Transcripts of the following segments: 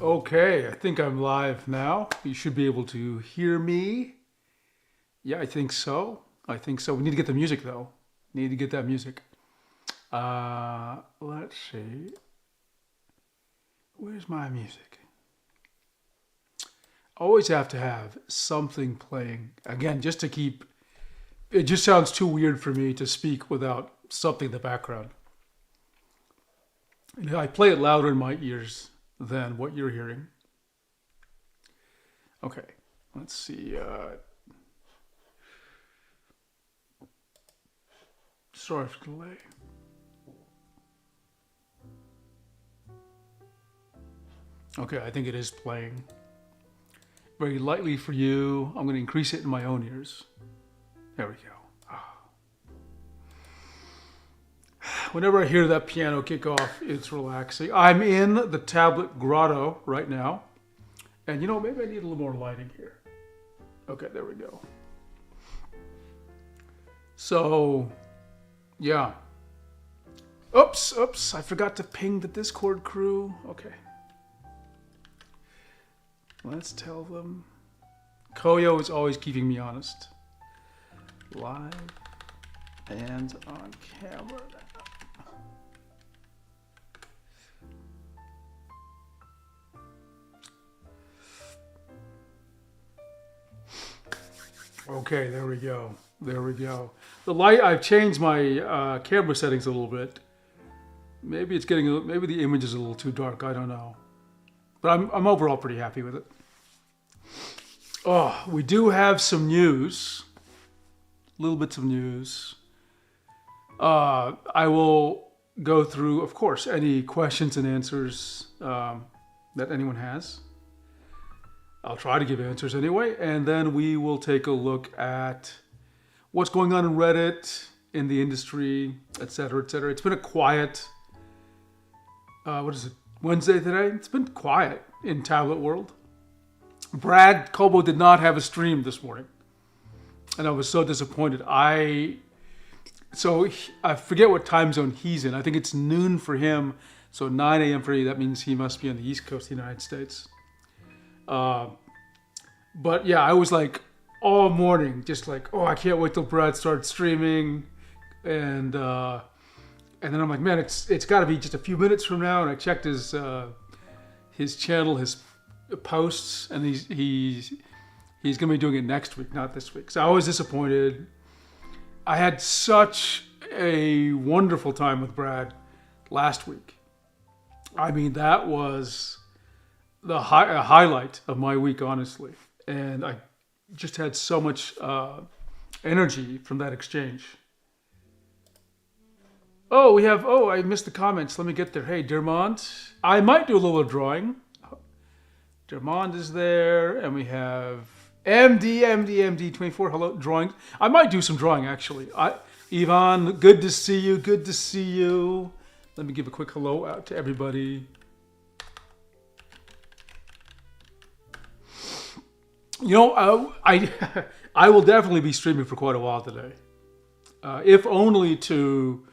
Okay, I think I'm live now. You should be able to hear me. Yeah, I think so. I think so. We need to get the music though. Need to get that music. Let's see. Where's my music? Always have to have something playing. Again, just to keep. It just sounds too weird for me to speak without something in the background. And I play it louder in my ears than what you're hearing. Okay, let's see. Sorry for the delay. Okay, I think it is playing. Very lightly for you. I'm going to increase it in my own ears. There we go. Whenever I hear that piano kick off, it's relaxing. I'm in the tablet grotto right now. And you know, maybe I need a little more lighting here. Okay, there we go. So, yeah. Oops, I forgot to ping the Discord crew. Okay. Let's tell them. Koyo is always keeping me honest. Live and on camera. Okay, there we go. There we go. The light, I've changed my camera settings a little bit. Maybe it's getting, maybe the image is a little too dark. I don't know. But I'm overall pretty happy with it. Oh, we do have some news. Little bits of news. I will go through, of course, any questions and answers that anyone has. I'll try to give answers anyway, and then we will take a look at what's going on in Reddit, in the industry, etc., etc. It's been a quiet, what is it, Wednesday today? It's been quiet in tablet world. Brad Cobo did not have a stream this morning, and I was so disappointed. I forget what time zone he's in. I think it's noon for him, so 9 a.m. for you. That means he must be on the East Coast of the United States. But yeah, I was like all morning, just like, oh, I can't wait till Brad starts streaming, and then I'm like, man, it's got to be just a few minutes from now. And I checked his channel, his posts, and he's gonna be doing it next week, not this week. So I was disappointed. I had such a wonderful time with Brad last week. I mean, that was a highlight of my week, honestly. And I just had so much energy from that exchange. I missed the comments. Let me get there. Hey, Dermont. I might do a little drawing. Dermont is there. And we have MD24. Hello, drawing. I might do some drawing, actually. Ivan, good to see you. Good to see you. Let me give a quick hello out to everybody. You know, I will definitely be streaming for quite a while today. If only to,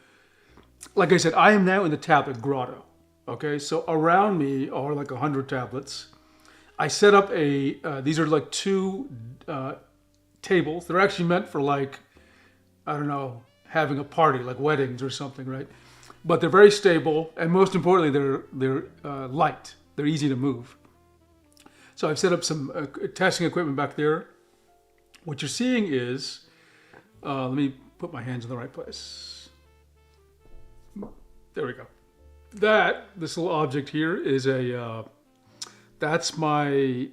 like I said, I am now in the tablet grotto. Okay, so around me are like 100 tablets. I set up these are like two tables. They're actually meant for like, I don't know, having a party, like weddings or something, right? But they're very stable, and most importantly, they're light. They're easy to move. So I've set up some testing equipment back there. What you're seeing is, let me put my hands in the right place. There we go. This little object here is that's my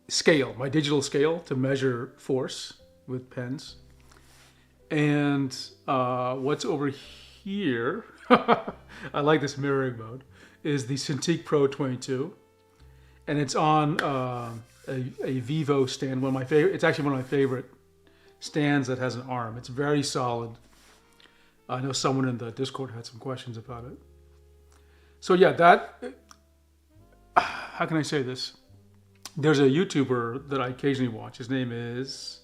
scale, my digital scale to measure force with pens. And what's over here, I like this mirroring mode, is the Cintiq Pro 22. And it's on a Vivo stand. It's actually one of my favorite stands that has an arm. It's very solid. I know someone in the Discord had some questions about it. So yeah, how can I say this? There's a YouTuber that I occasionally watch. His name is,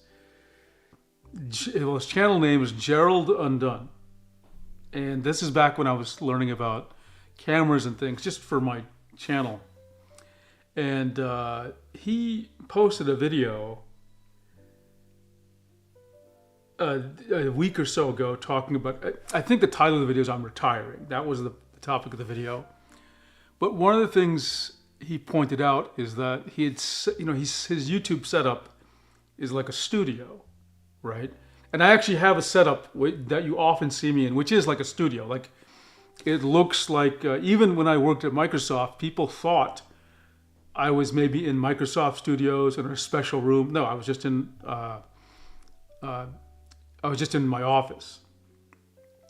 his channel name is Gerald Undone. And this is back when I was learning about cameras and things, just for my channel. And he posted a video a week or so ago talking about, I think the title of the video is "I'm Retiring." That was the topic of the video. But one of the things he pointed out is that he had, his YouTube setup is like a studio, right? And I actually have a setup that you often see me in, which is like a studio. Like, it looks like, even when I worked at Microsoft, people thought I was maybe in Microsoft Studios in a special room. No, I was just in my office.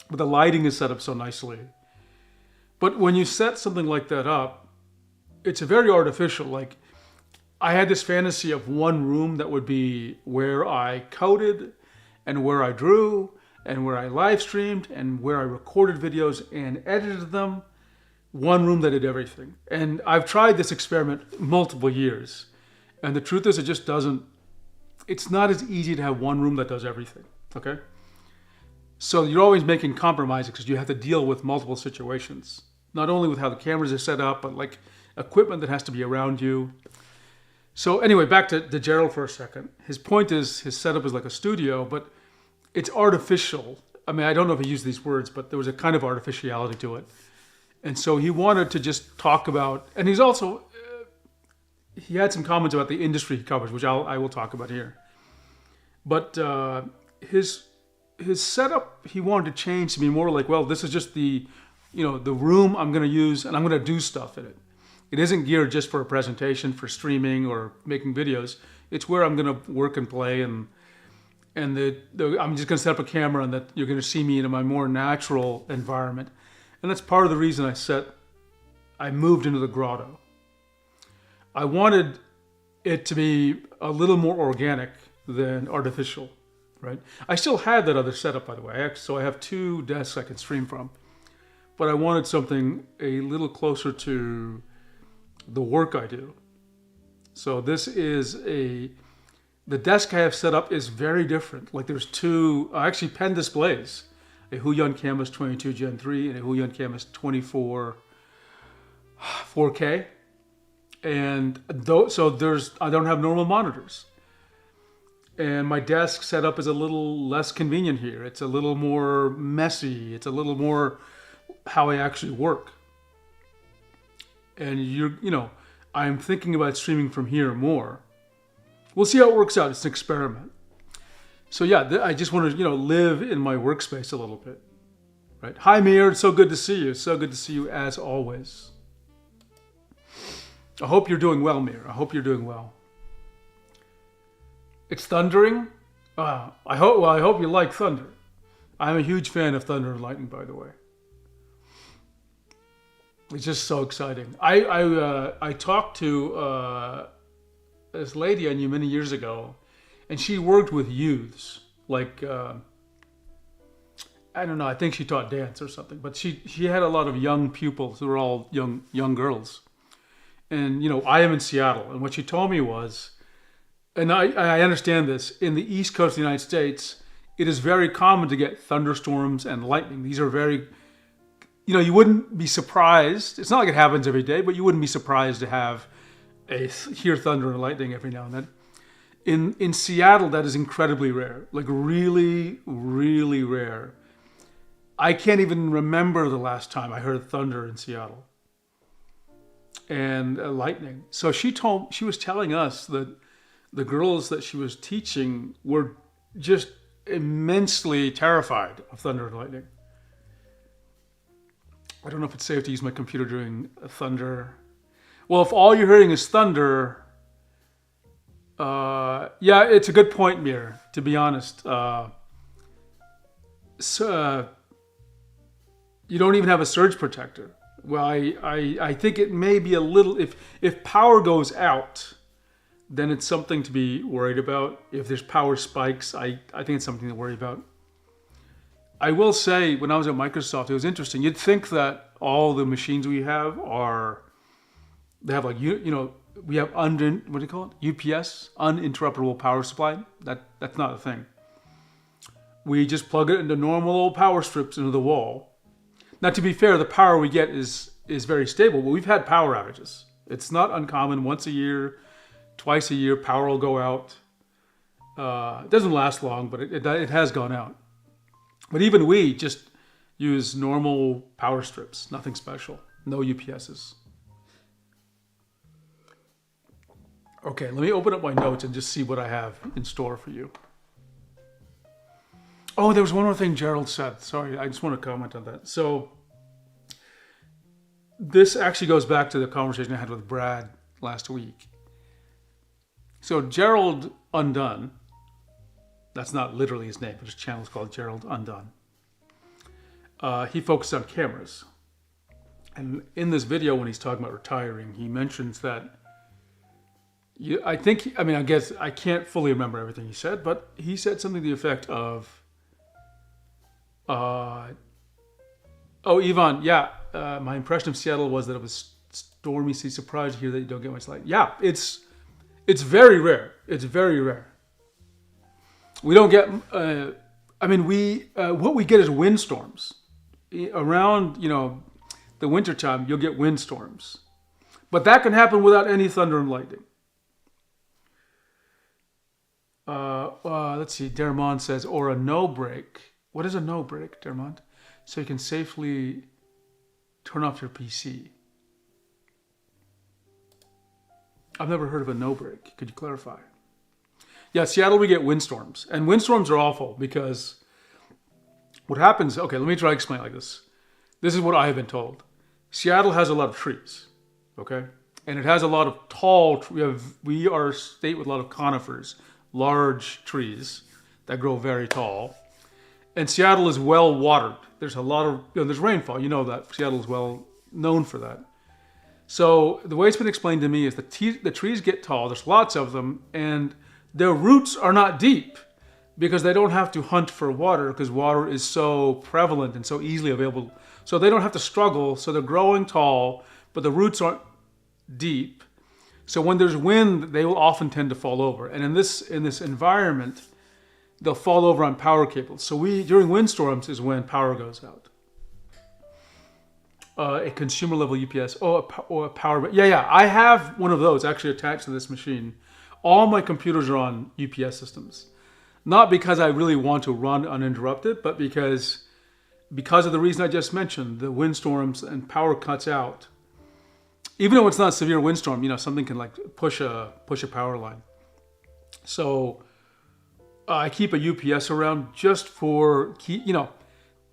But the lighting is set up so nicely. But when you set something like that up, it's very artificial. Like, I had this fantasy of one room that would be where I coded and where I drew and where I live streamed and where I recorded videos and edited them. One room that did everything. And I've tried this experiment multiple years. And the truth is, it's not as easy to have one room that does everything, okay? So you're always making compromises because you have to deal with multiple situations. Not only with how the cameras are set up, but like equipment that has to be around you. So anyway, back to Gerald for a second. His point is his setup is like a studio, but it's artificial. I mean, I don't know if he used these words, but there was a kind of artificiality to it. And so he wanted to just talk about, and he's also, he had some comments about the industry he covers, which I will talk about here. But his setup, he wanted to change to be more like, well, this is just the room I'm going to use, and I'm going to do stuff in it. It isn't geared just for a presentation, for streaming or making videos. It's where I'm going to work and play, and I'm just going to set up a camera, and that you're going to see me in my more natural environment. And that's part of the reason I moved into the grotto. I wanted it to be a little more organic than artificial, right? I still had that other setup, by the way. So I have 2 desks I can stream from. But I wanted something a little closer to the work I do. So this is the desk I have set up is very different. Like, there's 2, actually, pen displays. A Huion Camus 22 Gen 3 and a Huion Camus 24 4K. And I don't have normal monitors. And my desk setup is a little less convenient here. It's a little more messy. It's a little more how I actually work. And I'm thinking about streaming from here more. We'll see how it works out. It's an experiment. So yeah, I just want to, live in my workspace a little bit, right? Hi, Mir. It's so good to see you. So good to see you as always. I hope you're doing well, Mir. I hope you're doing well. It's thundering. I hope you like thunder. I'm a huge fan of thunder and lightning, by the way. It's just so exciting. I talked to this lady I knew many years ago. And she worked with youths, like, I don't know, I think she taught dance or something. But she had a lot of young pupils who were all young girls. And, I am in Seattle. And what she told me was, and I understand this, in the East Coast of the United States, it is very common to get thunderstorms and lightning. These are very, you wouldn't be surprised. It's not like it happens every day, but you wouldn't be surprised to hear thunder and lightning every now and then. In Seattle, that is incredibly rare, like really, really rare. I can't even remember the last time I heard thunder in Seattle and lightning. So she was telling us that the girls that she was teaching were just immensely terrified of thunder and lightning. I don't know if it's safe to use my computer during thunder. Well, if all you're hearing is thunder, yeah, it's a good point, Mir, to be honest. So, you don't even have a surge protector. Well, I think it may be a little, if power goes out, then it's something to be worried about. If there's power spikes, I think it's something to worry about. I will say, when I was at Microsoft, it was interesting. You'd think that all the machines we have they have like, we have what do you call it? UPS, uninterruptible power supply. That's not a thing. We just plug it into normal old power strips into the wall. Now, to be fair, the power we get is very stable, but we've had power outages. It's not uncommon. Once a year, twice a year, power will go out. It doesn't last long, but it has gone out. But even we just use normal power strips, nothing special, no UPSs. Okay, let me open up my notes and just see what I have in store for you. Oh, there was one more thing Gerald said. Sorry, I just want to comment on that. So this actually goes back to the conversation I had with Brad last week. So Gerald Undone, that's not literally his name, but his channel is called Gerald Undone. He focused on cameras. And in this video, when he's talking about retiring, he mentions that I guess I can't fully remember everything he said, but he said something to the effect of, Yvonne, my impression of Seattle was that it was stormy. So surprised to hear that you don't get much light. Yeah, it's very rare. It's very rare. We don't get, what we get is windstorms. Around, the wintertime, you'll get windstorms. But that can happen without any thunder and lightning. Let's see, Dermont says, or a no break. What is a no break, Dermont? So you can safely turn off your PC. I've never heard of a no break. Could you clarify? Yeah, Seattle, we get windstorms. And windstorms are awful because what happens, okay, let me try to explain it like this. This is what I have been told. Seattle has a lot of trees, okay? And it has a lot of tall, we are a state with a lot of conifers, large trees that grow very tall. And Seattle is well watered. There's a lot of, there's rainfall. You know that. Seattle is well known for that. So the way it's been explained to me is the trees get tall. There's lots of them. And their roots are not deep because they don't have to hunt for water because water is so prevalent and so easily available. So they don't have to struggle. So they're growing tall, but the roots aren't deep. So when there's wind, they will often tend to fall over. And in this environment, they'll fall over on power cables. So during windstorms is when power goes out. A consumer level UPS, or a power. Yeah. I have one of those actually attached to this machine. All my computers are on UPS systems. Not because I really want to run uninterrupted, but because of the reason I just mentioned, the windstorms and power cuts out. Even though it's not a severe windstorm, something can like push a power line. So I keep a UPS around just for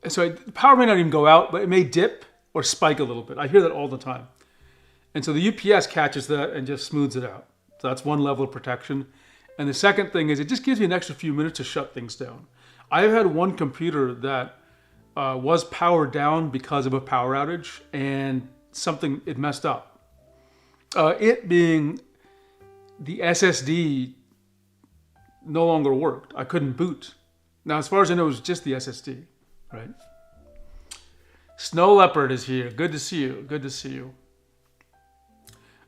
so the power may not even go out, but it may dip or spike a little bit. I hear that all the time. And so the UPS catches that and just smooths it out. So that's one level of protection. And the second thing is it just gives me an extra few minutes to shut things down. I've had one computer that was powered down because of a power outage and it messed up. It being the SSD no longer worked. I couldn't boot. Now, as far as I know, it was just the SSD, right? Snow Leopard is here. Good to see you. Good to see you.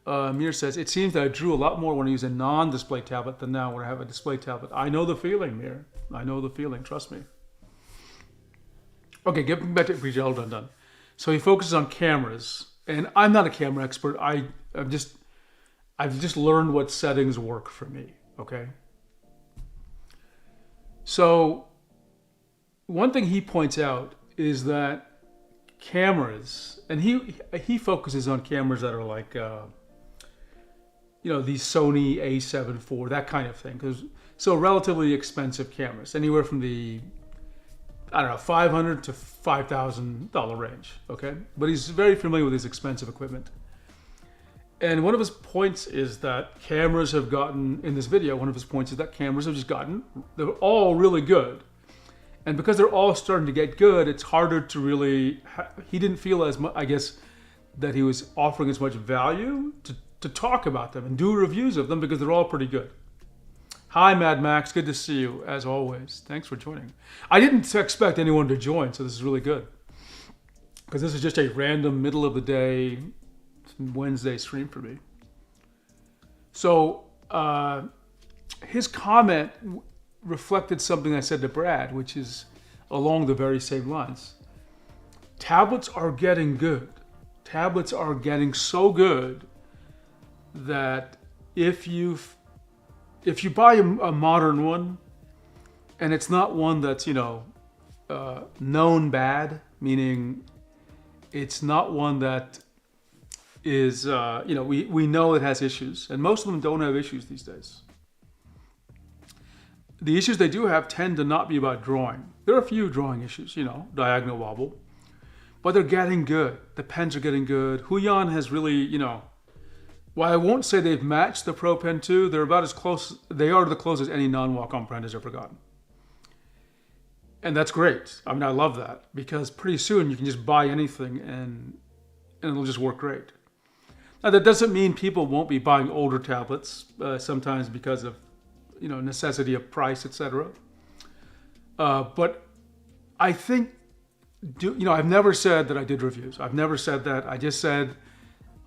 Mir says, it seems that I drew a lot more when I use a non-display tablet than now when I have a display tablet. I know the feeling, Mir. I know the feeling. Trust me. Okay, getting back to Gerald Undone. So he focuses on cameras. And I'm not a camera expert. I've just learned what settings work for me, okay? So one thing he points out is that cameras, and he focuses on cameras that are like, these Sony A7 IV, that kind of thing. So relatively expensive cameras, anywhere from the, $500 to $5,000 range, okay? But he's very familiar with his expensive equipment. And one of his points is that cameras have gotten, in this video, they're all really good. And because they're all starting to get good, it's harder to really, he didn't feel as much, I guess, that he was offering as much value to talk about them and do reviews of them because they're all pretty good. Hi, Mad Max. Good to see you, as always. Thanks for joining. I didn't expect anyone to join, so this is really good. Because this is just a random middle of the day Wednesday stream for me. So his comment reflected something I said to Brad, which is along the very same lines. Tablets are getting good. Tablets are getting so good that if you buy a modern one and it's not one that's known bad, meaning it's not one that is we know it has issues, and most of them don't have issues these days. The issues they do have tend to not be about drawing. There are a few drawing issues, diagonal wobble, but they're getting good. The pens are getting good. Huion has really, while I won't say they've matched the Pro Pen 2, they're about as close, they are the closest any non-Wacom brand has ever gotten. And that's great. I mean, I love that, because pretty soon you can just buy anything and it'll just work great. Now, that doesn't mean people won't be buying older tablets, sometimes because of, necessity of price, etc. But I think, I've never said that I did reviews. I've never said that. I just said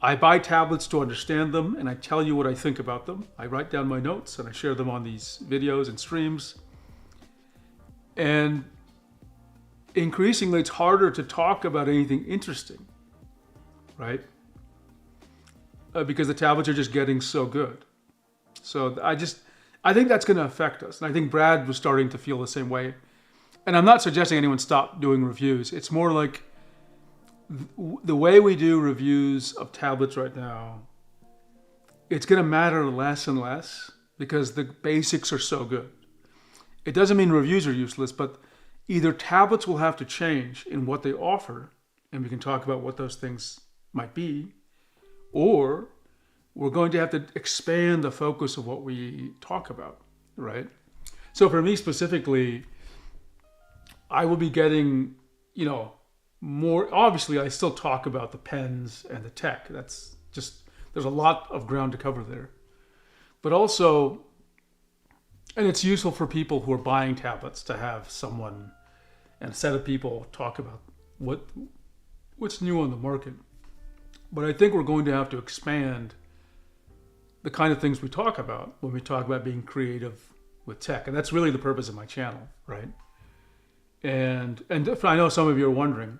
I buy tablets to understand them, and I tell you what I think about them. I write down my notes, and I share them on these videos and streams. And increasingly, it's harder to talk about anything interesting, right? Because the tablets are just getting so good. So I think that's going to affect us. And I think Brad was starting to feel the same way. And I'm not suggesting anyone stop doing reviews. It's more like the way we do reviews of tablets right now, it's going to matter less and less because the basics are so good. It doesn't mean reviews are useless, but either tablets will have to change in what they offer, and we can talk about what those things might be, or we're going to have to expand the focus of what we talk about, right? So for me specifically, I will be getting, more, obviously I still talk about the pens and the tech. That's just, there's a lot of ground to cover there. But also, and it's useful for people who are buying tablets to have someone and a set of people talk about what's new on the market. But I think we're going to have to expand the kind of things we talk about when we talk about being creative with tech. And that's really the purpose of my channel, right? And if I know some of you are wondering,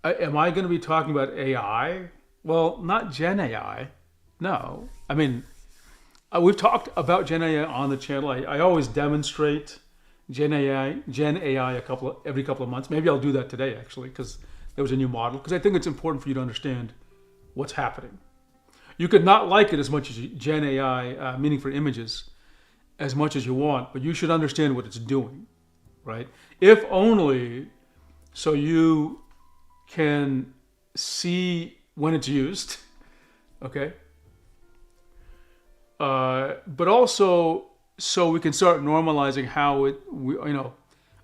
am I going to be talking about AI? Well, not Gen AI. No. I mean, we've talked about Gen AI on the channel. I always demonstrate Gen AI every couple of months. Maybe I'll do that today, actually, because there was a new model. Because I think it's important for you to understand what's happening. You could not like it as much as Gen AI, meaning for images, as much as you want, but you should understand what it's doing, right? If only so you can see when it's used, okay? But also so we can start normalizing how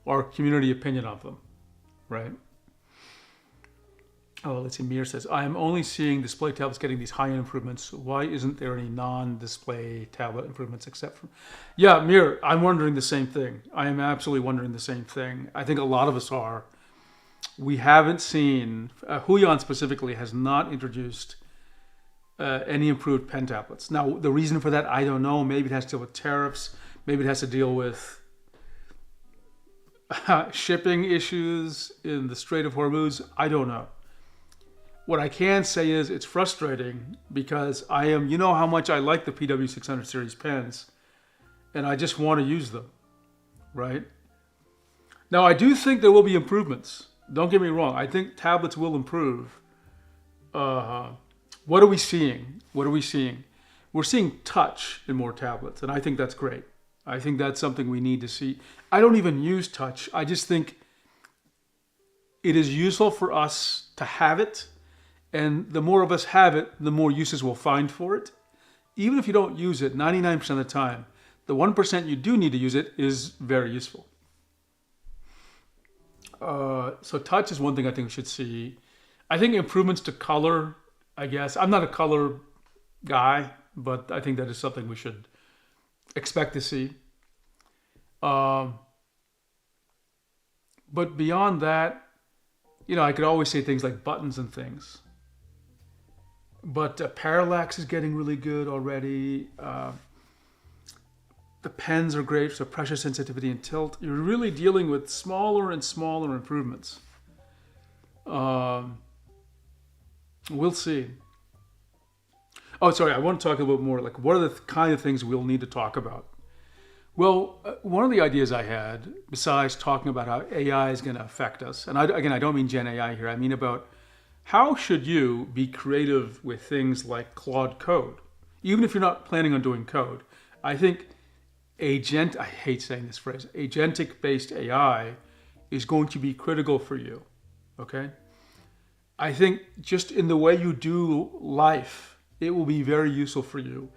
our community opinion of them, right? Oh, let's see. Mir says, I am only seeing display tablets getting these high-end improvements. Why isn't there any non-display tablet improvements except for... Yeah, Mir, I'm wondering the same thing. I am absolutely wondering the same thing. I think a lot of us are. We haven't seen... Huion specifically has not introduced any improved pen tablets. Now, the reason for that, I don't know. Maybe it has to deal with tariffs. Maybe it has to deal with shipping issues in the Strait of Hormuz. I don't know. What I can say is it's frustrating because you know how much I like the PW600 series pens, and I just want to use them, right? Now, I do think there will be improvements. Don't get me wrong. I think tablets will improve. What are we seeing? We're seeing touch in more tablets, and I think that's great. I think that's something we need to see. I don't even use touch. I just think it is useful for us to have it. And the more of us have it, the more uses we'll find for it. Even if you don't use it 99% of the time, the 1% you do need to use it is very useful. So touch is one thing I think we should see. I think improvements to color, I guess. I'm not a color guy, but I think that is something we should expect to see. But beyond that, I could always say things like buttons and things. But parallax is getting really good already. The pens are great for pressure sensitivity and tilt. You're really dealing with smaller and smaller improvements. We'll see. Oh, sorry. I want to talk a little bit more. Like, what are the kind of things we'll need to talk about? Well, one of the ideas I had, besides talking about how AI is going to affect us, and again, I don't mean Gen AI here. I mean about how should you be creative with things like Claude Code, even if you're not planning on doing code. I think I hate saying this phrase, agentic-based AI is going to be critical for you. Okay. I think just in the way you do life, it will be very useful for you.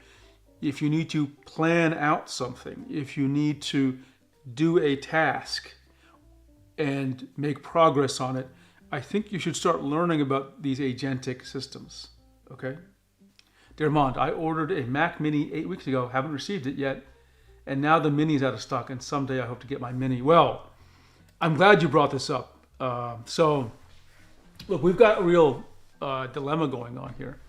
If you need to plan out something, if you need to do a task and make progress on it, I think you should start learning about these agentic systems. Okay? Dermont, I ordered a Mac Mini 8 weeks ago, haven't received it yet, and now the Mini is out of stock, and someday I hope to get my Mini. Well, I'm glad you brought this up. Look, we've got a real dilemma going on here.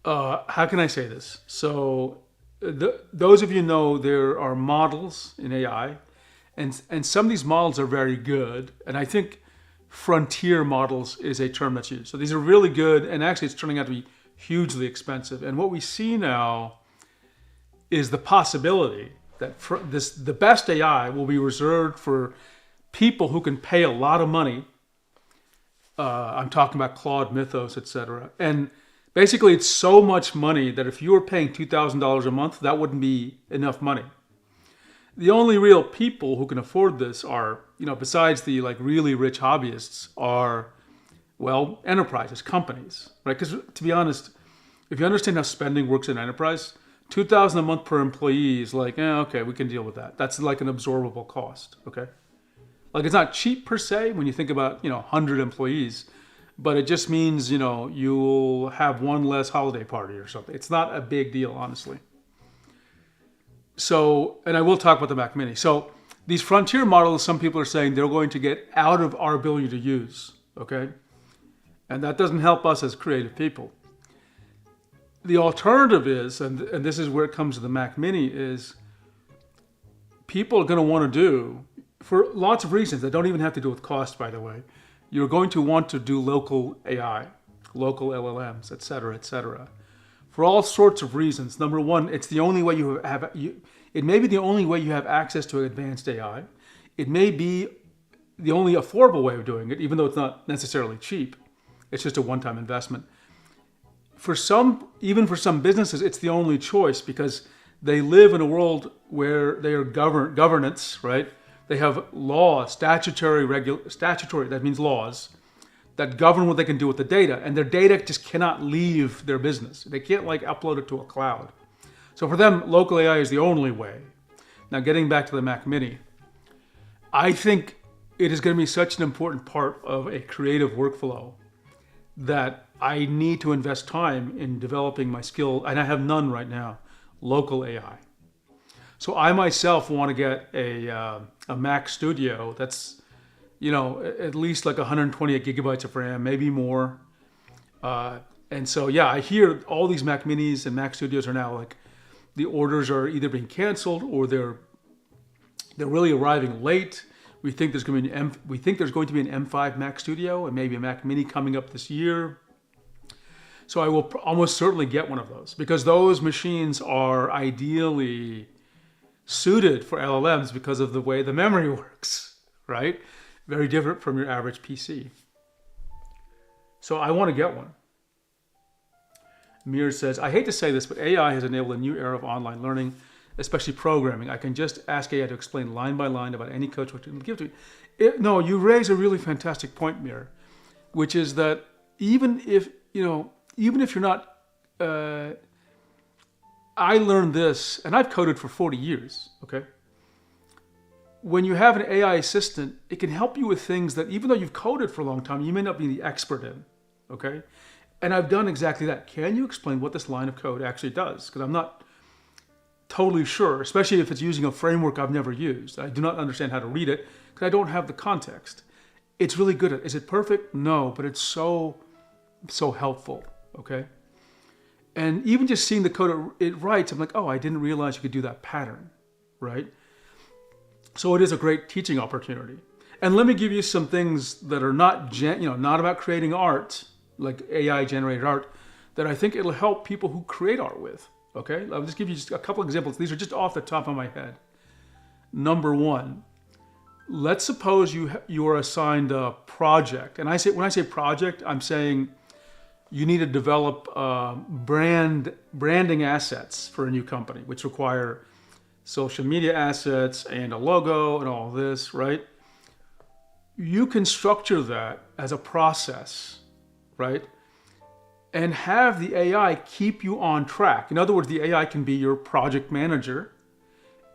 How can I say this? So, those of you know there are models in AI, and some of these models are very good. And I think frontier models is a term that's used. So these are really good, and actually it's turning out to be hugely expensive. And what we see now is the possibility that the best AI will be reserved for people who can pay a lot of money. I'm talking about Claude, Mythos, etc. And basically, it's so much money that if you were paying $2,000 a month, that wouldn't be enough money. The only real people who can afford this are, besides the really rich hobbyists, are, well, enterprises, companies, right? Because to be honest, if you understand how spending works in enterprise, $2,000 a month per employee is okay, we can deal with that. That's like an absorbable cost, okay? Like, it's not cheap per se when you think about, 100 employees, but it just means, you'll have one less holiday party or something. It's not a big deal, honestly. So, and I will talk about the Mac Mini. So these frontier models, some people are saying they're going to get out of our ability to use, okay? And that doesn't help us as creative people. The alternative is, and this is where it comes to the Mac Mini, is people are going to want to do, for lots of reasons that don't even have to do with cost, by the way, you're going to want to do local AI, local LLMs, et cetera, for all sorts of reasons. Number one, it's the only way it may be the only way you have access to advanced AI. It may be the only affordable way of doing it, even though it's not necessarily cheap. It's just a one-time investment. Even for some businesses, it's the only choice because they live in a world where they are governance, right? They have laws, statutory, that means laws, that govern what they can do with the data. And their data just cannot leave their business. They can't upload it to a cloud. So for them, local AI is the only way. Now getting back to the Mac Mini, I think it is going to be such an important part of a creative workflow that I need to invest time in developing my skill, and I have none right now, local AI. So I myself want to get a Mac Studio that's, at least 128 gigabytes of RAM, maybe more. And so, yeah, I hear all these Mac Minis and Mac Studios are now the orders are either being canceled or they're really arriving late. We think there's going to be an M5 Mac Studio and maybe a Mac Mini coming up this year. So I will almost certainly get one of those because those machines are ideally suited for LLMs because of the way the memory works, right? Very different from your average PC. So I want to get one. Mir says, I hate to say this, but AI has enabled a new era of online learning, especially programming. I can just ask AI to explain line by line about any code what to give to me. No, you raise a really fantastic point, Mir, which is that even if you're not, I learned this, and I've coded for 40 years, okay? When you have an AI assistant, it can help you with things that even though you've coded for a long time, you may not be the expert in, okay? And I've done exactly that. Can you explain what this line of code actually does? Because I'm not totally sure, especially if it's using a framework I've never used. I do not understand how to read it because I don't have the context. It's really good. Is it perfect? No, but it's so helpful, okay? And even just seeing the code it writes, I'm like, oh, I didn't realize you could do that pattern, right? So it is a great teaching opportunity. And let me give you some things that are not about creating art, like AI-generated art, that I think it'll help people who create art with. Okay, I'll just give you just a couple examples. These are just off the top of my head. Number one, let's suppose you are assigned a project, and when I say project, I'm saying you need to develop branding assets for a new company, which require social media assets and a logo and all this, right? You can structure that as a process, right? And have the AI keep you on track. In other words, the AI can be your project manager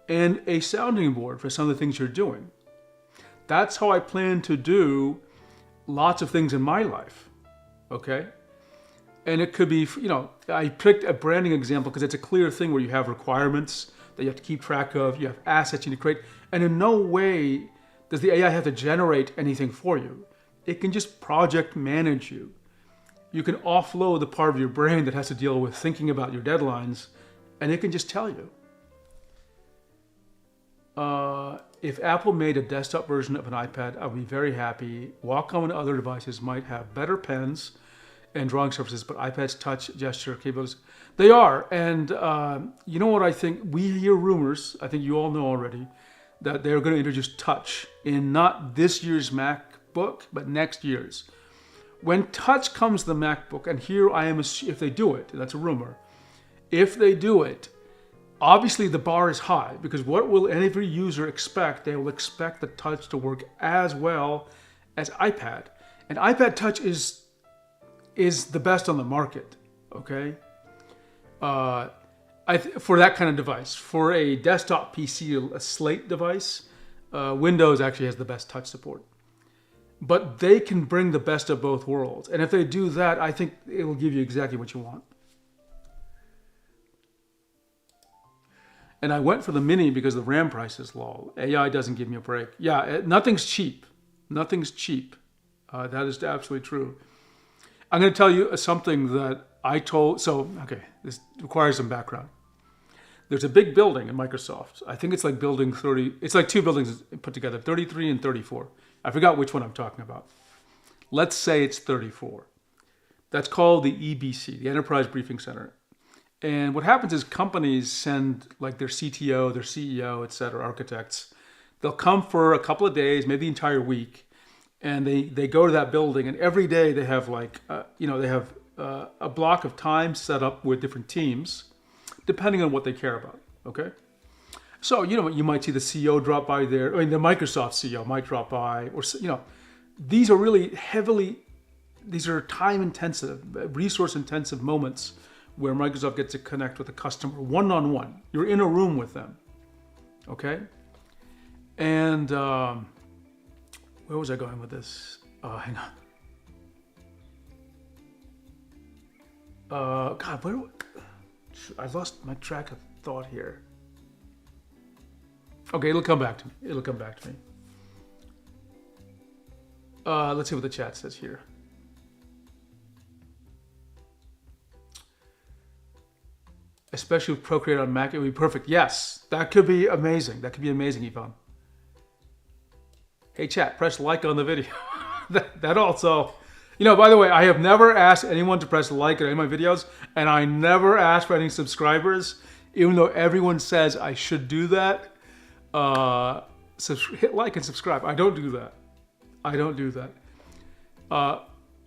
and a sounding board for some of the things you're doing. That's how I plan to do lots of things in my life, okay? And it could be, I picked a branding example because it's a clear thing where you have requirements that you have to keep track of, you have assets you need to create, and in no way does the AI have to generate anything for you. It can just project manage you. You can offload the part of your brain that has to deal with thinking about your deadlines, and it can just tell you. If Apple made a desktop version of an iPad, I would be very happy. Wacom and other devices might have better pens and drawing surfaces, but iPad's touch gesture capabilities, they are. And you know what I think? We hear rumors, I think you all know already, that they're going to introduce touch in not this year's MacBook, but next year's. When touch comes to the MacBook, and here I am, if they do it, that's a rumor. If they do it, obviously the bar is high, because what will every user expect? They will expect the touch to work as well as iPad. And iPad touch is the best on the market, okay? For that kind of device. For a desktop PC, a slate device, Windows actually has the best touch support. But they can bring the best of both worlds. And if they do that, I think it will give you exactly what you want. And I went for the Mini because the RAM price is low. AI doesn't give me a break. Yeah, nothing's cheap. Nothing's cheap. That is absolutely true. I'm going to tell you something that I told. This requires some background. There's a big building in Microsoft. I think it's like building 30. It's like two buildings put together, 33 and 34. I forgot which one I'm talking about. Let's say it's 34. That's called the EBC, the Enterprise Briefing Center. And what happens is companies send like their CTO, their CEO, et cetera, architects. They'll come for a couple of days, maybe the entire week, and they go to that building. And every day they have a block of time set up with different teams, depending on what they care about. Okay. So, you might see the CEO drop by there. I mean, the Microsoft CEO might drop by, or, these are really these are time-intensive, resource-intensive moments where Microsoft gets to connect with the customer one-on-one. You're in a room with them, okay? And where was I going with this? Hang on. I lost my track of thought here. Okay, it'll come back to me. Let's see what the chat says here. Especially with Procreate on Mac, it would be perfect. Yes, that could be amazing. Yvonne. Hey chat, press like on the video. that also, by the way, I have never asked anyone to press like on any of my videos, and I never asked for any subscribers, even though everyone says I should do that. So hit like and subscribe. I don't do that.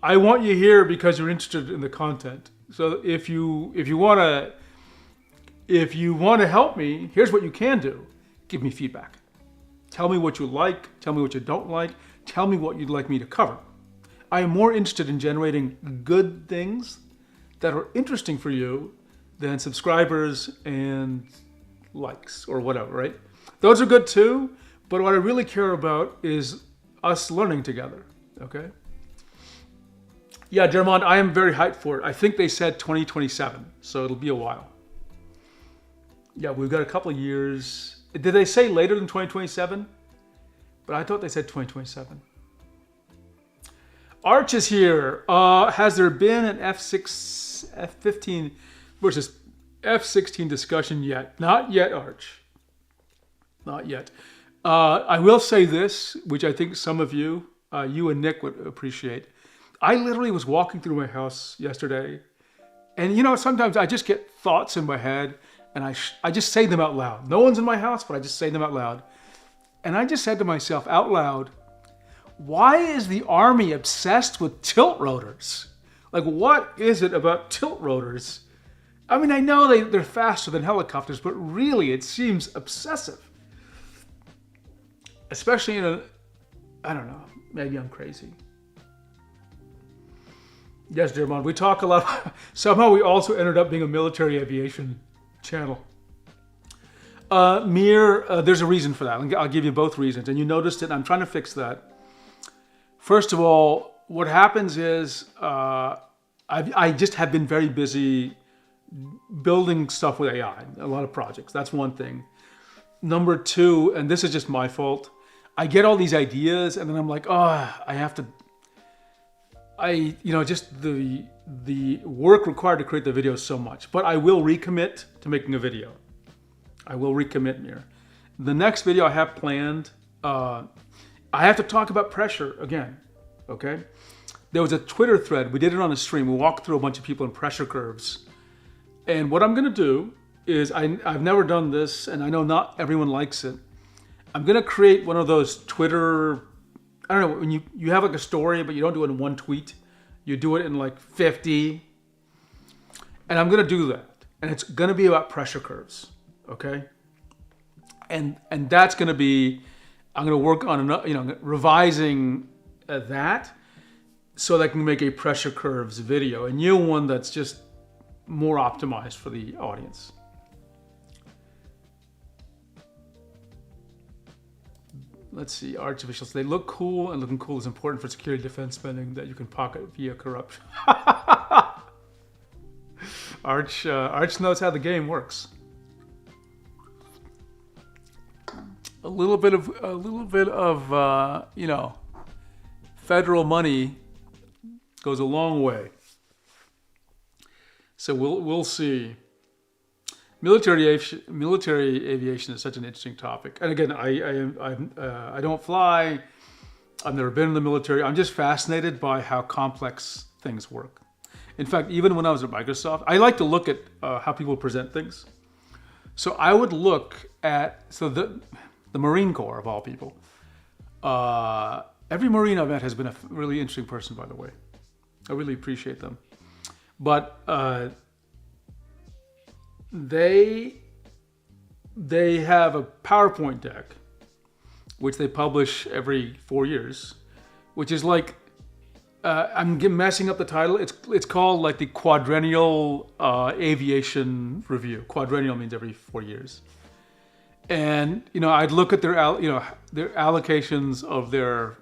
I want you here because you're interested in the content. So if you want to help me, here's what you can do. Give me feedback. Tell me what you like. Tell me what you don't like. Tell me what you'd like me to cover. I am more interested in generating good things that are interesting for you than subscribers and likes or whatever, right? Those are good too, but what I really care about is us learning together, okay? Yeah, Dermond, I am very hyped for it. I think they said 2027, so it'll be a while. Yeah, we've got a couple of years. Did they say later than 2027? But I thought they said 2027. Arch is here. Has there been an F15 versus F16 discussion yet? Not yet, Arch. Not yet. I will say this, which I think some of you and Nick would appreciate. I literally was walking through my house yesterday And you know, sometimes I just get thoughts in my head and I just say them out loud. No one's in my house, but I just say them out loud. And I just said to myself out loud, why is the Army obsessed with tilt rotors? Like, what is it about tilt rotors? I mean, I know they're faster than helicopters, but really it seems obsessive. Especially in I don't know, maybe I'm crazy. Yes, dear Mon, we talk a lot. Somehow we also ended up being a military aviation channel. Mir, there's a reason for that. I'll give you both reasons. And you noticed it, and I'm trying to fix that. First of all, what happens is I just have been very busy building stuff with AI, a lot of projects. That's one thing. Number two, and this is just my fault, I get all these ideas, and then I'm like, oh, I have to... just the work required to create the video is so much. But I will recommit to making a video. I will recommit, Mir. The next video I have planned, I have to talk about pressure again, okay? There was a Twitter thread. We did it on a stream. We walked through a bunch of people in pressure curves. And what I'm going to do is, I've never done this, and I know not everyone likes it. I'm going to create one of those Twitter... I don't know, when you have like a story, but you don't do it in one tweet. You do it in like 50. And I'm going to do that. And it's going to be about pressure curves, okay? And that's going to be, I'm going to work on, revising that so that I can make a pressure curves video, a new one that's just more optimized for the audience. Let's see, Arch officials. They look cool, and looking cool is important for security defense spending that you can pocket via corruption. Arch knows how the game works. A little bit of federal money goes a long way. So we'll see. Military aviation is such an interesting topic. And again, I don't fly. I've never been in the military. I'm just fascinated by how complex things work. In fact, even when I was at Microsoft, I like to look at how people present things. So I would look at the Marine Corps of all people. Every Marine I've met has been a really interesting person, by the way. I really appreciate them. But they have a PowerPoint deck, which they publish every 4 years, which is like, I'm messing up the title. It's called like the Quadrennial Aviation Review. Quadrennial means every 4 years. And, I'd look at their allocations of their,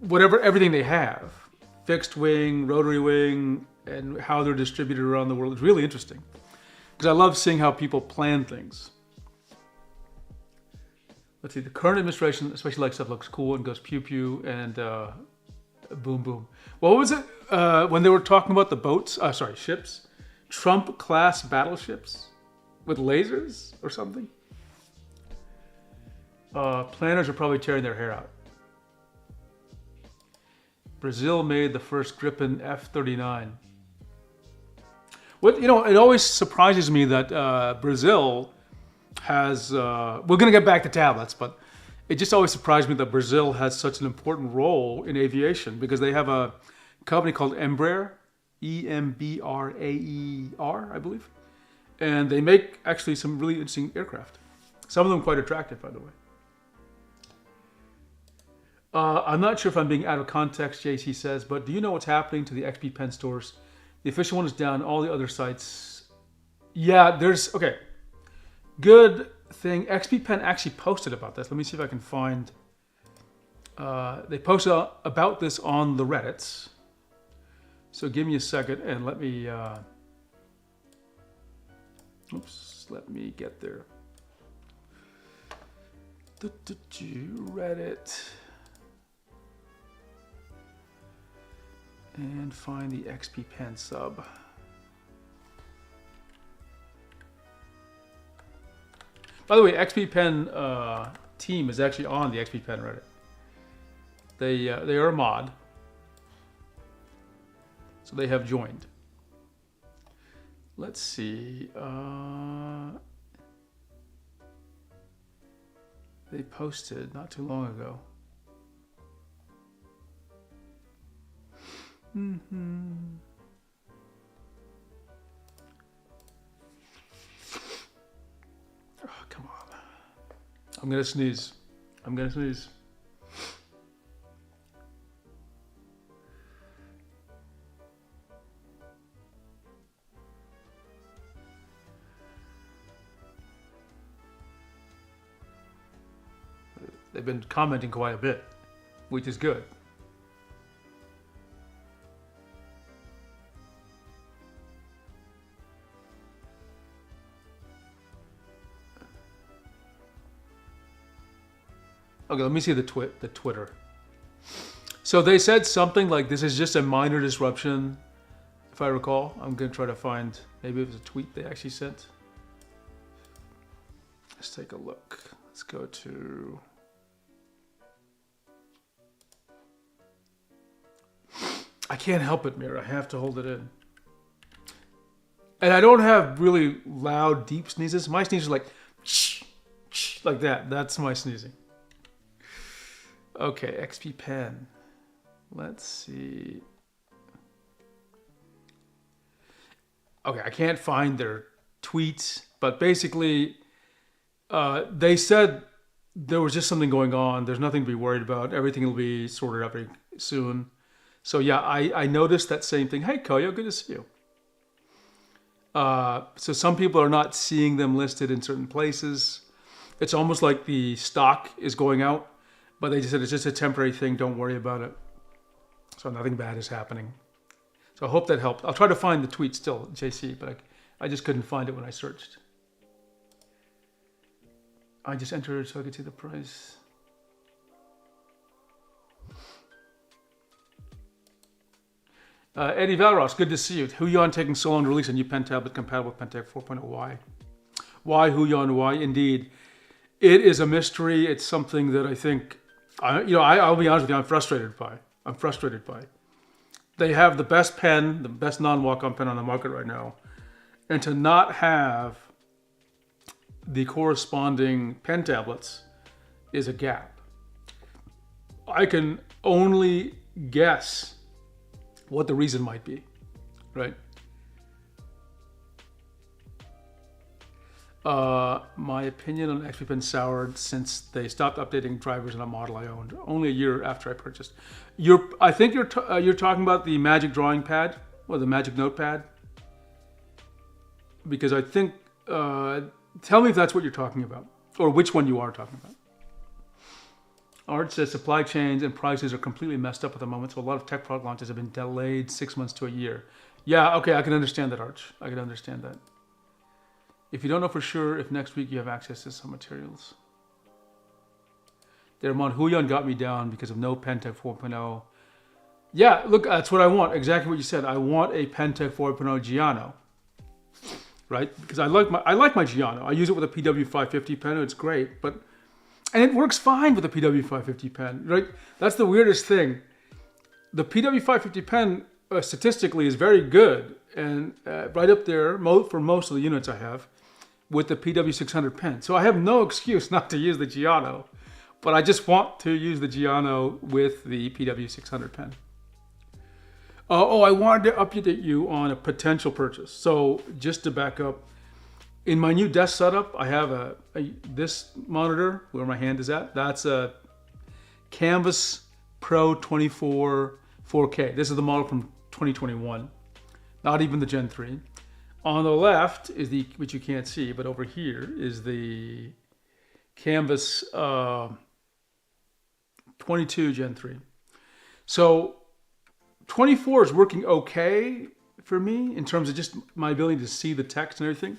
everything they have, fixed wing, rotary wing, and how they're distributed around the world. It's really interesting. Because I love seeing how people plan things. Let's see, the current administration, especially like stuff looks cool and goes pew pew and boom boom. What was it when they were talking about the boats? Ships, Trump class battleships with lasers or something. Planners are probably tearing their hair out. Brazil made the first Gripen F-39. It always surprises me that Brazil has, we're going to get back to tablets, but it just always surprised me that Brazil has such an important role in aviation because they have a company called Embraer, E-M-B-R-A-E-R, I believe. And they make actually some really interesting aircraft. Some of them quite attractive, by the way. I'm not sure if I'm being out of context, JC says, but do you know what's happening to the XP Pen stores? The official one is down. All the other sites. Yeah, okay. Good thing. XP Pen actually posted about this. Let me see if I can find. They posted about this on the Reddits. So give me a second and let me. Let me get there. Reddit. And find the XP Pen sub. By the way, XP Pen team is actually on the XP Pen Reddit. They are a mod, so they have joined. let's see. They posted not too long ago. Oh, come on. I'm gonna sneeze. They've been commenting quite a bit, which is good. Okay, let me see the Twitter. So they said something like, this is just a minor disruption, if I recall. I'm going to try to find, maybe it was a tweet they actually sent. Let's take a look. Let's go to... I can't help it, Mira. I have to hold it in. And I don't have really loud, deep sneezes. My sneezes are like, like that. That's my sneezing. Okay, XP Pen. Let's see. Okay, I can't find their tweets, but basically, they said there was just something going on. There's nothing to be worried about. Everything will be sorted out very soon. So yeah, I noticed that same thing. Hey, Koyo, good to see you. So some people are not seeing them listed in certain places. It's almost like the stock is going out, but they just said it's just a temporary thing. Don't worry about it. So nothing bad is happening. So I hope that helped. I'll try to find the tweet still, JC, but I just couldn't find it when I searched. I just entered so I could see the price. Eddie Valros, good to see you. Huion taking so long to release a new pen tablet compatible with Pentec 4.0. Why? Why, Huion? Why? Indeed. It is a mystery. It's something that I think, I'll be honest with you, I'm frustrated by. They have the best pen, the best non-walk-on pen on the market right now. And to not have the corresponding pen tablets is a gap. I can only guess what the reason might be, right? My opinion on XP Pen soured since they stopped updating drivers in a model I owned only a year after I purchased. I think you're talking about the Magic Drawing Pad or the Magic Notepad, because I think. Tell me if that's what you're talking about, or which one you are talking about. Art says supply chains and prices are completely messed up at the moment, so a lot of tech product launches have been delayed 6 months to a year. Yeah, okay, I can understand that, Arch. I can understand that. If you don't know for sure if next week you have access to some materials. Dermont Huion got me down because of no Pentec 4.0. Yeah, look, that's what I want. Exactly what you said. I want a Pentec 4.0 Giano. Right? Because I like my Giano. I use it with a PW550 pen. It's great, and it works fine with a PW550 pen, right? That's the weirdest thing. The PW550 pen statistically is very good and right up there for most of the units I have with the PW600 pen. So I have no excuse not to use the Giano, but I just want to use the Giano with the PW600 pen. I wanted to update you on a potential purchase. So just to back up, in my new desk setup, I have this monitor where my hand is at. That's a Canvas Pro 24 4K. This is the model from 2021, not even the Gen 3. On the left is which you can't see, but over here is the Canvas 22 Gen 3. So 24 is working okay for me in terms of just my ability to see the text and everything.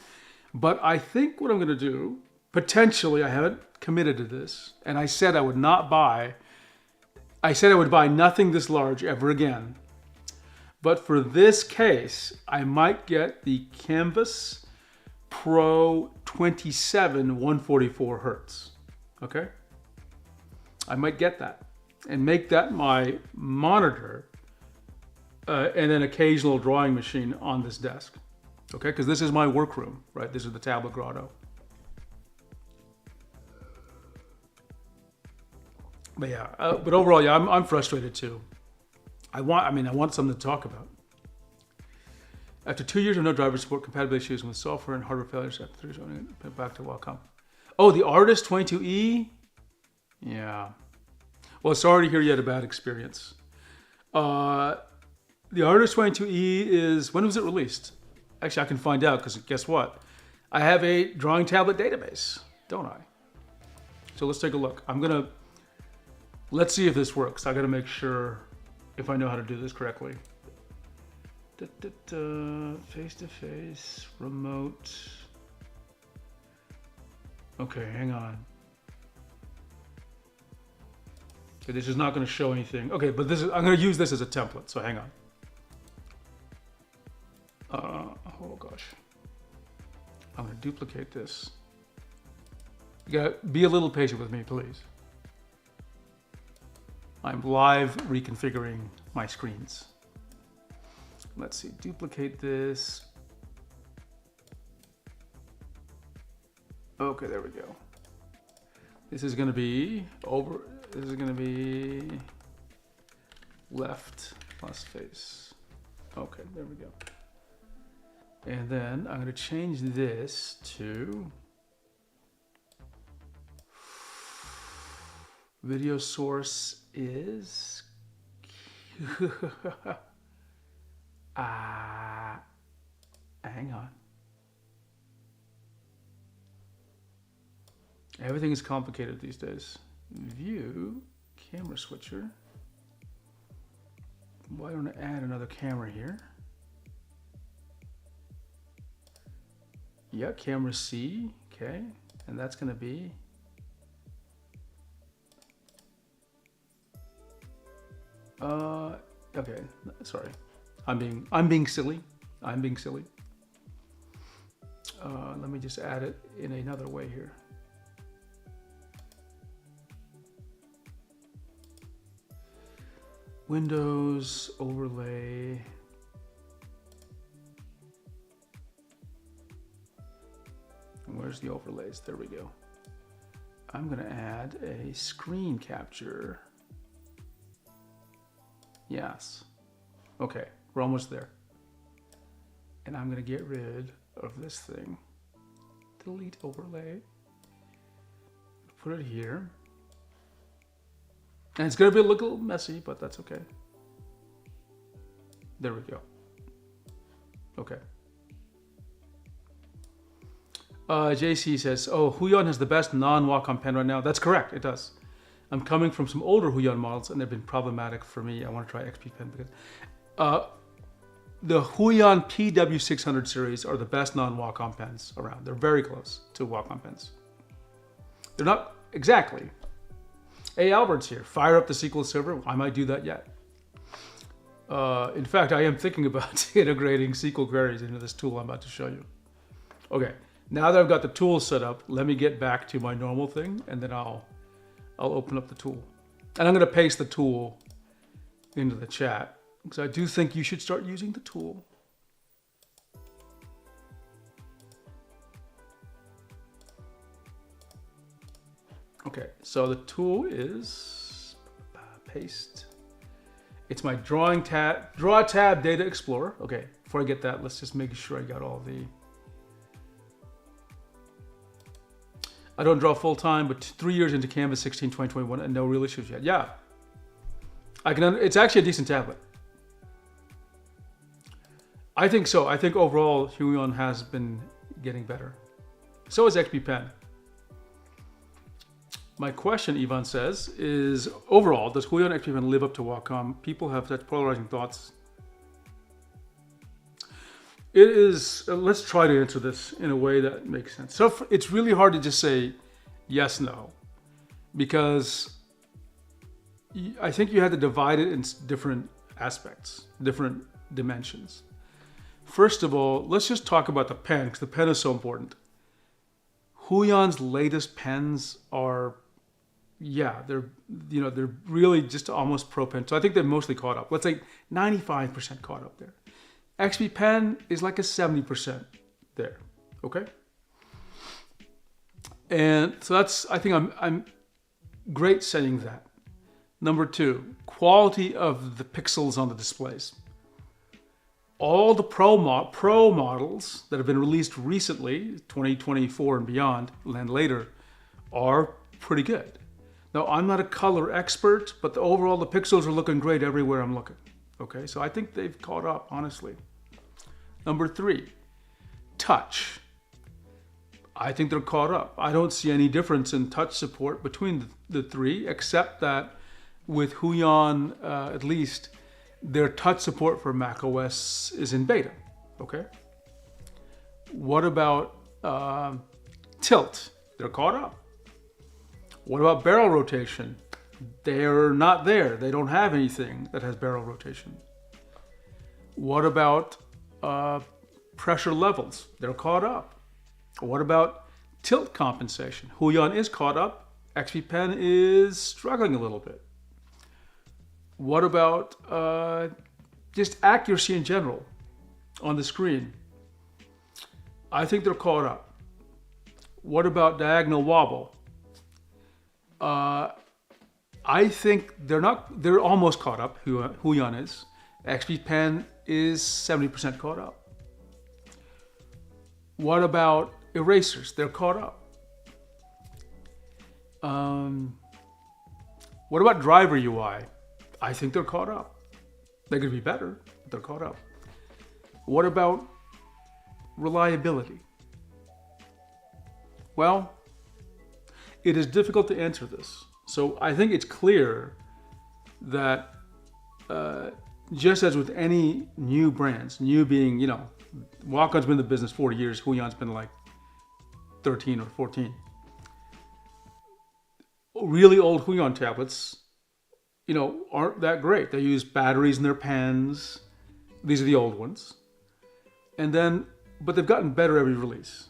But I think what I'm going to do, potentially, I haven't committed to this, and I said I would buy nothing this large ever again. But for this case, I might get the Canvas Pro 27 144 Hertz. Okay? I might get that and make that my monitor and an occasional drawing machine on this desk. Okay, because this is my workroom, right? This is the Tablet Grotto. But yeah, but overall, yeah, I'm frustrated too. I want something to talk about. After 2 years of no driver support, compatibility issues with software and hardware failures, after 3 years, back to Wacom. Oh, the Artist 22E? Yeah. Well, sorry to hear you had a bad experience. The Artist 22E is, when was it released? Actually, I can find out because guess what? I have a drawing tablet database, don't I? So let's take a look. Let's see if this works. I got to make sure if I know how to do this correctly. Face-to-face, remote. Okay, hang on. Okay, this is not going to show anything. Okay, but I'm going to use this as a template, so hang on. Oh gosh. I'm going to duplicate this. You got to be a little patient with me, please. I'm live reconfiguring my screens. Let's see, duplicate this. Okay, there we go. This is going to be left plus face. Okay, there we go. And then I'm going to change this to video source is hang on. Everything is complicated these days. View, camera switcher. Why don't I add another camera here? Yeah, camera C, okay. And that's gonna be okay, sorry. I'm being silly. Let me just add it in another way here. Windows overlay. Where's the overlays? There we go. I'm gonna add a screen capture. Yes. Okay, we're almost there. And I'm gonna get rid of this thing. Delete overlay. Put it here. And it's gonna be a little messy, but that's okay. There we go. Okay. JC says, oh, Huion has the best non-Wacom pen right now. That's correct, it does. I'm coming from some older Huion models and they've been problematic for me. I want to try XP pen because the Huion PW600 series are the best non-Wacom pens around. They're very close to Wacom pens. They're not exactly. Hey, Albert's here. Fire up the SQL server. I might do that yet. In fact, I am thinking about integrating SQL queries into this tool I'm about to show you. Okay, now that I've got the tool set up, let me get back to my normal thing and then I'll open up the tool. And I'm going to paste the tool into the chat because I do think you should start using the tool. Okay, so the tool is paste. It's my draw tab data explorer. Okay, before I get that, let's just make sure I got all the. I don't draw full time, but 3 years into Canvas 16, 2021 and no real issues yet. Yeah, I can. It's actually a decent tablet. I think so. I think overall Huion has been getting better. So is XP Pen. My question, Ivan says, is overall, does Huion XP Pen live up to Wacom? People have such polarizing thoughts. It is, let's try to answer this in a way that makes sense. So it's really hard to just say yes, no, because I think you had to divide it in different aspects, different dimensions. First of all, let's just talk about the pen, because the pen is so important. Huion's latest pens are, yeah, they're really just almost pro pen. So I think they're mostly caught up. Let's say 95% caught up there. XP Pen is like a 70% there, okay? And so I think I'm great saying that. Number two, quality of the pixels on the displays. All the Pro models that have been released recently, 2024 and beyond, and later, are pretty good. Now, I'm not a color expert, but overall the pixels are looking great everywhere I'm looking. Okay, so I think they've caught up, honestly. Number three, touch. I think they're caught up. I don't see any difference in touch support between the three, except that with Huion, at least, their touch support for macOS is in beta. Okay. What about tilt? They're caught up. What about barrel rotation? They're not there. They don't have anything that has barrel rotation. What about pressure levels? They're caught up. What about tilt compensation? Huion is caught up. XP Pen is struggling a little bit. What about just accuracy in general on the screen? I think they're caught up. What about diagonal wobble? I think they're almost caught up. Huion is. XP Pen is 70% caught up. What about erasers? They're caught up. What about driver UI? I think they're caught up. They could be better, but they're caught up. What about reliability? Well, it is difficult to answer this. So I think it's clear that just as with any new brands, new being, Wacom's been in the business 40 years, Huion's been like 13 or 14. Really old Huion tablets, aren't that great. They use batteries in their pens. These are the old ones. But they've gotten better every release.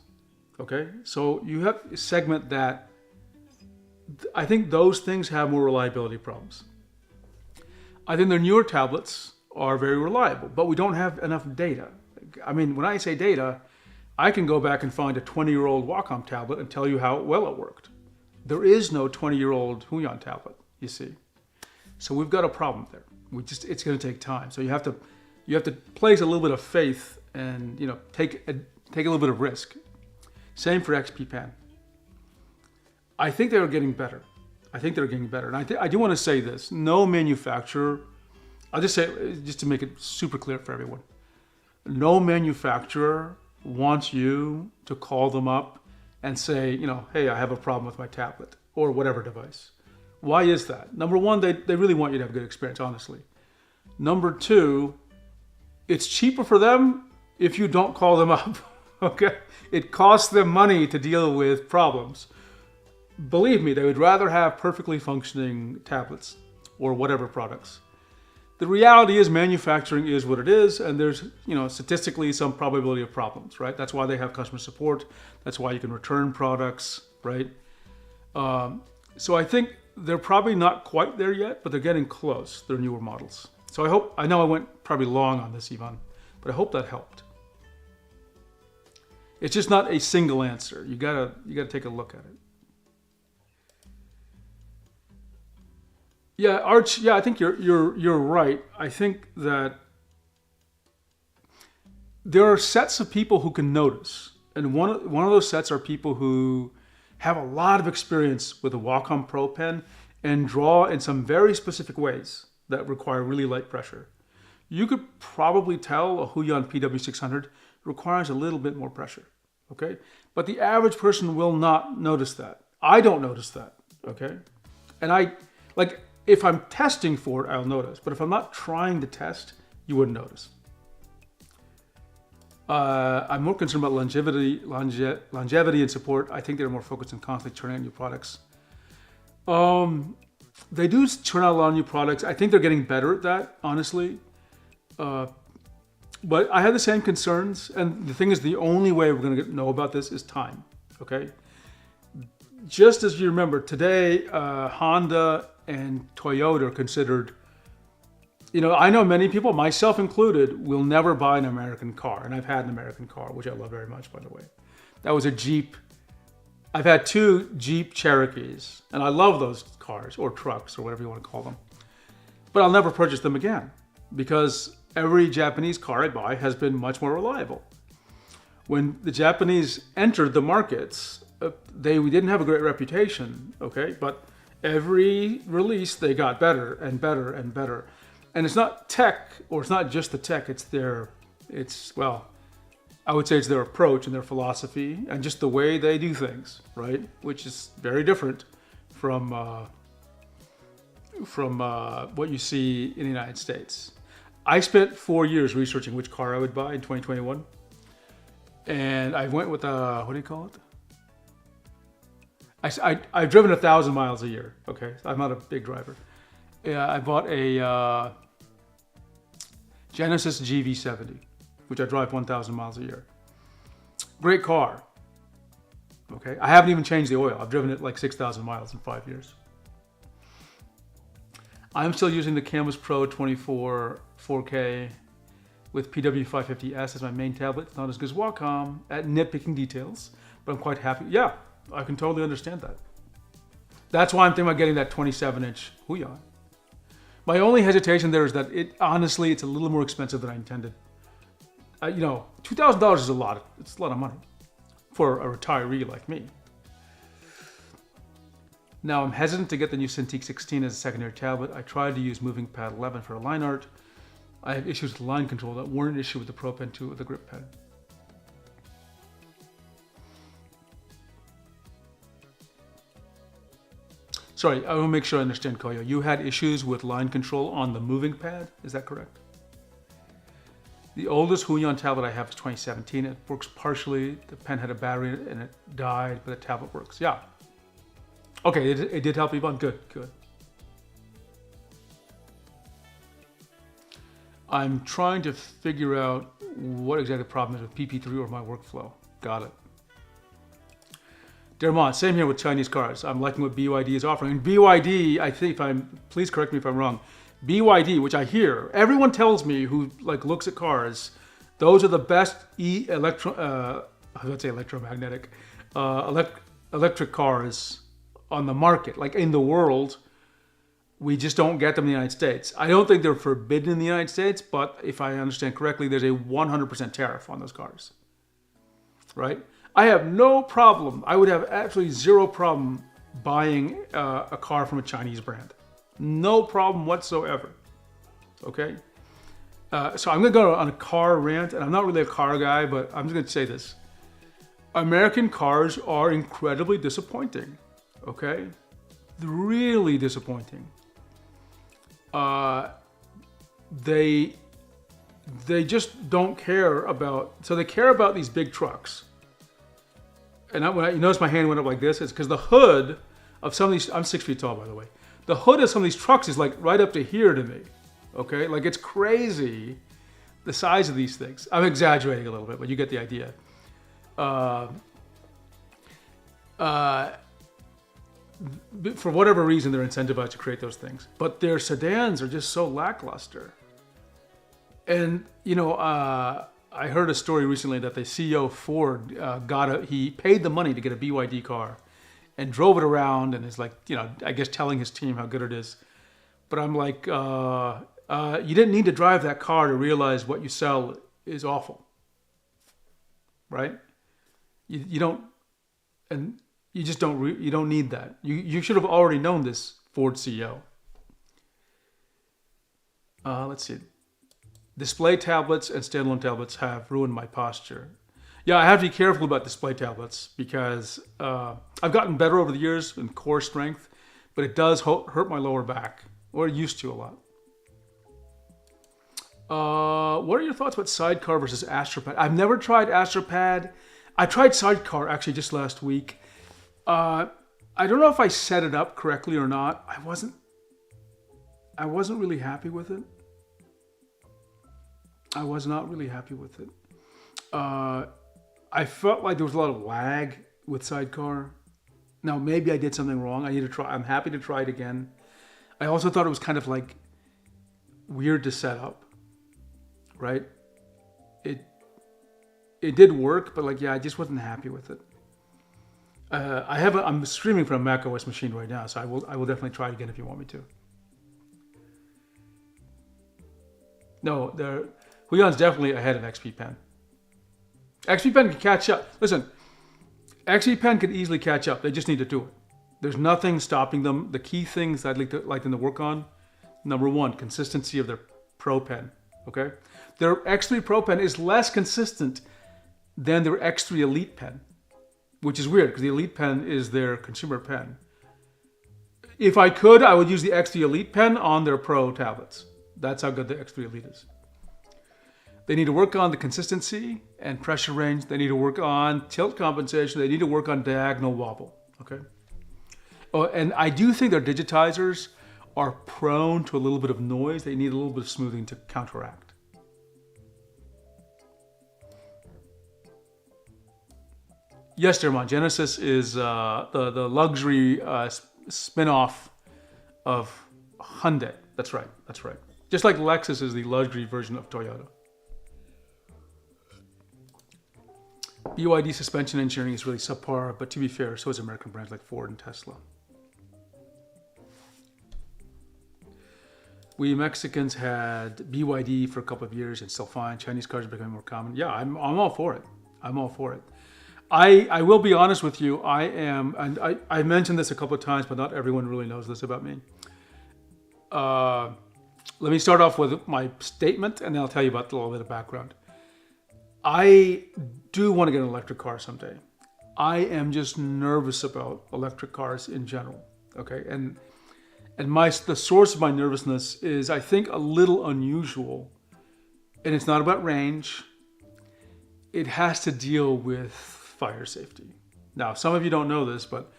Okay? So you have to segment that. I think those things have more reliability problems. I think their newer tablets are very reliable, but we don't have enough data. I mean, when I say data, I can go back and find a 20-year-old Wacom tablet and tell you how well it worked. There is no 20-year-old Huion tablet, you see. So we've got a problem there. It's going to take time. So you have to place a little bit of faith and take a little bit of risk. Same for XP Pen. I think they're getting better. And I do want to say this: no manufacturer. I'll just say, just to make it super clear for everyone, no manufacturer wants you to call them up and say, hey, I have a problem with my tablet or whatever device. Why is that? Number one, they really want you to have a good experience, honestly. Number two, it's cheaper for them if you don't call them up, okay? It costs them money to deal with problems. Believe me, they would rather have perfectly functioning tablets or whatever products. The reality is manufacturing is what it is, and there's, statistically some probability of problems, right? That's why they have customer support. That's why you can return products, right? So I think they're probably not quite there yet, but they're getting close. They're newer models. So I know I went probably long on this, Ivan, but I hope that helped. It's just not a single answer. You gotta take a look at it. Yeah, Arch. Yeah, I think you're right. I think that there are sets of people who can notice, and one of those sets are people who have a lot of experience with a Wacom Pro Pen and draw in some very specific ways that require really light pressure. You could probably tell a Huion PW600 requires a little bit more pressure, okay? But the average person will not notice that. I don't notice that, okay? And if I'm testing for it, I'll notice. But if I'm not trying to test, you wouldn't notice. I'm more concerned about longevity and support. I think they're more focused on constantly churning out new products. They do churn out a lot of new products. I think they're getting better at that, honestly. But I have the same concerns. And the thing is, the only way we're going to know about this is time, okay? Just as you remember, today, Honda and Toyota are considered I know many people, myself included, will never buy an American car. And I've had an American car, which I love very much, by the way. That was a Jeep. I've had two Jeep Cherokees, and I love those cars, or trucks, or whatever you want to call them. But I'll never purchase them again, because every Japanese car I buy has been much more reliable. When the Japanese entered the markets, we didn't have a great reputation, okay? But every release, they got better and better and better. And it's not tech, or it's not just the tech, I would say it's their approach and their philosophy and just the way they do things, right? Which is very different from what you see in the United States. I spent 4 years researching which car I would buy in 2021. And I went with what do you call it? I've driven 1,000 miles a year, okay? I'm not a big driver. I bought a Genesis GV70, which I drive 1,000 miles a year. Great car, okay? I haven't even changed the oil. I've driven it like 6,000 miles in 5 years. I'm still using the Canvas Pro 24 4K with PW550S as my main tablet. It's not as good as Wacom at nitpicking details, but I'm quite happy. Yeah, I can totally understand that. That's why I'm thinking about getting that 27-inch Huion. My only hesitation there is that honestly, it's a little more expensive than I intended. $2,000 is a lot. It's a lot of money for a retiree like me. Now, I'm hesitant to get the new Cintiq 16 as a secondary tablet. I tried to use MovingPad 11 for line art. I have issues with line control that weren't an issue with the Pro Pen 2 or the grip pad. Sorry, I want to make sure I understand, Koyo. You had issues with line control on the MovingPad, is that correct? The oldest Huion tablet I have is 2017. It works partially. The pen had a battery in it and it died, but the tablet works. Yeah. Okay, it did help you, Yvonne. Good. I'm trying to figure out what exactly the problem is with PP3 or my workflow. Got it. Dermont, same here with Chinese cars. I'm liking what BYD is offering. And BYD, I think, please correct me if I'm wrong. BYD, which I hear, everyone tells me who looks at cars, those are the best electric cars on the market, like in the world. We just don't get them in the United States. I don't think they're forbidden in the United States, but if I understand correctly, there's a 100% tariff on those cars, right? I have no problem. I would have absolutely zero problem buying a car from a Chinese brand. No problem whatsoever, okay? So I'm gonna go on a car rant, and I'm not really a car guy, but I'm just gonna say this. American cars are incredibly disappointing, okay? Really disappointing. They just don't care about, so they care about these big trucks. And when you notice my hand went up like this, it's because the hood of some of these, I'm 6 feet tall, by the way. The hood of some of these trucks is like right up to here to me, okay? Like it's crazy, the size of these things. I'm exaggerating a little bit, but you get the idea. For whatever reason, they're incentivized to create those things. But their sedans are just so lackluster. And, I heard a story recently that the CEO of Ford he paid the money to get a BYD car and drove it around and is like, I guess telling his team how good it is. But I'm like, you didn't need to drive that car to realize what you sell is awful, right? You don't, and you just don't, you don't need that. You should have already known this, Ford CEO. Let's see. Display tablets and standalone tablets have ruined my posture. Yeah, I have to be careful about display tablets because I've gotten better over the years in core strength, but it does hurt my lower back, or it used to a lot. What are your thoughts about Sidecar versus Astropad? I've never tried Astropad. I tried Sidecar actually just last week. I don't know if I set it up correctly or not. I wasn't really happy with it. I was not really happy with it. I felt like there was a lot of lag with Sidecar. Now, maybe I did something wrong. I need to try. I'm happy to try it again. I also thought it was kind of like weird to set up, right? It it did work, but like, yeah, I just wasn't happy with it. I'm streaming from a Mac OS machine right now, so I will definitely try it again if you want me to. No, Huion's definitely ahead of XP Pen. XP Pen can catch up. Listen, XP Pen could easily catch up. They just need to do it. There's nothing stopping them. The key things I'd like them to work on: number one, consistency of their Pro Pen. Okay, their X3 Pro Pen is less consistent than their X3 Elite Pen, which is weird because the Elite Pen is their consumer pen. If I could, I would use the X3 Elite Pen on their Pro tablets. That's how good the X3 Elite is. They need to work on the consistency and pressure range. They need to work on tilt compensation. They need to work on diagonal wobble. Okay. Oh, and I do think their digitizers are prone to a little bit of noise. They need a little bit of smoothing to counteract. Yes, Dermont. Genesis is the luxury spin-off of Hyundai. That's right. That's right. Just like Lexus is the luxury version of Toyota. BYD suspension engineering is really subpar, but to be fair, so is American brands like Ford and Tesla. We Mexicans had BYD for a couple of years and still fine. Chinese cars are becoming more common. Yeah, I'm all for it. I'm all for it. I will be honest with you. I am, and I mentioned this a couple of times, but not everyone really knows this about me. Let me start off with my statement, and then I'll tell you about a little bit of background. I do want to get an electric car someday. I am just nervous about electric cars in general. Okay, and the source of my nervousness is, I think, a little unusual, and it's not about range. It has to deal with fire safety. Now, some of you don't know this, but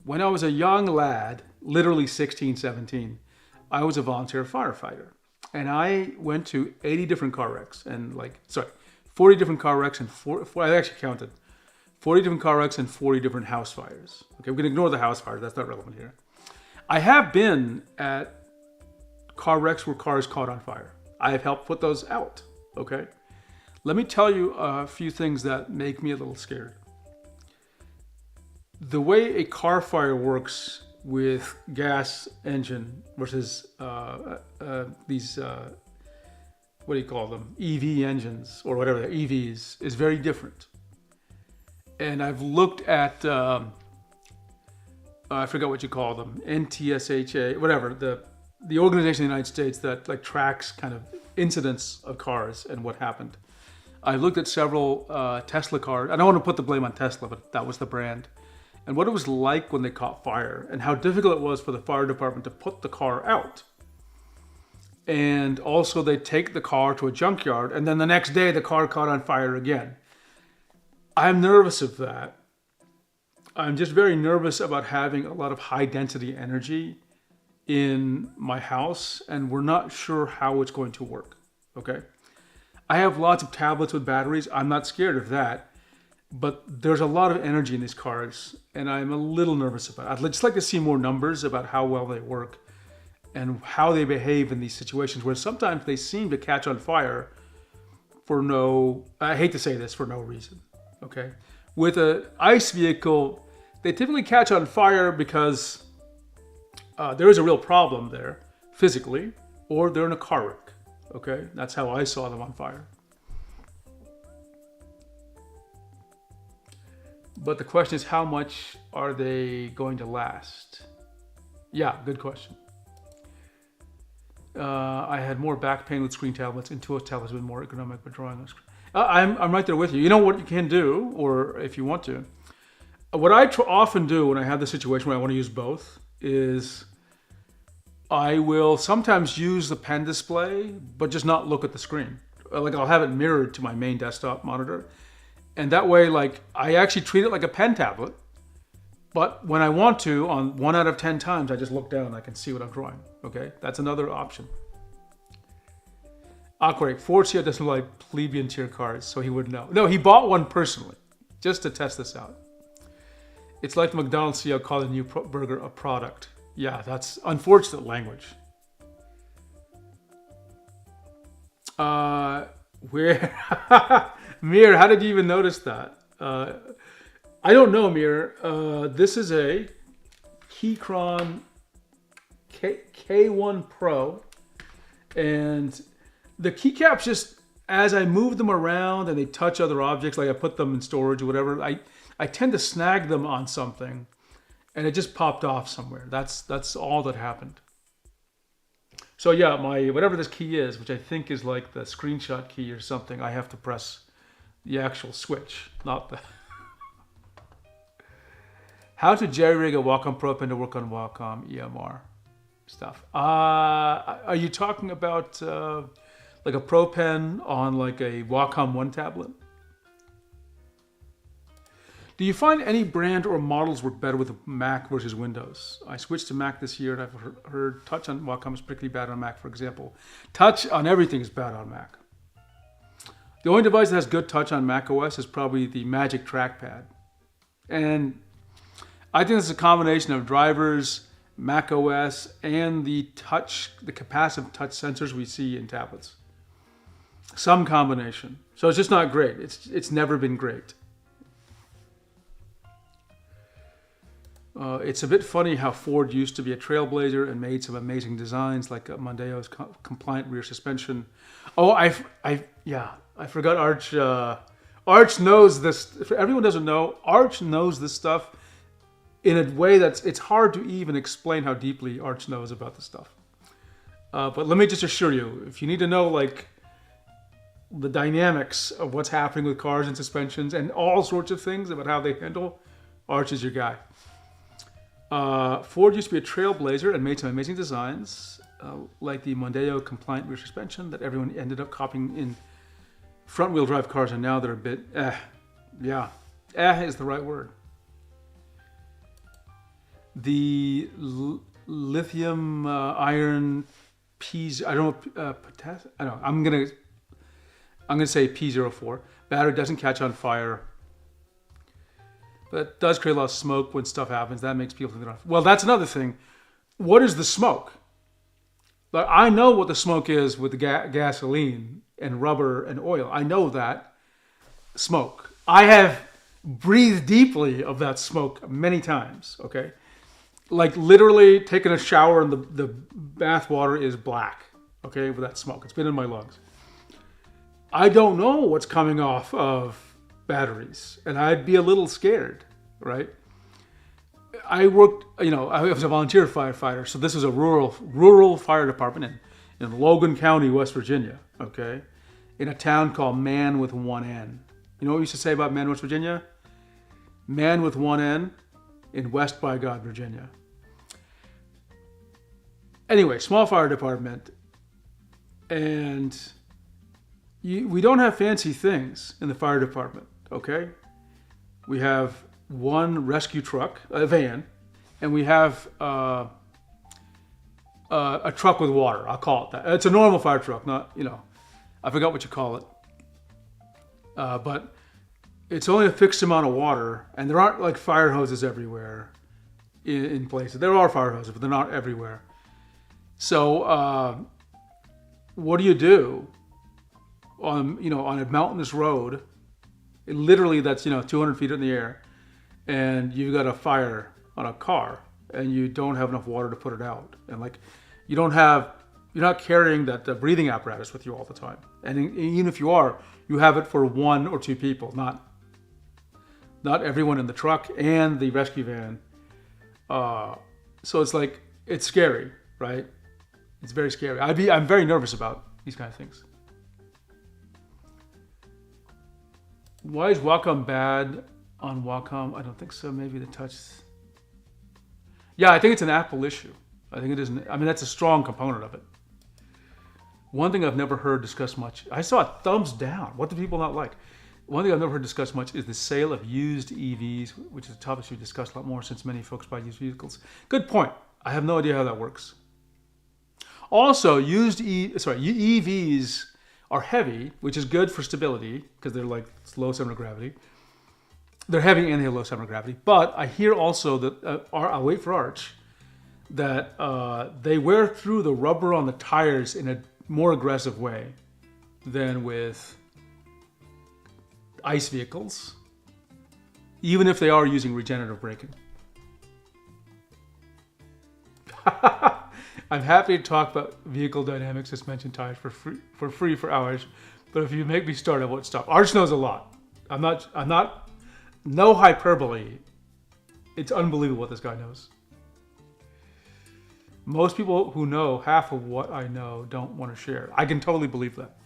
when I was a young lad, literally 16, 17, I was a volunteer firefighter. And I went to 80 different car wrecks 40 different car wrecks and I actually counted 40 different car wrecks and 40 different house fires. Okay, we can ignore the house fires. That's not relevant here. I have been at car wrecks where cars caught on fire. I have helped put those out. Okay. Let me tell you a few things that make me a little scared. The way a car fire works with gas engine versus these, what do you call them? EV engines or whatever, they're EVs, is very different. And I've looked at, I forgot what you call them, NTSHA, whatever, the organization in the United States that like tracks kind of incidents of cars and what happened. I looked at several Tesla cars. I don't want to put the blame on Tesla, but that was the brand. And what it was like when they caught fire and how difficult it was for the fire department to put the car out. And also they take the car to a junkyard and then the next day the car caught on fire again. I'm nervous of that. I'm just very nervous about having a lot of high density energy in my house, and we're not sure how it's going to work. Okay. I have lots of tablets with batteries. I'm not scared of that. But there's a lot of energy in these cars, and I'm a little nervous about it. I'd just like to see more numbers about how well they work and how they behave in these situations where sometimes they seem to catch on fire for no, I hate to say this, for no reason, okay? With an ICE vehicle, they typically catch on fire because there is a real problem there physically, or they're in a car wreck, okay? That's how I saw them on fire. But the question is, how much are they going to last? Yeah, good question. I had more back pain with screen tablets. Intuos tablets have been more ergonomic, but drawing on screen. I'm right there with you. You know what you can do, or if you want to. What I often do when I have the situation where I want to use both is I will sometimes use the pen display, but just not look at the screen. Like I'll have it mirrored to my main desktop monitor. And that way, like, I actually treat it like a pen tablet. But when I want to, on 1 out of 10 times, I just look down and I can see what I'm drawing. Okay? That's another option. Aquaric, Forcia doesn't like plebeian tier cards, so he would know. No, he bought one personally, just to test this out. It's like the McDonald's CEO calling a new burger a product. Yeah, that's unfortunate language. Uh, where, Mir? How did you even notice that? I don't know, Mir. This is a Keychron K1 Pro, and the keycaps just as I move them around and they touch other objects, like I put them in storage or whatever, I tend to snag them on something, and it just popped off somewhere. That's all that happened. So yeah, my whatever this key is, which I think is like the screenshot key or something, I have to press the actual switch, not the. How to jerry-rig a Wacom Pro Pen to work on Wacom EMR stuff. Are you talking about like a Pro Pen on like a Wacom One tablet? Do you find any brand or models work better with Mac versus Windows? I switched to Mac this year and I've heard Touch on Wacom is particularly bad on Mac, for example. Touch on everything is bad on Mac. The only device that has good touch on Mac OS is probably the Magic Trackpad. And I think this is a combination of drivers, Mac OS, and the capacitive touch sensors we see in tablets. Some combination. So it's just not great. It's never been great. It's a bit funny how Ford used to be a trailblazer and made some amazing designs like Mondeo's compliant rear suspension. Oh, I forgot Arch. Arch knows this. If everyone doesn't know, Arch knows this stuff in a way it's hard to even explain how deeply Arch knows about this stuff. But let me just assure you, if you need to know like the dynamics of what's happening with cars and suspensions and all sorts of things about how they handle, Arch is your guy. Ford used to be a trailblazer and made some amazing designs, like the Mondeo compliant rear suspension that everyone ended up copying in front-wheel drive cars, and now they're a bit is the right word. The lithium iron P, I don't know, I don't know. I'm gonna say P04. Battery doesn't catch on fire. But it does create a lot of smoke when stuff happens. That makes people think they're off. Well, that's another thing. What is the smoke? Like, I know what the smoke is with the gasoline and rubber and oil. I know that smoke. I have breathed deeply of that smoke many times, okay? Like literally taking a shower and the bath water is black, okay, with that smoke. It's been in my lungs. I don't know what's coming off of batteries, and I'd be a little scared, right? I worked, I was a volunteer firefighter, so this is a rural fire department in Logan County, West Virginia, okay? In a town called Man with one N. You know what we used to say about Man, West Virginia? Man with one N in West by God, Virginia. Anyway, small fire department, and we don't have fancy things in the fire department, okay? We have one rescue truck, a van, and we have a truck with water. I'll call it that. It's a normal fire truck, not, I forgot what you call it. But it's only a fixed amount of water, and there aren't like fire hoses everywhere in places. There are fire hoses, but they're not everywhere. So what do you do on a mountainous road? Literally, that's 200 feet in the air, and you've got a fire on a car, and you don't have enough water to put it out, and like you're not carrying that breathing apparatus with you all the time, and even if you are, you have it for one or two people, not everyone in the truck and the rescue van. So it's scary, right? It's very scary. I'm very nervous about these kind of things. Why is Wacom bad on Wacom? I don't think so. Maybe the touch. Yeah, I think it's an Apple issue. I think it is. That's a strong component of it. One thing I've never heard discussed much. I saw a thumbs down. What do people not like? One thing I've never heard discussed much is the sale of used EVs, which is a topic we've discussed a lot more since many folks buy used vehicles. Good point. I have no idea how that works. Also, EVs are heavy, which is good for stability because they're like low center of gravity. They're heavy and they have low center of gravity. But I hear also that, I'll wait for Arch, that they wear through the rubber on the tires in a more aggressive way than with ICE vehicles, even if they are using regenerative braking. I'm happy to talk about vehicle dynamics, suspension, tires for free for hours, but if you make me start, I won't stop. Arch knows a lot. I'm not, no hyperbole. It's unbelievable what this guy knows. Most people who know half of what I know don't want to share. I can totally believe that.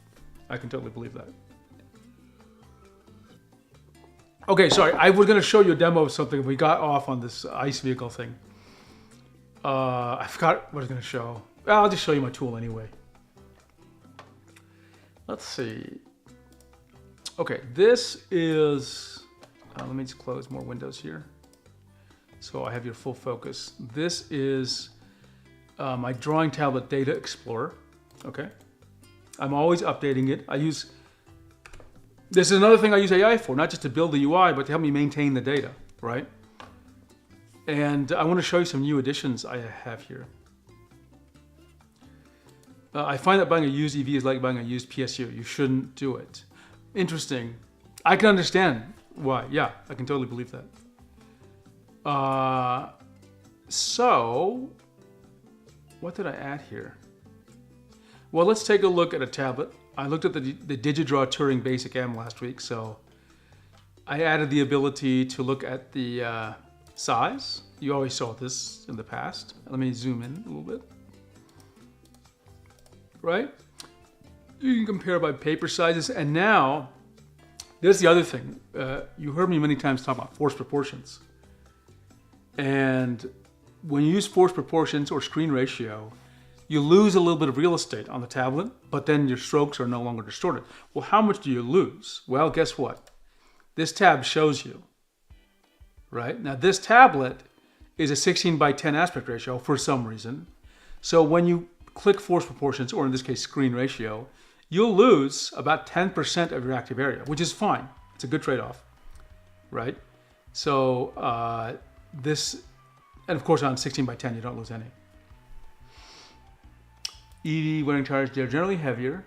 I can totally believe that. Okay, sorry. I was going to show you a demo of something. We got off on this ICE vehicle thing. I forgot what I was going to show. Well, I'll just show you my tool anyway. Let's see. Okay, this is... let me just close more windows here, so I have your full focus. This is my drawing tablet Data Explorer. Okay, I'm always updating it. This is another thing I use AI for, not just to build the UI, but to help me maintain the data, right? And I want to show you some new additions I have here. I find that buying a used EV is like buying a used PSU. You shouldn't do it. Interesting. I can understand why. Yeah, I can totally believe that. So, what did I add here? Well, let's take a look at a tablet. I looked at the DigiDraw Turing Basic M last week, so I added the ability to look at the size. You always saw this in the past. Let me zoom in a little bit. Right? You can compare by paper sizes, and now there's the other thing. You heard me many times talk about force proportions. And when you use force proportions or screen ratio, you lose a little bit of real estate on the tablet, but then your strokes are no longer distorted. Well, how much do you lose? Well, guess what? This tab shows you, right? Now, this tablet is a 16 by 10 aspect ratio for some reason. So when you click force proportions, or in this case, screen ratio, you'll lose about 10% of your active area, which is fine. It's a good trade-off, right? So and of course on 16 by 10, you don't lose any. EV wearing tires, they're generally heavier.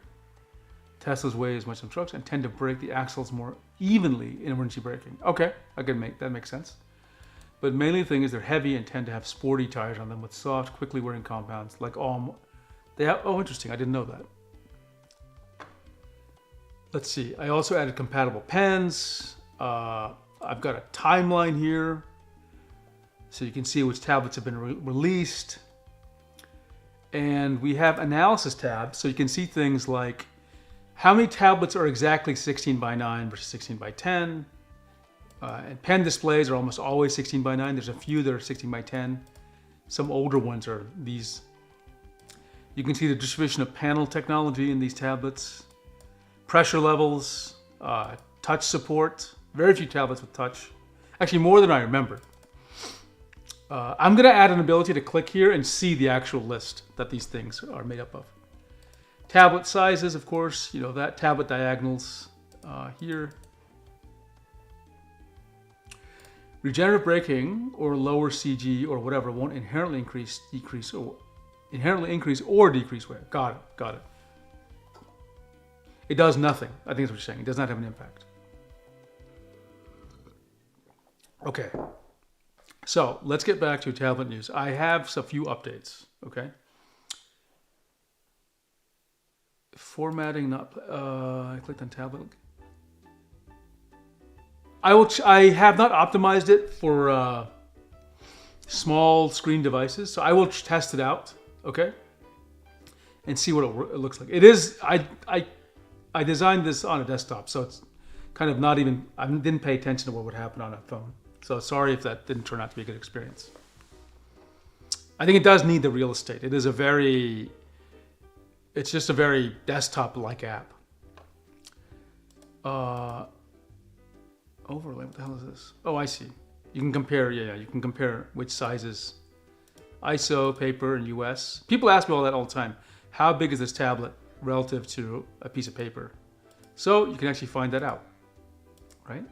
Teslas weigh as much as trucks and tend to brake the axles more evenly in emergency braking. Okay, that makes sense. But mainly the thing is they're heavy and tend to have sporty tires on them with soft, quickly wearing compounds. Like all, they have, oh interesting, I didn't know that. Let's see, I also added compatible pens. I've got a timeline here, so you can see which tablets have been released. And we have analysis tabs, so you can see things like how many tablets are exactly 16 by 9 versus 16 by 10. And pen displays are almost always 16 by 9. There's a few that are 16 by 10. Some older ones are these. You can see the distribution of panel technology in these tablets. Pressure levels, touch support. Very few tablets with touch. Actually, more than I remembered. I'm going to add an ability to click here and see the actual list that these things are made up of. Tablet sizes, of course, you know that. Tablet diagonals here. Regenerative braking or lower CG or whatever won't inherently increase or decrease wear. Got it. It does nothing. I think that's what you're saying. It does not have an impact. Okay. So let's get back to tablet news. I have a few updates. Okay. Formatting not. I clicked on tablet. I have not optimized it for small screen devices, so I will test it out. Okay. And see what it looks like. It is. I designed this on a desktop, so it's kind of not even. I didn't pay attention to what would happen on a phone. So sorry if that didn't turn out to be a good experience. I think it does need the real estate. It's just a very desktop-like app. Overlay, what the hell is this? Oh, I see. You can compare, you can compare which sizes. ISO, paper, and US. People ask me all that all the time. How big is this tablet relative to a piece of paper? So you can actually find that out, right?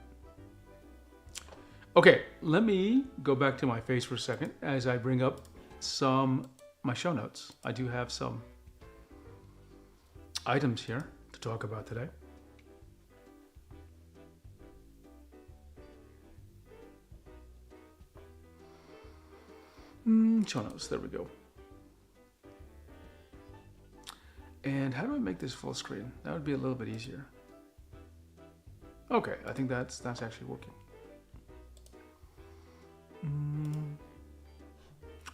Okay, let me go back to my face for a second as I bring up my show notes. I do have some items here to talk about today. Show notes, there we go. And how do I make this full screen? That would be a little bit easier. Okay, I think that's actually working.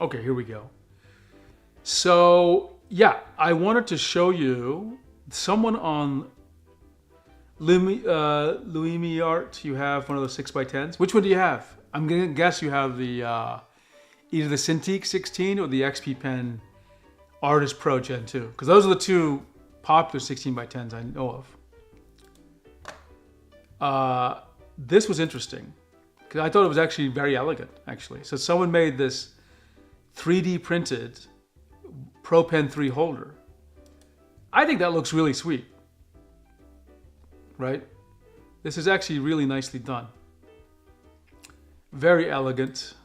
Okay, here we go. So yeah, I wanted to show you someone on LumiArt. You have one of those 6x10s. Which one do you have? I'm gonna guess you have the either the Cintiq 16 or the XP Pen Artist Pro Gen 2, because those are the two popular 16x10s I know of. This was interesting because I thought it was actually very elegant, actually. So someone made this 3D printed Pro Pen 3 holder. I think that looks really sweet, right? This is actually really nicely done. Very elegant.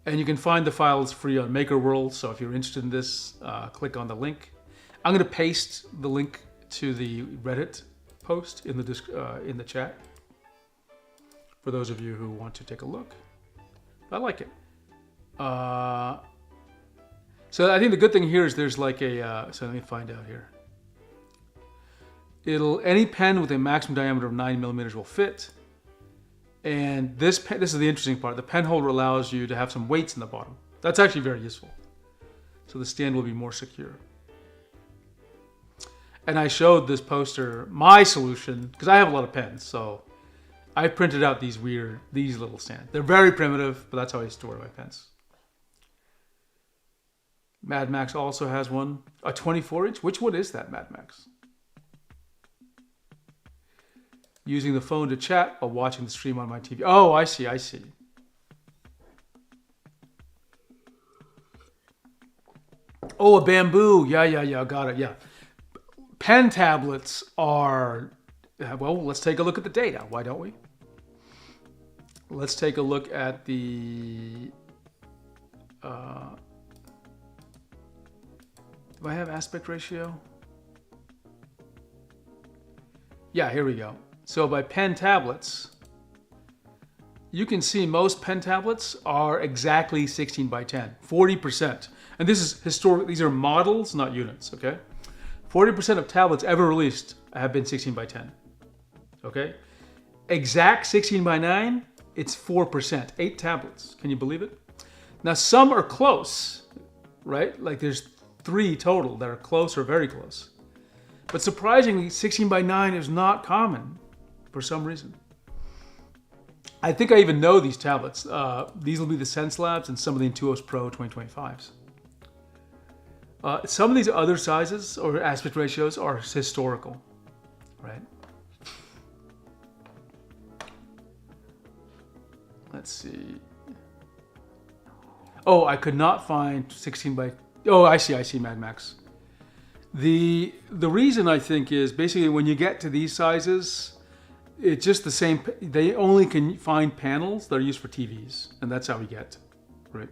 And you can find the files free on MakerWorld. So if you're interested in this, click on the link. I'm going to paste the link to the Reddit post in the chat for those of you who want to take a look. I like it. So I think the good thing here is there's like a. So let me find out here. Any pen with a maximum diameter of 9 millimeters will fit. And this is the interesting part. The pen holder allows you to have some weights in the bottom. That's actually very useful. So the stand will be more secure. And I showed this poster my solution because I have a lot of pens. So I printed out these little stands. They're very primitive, but that's how I store my pens. Mad Max also has one, a 24-inch. Which one is that, Mad Max? Using the phone to chat while watching the stream on my TV. Oh, I see. Oh, a Bamboo. Yeah. Got it. Yeah. Pen tablets are, well, let's take a look at the data. Why don't we? Let's take a look at the, do I have aspect ratio? Yeah, here we go. So by pen tablets, you can see most pen tablets are exactly 16x10, 40%. And this is historic, these are models, not units, okay? 40% of tablets ever released have been 16x10, okay? Exact 16x9, it's 4%, 8 tablets. Can you believe it? Now some are close, right? Like there's 3 total that are close or very close. But surprisingly, 16x9 is not common for some reason. I think I even know these tablets. These will be the Sense Labs and some of the Intuos Pro 2025s. Some of these other sizes or aspect ratios are historical, right? Let's see. Oh, I could not find 16 by... Oh, I see, Mad Max. The reason I think is basically when you get to these sizes, it's just the same. They only can find panels that are used for TVs, and that's how we get, right?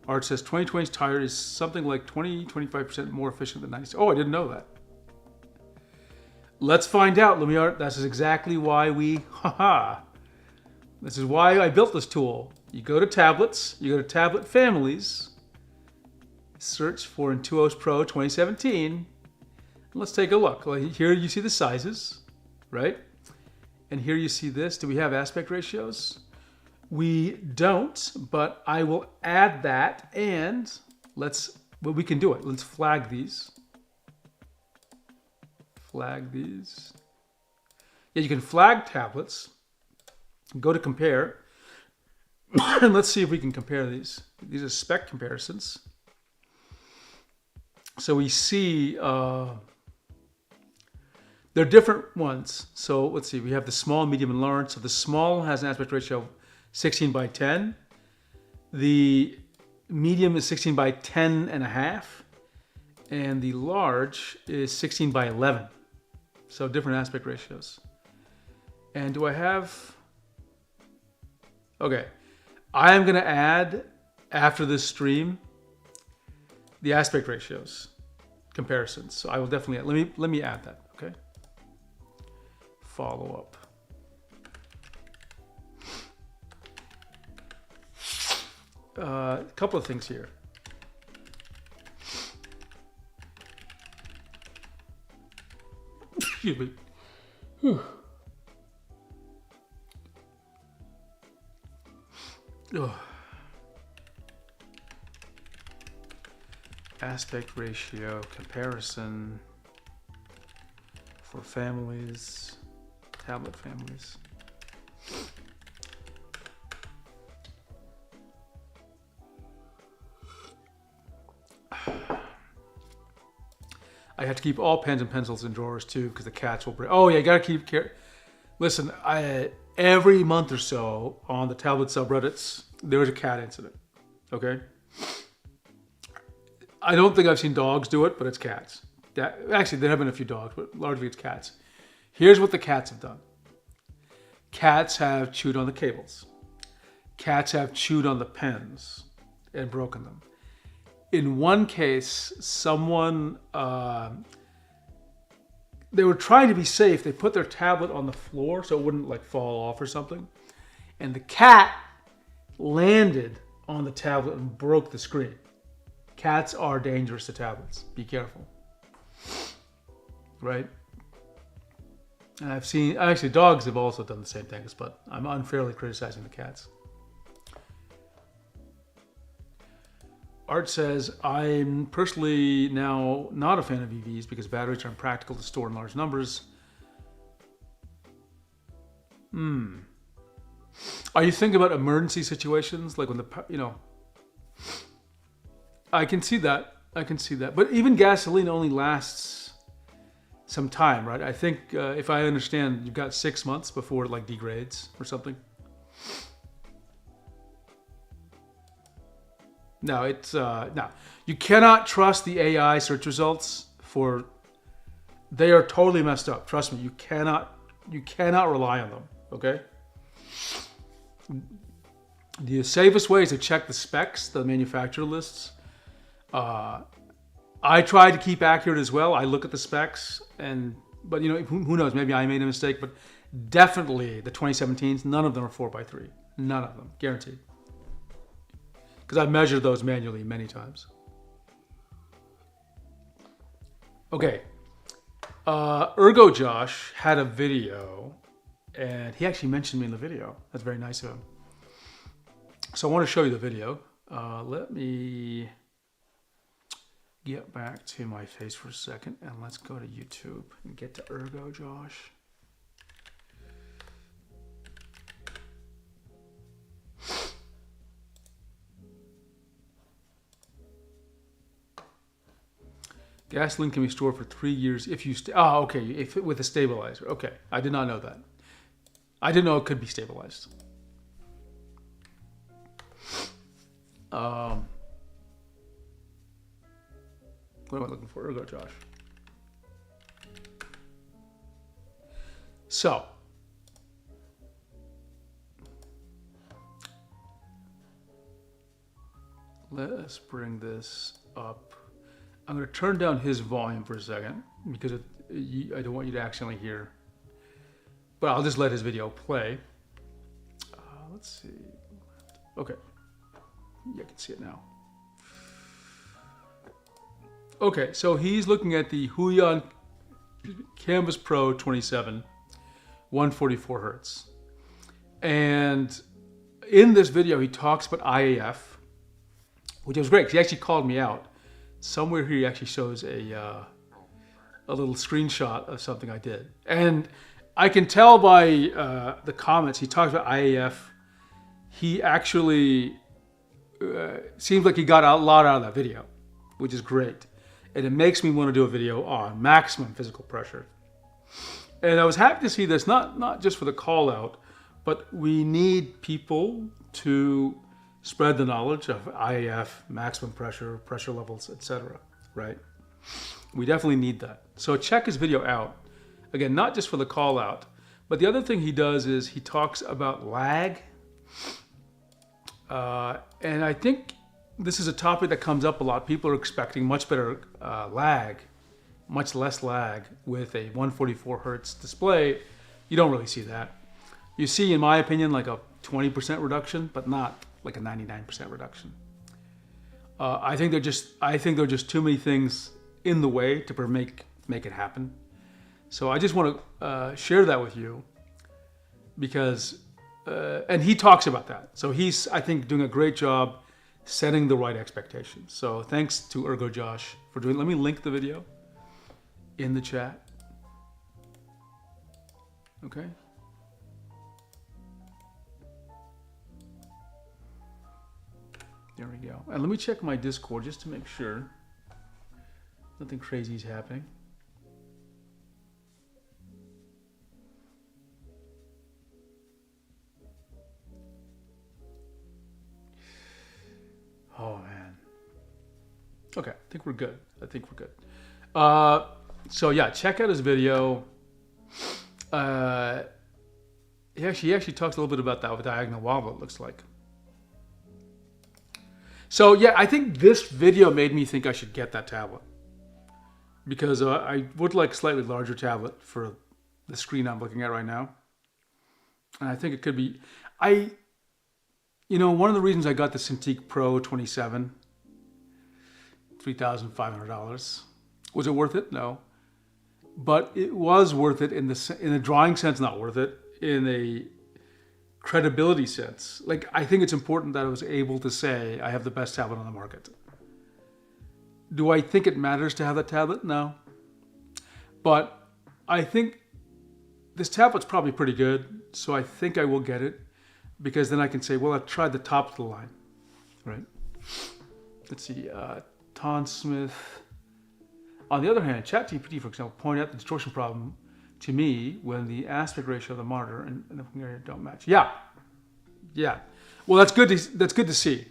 Art says 2020's tire is something like 20-25% more efficient than 90. Oh, I didn't know that. Let's find out, LumiArt. This is exactly why This is why I built this tool. You go to tablets, you go to tablet families, search for Intuos Pro 2017. And let's take a look. Here you see the sizes, right? And here you see this. Do we have aspect ratios? We don't, but I will add that and we can do it. Let's flag these. Flag these. Yeah, you can flag tablets. Go to compare. And let's see if we can compare these. These are spec comparisons. So we see they're different ones. So let's see, we have the small, medium, and large. So the small has an aspect ratio of 16x10. The medium is 16x10.5. And the large is 16x11. So different aspect ratios. And do I have... Okay. I am going to add, after this stream, the aspect ratios. comparisons. So I will definitely let me add that. Okay. Follow up. A couple of things here. Excuse me. Whew. Oh. Aspect ratio comparison for families, tablet families. I have to keep all pens and pencils in drawers too because the cats will break. Oh yeah, you gotta keep care. Listen, every month or so on the tablet subreddits, there was a cat incident. Okay. I don't think I've seen dogs do it, but it's cats. Actually, there have been a few dogs, but largely it's cats. Here's what the cats have done. Cats have chewed on the cables. Cats have chewed on the pens and broken them. In one case, someone, they were trying to be safe. They put their tablet on the floor so it wouldn't like fall off or something. And the cat landed on the tablet and broke the screen. Cats are dangerous to tablets. Be careful. Right? And actually dogs have also done the same things, but I'm unfairly criticizing the cats. Art says, I'm personally now not a fan of EVs because batteries are impractical to store in large numbers. Are you thinking about emergency situations? Like when I can see that. But even gasoline only lasts some time, right? I think, if I understand, you've got 6 months before it like degrades or something. No, no. You cannot trust the AI search results they are totally messed up. Trust me, you cannot rely on them, okay? The safest way is to check the specs, the manufacturer lists. I try to keep accurate as well. I look at the specs but who knows, maybe I made a mistake, but definitely the 2017s, none of them are 4x3. None of them, guaranteed. Because I've measured those manually many times. Okay. Ergo Josh had a video, and he actually mentioned me in the video. That's very nice of him. So I want to show you the video. Let me get back to my face for a second, and let's go to YouTube and get to Ergo Josh. Gasoline can be stored for 3 years if you okay, with a stabilizer. Okay, I did not know that. I didn't know it could be stabilized. What am I looking for? Ergo Josh. So, let's bring this up. I'm going to turn down his volume for a second because I don't want you to accidentally hear. But I'll just let his video play. Let's see. Okay. Yeah, I can see it now. Okay, so he's looking at the Huion Canvas Pro 27, 144 hertz. And in this video, he talks about IAF, which was great because he actually called me out. Somewhere here, he actually shows a little screenshot of something I did. And I can tell by the comments, he talks about IAF. He actually seems like he got a lot out of that video, which is great. And it makes me want to do a video on maximum physical pressure. And I was happy to see this, not just for the call out, but we need people to spread the knowledge of IAF, maximum pressure, pressure levels, etc. Right? We definitely need that. So check his video out. Again, not just for the call out, but the other thing he does is he talks about lag. And I think this is a topic that comes up a lot. People are expecting much better lag, much less lag with a 144 hertz display. You don't really see that. You see, in my opinion, like a 20% reduction, but not like a 99% reduction. I think there are just too many things in the way to make it happen. So I just want to share that with you because, and he talks about that. So he's, I think, doing a great job setting the right expectations. So thanks to Ergo Josh for doing. Let me link the video in the chat. Okay. There we go. And let me check my Discord just to make sure nothing crazy is happening. Oh man. Okay, I think we're good. So yeah, check out his video. He actually talks a little bit about that with diagonal wobble, it looks like. So yeah, I think this video made me think I should get that tablet because I would like a slightly larger tablet for the screen I'm looking at right now. And I think it could be, one of the reasons I got the Cintiq Pro 27, $3,500. Was it worth it? No. But it was worth it in the drawing sense, not worth it in a credibility sense. Like, I think it's important that I was able to say I have the best tablet on the market. Do I think it matters to have that tablet? No. But I think this tablet's probably pretty good, so I think I will get it because then I can say, well, I've tried the top of the line, right? Let's see, Ton Smith. On the other hand, ChatGPT, for example, pointed out the distortion problem to me when the aspect ratio of the monitor and the area don't match. Yeah. Well, that's good to see.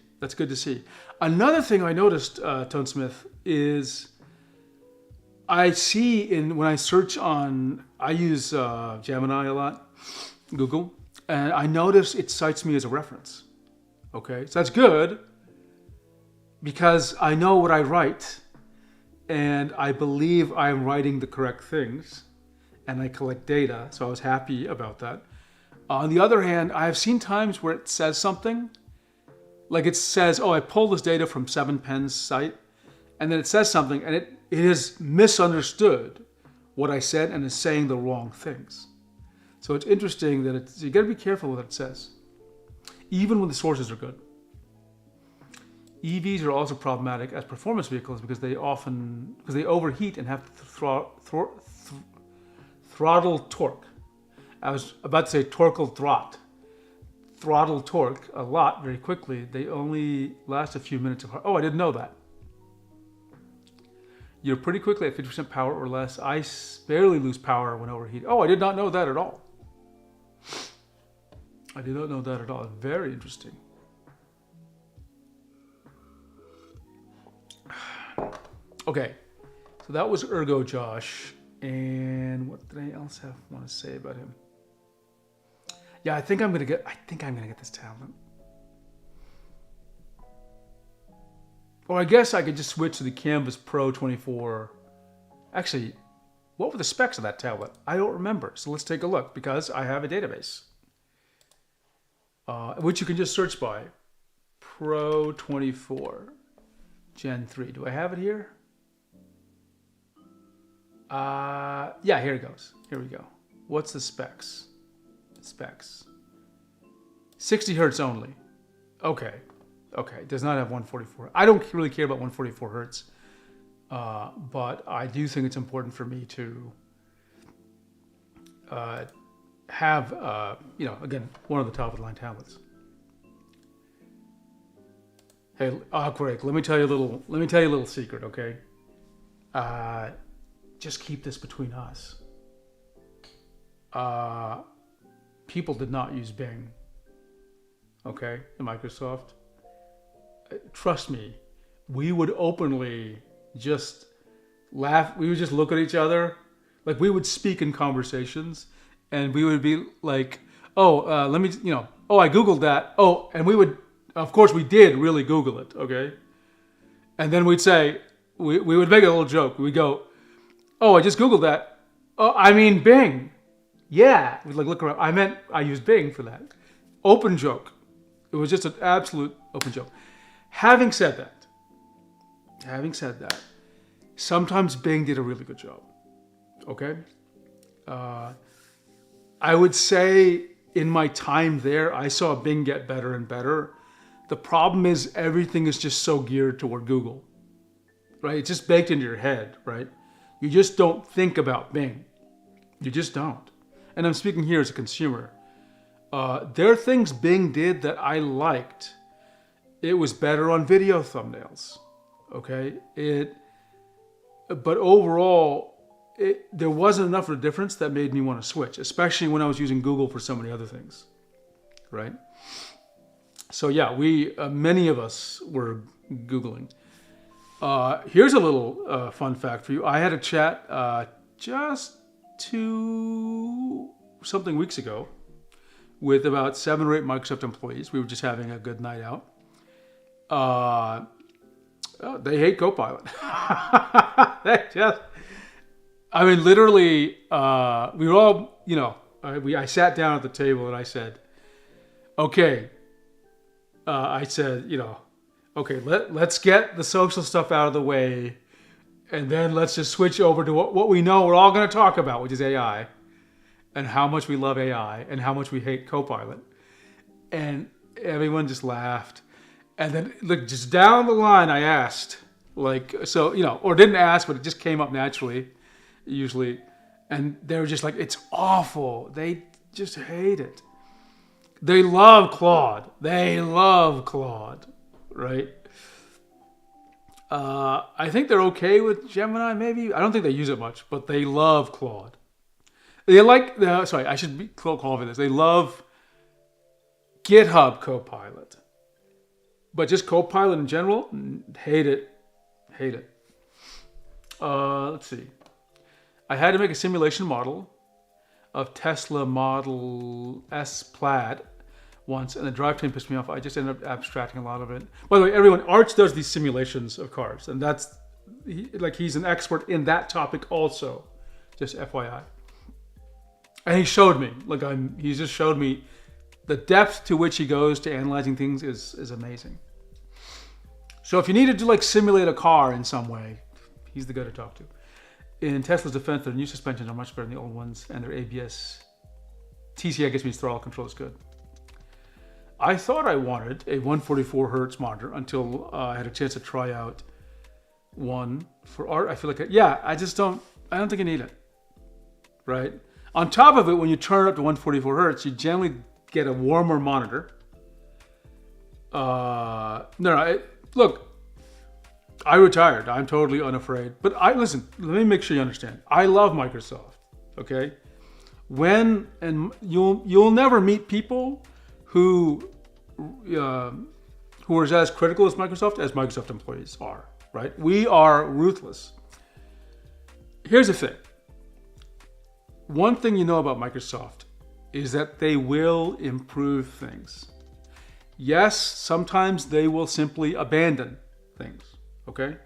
Another thing I noticed, Tone Smith, is I see when I search I use Gemini a lot, Google, and I notice it cites me as a reference. Okay, so that's good because I know what I write and I believe I'm writing the correct things. And I collect data, so I was happy about that. On the other hand, I have seen times where it says something, like it says, oh, I pulled this data from 7pen's site, and then it says something, and it has misunderstood what I said and is saying the wrong things. So it's interesting that you gotta be careful with what it says, even when the sources are good. EVs are also problematic as performance vehicles because they overheat and have to throttle torque. I was about to say throttle torque a lot very quickly. They only last a few minutes. Oh, I didn't know that. You're pretty quickly at 50% power or less. I barely lose power when overheated. Oh, I did not know that at all. Very interesting. Okay, so that was Ergo Josh. And what did I else want to say about him? Yeah, I think I'm gonna get this tablet. Or I guess I could just switch to the Canvas Pro 24. Actually, what were the specs of that tablet? I don't remember. So let's take a look because I have a database, which you can just search by Pro 24 Gen 3. Do I have it here? Yeah, here it goes. Here we go. What's the specs? 60 hertz only. Okay. Does not have 144. I don't really care about 144 hertz, but I do think it's important for me to have, again, one of the top of the line tablets. Hey, Greg, let me tell you a little secret, okay? Just keep this between us. People did not use Bing, okay, in Microsoft. Trust me, we would openly just laugh. We would just look at each other. Like, we would speak in conversations, and we would be like, oh, I Googled that. Oh, and we would Of course, we did really Google it, okay? And then we'd say, we would make a little joke. We'd go, oh, I just Googled that. Oh, I mean Bing. Yeah. We'd like look around. I used Bing for that. Open joke. It was just an absolute open joke. Having said that, sometimes Bing did a really good job, okay? I would say in my time there, I saw Bing get better and better. The problem is everything is just so geared toward Google, right? It's just baked into your head, right? You just don't think about Bing. You just don't. And I'm speaking here as a consumer. There are things Bing did that I liked. It was better on video thumbnails, okay? But overall, there wasn't enough of a difference that made me want to switch, especially when I was using Google for so many other things, right? So yeah, many of us were Googling. Here's a little fun fact for you. I had a chat just 2 something weeks ago with about 7 or 8 Microsoft employees. We were just having a good night out. They hate Copilot. Literally, we were all, I sat down at the table and I said, okay, okay, let's get the social stuff out of the way, and then let's just switch over to what we know we're all going to talk about, which is AI, and how much we love AI, and how much we hate Copilot. And everyone just laughed. And then, look, just down the line, I asked, or didn't ask, but it just came up naturally, usually. And they were just like, it's awful. They just hate it. They love Claude. Right? I think they're okay with Gemini, maybe. I don't think they use it much, but they love Claude. I should be qualified this. They love GitHub Copilot. But just Copilot in general, hate it. Let's see. I had to make a simulation model of Tesla Model S Plaid once, and the drivetrain pissed me off. I just ended up abstracting a lot of it. By the way, Arch does these simulations of cars, and he's an expert in that topic also, just FYI. And he showed me, he just showed me the depth to which he goes to analyzing things is amazing. So if you needed to simulate a car in some way, he's the guy to talk to. In Tesla's defense, their new suspensions are much better than the old ones, and their ABS TCI means throttle control is good. I thought I wanted a 144 hertz monitor until I had a chance to try out one for art. I feel like, I don't think I need it, right? On top of it, when you turn it up to 144 hertz, you generally get a warmer monitor. Look, I retired. I'm totally unafraid. But listen, let me make sure you understand. I love Microsoft, okay? And you'll never meet people who are as critical as Microsoft employees are, right? We are ruthless. Here's the thing. One thing you know about Microsoft is that they will improve things. Yes, sometimes they will simply abandon things, okay?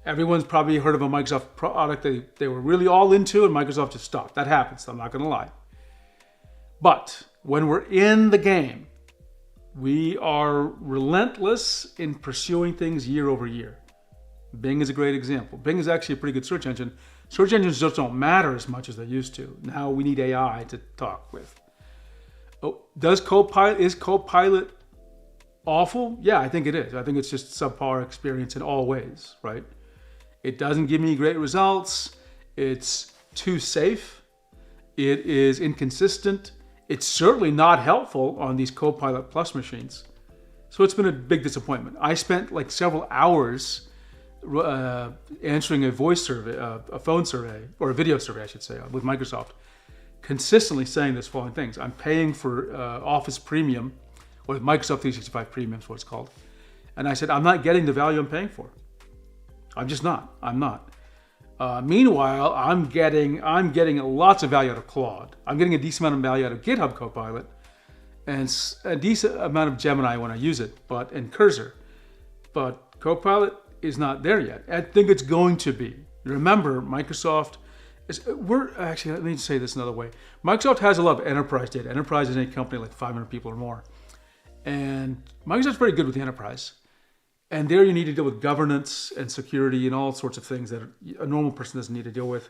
Everyone's probably heard of a Microsoft product they were really all into and Microsoft just stopped. That happens, I'm not gonna lie. But when we're in the game, we are relentless in pursuing things year over year. Bing is a great example. Bing is actually a pretty good search engine. Search engines just don't matter as much as they used to. Now we need AI to talk with. Is Copilot awful? Yeah, I think it is. I think it's just subpar experience in all ways, right? It doesn't give me great results. It's too safe. It is inconsistent. It's certainly not helpful on these Copilot Plus machines. So it's been a big disappointment. I spent several hours answering a voice survey, a phone survey, or a video survey, I should say, with Microsoft, consistently saying this following things. I'm paying for Office Premium, or Microsoft 365 Premium is what it's called. And I said, I'm not getting the value I'm paying for. I'm just not. I'm not. Meanwhile, I'm getting lots of value out of Claude. I'm getting a decent amount of value out of GitHub Copilot. and a decent amount of Gemini when I use it, and Cursor. But Copilot is not there yet. I think it's going to be. Remember, Microsoft let me say this another way. Microsoft has a lot of enterprise data. Enterprise is a company like 500 people or more. And Microsoft's very good with the enterprise. And there you need to deal with governance and security and all sorts of things that a normal person doesn't need to deal with.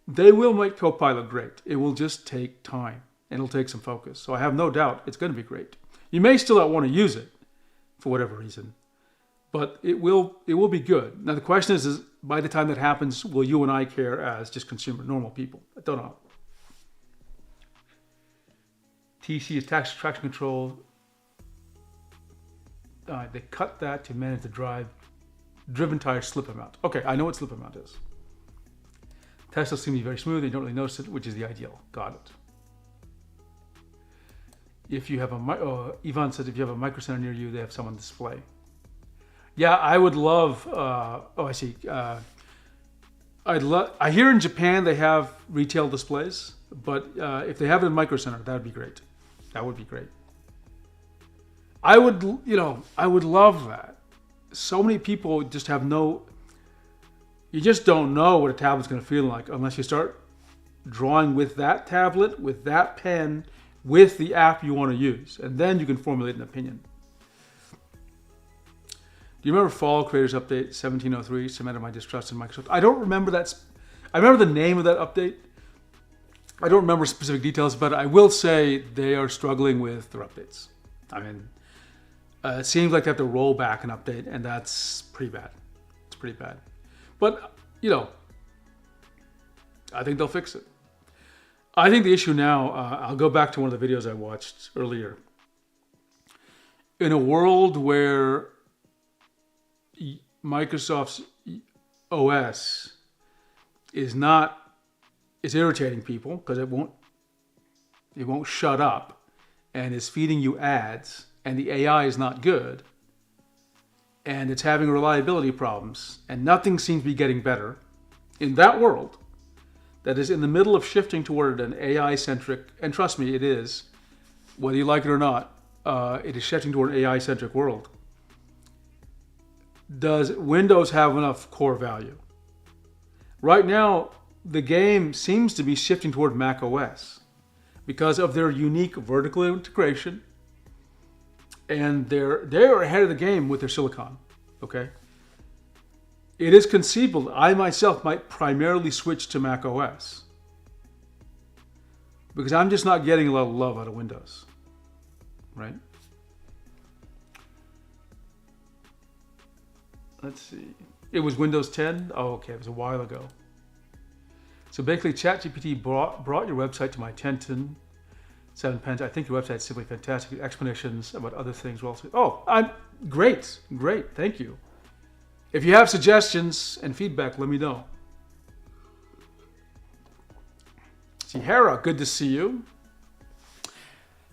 They will make Copilot great. It will just take time and it'll take some focus. So I have no doubt it's going to be great. You may still not want to use it for whatever reason, but it will be good. Now the question is by the time that happens, will you and I care as just consumer, normal people? I don't know. TC is tax traction control. They cut that to manage the driven tire slip amount. Okay, I know what slip amount is. Tesla seems to be very smooth. You don't really notice it, which is the ideal. Got it. If you have Yvonne says if you have a Micro Center near you, they have some on display. Yeah, I would love. I see. I hear in Japan they have retail displays, but if they have it in Micro Center, that would be great. That would be great. I would love that. So many people just have you just don't know what a tablet's going to feel like unless you start drawing with that tablet, with that pen, with the app you want to use. And then you can formulate an opinion. Do you remember Fall Creators Update 1703 cemented my distrust in Microsoft? I don't remember that. I remember the name of that update. I don't remember specific details, but I will say they are struggling with their updates. I mean, it seems like they have to roll back an update, and that's pretty bad. It's pretty bad. But, I think they'll fix it. I think the issue now, I'll go back to one of the videos I watched earlier. In a world where Microsoft's OS is irritating people because it won't shut up and is feeding you ads, and the AI is not good, and it's having reliability problems, and nothing seems to be getting better. In that world that is in the middle of shifting toward an AI-centric, and trust me, it is, whether you like it or not, it is shifting toward an AI-centric world. Does Windows have enough core value? Right now, the game seems to be shifting toward Mac OS because of their unique vertical integration, and they're ahead of the game with their silicon. Okay, it is conceivable I myself might primarily switch to Mac OS because I'm just not getting a lot of love out of Windows, right? Let's see. It was Windows 10? Oh, okay. It was a while ago. So basically, ChatGPT brought your website to my 7 pens. I think your website is simply fantastic. Explanations about other things were also... Oh, I'm great. Great. Thank you. If you have suggestions and feedback, let me know. See, Hera, good to see you.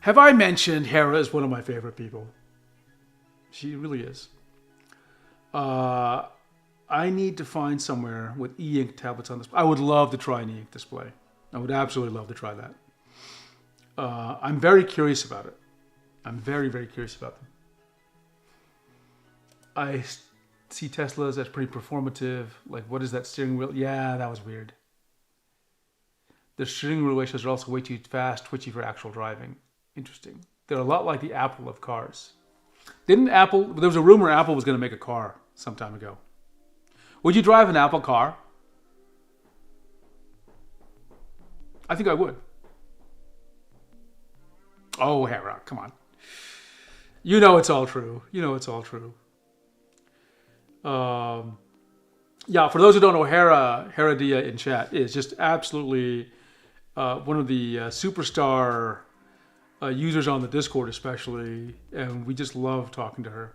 Have I mentioned Hera is one of my favorite people? She really is. I need to find somewhere with e-ink tablets on this. I would love to try an e-ink display. I would absolutely love to try that. I'm very curious about it. I'm very, very curious about them. I see Teslas as pretty performative. Like, what is that steering wheel? Yeah, that was weird. The steering wheel ratios are also way too fast, twitchy for actual driving. Interesting. They're a lot like the Apple of cars. There was a rumor Apple was going to make a car some time ago. Would you drive an Apple car? I think I would. Oh, Hera, come on. You know it's all true. Yeah, for those who don't know, Hera Dia in chat is just absolutely one of the superstar users on the Discord especially, and we just love talking to her.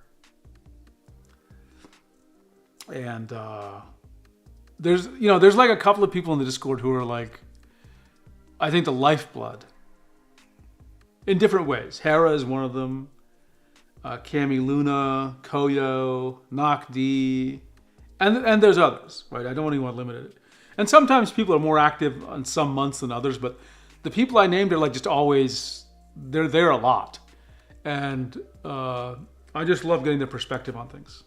And there's like a couple of people in the Discord who are like, I think the lifeblood in different ways. Hera is one of them. Cami Luna, Koyo, Nocd, and there's others, right? I don't even want to limit it. And sometimes people are more active on some months than others, but the people I named are like just always they're there a lot, and I just love getting their perspective on things.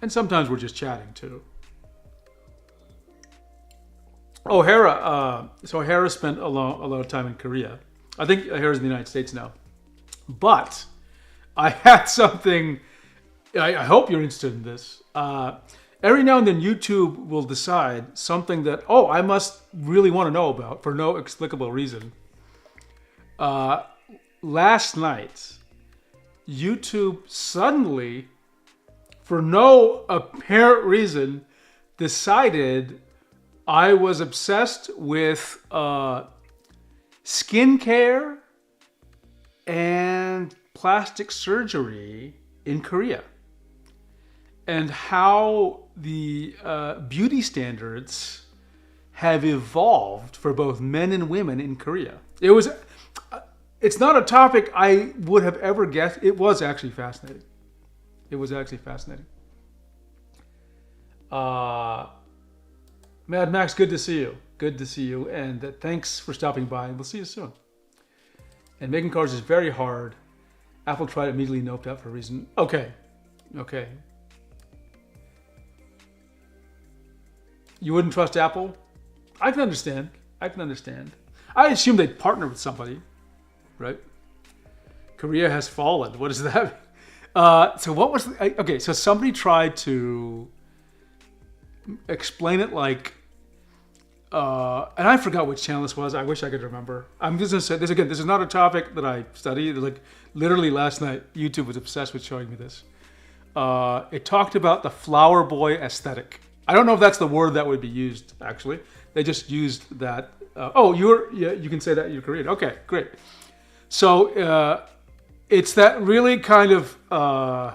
And sometimes we're just chatting too. Oh, Hera. So Hera spent a lot of time in Korea. I think Hera's in the United States now. But I had something. I hope you're interested in this. Every now and then, YouTube will decide something that I must really want to know about for no explicable reason. Last night, YouTube suddenly, for no apparent reason, decided I was obsessed with skincare and plastic surgery in Korea, and how the beauty standards have evolved for both men and women in Korea. It's not a topic I would have ever guessed. It was actually fascinating. Mad Max, good to see you. And thanks for stopping by, and we'll see you soon. And making cars is very hard. Apple tried it, immediately noped out for a reason. Okay. You wouldn't trust Apple? I can understand. I assume they'd partner with somebody, right? Korea has fallen. What is that? So what was... Okay, so somebody tried to explain it like... and I forgot which channel this was. I wish I could remember. I'm just going to say this again. This is not a topic that I study. Like, literally last night, YouTube was obsessed with showing me this. It talked about the flower boy aesthetic. I don't know if that's the word that would be used, actually. They just used that. You can say that you're Korean. Okay, great. So it's that really kind of, I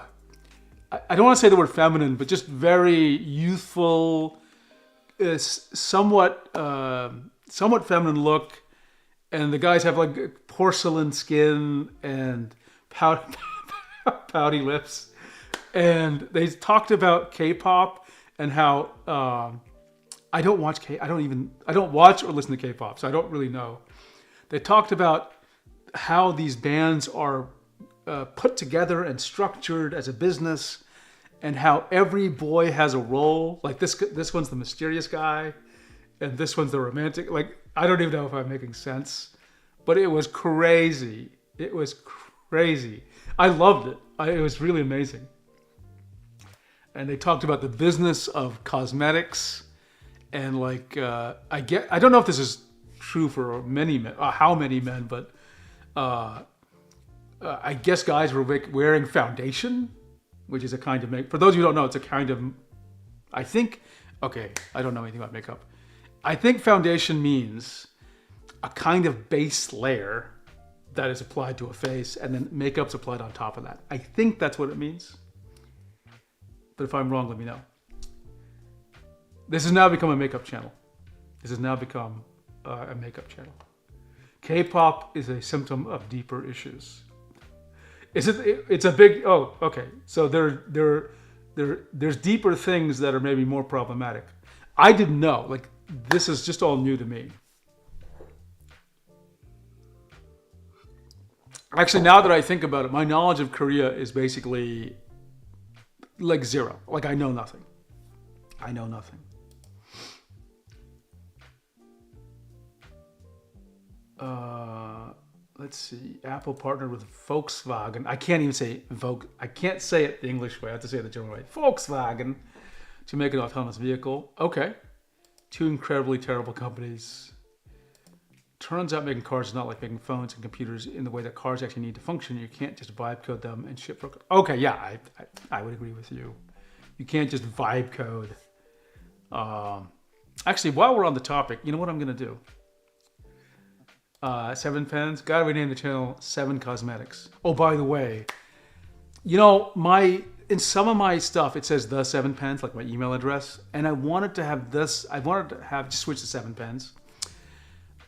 don't want to say the word feminine, but just very youthful, somewhat feminine look. And the guys have like porcelain skin and pouty lips. And they talked about K-pop and how I don't watch or listen to K-pop, so I don't really know. They talked about how these bands are put together and structured as a business, and how every boy has a role. Like this one's the mysterious guy, and this one's the romantic. Like, I don't even know if I'm making sense, but it was crazy. I loved it. It was really amazing. And they talked about the business of cosmetics, and like I don't know if this is true for many men, how many men, but I guess guys were wearing foundation, which is a kind of makeup. For those of you who don't know, it's a kind of, I don't know anything about makeup. I think foundation means a kind of base layer that is applied to a face, and then makeup's applied on top of that. I think that's what it means. But if I'm wrong, let me know. This has now become a makeup channel. K-pop is a symptom of deeper issues. It's a big... Oh, okay. So there's deeper things that are maybe more problematic. I didn't know. Like, this is just all new to me. Actually, now that I think about it, my knowledge of Korea is basically... like zero. Like, I know nothing. Let's see. Apple partnered with Volkswagen. I can't even say I can't say it the English way. I have to say it the German way. Volkswagen to make an autonomous vehicle. Okay. Two incredibly terrible companies. Turns out making cars is not like making phones and computers in the way that cars actually need to function. You can't just vibe code them and ship for... Okay, yeah, I would agree with you. You can't just vibe code. Actually, while we're on the topic, you know what I'm going to do? 7 Pens. Gotta rename the channel 7 Cosmetics. Oh, by the way, you know, in some of my stuff, it says the 7 Pens, like my email address. And I wanted to have just switch to 7 Pens.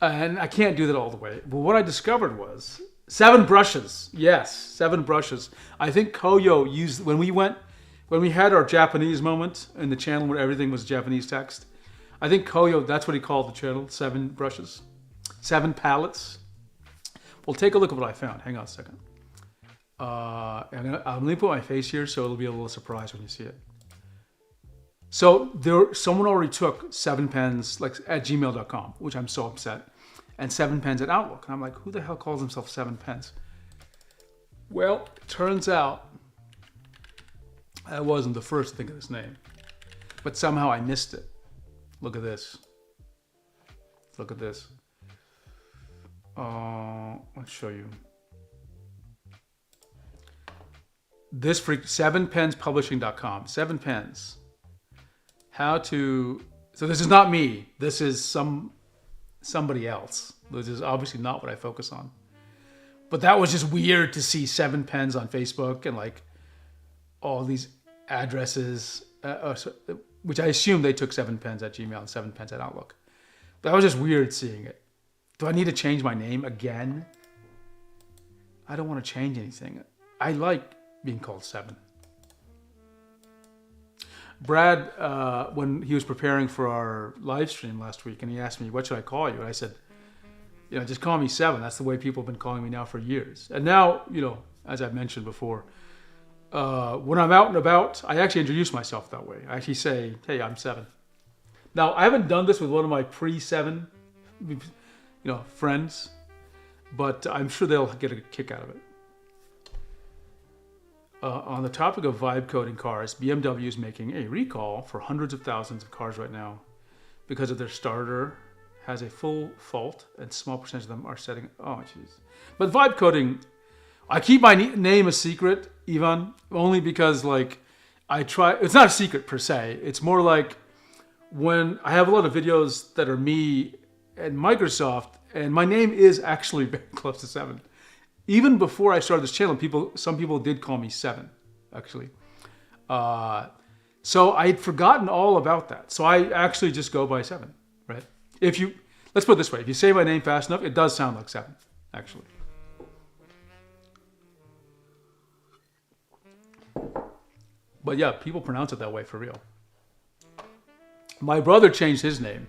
And I can't do that all the way. But what I discovered was 7 brushes. Yes, 7 brushes. I think Koyo used, when we had our Japanese moment in the channel where everything was Japanese text, I think Koyo, that's what he called the channel, 7 brushes, 7 palettes. Well, take a look at what I found. Hang on a second. I'm going to put my face here so it'll be a little surprise when you see it. So someone already took 7 pens like at gmail.com, which I'm so upset, and 7 pens at Outlook. And I'm like, who the hell calls himself 7 pens? Well, it turns out I wasn't the first to think of this name, but somehow I missed it. Look at this. Look at this. Let's show you. This freak, 7penspublishing.com. 7 pens. How to. So this is not me. This is somebody else. This is obviously not what I focus on. But that was just weird to see 7 pens on Facebook and like all these addresses, which I assume they took 7 pens at Gmail and 7 pens at Outlook. That was just weird seeing it. Do I need to change my name again? I don't want to change anything. I like being called 7. Brad, when he was preparing for our live stream last week, and he asked me, what should I call you? And I said, just call me 7. That's the way people have been calling me now for years. And now, as I've mentioned before, when I'm out and about, I actually introduce myself that way. I actually say, hey, I'm 7. Now, I haven't done this with one of my pre-7, friends, but I'm sure they'll get a kick out of it. On the topic of vibe coding cars, BMW is making a recall for hundreds of thousands of cars right now because of their starter has a full fault and small percentage of them are setting. Oh, jeez. But vibe coding, I keep my name a secret, Ivan, only because I try. It's not a secret per se. It's more like when I have a lot of videos that are me and Microsoft, and my name is actually very close to 7. Even before I started this channel, some people did call me 7, actually. So I had forgotten all about that. So I actually just go by 7, right? Let's put it this way. If you say my name fast enough, it does sound like 7, actually. But yeah, people pronounce it that way for real. My brother changed his name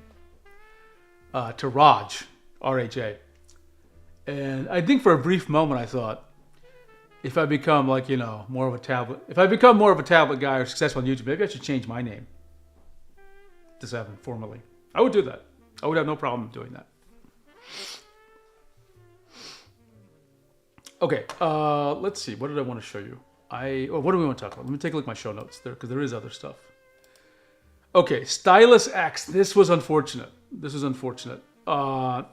to Raj, R-H-A. And I think for a brief moment I thought, if I become more of a tablet guy or successful on YouTube, maybe I should change my name to 7 formally. I would do that. I would have no problem doing that. Okay, let's see. What did I want to show you? What do we want to talk about? Let me take a look at my show notes there because there is other stuff. Okay, Stylus X. This was unfortunate.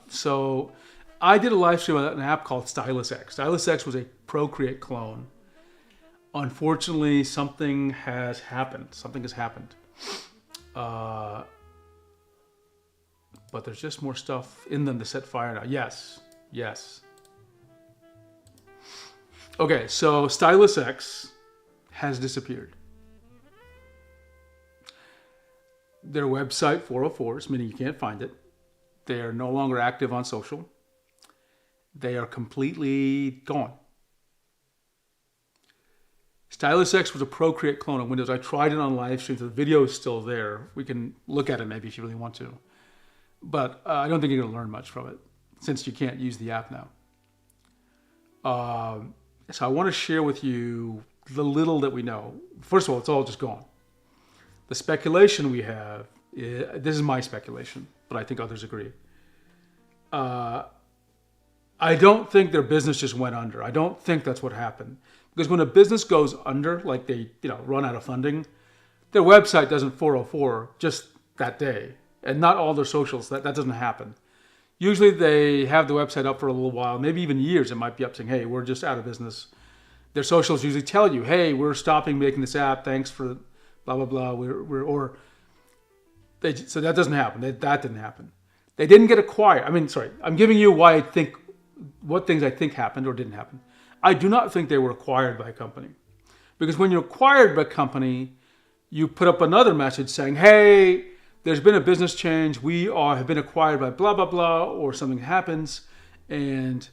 So I did a live stream on an app called Stylus X. Stylus X was a Procreate clone. Unfortunately, something has happened. But there's just more stuff in them to set fire now. Yes. Okay, so Stylus X has disappeared. Their website 404s, meaning you can't find it. They are no longer active on social. They are completely gone. Stylus X was a Procreate clone of Windows. I tried it on live stream. The video is still there. We can look at it maybe if you really want to. But I don't think you're going to learn much from it since you can't use the app now. So I want to share with you the little that we know. First of all, it's all just gone. The speculation we have, this is my speculation, but I think others agree. I don't think their business just went under. I don't think that's what happened. Because when a business goes under, like they run out of funding, their website doesn't 404 just that day. And not all their socials, that doesn't happen. Usually they have the website up for a little while, maybe even years. It might be up saying, hey, we're just out of business. Their socials usually tell you, hey, we're stopping making this app. Thanks for blah, blah, blah. So that doesn't happen. That didn't happen. They didn't get acquired. I'm giving you what things I think happened or didn't happen. I do not think they were acquired by a company. Because when you're acquired by a company, you put up another message saying, hey, there's been a business change. We have been acquired by blah, blah, blah, or something happens. And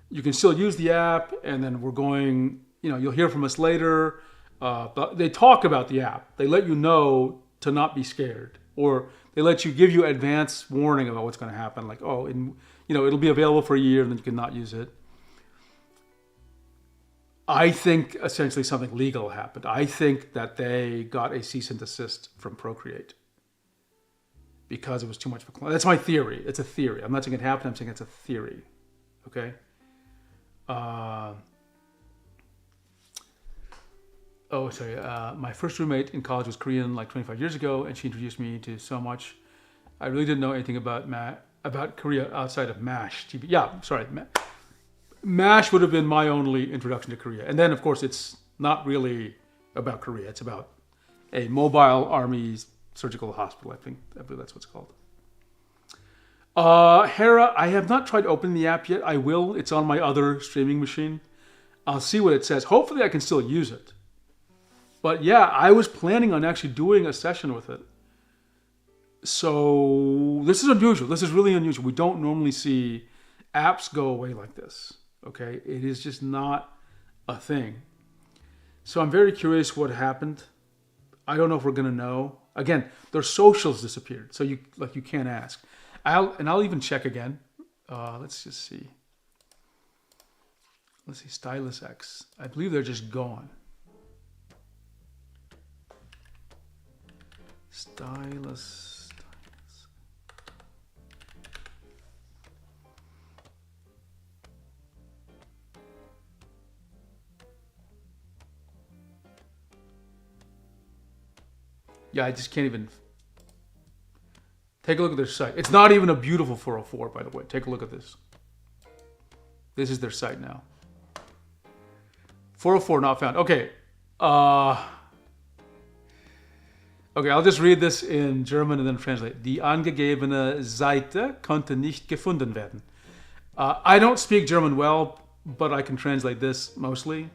you can still use the app. And then we're going, you'll hear from us later. But they talk about the app. They let you know to not be scared. or they let you give you advance warning about what's going to happen. Like, oh, it'll be available for a year and then you cannot use it. I think essentially something legal happened. I think that they got a cease and desist from Procreate because it was too much of a clone. That's my theory. It's a theory. I'm not saying it happened. I'm saying it's a theory. Okay. My first roommate in college was Korean like 25 years ago, and she introduced me to so much. I really didn't know anything about Korea outside of MASH TV. Yeah, sorry. MASH would have been my only introduction to Korea. And then, of course, it's not really about Korea. It's about a mobile army surgical hospital, I believe that's what it's called. Hera, I have not tried opening the app yet. I will. It's on my other streaming machine. I'll see what it says. Hopefully I can still use it. But yeah, I was planning on actually doing a session with it. So this is unusual. This is really unusual. We don't normally see apps go away like this. Okay, it is just not a thing. So I'm very curious what happened. I don't know if we're gonna know. Again, their socials disappeared, so you can't ask. I'll even check again. Let's just see. Let's see, Stylus X. I believe they're just gone. Stylus. Yeah, I just can't even. Take a look at their site. It's not even a beautiful 404, by the way. Take a look at this. This is their site now. 404 not found. Okay. Okay, I'll just read this in German and then translate. Die angegebene Seite konnte nicht gefunden werden. I don't speak German well, but I can translate this mostly.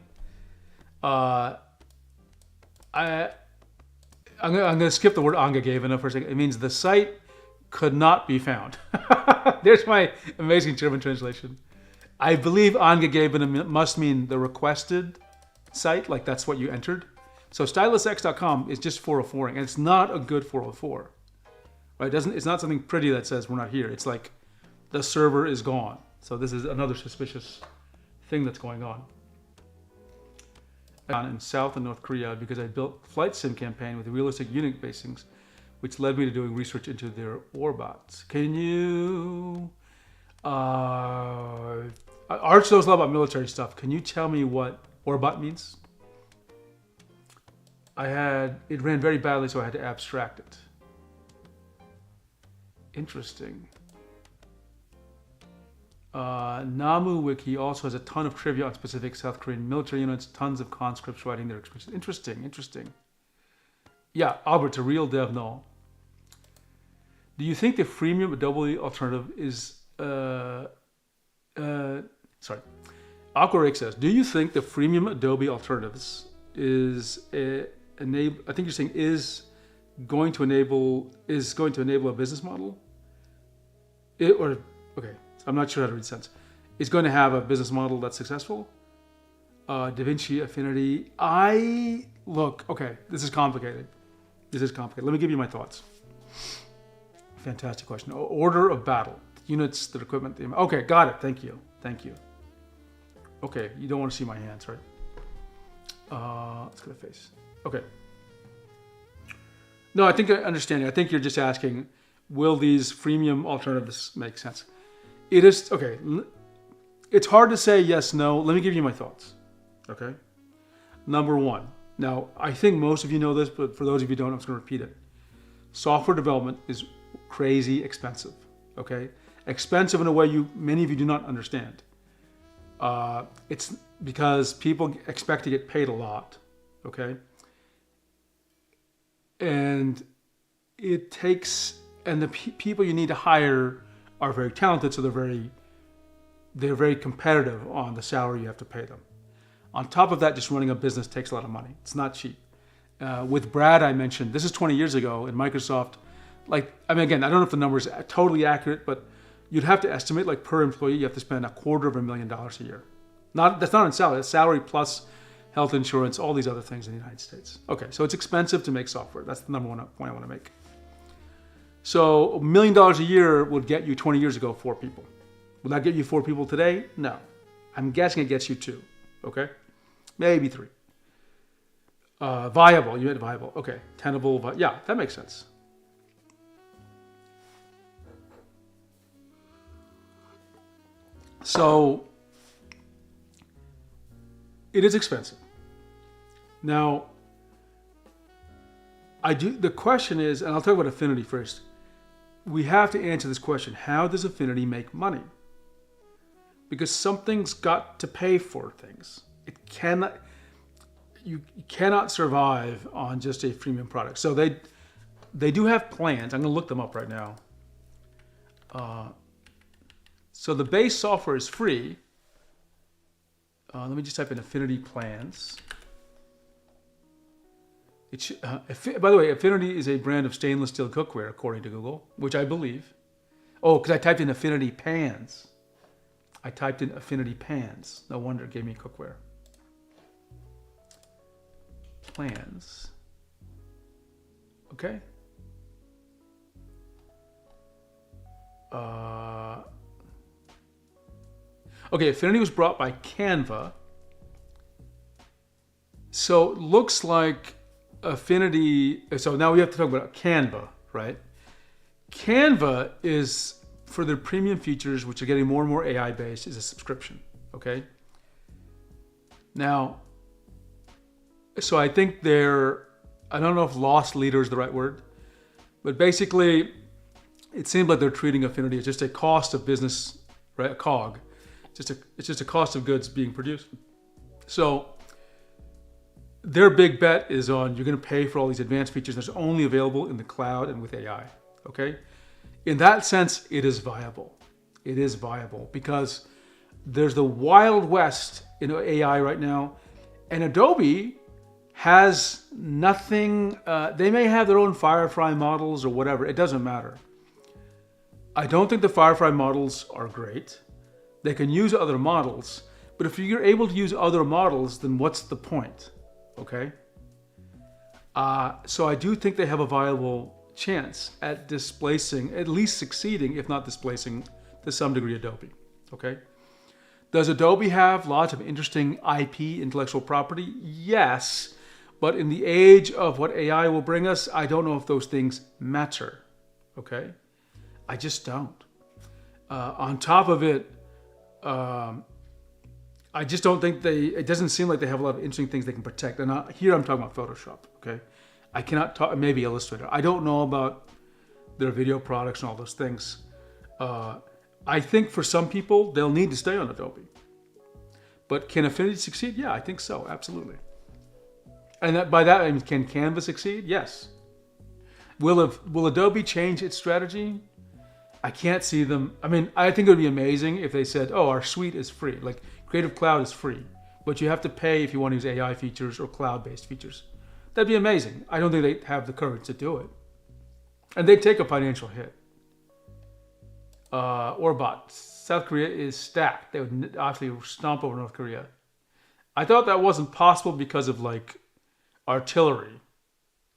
I'm going to skip the word angegebene for a second. It means the site could not be found. There's my amazing German translation. I believe angegebene must mean the requested site, like that's what you entered. So stylusx.com is just 404, and it's not a good 404. Right? It's not something pretty that says we're not here. It's like the server is gone. So this is another suspicious thing that's going on. In South and North Korea because I built flight sim campaign with realistic Unix basings, which led me to doing research into their Orbots. Can you... Arch knows a lot about military stuff. Can you tell me what Orbot means? It ran very badly, so I had to abstract it. Interesting. Namu Wiki also has a ton of trivia on specific South Korean military units, tons of conscripts writing their experiences. Interesting. Yeah, Albert, a real dev null. Do you think the freemium Adobe alternative is... Aquarake says, do you think the freemium Adobe alternatives is I think you're saying is going to enable a business model? Okay. I'm not sure how to read sense. It's going to have a business model that's successful. DaVinci Affinity. Okay, this is complicated. Let me give you my thoughts. Fantastic question. Order of battle. Units, the equipment. Okay, got it. Thank you. Okay, you don't want to see my hands, right? Let's go to face. Okay. No, I think I understand you. I think you're just asking, will these freemium alternatives make sense? It is, okay, it's hard to say yes, no. Let me give you my thoughts, okay? Number one, now, I think most of you know this, but for those of you who don't, I'm just going to repeat it. Software development is crazy expensive, okay? Expensive in a way many of you do not understand. It's because people expect to get paid a lot, okay? And it takes, and the people you need to hire are very talented, so they're very competitive on the salary you have to pay them. On top of that, just running a business takes a lot of money. It's not cheap. With Brad, I mentioned, this is 20 years ago in Microsoft. Again, I don't know if the number is totally accurate, but you'd have to estimate, like per employee, you have to spend $250,000 a year. That's not on salary, that's salary plus health insurance, all these other things in the United States. Okay, so it's expensive to make software. That's the number one point I want to make. So $1 million a year would get you 20 years ago 4 people. Will that get you 4 people today? No. I'm guessing it gets you 2. Okay? Maybe 3. Viable. You meant viable. Okay. Tenable. Yeah, that makes sense. So it is expensive. Now, the question is, and I'll talk about Affinity first. We have to answer this question. How does Affinity make money? Because something's got to pay for things. You cannot survive on just a freemium product. So they do have plans. I'm going to look them up right now. So the base software is free. Let me just type in Affinity plans. By the way, Affinity is a brand of stainless steel cookware, according to Google, which I believe. Oh, because I typed in Affinity pans. No wonder it gave me cookware. Plans. Okay. Okay, Affinity was brought by Canva. So it looks like Affinity. So now we have to talk about Canva, right? Canva is, for their premium features, which are getting more and more AI based, is a subscription. Okay. Now, so I think I don't know if lost leader is the right word, but basically it seems like they're treating Affinity as just a cost of business, right? A cog. It's just a cost of goods being produced. So their big bet is on, you're going to pay for all these advanced features that's only available in the cloud and with AI. Okay. In that sense, it is viable. It is viable because there's the Wild West in AI right now, and Adobe has nothing. They may have their own Firefly models or whatever. It doesn't matter. I don't think the Firefly models are great. They can use other models, but if you're able to use other models, then what's the point? Okay. So I do think they have a viable chance at displacing, at least succeeding, if not displacing to some degree, Adobe. Okay. Does Adobe have lots of interesting IP, intellectual property? Yes. But in the age of what AI will bring us, I don't know if those things matter. Okay. I just don't. On top of it, I just don't think it doesn't seem like they have a lot of interesting things they can protect. And here I'm talking about Photoshop. Okay. I cannot talk, maybe Illustrator. I don't know about their video products and all those things. I think for some people, they'll need to stay on Adobe. But can Affinity succeed? Yeah, I think so. Absolutely. And by that, I mean, can Canva succeed? Yes. Will Adobe change its strategy? I can't see them. I mean, I think it would be amazing if they said, oh, our suite is free. Like Creative Cloud is free, but you have to pay if you want to use AI features or cloud-based features. That'd be amazing. I don't think they have the courage to do it. And they'd take a financial hit. Or bot. South Korea is stacked. They would actually stomp over North Korea. I thought that wasn't possible because of like artillery,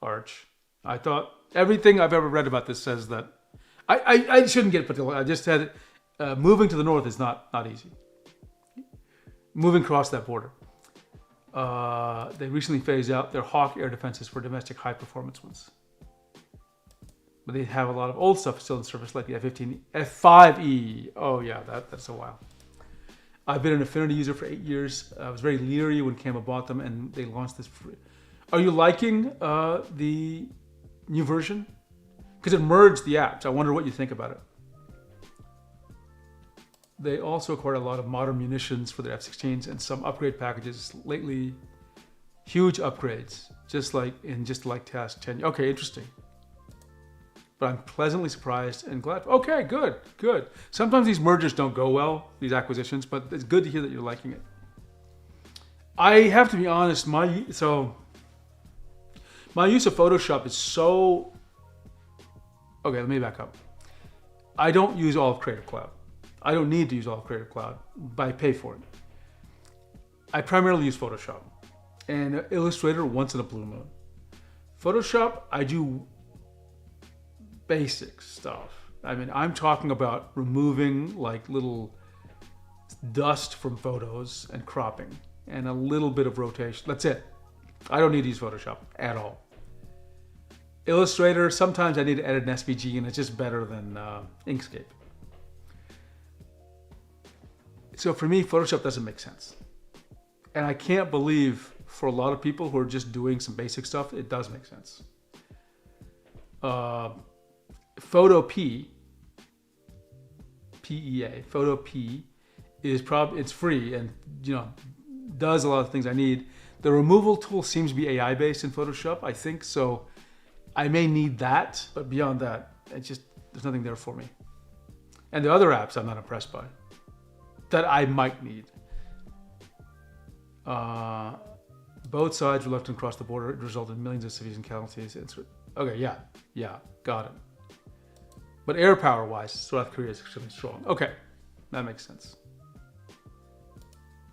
Arch. I thought everything I've ever read about this says that. I shouldn't get particular. I just had it. Moving to the north is not easy. Moving across that border. They recently phased out their Hawk air defenses for domestic high-performance ones. But they have a lot of old stuff still in service, like the F-15, F-5E. Oh yeah, that's a while. I've been an Affinity user for 8 years. I was very leery when Canva bought them, and they launched this free. Are you liking the new version? Because it merged the apps. I wonder what you think about it. They also acquired a lot of modern munitions for their F-16s and some upgrade packages lately. Huge upgrades, just like Task 10. Okay, interesting. But I'm pleasantly surprised and glad. Okay, good. Sometimes these mergers don't go well, these acquisitions, but it's good to hear that you're liking it. I have to be honest, my use of Photoshop is so... Okay, let me back up. I don't use all of Creative Cloud. I don't need to use all of Creative Cloud, but I pay for it. I primarily use Photoshop and Illustrator once in a blue moon. Photoshop, I do basic stuff. I mean, I'm talking about removing like little dust from photos and cropping and a little bit of rotation. That's it. I don't need to use Photoshop at all. Illustrator, sometimes I need to edit an SVG and it's just better than Inkscape. So for me, Photoshop doesn't make sense. And I can't believe for a lot of people who are just doing some basic stuff, it does make sense. Photo P, PEA, Photo P is it's free and does a lot of things I need. The removal tool seems to be AI based in Photoshop, I think, so I may need that, but beyond that, there's nothing there for me. And the other apps I'm not impressed by that I might need. Both sides reluctant to cross the border. It resulted in millions of civilian casualties. Okay, yeah, got it. But air power wise, South Korea is extremely strong. Okay, that makes sense.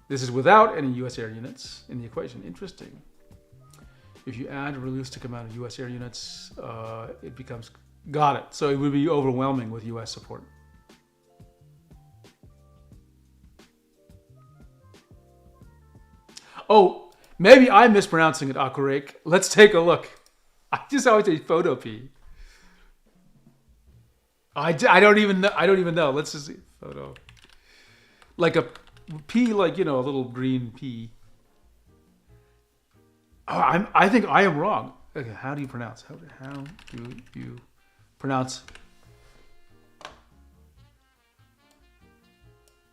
This is without any US air units in the equation. Interesting. If you add a realistic amount of US air units, it becomes... Got it. So it would be overwhelming with US support. Oh, maybe I'm mispronouncing it, Akurek. Let's take a look. I just always say Photo P. I don't even know. Let's just see. Photo. Like a P, like, a little green P. Oh, I think I am wrong. Okay, how do you pronounce? How do you pronounce?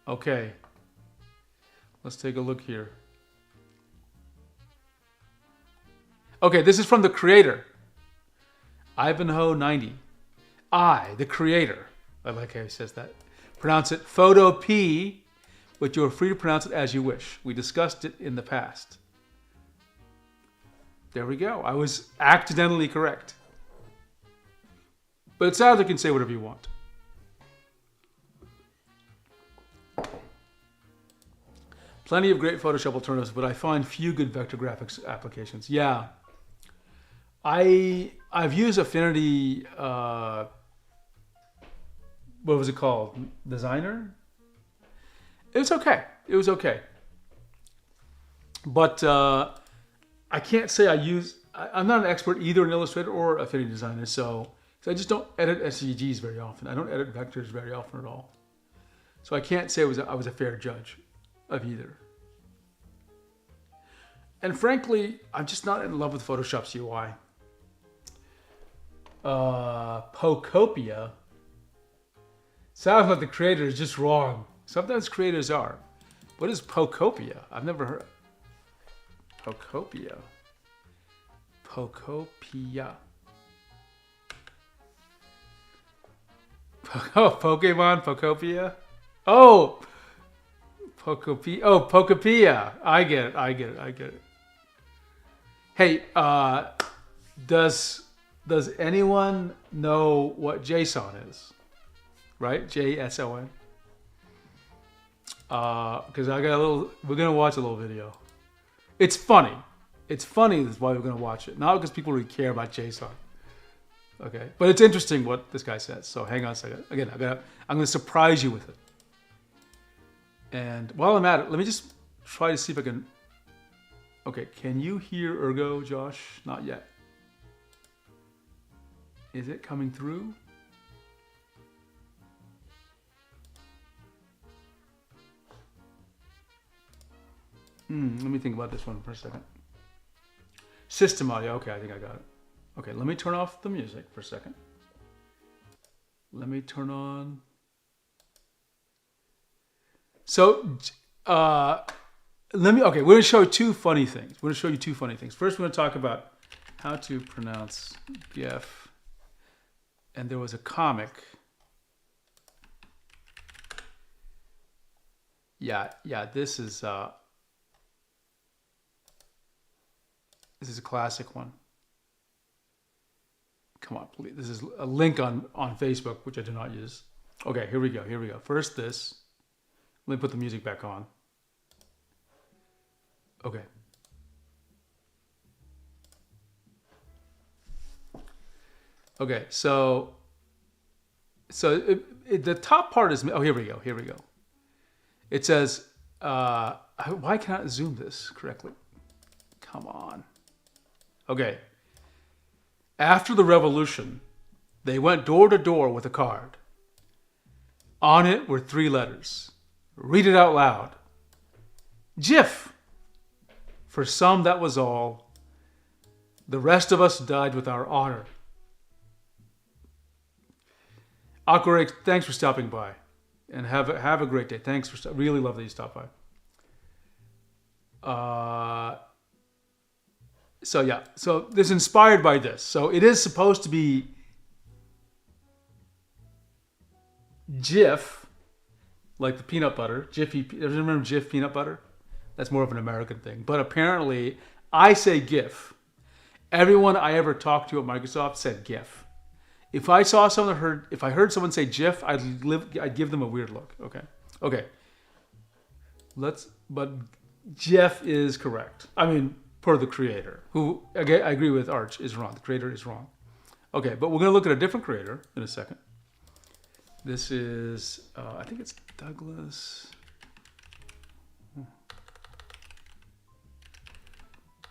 Okay. Let's take a look here. Okay, this is from the creator. Ivanhoe90. The creator. I like how he says that. Pronounce it Photo P, but you're free to pronounce it as you wish. We discussed it in the past. There we go. I was accidentally correct. But it sounds like you can say whatever you want. Plenty of great Photoshop alternatives, but I find few good vector graphics applications. Yeah. I've used Affinity, what was it called? Designer? It was okay. But I can't say I'm not an expert either in Illustrator or Affinity Designer, so I just don't edit SVGs very often. I don't edit vectors very often at all. So I can't say I was a fair judge of either. And frankly, I'm just not in love with Photoshop's UI. Pocopia sounds like the creator is just wrong. Sometimes creators are. What is Pocopia? I've never heard. Pocopia. Oh, Pokemon Pocopia. Oh, Pocopia. Oh, Pocopia. I get it. Hey, does anyone know what JSON is? Right? JSON. Because we're gonna watch a little video. It's funny. That's why we're gonna watch it. Not because people really care about JSON. Okay, but it's interesting what this guy says. So hang on a second. Again, I'm gonna surprise you with it. And while I'm at it, let me just try to see if I can. Okay, can you hear Ergo, Josh? Not yet. Is it coming through? Let me think about this one for a second. System audio. Okay, I think I got it. Okay, let me turn off the music for a second. Let me turn on. So, we're going to show you two funny things. First, we're going to talk about how to pronounce GIF. And there was a comic. Yeah, this is a classic one. Come on, please. This is a link on Facebook, which I do not use. Okay, here we go. First this. Let me put the music back on. Okay. Okay, so So the top part is, oh, here we go. Here we go. It says, why can't I zoom this correctly? Come on. Okay. After the revolution, they went door to door with a card. On it were 3 letters. Read it out loud. Jif. For some, that was all. The rest of us died with our honor. Aquareg, thanks for stopping by. And have a great day. Thanks for really love that you stopped by. So yeah, so this is inspired by this. So it is supposed to be Jif, like the peanut butter. Jiffy, remember Jif peanut butter? That's more of an American thing. But apparently, I say GIF. Everyone I ever talked to at Microsoft said GIF. If I saw someone if I heard someone say GIF, I'd give them a weird look. Okay. But GIF is correct. I mean, per the creator, who again I agree with Arch is wrong. The creator is wrong. Okay, but we're gonna look at a different creator in a second. This is I think it's Douglas.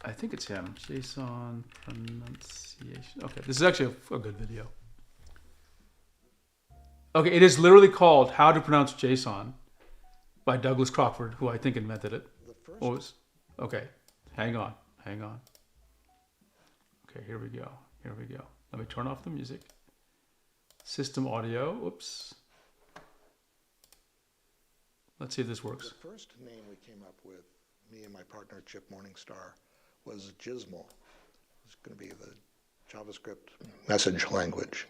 I think it's him. JSON pronunciation. Okay, this is actually a good video. Okay, it is literally called How to Pronounce JSON by Douglas Crockford, who I think invented it. Okay, hang on. Okay, here we go. Let me turn off the music. System audio, oops. Let's see if this works. The first name we came up with, me and my partner Chip Morningstar, was Gizmo. It's going to be the JavaScript message language.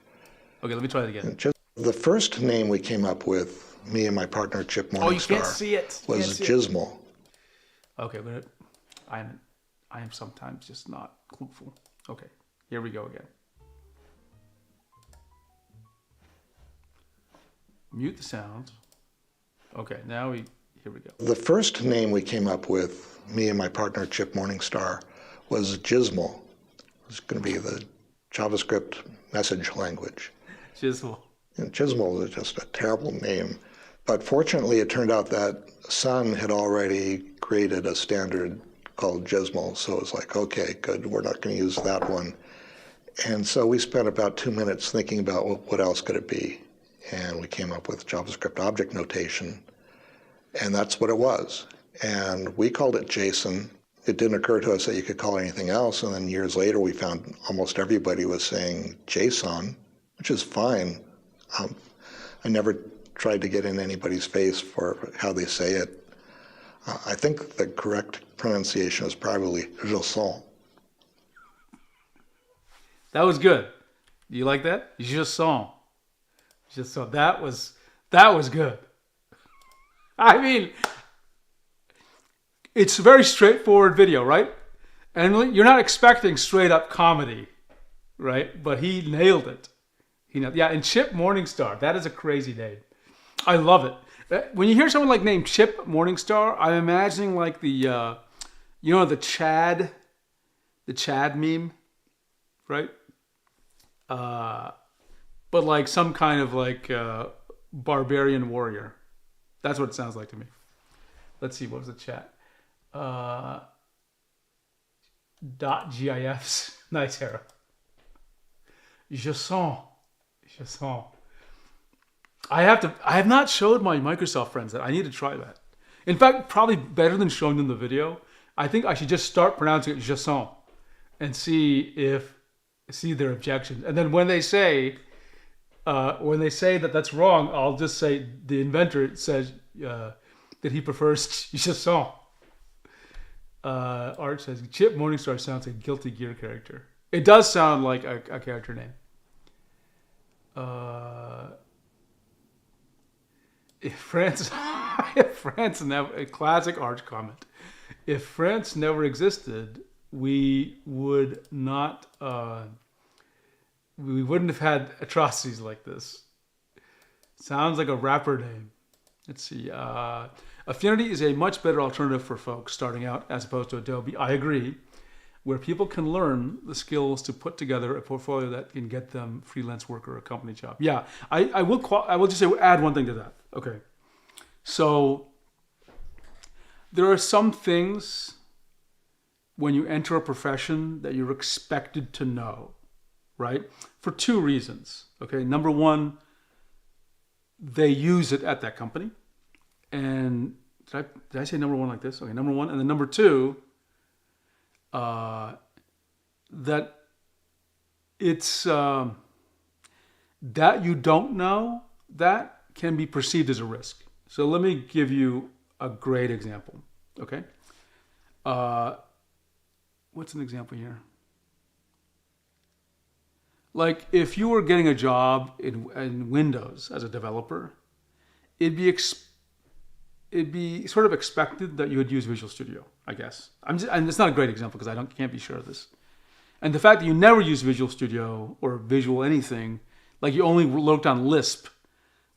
Okay, let me try it again. The first name we came up with, me and my partner Chip Morningstar, you can't see it. Was Gizmo. Okay, but I am sometimes just not clueful. Okay, here we go again. Mute the sound. Okay, here we go. The first name we came up with, me and my partner Chip Morningstar, was Gizmo. It's going to be the JavaScript message language. Gizmo. And Gizmo is just a terrible name. But fortunately, it turned out that Sun had already created a standard called Gizmo. So it's like, okay, good, we're not going to use that one. And so we spent about 2 minutes thinking about what else could it be. And we came up with JavaScript object notation. And that's what it was. And we called it JSON. It didn't occur to us that you could call it anything else. And then years later, we found almost everybody was saying JSON, which is fine. I never tried to get in anybody's face for how they say it. I think the correct pronunciation is probably JSON. That was good. Do you like that? JSON. JSON. That was good. I mean, it's a very straightforward video, right? And you're not expecting straight up comedy, right? But he nailed it. Yeah, and Chip Morningstar, that is a crazy name. I love it. When you hear someone like named Chip Morningstar, I'm imagining like the Chad meme, right? But like some kind of like barbarian warrior. That's what it sounds like to me. Let's see, what was the chat? .gifs, nice arrow. Je sens. I have not showed my Microsoft friends that. I need to try that. In fact, probably better than showing them the video, I think I should just start pronouncing it je sens and see their objections. And then when they say that that's wrong, I'll just say the inventor says that he prefers je sens. Art says Chip Morningstar sounds like a Guilty Gear character. It does sound like a character name. If France never, a classic Arch comment. If France never existed, we would not. We wouldn't have had atrocities like this. Sounds like a rapper name. Let's see. Affinity is a much better alternative for folks starting out as opposed to Adobe. I agree. where people can learn the skills to put together a portfolio that can get them freelance work or a company job. Yeah, I will just say add one thing to that. Okay, so there are some things when you enter a profession that you're expected to know, right? For two reasons. Okay, number one, they use it at that company, and did I say number one like this? Okay, number one, and then number two, that it's that you don't know, that can be perceived as a risk. So let me give you a great example. Okay, what's an example here? Like if you were getting a job in Windows as a developer, it'd be sort of expected that you would use Visual Studio, I guess. And it's not a great example because can't be sure of this. And the fact that you never use Visual Studio or Visual anything, like you only worked on Lisp,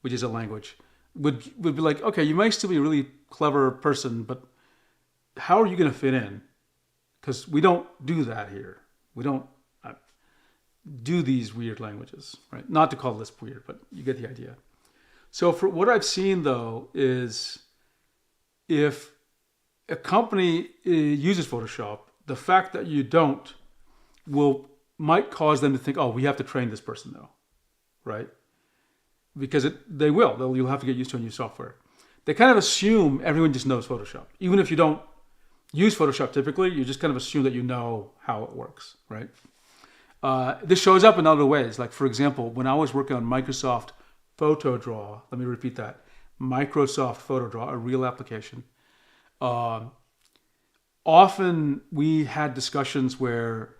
which is a language, would be like, okay, you might still be a really clever person, but how are you going to fit in? Because we don't do that here. We don't do these weird languages, right? Not to call Lisp weird, but you get the idea. So for what I've seen though is if a company uses Photoshop, the fact that you don't might cause them to think, oh, we have to train this person though, right? Because they will. You'll have to get used to a new software. They kind of assume everyone just knows Photoshop. Even if you don't use Photoshop typically, you just kind of assume that you know how it works, right? This shows up in other ways. Like for example, when I was working on Microsoft PhotoDraw, let me repeat that, Microsoft PhotoDraw, a real application. Often we had discussions where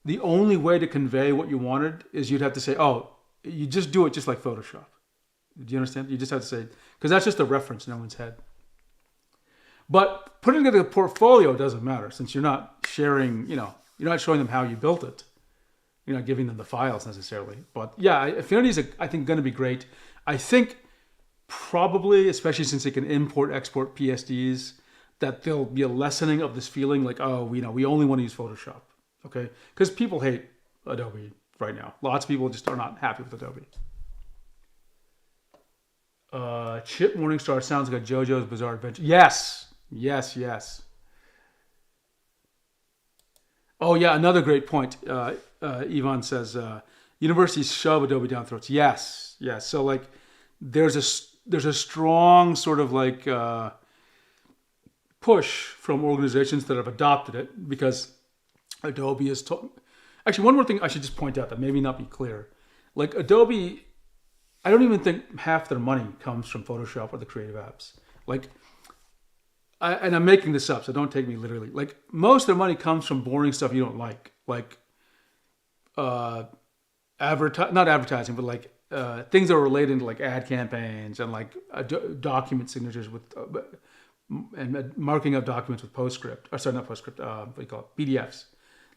the only way to convey what you wanted is you'd have to say, oh, you just do it just like Photoshop. Do you understand? You just have to say, because that's just a reference in everyone's head. But putting together a portfolio doesn't matter since you're not sharing, you're not showing them how you built it. You're not giving them the files necessarily. But yeah, Affinity is, I think, going to be great. I think probably, especially since they can import, export PSDs, that there'll be a lessening of this feeling like, oh, we only want to use Photoshop. Okay? Because people hate Adobe right now. Lots of people just are not happy with Adobe. Chip Morningstar sounds like a JoJo's Bizarre Adventure. Yes. Oh yeah, another great point. Yvonne says universities shove Adobe down throats. Yes. So like, there's a strong sort of like push from organizations that have adopted it because Adobe is. Actually, one more thing I should just point out that maybe not be clear. Like Adobe, I don't even think half their money comes from Photoshop or the creative apps. Like, and I'm making this up, so don't take me literally. Like most of their money comes from boring stuff you don't like not advertising, but like things that are related to like ad campaigns and like document signatures with and marking of documents with PostScript. Or sorry, not PostScript. What do you call it? PDFs.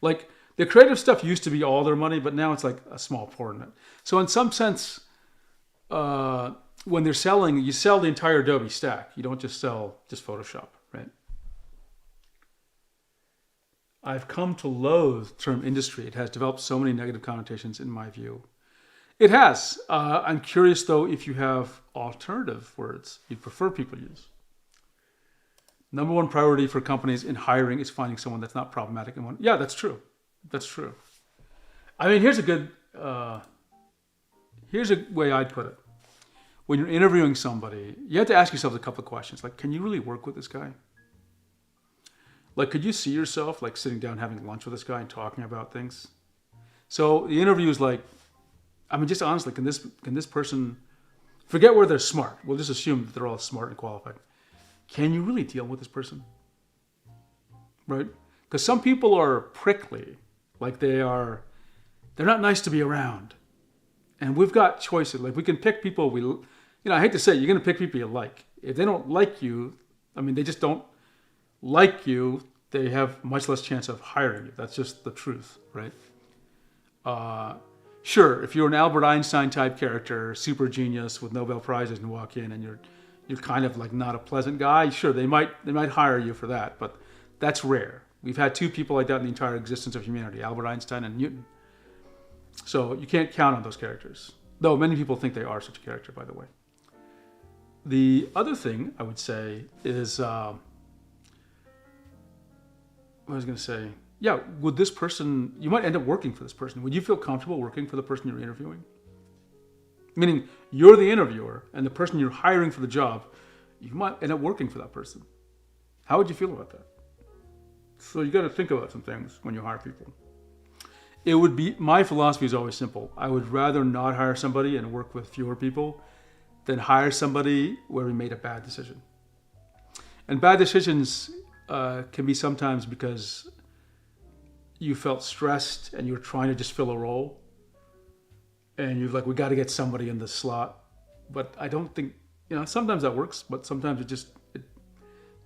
Like the creative stuff used to be all their money, but now it's like a small portion of it. So in some sense, when they're selling, you sell the entire Adobe stack. You don't just sell just Photoshop, right? I've come to loathe the term industry. It has developed so many negative connotations in my view. It has. I'm curious though if you have alternative words you'd prefer people use. Number one priority for companies in hiring is finding someone that's not problematic. Yeah, that's true. That's true. I mean, here's a way I'd put it. When you're interviewing somebody, you have to ask yourself a couple of questions. Like, can you really work with this guy? Like, could you see yourself like sitting down having lunch with this guy and talking about things? So the interview is like, I mean, just honestly, can this person, forget where they're smart. We'll just assume that they're all smart and qualified. Can you really deal with this person? Right? Because some people are prickly, like they're not nice to be around. And we've got choices. Like we can pick people I hate to say it, you're going to pick people you like. If they don't like you, I mean, they just don't like you, they have much less chance of hiring you. That's just the truth, right? Sure, if you're an Albert Einstein type character, super genius with Nobel Prizes and walk in and you're kind of like not a pleasant guy, sure, they might hire you for that, but that's rare. We've had two people like that in the entire existence of humanity, Albert Einstein and Newton. So you can't count on those characters. Though many people think they are such a character, by the way. The other thing I would say is, what I was going to say, yeah, would this person, you might end up working for this person. Would you feel comfortable working for the person you're interviewing? Meaning you're the interviewer and the person you're hiring for the job, you might end up working for that person. How would you feel about that? So you got to think about some things when you hire people. It would be, my philosophy is always simple. I would rather not hire somebody and work with fewer people than hire somebody where we made a bad decision. And bad decisions can be sometimes because you felt stressed and you were trying to just fill a role. And you're like, we got to get somebody in this slot. But I don't think, sometimes that works, but sometimes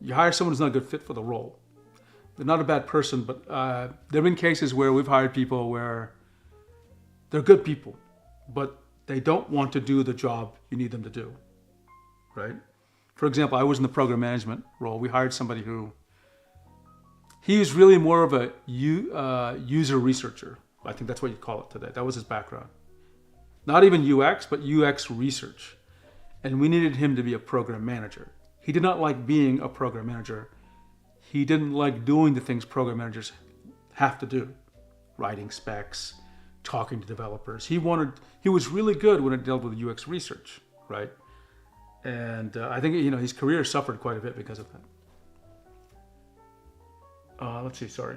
you hire someone who's not a good fit for the role. They're not a bad person, but there have been cases where we've hired people where they're good people, but they don't want to do the job you need them to do, right? For example, I was in the program management role. We hired somebody he was really more of a user researcher. I think that's what you call it today. That was his background. Not even UX, but UX research. And we needed him to be a program manager. He did not like being a program manager. He didn't like doing the things program managers have to do. Writing specs, talking to developers. He was really good when it dealt with UX research, right? And I think, his career suffered quite a bit because of that. Let's see, sorry.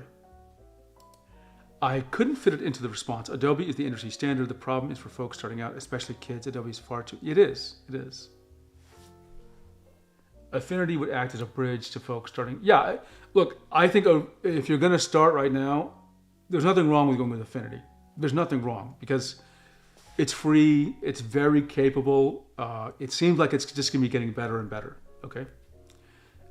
I couldn't fit it into the response. Adobe is the industry standard. The problem is for folks starting out, especially kids. Adobe is far too... It is. Affinity would act as a bridge to folks starting... Yeah, look, I think if you're going to start right now, there's nothing wrong with going with Affinity. There's nothing wrong because it's free. It's very capable. It seems like it's just going to be getting better and better, okay?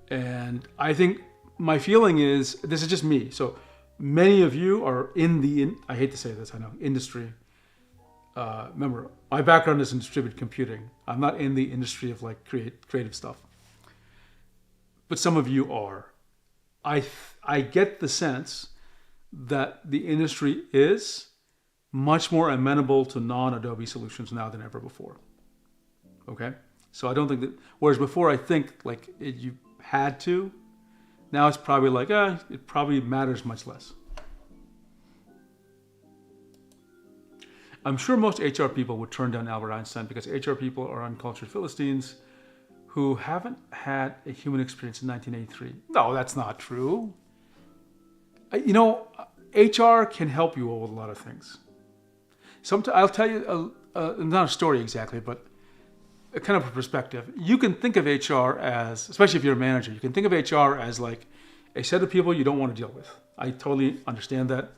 And I think my feeling is, this is just me, so... Many of you are I hate to say this, I know, industry. Remember, my background is in distributed computing. I'm not in the industry of like creative stuff. But some of you are. I get the sense that the industry is much more amenable to non-Adobe solutions now than ever before. Okay? So I don't think that, whereas before I think like you had to, now it's probably like, it probably matters much less. I'm sure most HR people would turn down Albert Einstein because HR people are uncultured Philistines who haven't had a human experience in 1983. No, that's not true. HR can help you with a lot of things. I'll tell you, not a story exactly, but a kind of a perspective. You can think of HR as, especially if you're a manager, you can think of HR as like a set of people you don't want to deal with. I totally understand that.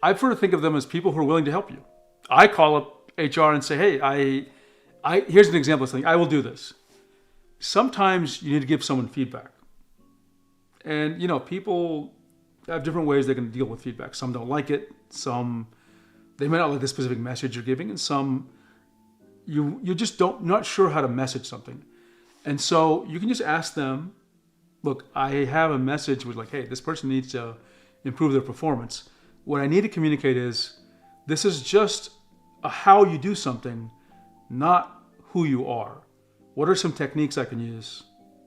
I prefer to think of them as people who are willing to help you. I call up HR and say, hey, here's an example of something. I will do this. Sometimes you need to give someone feedback. And, people have different ways they can deal with feedback. Some don't like it. Some, they may not like the specific message you're giving. And some, you just not sure how to message something. And so you can just ask them, look, I have a message with like, hey, this person needs to improve their performance. What I need to communicate is, this is just how you do something, not who you are. What are some techniques I can use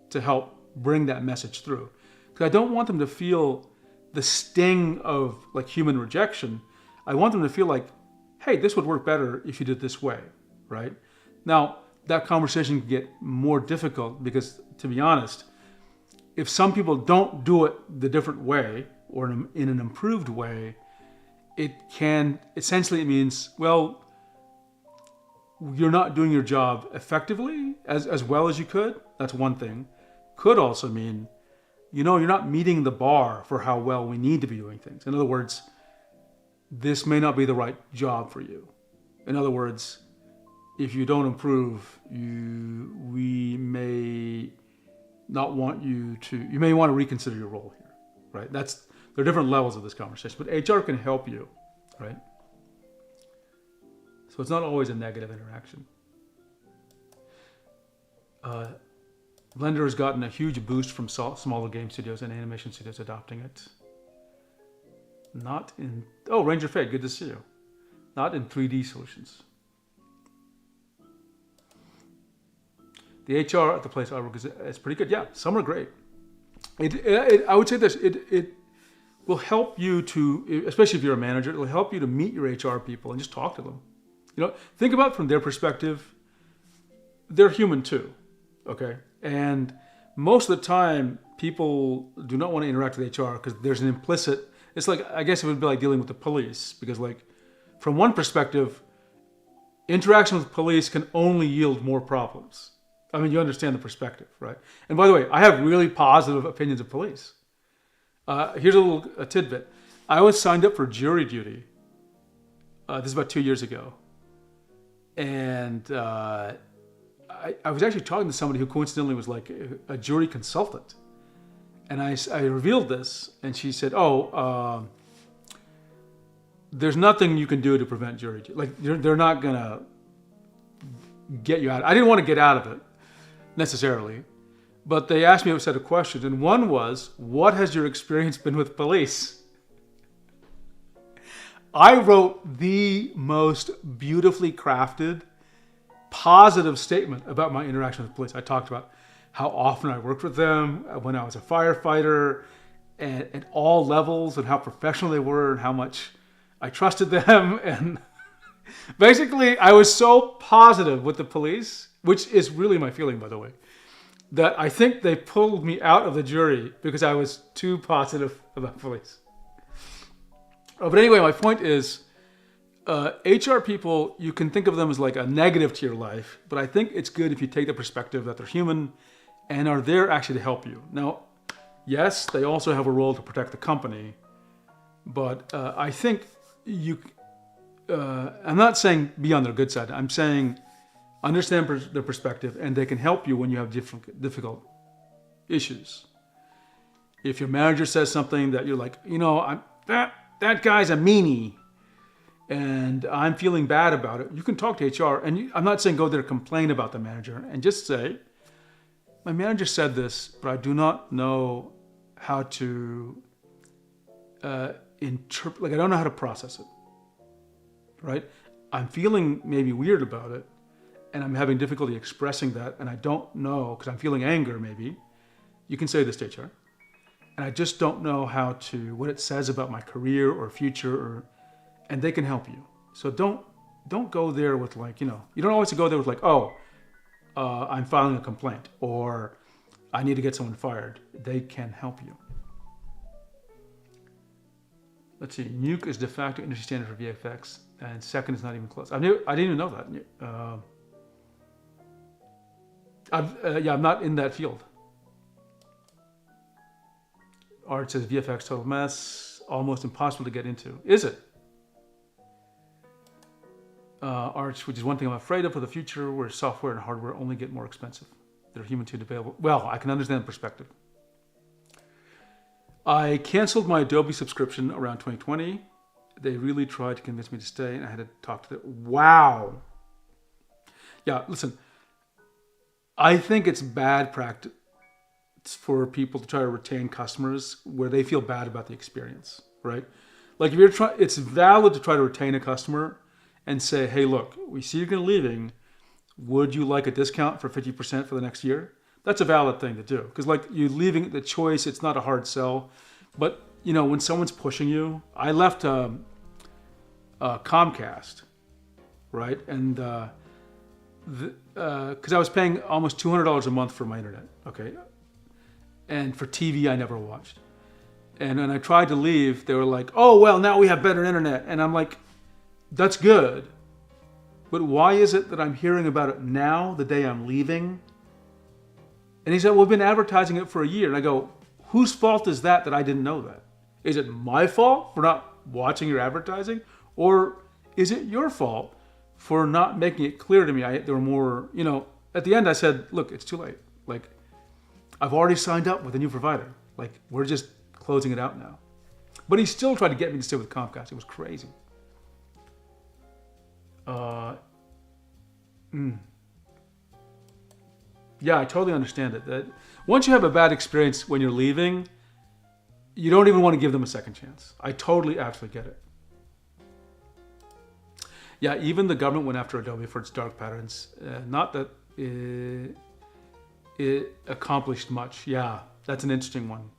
to help bring that message through? Because I don't want them to feel the sting of like human rejection. I want them to feel like, hey, this would work better if you did this way, right? Now, that conversation can get more difficult because, to be honest, if some people don't do it the different way or in an improved way, it means, well, you're not doing your job effectively as well as you could. That's one thing. Could also mean, you're not meeting the bar for how well we need to be doing things. In other words, this may not be the right job for you. In other words, if you don't improve, we may not want you may want to reconsider your role here, right? There are different levels of this conversation, but HR can help you, right? So it's not always a negative interaction. Blender has gotten a huge boost from smaller game studios and animation studios adopting it. Not in. Oh, Ranger Fade, good to see you. Not in 3D solutions. The HR at the place I work is pretty good. Yeah, some are great. I would say this. It will help you to, especially if you're a manager, it will help you to meet your HR people and just talk to them. Think about it from their perspective. They're human too, okay? And most of the time, people do not want to interact with HR because there's an implicit. It's like, I guess it would be like dealing with the police, because like, from one perspective, interaction with police can only yield more problems. I mean, you understand the perspective, right? And by the way, I have really positive opinions of police. Here's a tidbit. I was signed up for jury duty. This is about 2 years ago. And I was actually talking to somebody who coincidentally was like a jury consultant. And I revealed this, and she said, there's nothing you can do to prevent jury duty. Like, they're not going to get you out. I didn't want to get out of it necessarily, but they asked me a set of questions, and one was, what has your experience been with police? I wrote the most beautifully crafted, positive statement about my interaction with police. I talked about how often I worked with them when I was a firefighter, and at all levels, and how professional they were, and how much I trusted them. And basically, I was so positive with the police, which is really my feeling, by the way, that I think they pulled me out of the jury because I was too positive about police. But anyway, my point is, HR people, you can think of them as like a negative to your life, but I think it's good if you take the perspective that they're human and are there actually to help you. Now, yes, they also have a role to protect the company, but I think I'm not saying be on their good side. I'm saying understand their perspective, and they can help you when you have difficult issues. If your manager says something that you're like, that guy's a meanie, and I'm feeling bad about it, you can talk to HR. And I'm not saying go there complain about the manager, and just say, my manager said this, but I do not know how to interpret. Like, I don't know how to process it. Right? I'm feeling maybe weird about it, and I'm having difficulty expressing that, and I don't know, because I'm feeling anger maybe. You can say this to HR. And I just don't know what it says about my career or future, and they can help you. So don't go there with like, you don't always go there with like, I'm filing a complaint, or I need to get someone fired. They can help you. Let's see, Nuke is de facto industry standard for VFX, and second is not even close. I didn't even know that. I'm not in that field. Art says VFX total mess, almost impossible to get into. Is it? Arch, which is one thing I'm afraid of for the future, where software and hardware only get more expensive. They're human to available. Well, I can understand the perspective. I canceled my Adobe subscription around 2020. They really tried to convince me to stay, and I had to talk to them. Wow. Yeah, listen. I think it's bad practice for people to try to retain customers where they feel bad about the experience, right? Like, if you're it's valid to try to retain a customer and say, hey, look, we see you're going to leaving. Would you like a discount for 50% for the next year? That's a valid thing to do, because like, you're leaving the choice. It's not a hard sell, but when someone's pushing you, I left Comcast, right? And because I was paying almost $200 a month for my internet, okay? And for TV, I never watched. And when I tried to leave, they were like, oh, well, now we have better internet. And I'm like, that's good. But why is it that I'm hearing about it now, the day I'm leaving? And he said, well, we've been advertising it for a year. And I go, whose fault is that I didn't know that? Is it my fault for not watching your advertising? Or is it your fault for not making it clear to me? There were more, at the end I said, look, it's too late. Like, I've already signed up with a new provider. Like, we're just closing it out now. But he still tried to get me to stay with Comcast. It was crazy. Yeah, I totally understand it. That once you have a bad experience when you're leaving, you don't even want to give them a second chance. I totally, absolutely get it. Yeah, even the government went after Adobe for its dark patterns. Not that it accomplished much. Yeah, that's an interesting one.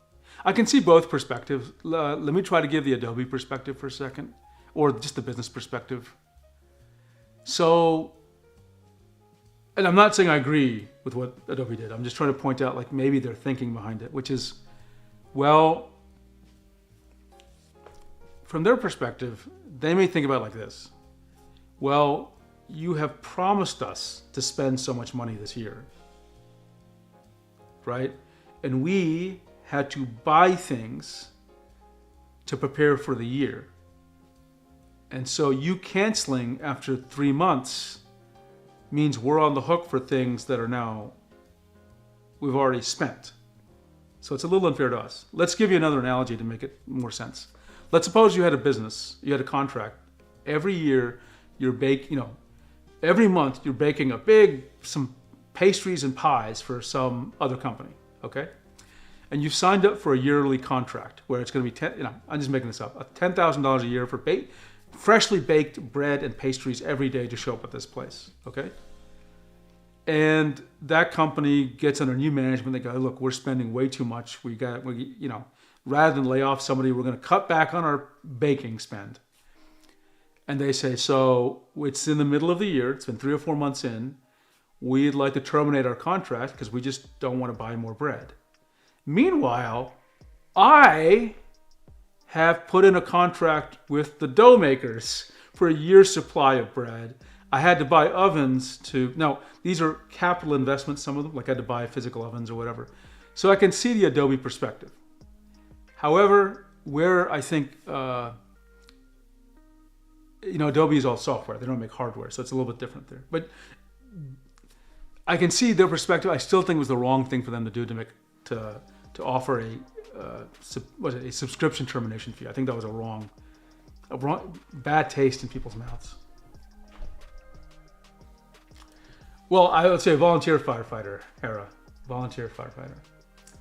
I can see both perspectives. Let me try to give the Adobe perspective for a second, or just the business perspective. So, and I'm not saying I agree with what Adobe did. I'm just trying to point out like maybe their thinking behind it, which is, well, from their perspective, they may think about it like this. Well, you have promised us to spend so much money this year, right? And we had to buy things to prepare for the year. And so you canceling after 3 months means we're on the hook for things that are now, we've already spent. So it's a little unfair to us. Let's give you another analogy to make it more sense. Let's suppose you had a business, you had a contract. Every year every month you're baking some pastries and pies for some other company, okay? And you've signed up for a yearly contract where it's going to be I'm just making this up, $10,000 a year for freshly baked bread and pastries every day to show up at this place, okay? And that company gets under new management. They go, look, we're spending way too much. Rather than lay off somebody, we're going to cut back on our baking spend. And they say, so it's in the middle of the year. It's been 3 or 4 months in. We'd like to terminate our contract because we just don't want to buy more bread. Meanwhile, I have put in a contract with the dough makers for a year's supply of bread. I had to buy ovens now these are capital investments, some of them, like I had to buy physical ovens or whatever. So I can see the Adobe perspective. However, where I think, Adobe is all software. They don't make hardware, so it's a little bit different there. But I can see their perspective. I still think it was the wrong thing for them to do to offer a subscription termination fee. I think that was a wrong, bad taste in people's mouths. Well, I would say volunteer firefighter era, volunteer firefighter.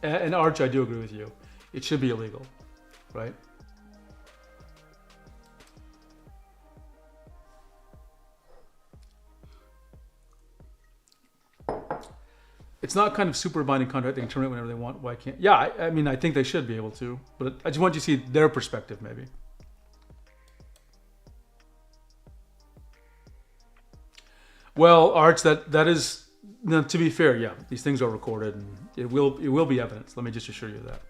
And Arch, I do agree with you. It should be illegal, right? It's not kind of super binding contract. They can terminate whenever they want. Why can't? Yeah, I think they should be able to, but I just want you to see their perspective, maybe. Well, Arch, that is, to be fair, yeah, these things are recorded and it will be evidence. Let me just assure you that.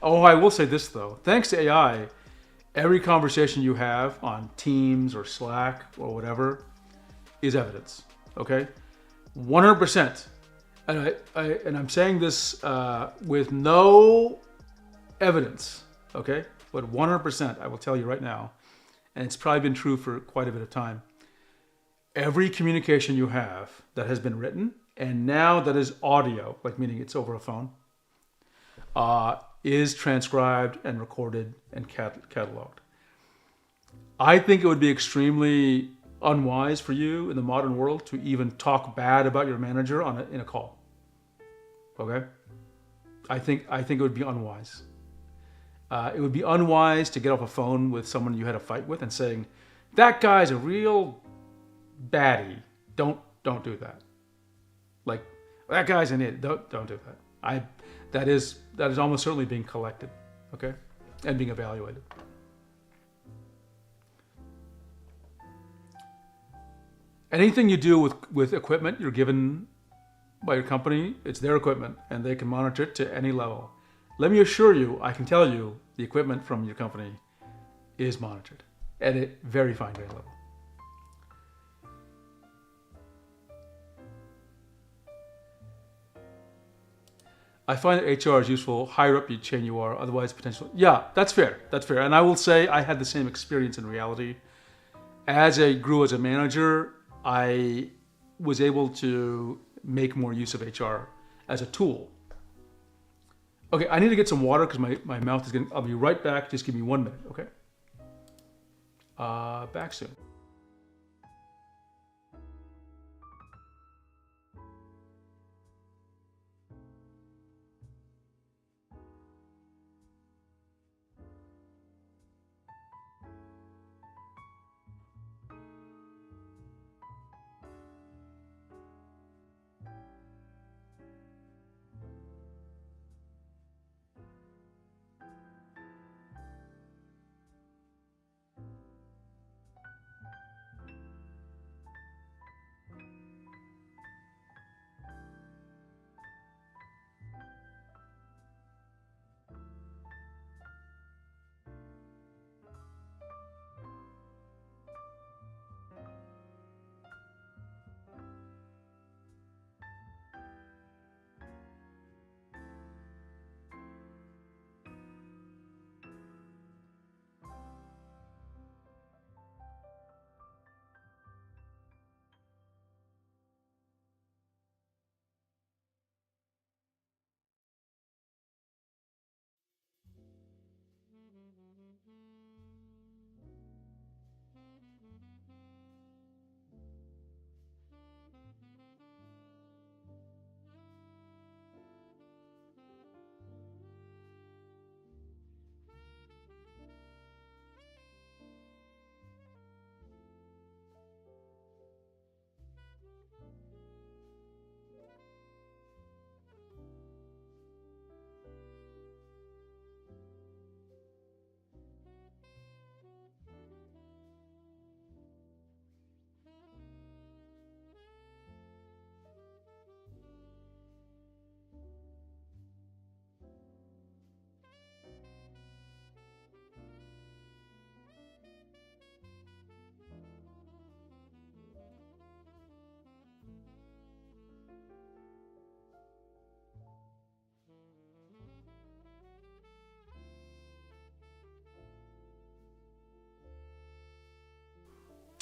Oh, I will say this though. Thanks to AI, every conversation you have on Teams or Slack or whatever is evidence. Okay, 100%. And I'm saying this with no evidence. Okay, but 100%. I will tell you right now, and it's probably been true for quite a bit of time. Every communication you have that has been written and now that is audio, like meaning it's over a phone, is transcribed and recorded and cataloged. I think it would be extremely unwise for you in the modern world to even talk bad about your manager in a call. Okay? I think it would be unwise. It would be unwise to get off a phone with someone you had a fight with and saying, that guy's a real baddie. Don't do that. Like, that guy's an idiot. Don't do that. That is almost certainly being collected, okay, and being evaluated. Anything you do with equipment you're given by your company, it's their equipment, and they can monitor it to any level. Let me assure you, I can tell you, the equipment from your company is monitored at a very fine grained level. I find that HR is useful. Higher up the chain you are, otherwise potential. Yeah, that's fair. That's fair. And I will say I had the same experience in reality. As I grew as a manager, I was able to make more use of HR as a tool. Okay, I need to get some water because my mouth is getting. I'll be right back. Just give me 1 minute, okay? Back soon.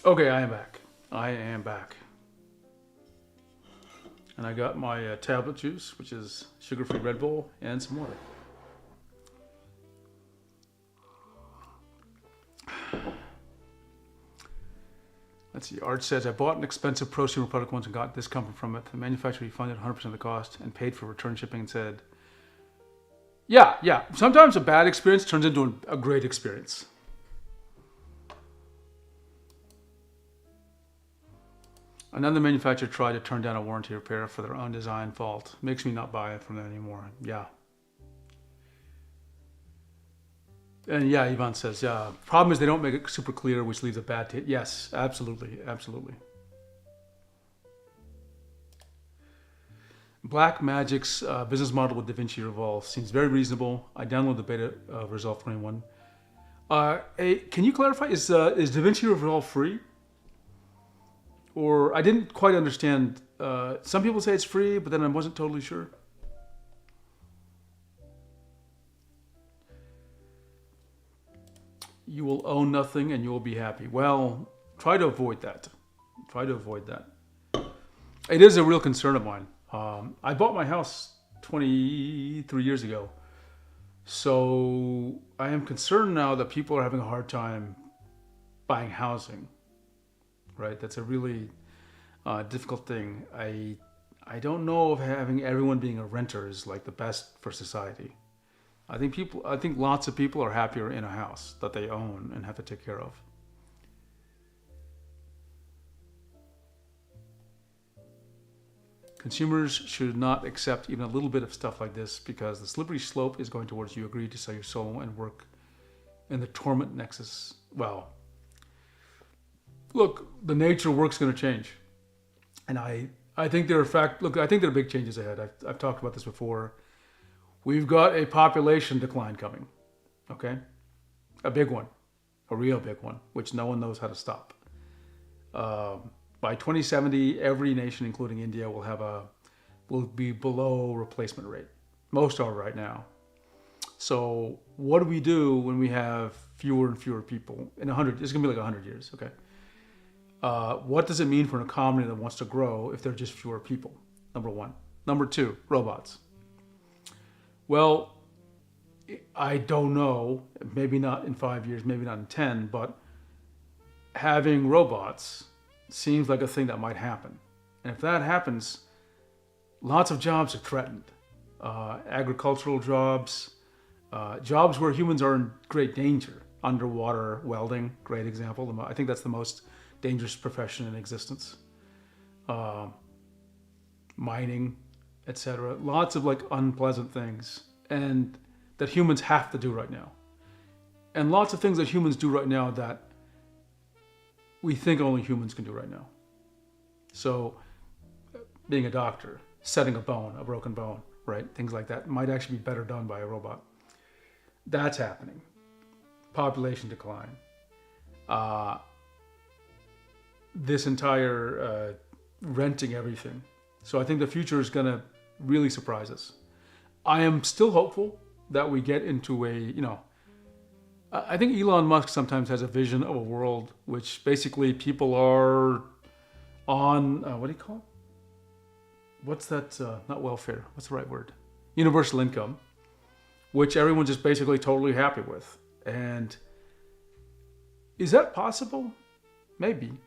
Okay, I am back. I am back. And I got my tablet juice, which is sugar-free Red Bull, and some water. Let's see. Art says, I bought an expensive prosumer product once and got discomfort from it. The manufacturer refunded 100% of the cost and paid for return shipping and said, yeah. Sometimes a bad experience turns into a great experience. Another manufacturer tried to turn down a warranty repair for their own design fault. Makes me not buy it from them anymore. Yeah. And yeah, Ivan says, yeah. Problem is they don't make it super clear, which leaves a bad taste. Yes, absolutely. Black Magic's business model with DaVinci Resolve seems very reasonable. I downloaded the beta of Resolve 21. Can you clarify, is DaVinci Resolve free? Or I didn't quite understand. Some people say it's free, but then I wasn't totally sure. You will own nothing and you will be happy. Well, try to avoid that. It is a real concern of mine. I bought my house 23 years ago. So I am concerned now that people are having a hard time buying housing. Right? That's a really difficult thing. I don't know if having everyone being a renter is like the best for society. I think lots of people are happier in a house that they own and have to take care of. Consumers should not accept even a little bit of stuff like this because the slippery slope is going towards you agree to sell your soul and work in the torment nexus. Well, look, the nature of work's going to change. And I think there are big changes ahead. I've talked about this before. We've got a population decline coming, okay? A big one, a real big one, which no one knows how to stop. By 2070, every nation, including India, will be below replacement rate. Most are right now. So what do we do when we have fewer and fewer people? It's going to be like 100 years, okay? What does it mean for an economy that wants to grow if there are just fewer people? Number one. Number two, robots. Well, I don't know, maybe not in 5 years, maybe not in 10, but having robots seems like a thing that might happen. And if that happens, lots of jobs are threatened. Agricultural jobs, jobs where humans are in great danger. Underwater welding, great example. I think that's the most dangerous profession in existence. Mining, etc. Lots of like unpleasant things and that humans have to do right now. And lots of things that humans do right now that we think only humans can do right now. So being a doctor, setting a broken bone, right? Things like that might actually be better done by a robot. That's happening. Population decline. This entire renting everything. So I think the future is going to really surprise us. I am still hopeful that we get into I think Elon Musk sometimes has a vision of a world which basically people are on, what do you call it? What's that, not welfare, what's the right word? Universal income, which everyone's just basically totally happy with. And is that possible? Maybe.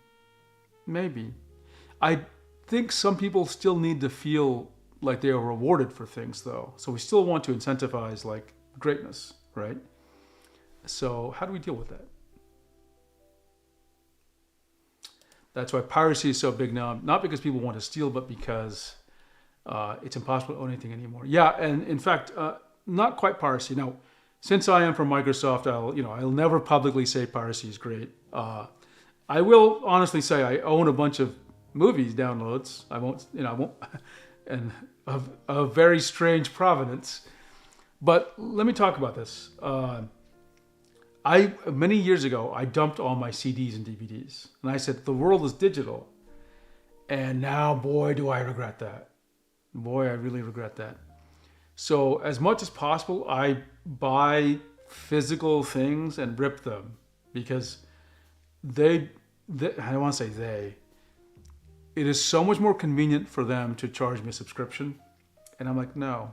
I think some people still need to feel like they are rewarded for things though. So we still want to incentivize like greatness, right? So how do we deal with that? That's why piracy is so big now. Not because people want to steal, but because it's impossible to own anything anymore. Yeah, and in fact, not quite piracy. Now, since I am from Microsoft, I'll never publicly say piracy is great. I will honestly say I own a bunch of movies downloads. I won't, and of very strange provenance. But let me talk about this. Many years ago, I dumped all my CDs and DVDs. And I said, the world is digital. And now, boy, do I regret that. Boy, I really regret that. So as much as possible, I buy physical things and rip them because they I don't want to say they. It is so much more convenient for them to charge me a subscription, and I'm like, no.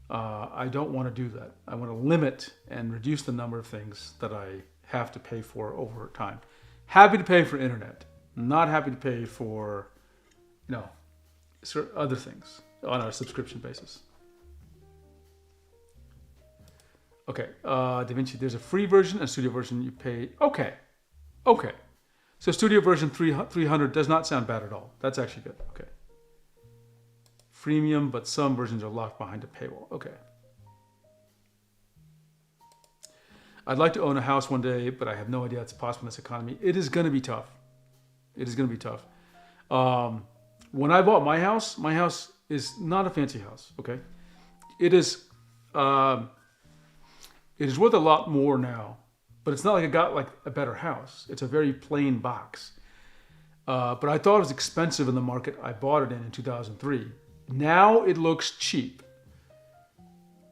I don't want to do that. I want to limit and reduce the number of things that I have to pay for over time. Happy to pay for internet, not happy to pay for, other things on a subscription basis. Okay, DaVinci, there's a free version and a studio version you pay. Okay. So studio version 300 does not sound bad at all. That's actually good. Okay. Freemium, but some versions are locked behind a paywall. Okay. I'd like to own a house one day, but I have no idea it's possible in this economy. It is going to be tough. When I bought my house is not a fancy house. Okay. It is worth a lot more now, but it's not like I got like a better house. It's a very plain box. But I thought it was expensive in the market I bought it in 2003. Now it looks cheap,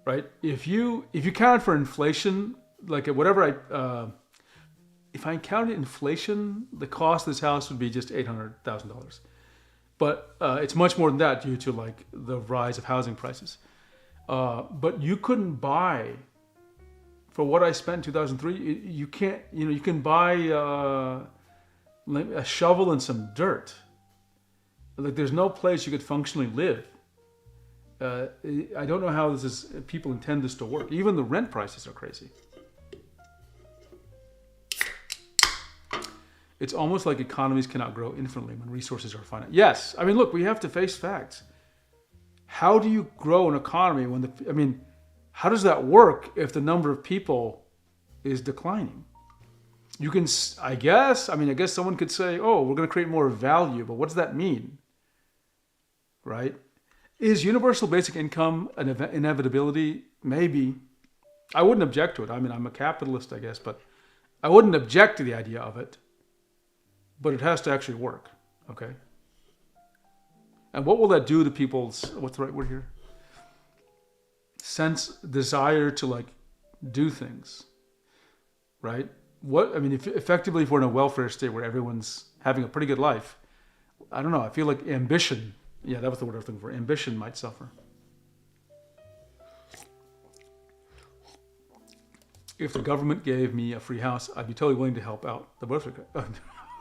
right? If you count for inflation, like whatever if I counted inflation, the cost of this house would be just $800,000. But it's much more than that due to like the rise of housing prices. But you couldn't buy, for what I spent in 2003, you can't, you can buy a shovel and some dirt. Like there's no place you could functionally live. I don't know how people intend this to work. Even the rent prices are crazy. It's almost like economies cannot grow infinitely when resources are finite. Yes, I mean, look, we have to face facts. How do you grow an economy how does that work if the number of people is declining? You can, I guess someone could say, oh, we're going to create more value, but what does that mean? Right? Is universal basic income an inevitability? Maybe. I wouldn't object to it. I'm a capitalist, I guess, but I wouldn't object to the idea of it. But it has to actually work, okay? And what will that do to people's, what's the right word here? Desire to like do things, right? Effectively, if we're in a welfare state where everyone's having a pretty good life, I don't know, I feel like ambition, yeah, that was the word I was looking for, ambition might suffer. If the government gave me a free house, I'd be totally willing to help out the welfare.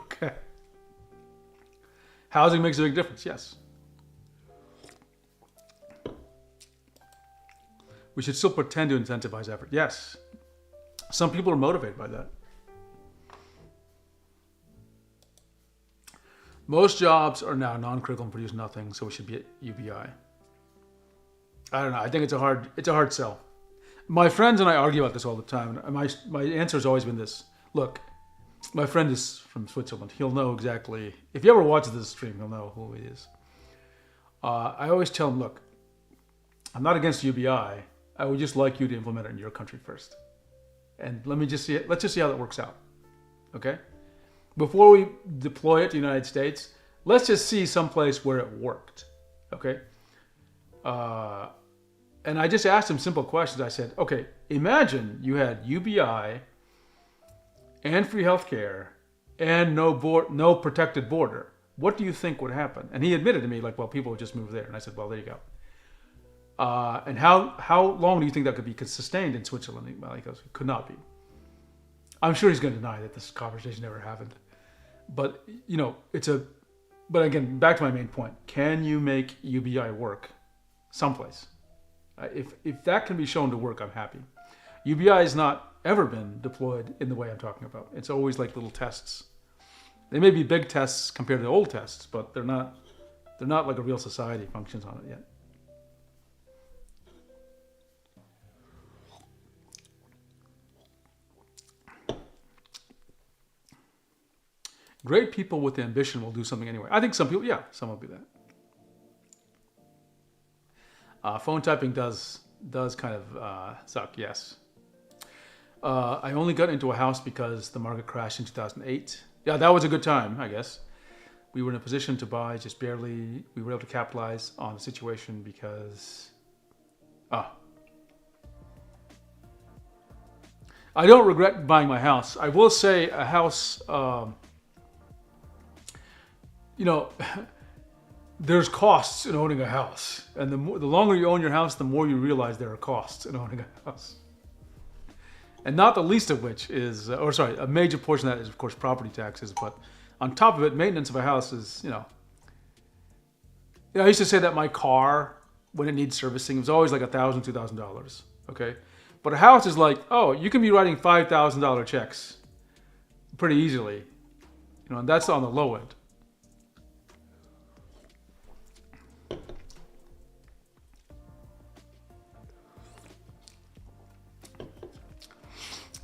Okay. Housing makes a big difference, yes. We should still pretend to incentivize effort. Yes. Some people are motivated by that. Most jobs are now non-critical and produce nothing, so we should be at UBI. I don't know. I think it's a hard sell. My friends and I argue about this all the time. And my answer has always been this. Look, my friend is from Switzerland. He'll know exactly. If you ever watch this stream, he'll know who he is. I always tell him, look, I'm not against UBI. I would just like you to implement it in your country first. And let's just see how that works out. Okay? Before we deploy it to the United States, let's just see someplace where it worked. Okay? And I just asked him simple questions. I said, okay, imagine you had UBI and free healthcare and no protected border. What do you think would happen? And he admitted to me, like, well, people would just move there. And I said, well, there you go. And how long do you think that could be sustained in Switzerland? He goes, it could not be. I'm sure he's going to deny that this conversation ever happened. But, but again, back to my main point. Can you make UBI work someplace? If that can be shown to work, I'm happy. UBI has not ever been deployed in the way I'm talking about. It's always like little tests. They may be big tests compared to the old tests, but they're not like a real society functions on it yet. Great people with ambition will do something anyway. I think some will do that. Phone typing does kind of suck, yes. I only got into a house because the market crashed in 2008. Yeah, that was a good time, I guess. We were in a position to buy just barely. We were able to capitalize on the situation because... I don't regret buying my house. I will say a house, you know, there's costs in owning a house, and the longer you own your house, the more you realize there are costs in owning a house. And not the least of which is, a major portion of that is, of course, property taxes. But on top of it, maintenance of a house is, I used to say that my car, when it needs servicing, it was always like $1,000, $2,000. Okay, but a house is like, oh, you can be writing $5,000 checks pretty easily, and that's on the low end.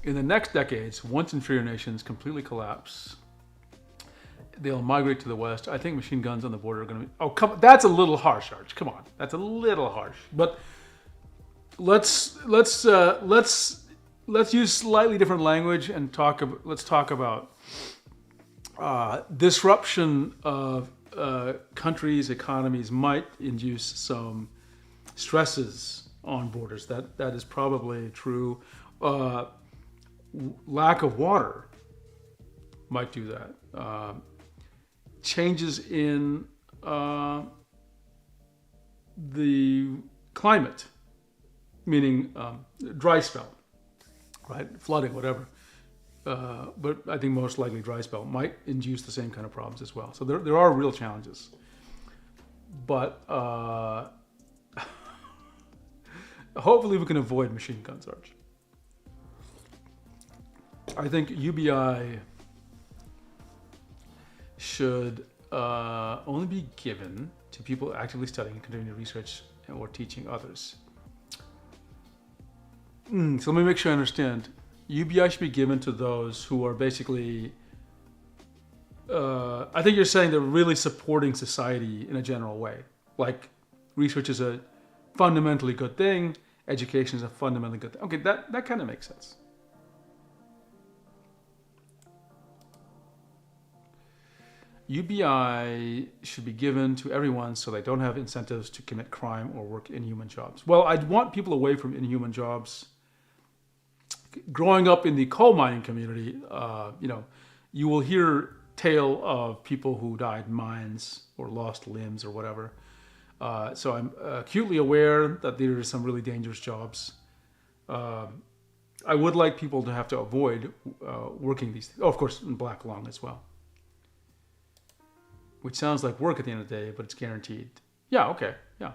In the next decades, once inferior nations completely collapse, they'll migrate to the west. I think machine guns on the border are going to be. Oh, come! That's a little harsh, Arch. Come on, that's a little harsh. But let's use slightly different language and let's talk about disruption of countries' economies might induce some stresses on borders. That is probably true. Lack of water might do that. Changes in the climate, meaning dry spell, right? Flooding, whatever. But I think most likely dry spell might induce the same kind of problems as well. So there are real challenges. But hopefully we can avoid machine guns, Arch. I think UBI should only be given to people actively studying and continuing research or teaching others. So let me make sure I understand. UBI should be given to those who are basically, I think you're saying they're really supporting society in a general way. Like research is a fundamentally good thing, education is a fundamentally good thing. Okay, that kind of makes sense. UBI should be given to everyone so they don't have incentives to commit crime or work inhuman jobs. Well, I'd want people away from inhuman jobs. Growing up in the coal mining community, you will hear tale of people who died in mines or lost limbs or whatever. So I'm acutely aware that there are some really dangerous jobs. I would like people to have to avoid working these things. Oh, of course, in black lung as well. Which sounds like work at the end of the day, but it's guaranteed. Yeah, okay, yeah.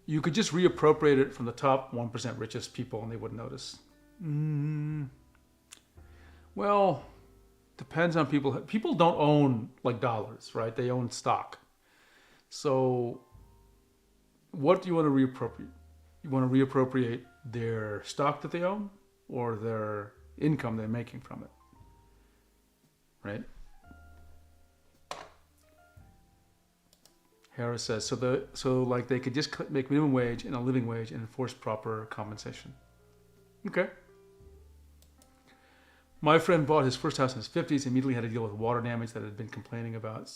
You could just reappropriate it from the top 1% richest people and they wouldn't notice. Well, depends on people. People don't own like dollars, right? They own stock. So what do you want to reappropriate? You want to reappropriate their stock that they own or their income they're making from it? Right? Harris says, so they could just make minimum wage and a living wage and enforce proper compensation. Okay. My friend bought his first house in his 50s, immediately had to deal with water damage that has been complaining about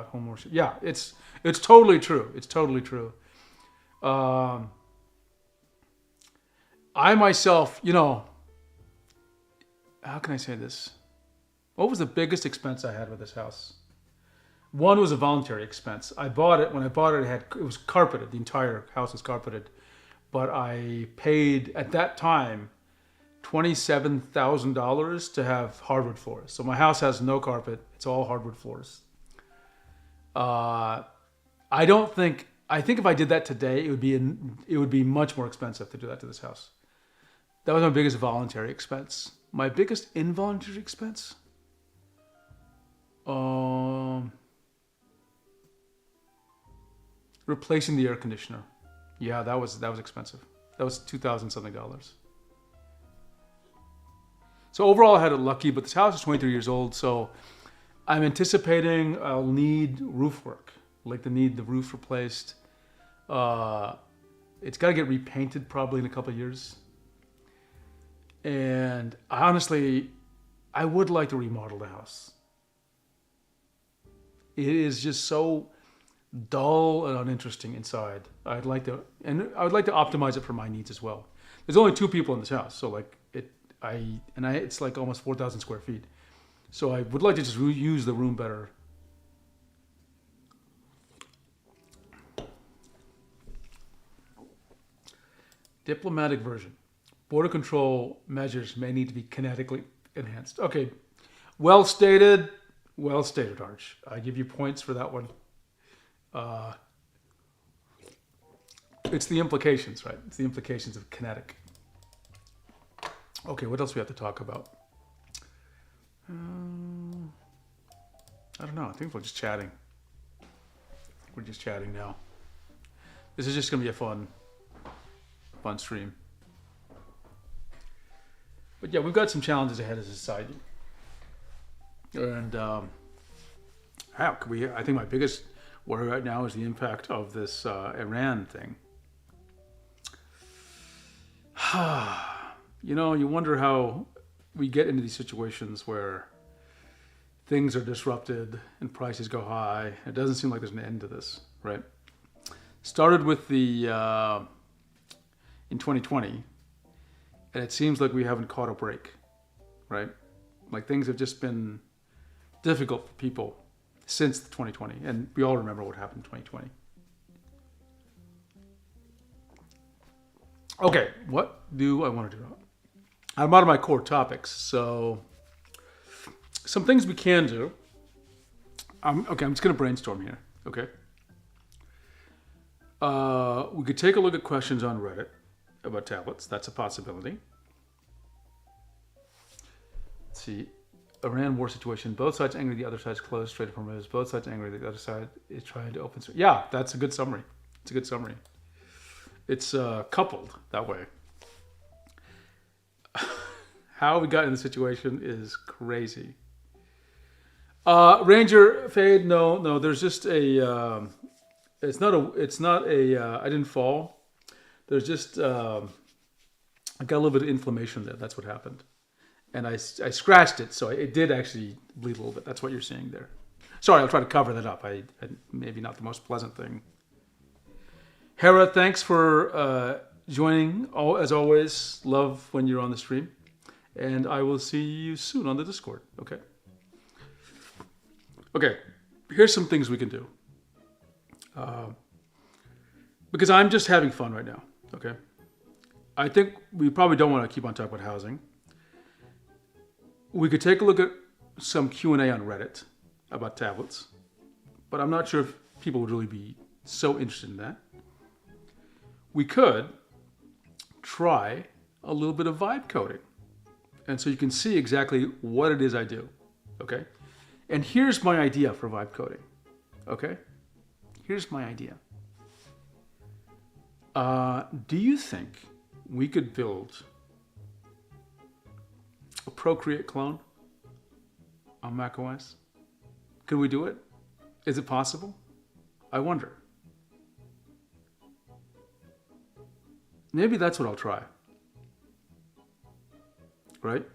home ownership. Yeah, it's totally true. It's totally true. I myself, how can I say this? What was the biggest expense I had with this house? One was a voluntary expense. When I bought it, it was carpeted. The entire house was carpeted. But I paid, at that time, $27,000 to have hardwood floors. So my house has no carpet. It's all hardwood floors. I think if I did that today, it would be much more expensive to do that to this house. That was my biggest voluntary expense. My biggest involuntary expense? Replacing the air conditioner. Yeah, that was expensive. That was $2,000 something. So overall I had it lucky, but this house is 23 years old, so I'm anticipating I'll need roof work. Need the roof replaced. It's got to get repainted probably in a couple of years. And honestly, I would like to remodel the house. It is just so dull and uninteresting inside. I'd like to, and I would like to optimize it for my needs as well. There's only 2 people in this house, so like it's like almost 4,000 square feet. So I would like to just use the room better. Diplomatic version. Border control measures may need to be kinetically enhanced. Okay, well stated, Arch. I give you points for that one. It's the implications, right? It's the implications of kinetic. Okay, what else we have to talk about? I don't know. I think we're just chatting. We're just chatting now. This is just going to be a fun stream. But yeah, we've got some challenges ahead as a society. And how can we? I think my biggest worry right now is the impact of this Iran thing. You wonder how we get into these situations where things are disrupted and prices go high. It doesn't seem like there's an end to this, right? Started with the in 2020, and it seems like we haven't caught a break, right? Like things have just been difficult for people since 2020, and we all remember what happened in 2020. Okay, what do I want to do? I'm out of my core topics, so some things we can do. I'm just going to brainstorm here, okay? We could take a look at questions on Reddit about tablets. That's a possibility. Let's see. Iran war situation. Both sides angry, the other side's closed, straight from it. Both sides angry, the other side is trying to open. Yeah, that's a good summary. It's a good summary. It's coupled that way. How we got in the situation is crazy. Ranger Fade, no. There's just a. It's not a. I didn't fall. There's just. I got a little bit of inflammation there. That's what happened, and I scratched it, so it did actually bleed a little bit. That's what you're seeing there. Sorry, I'll try to cover that up. I maybe not the most pleasant thing. Hera, thanks for joining. As always, love when you're on the stream. And I will see you soon on the Discord. Okay, here's some things we can do. Because I'm just having fun right now, okay? I think we probably don't want to keep on talking about housing. We could take a look at some Q&A on Reddit about tablets. But I'm not sure if people would really be so interested in that. We could try a little bit of vibe coding. And so you can see exactly what it is I do, okay? And here's my idea for vibe coding, okay? Here's my idea. Do you think we could build a Procreate clone on macOS? Could we do it? Is it possible? I wonder. Maybe that's what I'll try. Right?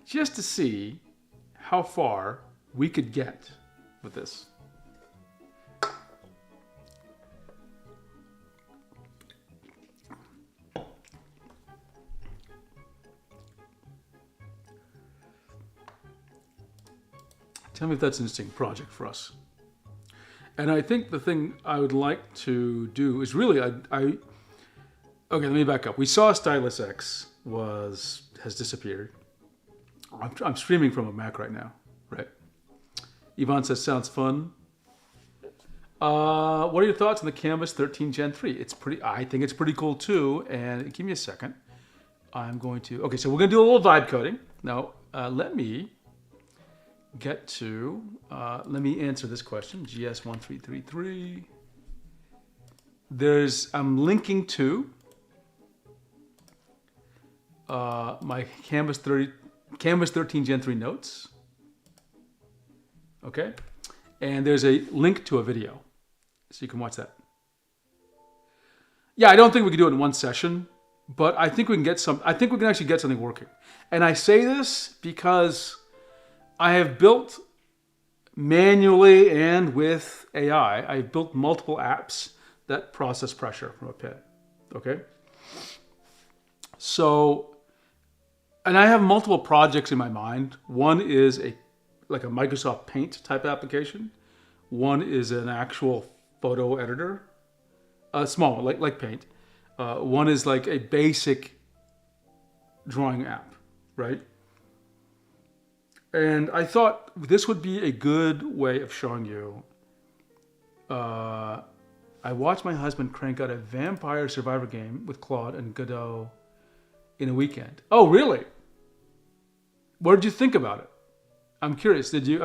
Just to see how far we could get with this. Tell me if that's an interesting project for us. And I think the thing I would like to do is really, okay, let me back up. We saw Stylus X has disappeared. I'm streaming from a Mac right now, right? Yvonne says, sounds fun. What are your thoughts on the Canvas 13 Gen 3? I think it's pretty cool too. And give me a second. Okay, so we're gonna do a little vibe coding. Now, let me answer this question, GS1333. I'm linking to my Canvas 13 Gen 3 notes. Okay? And there's a link to a video. So you can watch that. Yeah, I don't think we can do it in one session, but I think we can actually get something working. And I say this because I have built manually and with AI, I've built multiple apps that process pressure from a pen. Okay? So, and I have multiple projects in my mind. One is like a Microsoft Paint type application. One is an actual photo editor, a small one, like Paint. One is like a basic drawing app, right? And I thought this would be a good way of showing you. I watched my husband crank out a Vampire Survivor game with Claude and Godot in a weekend. Oh, really? What did you think about it? I'm curious. Did you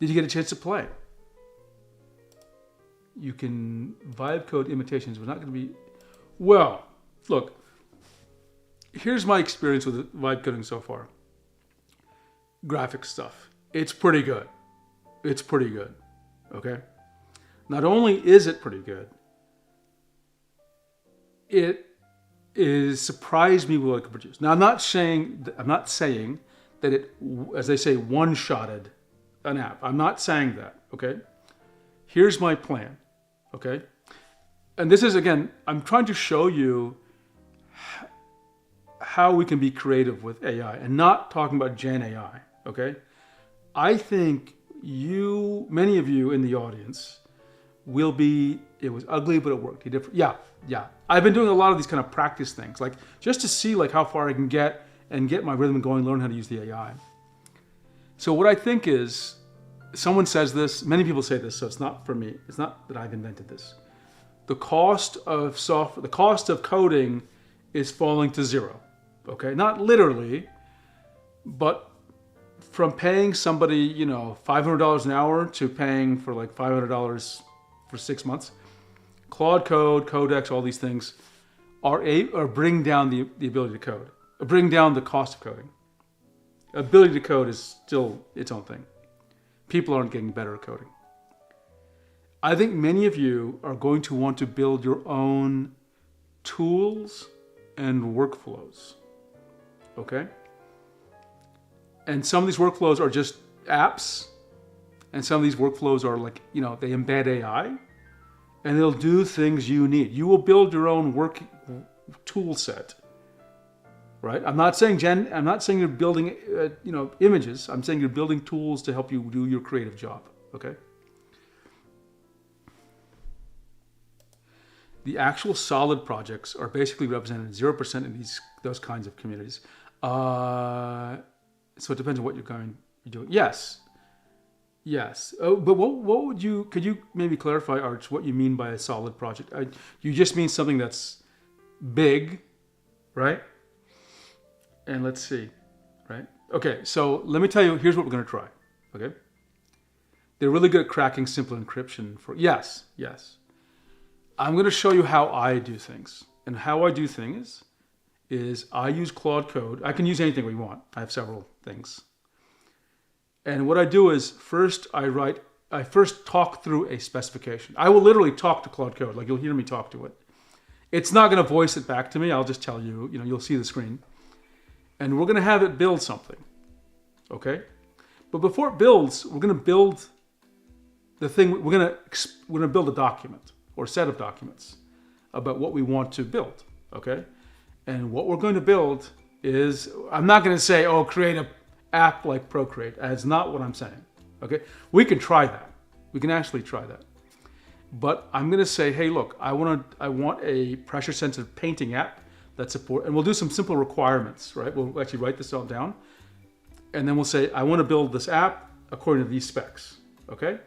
get a chance to play? You can vibe code imitations. We're not going to be. Well, look. Here's my experience with vibe coding so far. Graphic stuff. It's pretty good. It's pretty good. Okay? Not only is it pretty good, it is surprised me with what it can produce. Now I'm not saying that it, as they say, one-shotted an app. I'm not saying that, okay? Here's my plan, okay? And this is, again, I'm trying to show you how we can be creative with AI and not talking about Gen AI, okay? I think many of you in the audience will be, it was ugly, but it worked. Yeah. I've been doing a lot of these kind of practice things, like just to see like how far I can get and get my rhythm going, learn how to use the AI. So what I think is, someone says this, many people say this, so it's not for me. It's not that I've invented this. The cost of software, the cost of coding is falling to zero. Okay, not literally, but from paying somebody, $500 an hour to paying for like $500 for 6 months, Claude Code, Codex, all these things are bring down the ability to code, bring down the cost of coding. Ability to code is still its own thing. People aren't getting better at coding. I think many of you are going to want to build your own tools and workflows. Okay? And some of these workflows are just apps, and some of these workflows are like, they embed AI, and they'll do things you need. You will build your own work tool set, right? I'm not saying you're building, images. I'm saying you're building tools to help you do your creative job, okay? The actual solid projects are basically represented 0% in those kinds of communities. So it depends on what you're doing. Yes. Oh, but what would could you maybe clarify, Arch, what you mean by a solid project? You just mean something that's big, right? And let's see, right? Okay, so let me tell you, here's what we're going to try, okay? They're really good at cracking simple encryption yes. I'm going to show you how I do things. And how I do things is I use Claude Code. I can use anything we want. I have several things. And what I do is I first talk through a specification. I will literally talk to Claude Code, like you'll hear me talk to it. It's not going to voice it back to me. I'll just tell you, you'll see the screen. And we're going to have it build something, okay? But before it builds, we're going to build the thing, we're going to build a document or set of documents about what we want to build, okay? And what we're going to build is, I'm not going to say, create an app like Procreate. That's not what I'm saying, okay? We can try that. We can actually try that. But I'm going to say, hey, look, I want a pressure-sensitive painting app that support, and we'll do some simple requirements, right? We'll actually write this all down. And then we'll say, I want to build this app according to these specs, okay?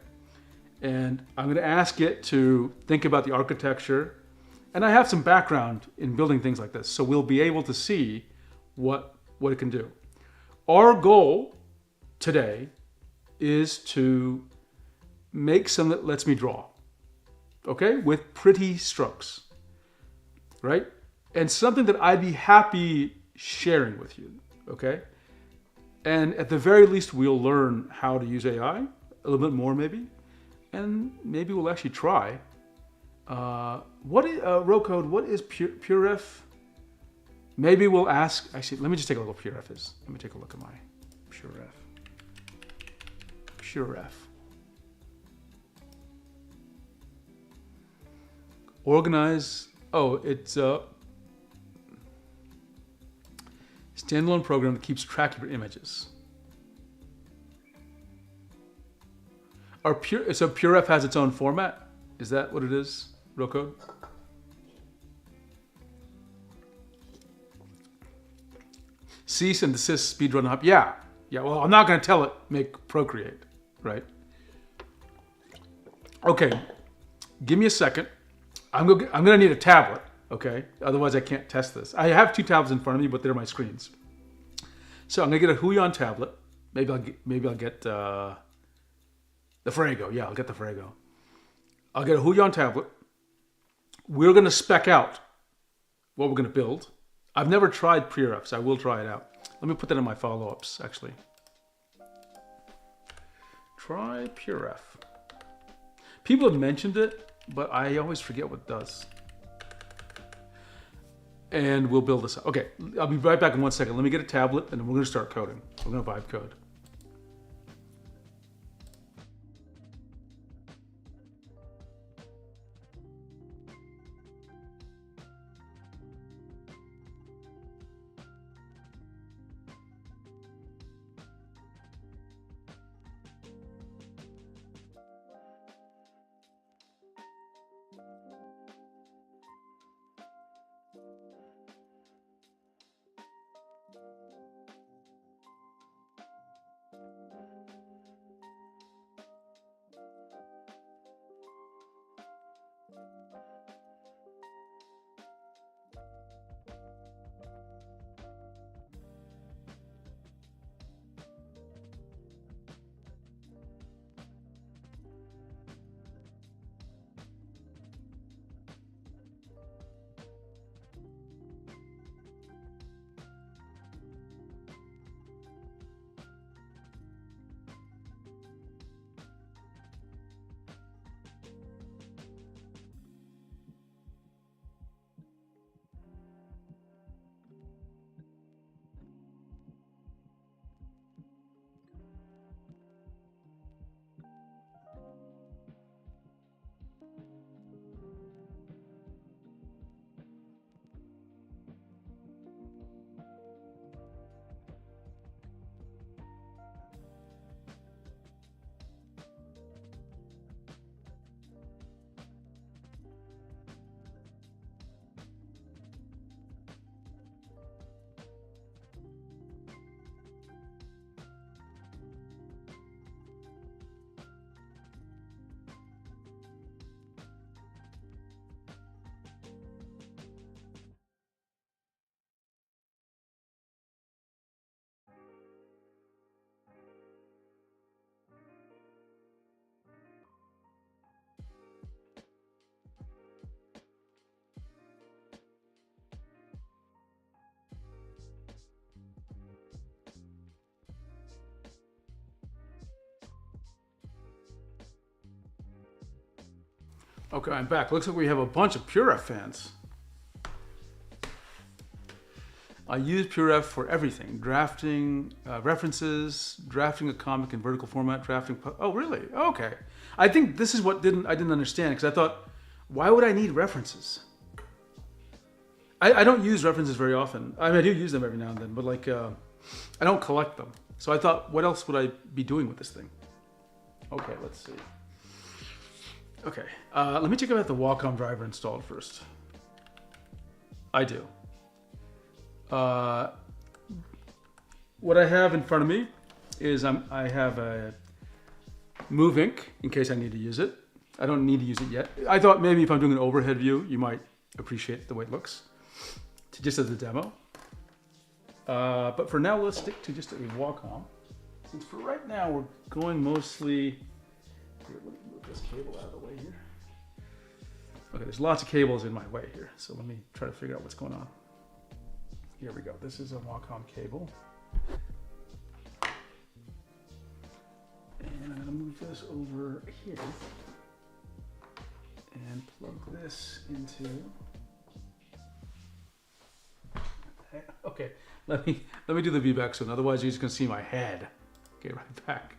And I'm going to ask it to think about the architecture. And I have some background in building things like this, so we'll be able to see what it can do. Our goal today is to make something that lets me draw, okay? With pretty strokes, right? And something that I'd be happy sharing with you, okay? And at the very least, we'll learn how to use AI, a little bit more maybe, and maybe we'll actually try. Rocode, what is PureRef? Maybe we'll ask, actually, let me just take a look what PureRef is. Let me take a look at my PureRef. Organize. Oh, it's a standalone program that keeps track of your images. So PureRef has its own format? Is that what it is, Rocode? Cease and desist speedrun hub. Yeah. Well, I'm not going to tell it make Procreate, right? Okay. Give me a second. I'm going to need a tablet, okay? Otherwise, I can't test this. I have 2 tablets in front of me, but they're my screens. So I'm going to get a Huion tablet. Maybe I'll get the Fuego. Yeah, I'll get the Fuego. I'll get a Huion tablet. We're going to spec out what we're going to build. I've never tried PureRef, so I will try it out. Let me put that in my follow-ups, actually. Try PureRef. People have mentioned it, but I always forget what it does. And we'll build this up. Okay, I'll be right back in 1 second. Let me get a tablet, and then we're going to start coding. We're going to vibe code. Okay, I'm back. Looks like we have a bunch of PureRef fans. I use PureRef for everything. Drafting references, drafting a comic in vertical format, drafting... Oh, really? Okay. I think this is what I didn't understand, because I thought, why would I need references? I don't use references very often. I mean, I do use them every now and then, but like, I don't collect them. So I thought, what else would I be doing with this thing? Okay, let's see. Okay, let me check out the Wacom driver installed first. I do. What I have in front of me is I have a MoveInk in case I need to use it. I don't need to use it yet. I thought maybe if I'm doing an overhead view, you might appreciate the way it looks, just as a demo. But for now, let's stick to just a Wacom. Since for right now, we're going mostly... Here, let me move this cable out of the way here. Okay, there's lots of cables in my way here, so let me try to figure out what's going on. Here we go. This is a Wacom cable. And I'm going to move this over here and plug this into... Okay, let me do the VBAC soon, otherwise you're just going to see my head. Okay, right back.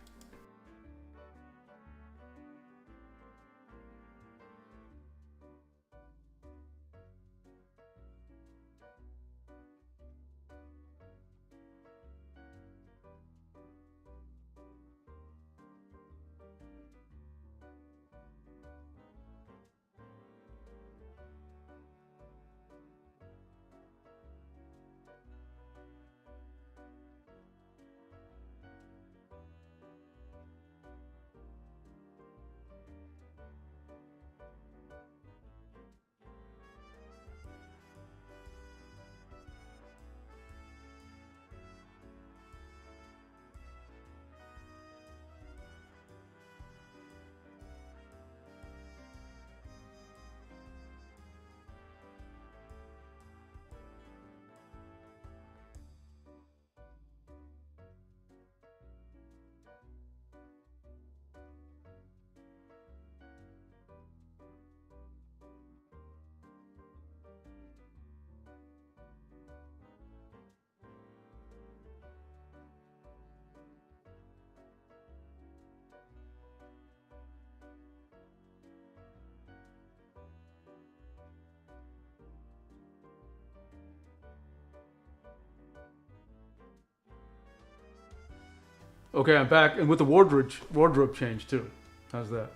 Okay, I'm back, and with the wardrobe change too. How's that?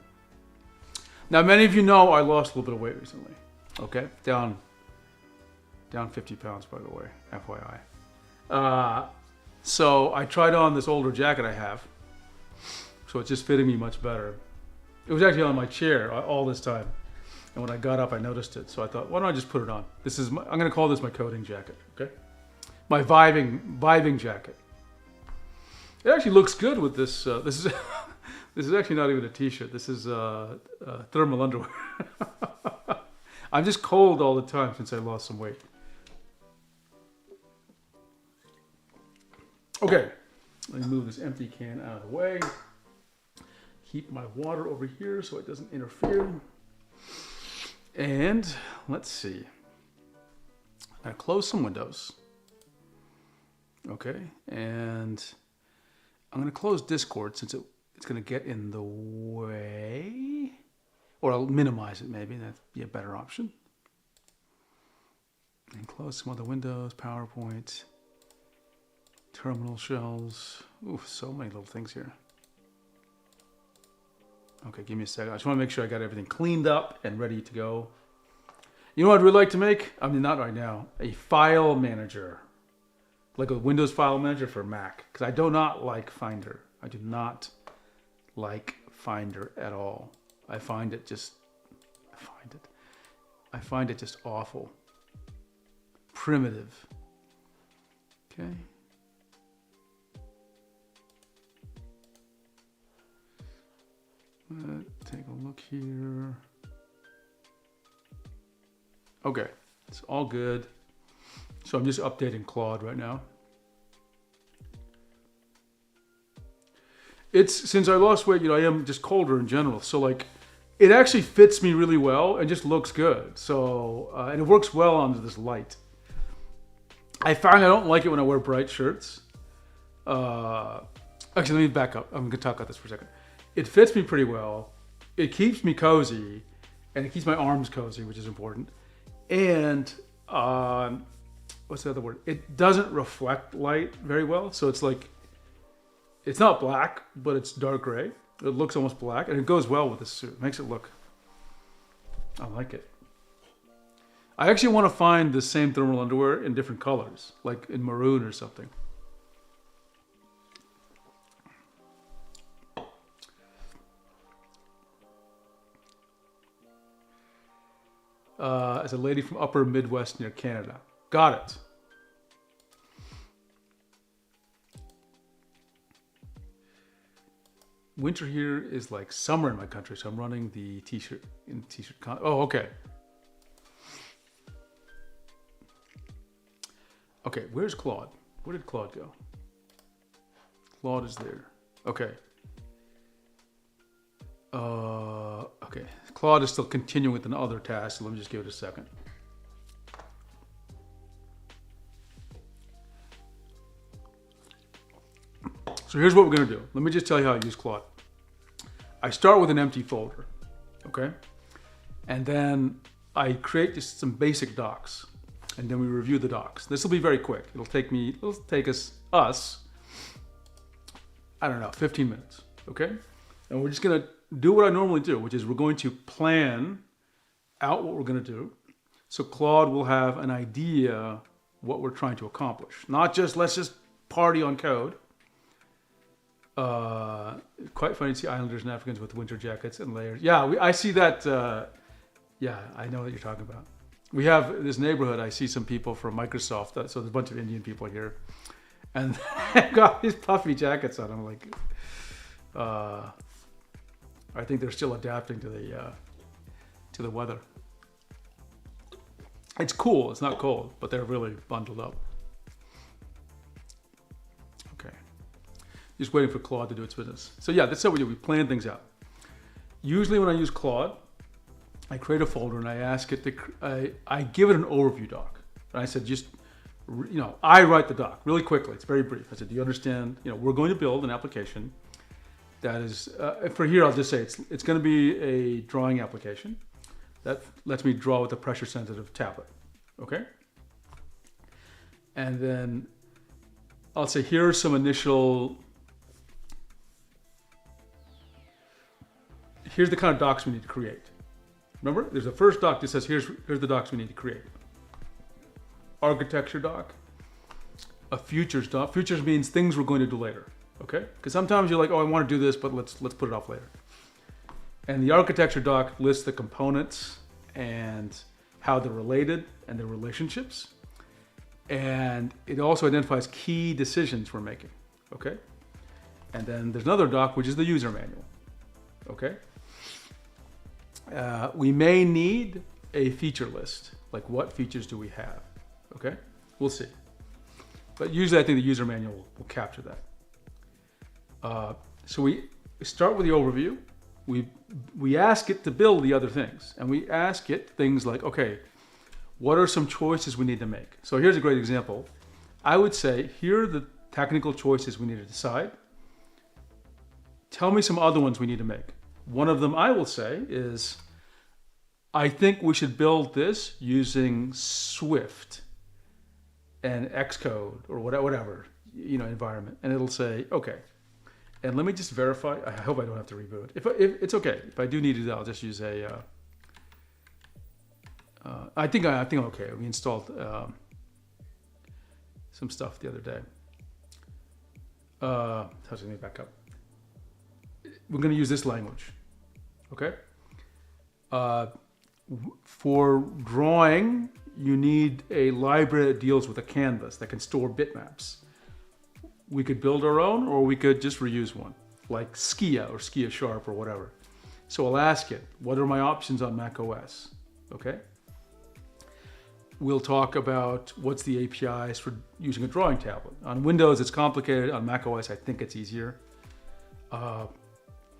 Now, many of you know I lost a little bit of weight recently. Okay, down 50 pounds, by the way, FYI. So I tried on this older jacket I have, so it's just fitting me much better. It was actually on my chair all this time, and when I got up, I noticed it. So I thought, why don't I just put it on? I'm going to call this my coding jacket. Okay, my vibing jacket. It actually looks good with this. This is actually not even a t-shirt. This is thermal underwear. I'm just cold all the time since I lost some weight. Okay, let me move this empty can out of the way. Keep my water over here so it doesn't interfere. And let's see. I close some windows. Okay, and I'm going to close Discord since it's going to get in the way. Or I'll minimize it maybe. That'd be a better option. And close some other windows, PowerPoint, terminal shells. Ooh, so many little things here. Okay, give me a second. I just want to make sure I got everything cleaned up and ready to go. You know what I'd really like to make? I mean, not right now. A file manager. Like a Windows file manager for Mac. Because I do not like Finder. I do not like Finder at all. I find it just awful. Primitive. Okay. Take a look here. Okay, it's all good. So I'm just updating Claude right now. Since I lost weight, I am just colder in general. So like, it actually fits me really well and just looks good. So, and it works well under this light. I find I don't like it when I wear bright shirts. Actually, let me back up. I'm gonna talk about this for a second. It fits me pretty well. It keeps me cozy, and it keeps my arms cozy, which is important. And what's the other word? It doesn't reflect light very well. So it's like, it's not black, but it's dark gray. It looks almost black, and it goes well with this suit. It makes it look, I like it. I actually want to find the same thermal underwear in different colors, like in maroon or something. As a lady from upper Midwest near Canada. Got it. Winter here is like summer in my country, so I'm running the t-shirt in t-shirt. Oh, okay. Okay, where's Claude? Where did Claude go? Claude is there. Okay. Okay. Claude is still continuing with another task, so let me just give it a second. So here's what we're going to do. Let me just tell you how I use Claude. I start with an empty folder, okay? And then I create just some basic docs, and then we review the docs. This will be very quick. It'll take us, I don't know, 15 minutes, okay? And we're just going to do what I normally do, which is we're going to plan out what we're going to do. So Claude will have an idea what we're trying to accomplish. Not just, let's just party on code. Quite funny to see Islanders and Africans with winter jackets and layers. Yeah, I see that. Yeah, I know what you're talking about. We have this neighborhood. I see some people from Microsoft. So there's a bunch of Indian people here. And they've got these puffy jackets on. I'm like, I think they're still adapting to the weather. It's cool. It's not cold, but they're really bundled up. Okay. Just waiting for Claude to do its business. So yeah, that's how we do. We plan things out. Usually when I use Claude, I create a folder and I ask it to, I give it an overview doc. And I said, just, I write the doc really quickly. It's very brief. I said, do you understand? We're going to build an application that is, for here, I'll just say it's going to be a drawing application that lets me draw with a pressure sensitive tablet. Okay. And then I'll say, here are some initial here's the kind of docs we need to create. Remember, there's a first doc that says, here's the docs we need to create. Architecture doc, a futures doc. Futures means things we're going to do later, okay? Because sometimes you're like, oh, I want to do this, but let's put it off later. And the architecture doc lists the components and how they're related and their relationships. And it also identifies key decisions we're making, okay? And then there's another doc, which is the user manual, okay? We may need a feature list, like what features do we have, okay? We'll see. But usually I think the user manual will capture that. So we start with the overview. We ask it to build the other things. And we ask it things like, okay, what are some choices we need to make? So here's a great example. I would say, here are the technical choices we need to decide. Tell me some other ones we need to make. One of them I will say is, I think we should build this using Swift and Xcode or whatever, environment. And it'll say, okay. And let me just verify. I hope I don't have to reboot. If it's okay. If I do need to, I'll just use a. I think I'm okay. We installed some stuff the other day. Let me back up. We're going to use this language, okay? For drawing, you need a library that deals with a canvas that can store bitmaps. We could build our own, or we could just reuse one, like Skia or Skia Sharp or whatever. So I'll ask it, what are my options on Mac OS, okay? We'll talk about what's the APIs for using a drawing tablet. On Windows, it's complicated. On Mac OS, I think it's easier.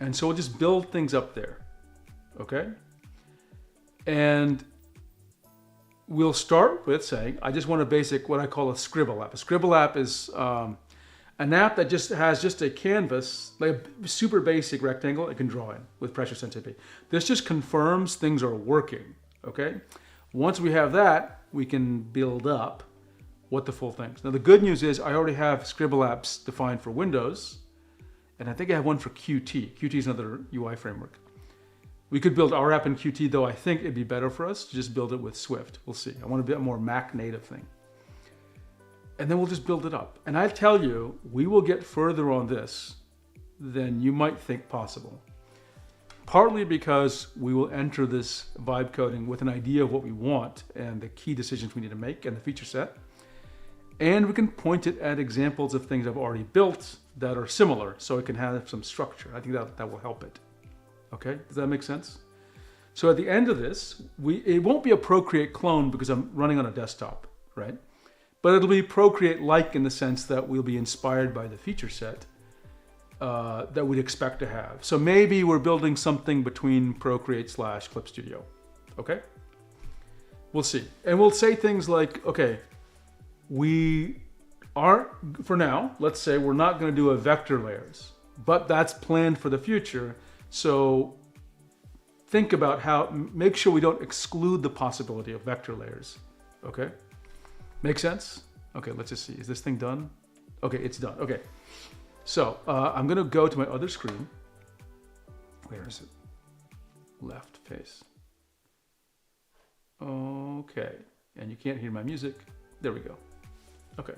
And so we'll just build things up there, okay? And we'll start with saying, I just want a basic, what I call a Scribble app. A Scribble app is an app that has a canvas, like a super basic rectangle it can draw in with pressure sensitivity. This just confirms things are working, okay? Once we have that, we can build up what the full thing is. Now the good news is I already have Scribble apps defined for Windows, and I think I have one for Qt. Qt is another UI framework. We could build our app in Qt, though I think it'd be better for us to just build it with Swift. We'll see. I want a bit more Mac native thing. And then we'll just build it up. And I tell you, we will get further on this than you might think possible. Partly because we will enter this vibe coding with an idea of what we want and the key decisions we need to make and the feature set. And we can point it at examples of things I've already built that are similar, so it can have some structure. I think that will help it. Okay, does that make sense? So at the end of this, it won't be a Procreate clone because I'm running on a desktop, right? But it'll be Procreate-like in the sense that we'll be inspired by the feature set that we'd expect to have. So maybe we're building something between Procreate / Clip Studio, okay? We'll see. And we'll say things like, okay, we aren't, for now, let's say we're not going to do a vector layers, but that's planned for the future. So think about make sure we don't exclude the possibility of vector layers, okay? Make sense? Okay, let's just see. Is this thing done? Okay, it's done. Okay, so I'm going to go to my other screen. Where is it? Left face. Okay, and you can't hear my music. There we go. Okay.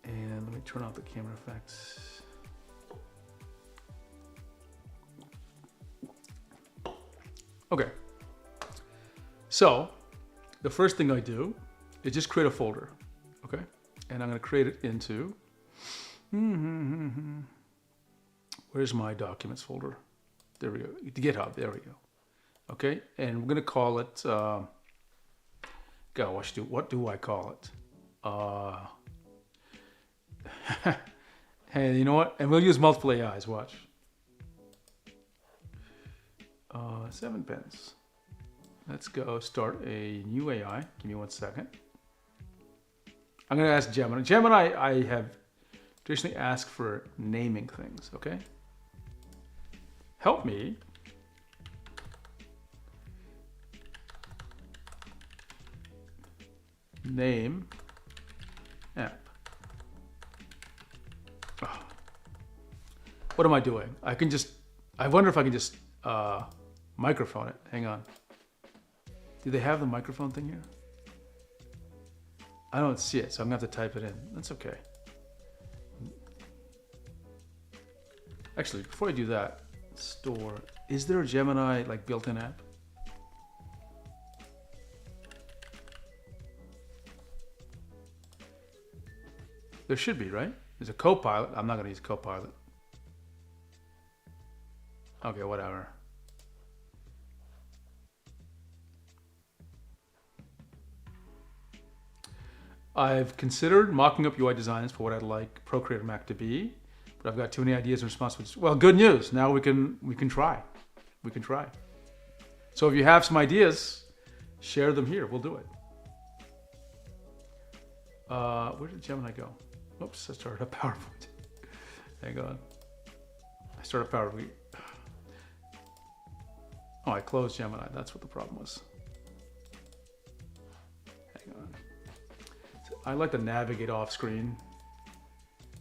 And let me turn off the camera effects. Okay. So the first thing I do is just create a folder, okay? And I'm going to create it into, where's my documents folder? There we go, the GitHub, there we go. Okay, and we're going to call it, what do I call it? Hey, you know what? And we'll use multiple AIs, watch. 7 pens. Let's go start a new AI. Give me 1 second. I'm going to ask Gemini. Gemini, I have traditionally asked for naming things, okay? Help me name app. Oh. What am I doing? I can just I wonder if I can just microphone it. Hang on. Do they have the microphone thing here? I don't see it, so I'm gonna have to type it in. That's okay. Actually, before I do that, store. Is there a Gemini like built-in app? There should be, right? There's a Copilot. I'm not gonna use Copilot. Okay, whatever. I've considered mocking up UI designs for what I'd like Procreate or Mac to be, but I've got too many ideas and responsibilities. Well, good news. Now we can try. We can try. So if you have some ideas, share them here. We'll do it. Where did Gemini go? Oops, I started a PowerPoint. Hang on. I started PowerPoint. Oh, I closed Gemini. That's what the problem was. Hang on. So I like to navigate off screen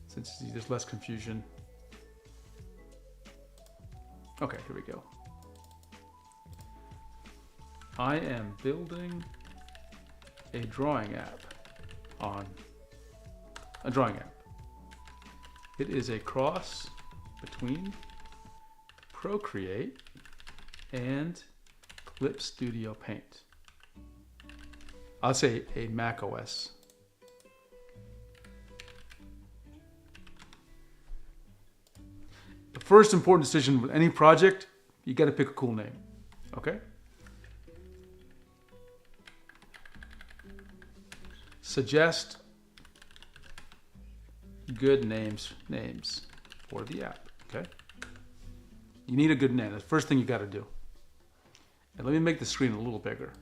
since there's less confusion. Okay, here we go. I am building a drawing app on a drawing app. It is a cross between Procreate and Clip Studio Paint. I'll say a Mac OS. The first important decision with any project, you got to pick a cool name. Okay? Suggest good names for the app. Okay? You need a good name. That's the first thing you got to do. And let me make the screen a little bigger.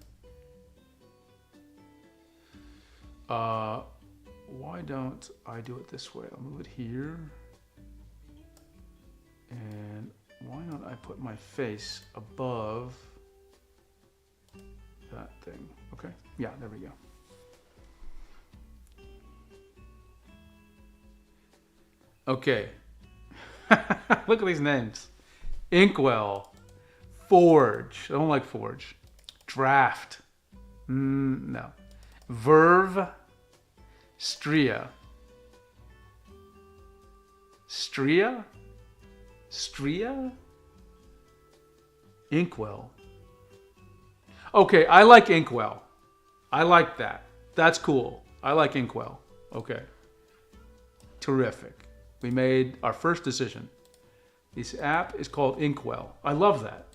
Why don't I do it this way? I'll move it here. And why don't I put my face above that thing? Okay. Yeah, there we go. Okay. Look at these names. Inkwell. Forge. I don't like Forge. Draft. No. Verve. Stria. Stria? Stria? Inkwell. Okay, I like Inkwell. I like that. That's cool. I like Inkwell. Okay. Terrific. We made our first decision. This app is called Inkwell. I love that.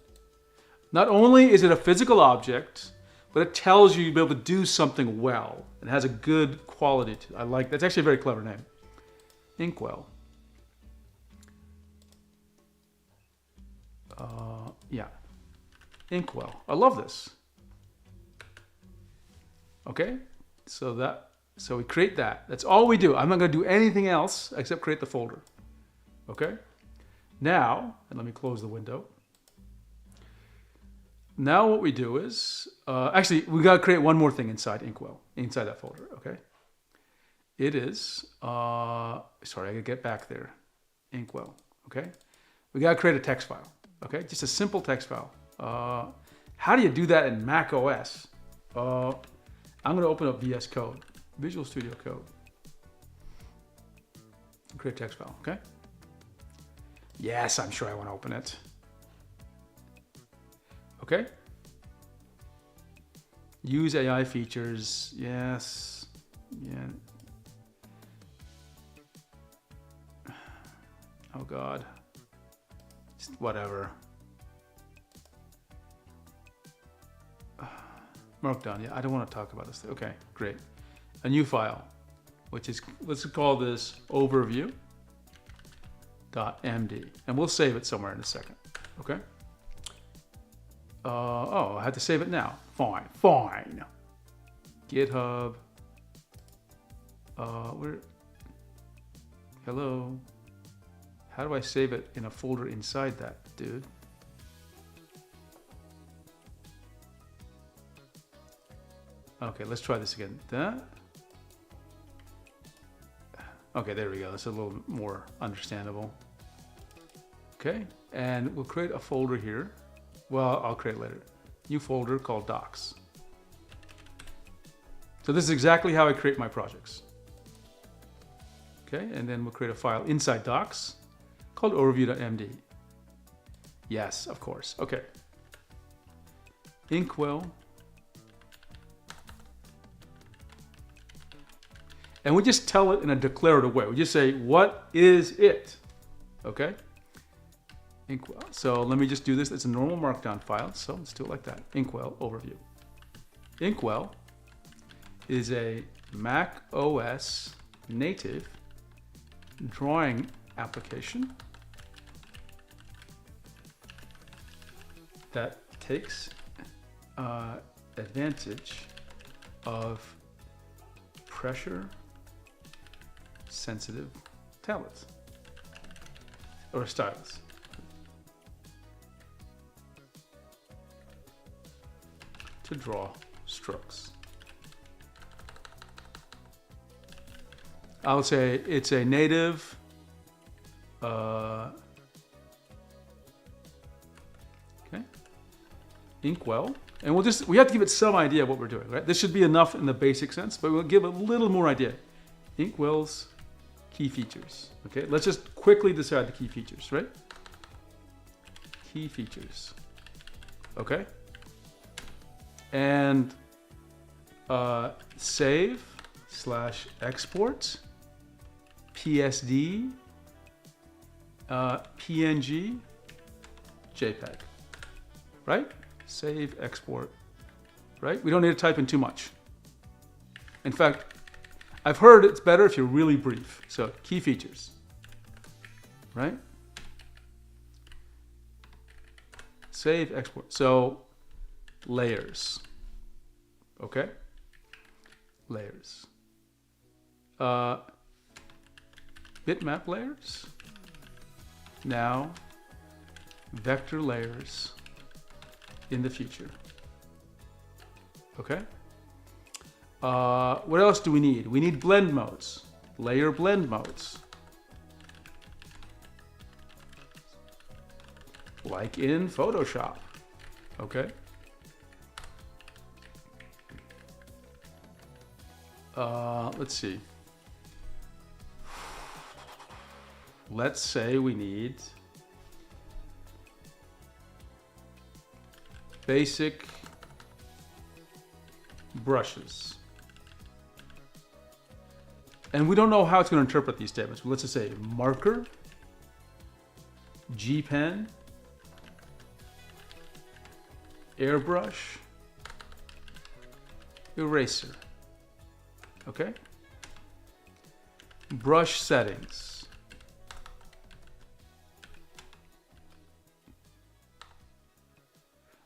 Not only is it a physical object, but it tells you you'll be able to do something well. It has a good quality to it. I like that. That's actually a very clever name. Inkwell. Yeah. Inkwell. I love this. Okay? So we create that. That's all we do. I'm not going to do anything else except create the folder. Okay? Now, and let me close the window. Now what we do is, actually, we got to create one more thing inside Inkwell, inside that folder, okay? It is, sorry, I got to get back there. Inkwell, okay? We got to create a text file, okay? Just a simple text file. How do you do that in Mac OS? I'm going to open up VS Code, Visual Studio Code. Create a text file, okay? Yes, I'm sure I want to open it. Okay. Use AI features. Yes. Yeah. Oh God. Just whatever. Markdown. Yeah, I don't want to talk about this. Okay, great. A new file, which is, let's call this overview.md, and we'll save it somewhere in a second. Okay. Oh, I have to save it now. Fine. GitHub. Hello. How do I save it in a folder inside that, dude? Okay, let's try this again. Okay, there we go. That's a little more understandable. Okay, And we'll create a folder here. Well, I'll create later. New folder called docs. So this is exactly how I create my projects. Okay, and then we'll create a file inside docs called overview.md. Yes, of course. Okay. Inkwell. And we just tell it in a declarative way. We just say, what is it? Okay? Inkwell. So let me just do this. It's a normal markdown file, so let's do it like that. Inkwell overview. Inkwell is a Mac OS native drawing application that takes advantage of pressure sensitive tablets or stylus to draw strokes. I would say it's a native okay, Inkwell, and we have to give it some idea of what we're doing, right? This should be enough in the basic sense, but we'll give a little more idea. Inkwell's key features. Okay, let's just quickly decide the key features, right? Key features. Okay, and save/export PSD, PNG, JPEG, right? Save, export, right? We don't need to type in too much. In fact, I've heard it's better if you're really brief. So key features, right? Save, export. So layers, okay? Layers. Bitmap layers. Now, vector layers in the future. Okay? What else do we need? We need blend modes. Layer blend modes. Like in Photoshop. Okay? Let's see. Let's say we need basic brushes. And we don't know how it's going to interpret these statements. Let's just say marker, G pen, airbrush, eraser. Okay? Brush settings.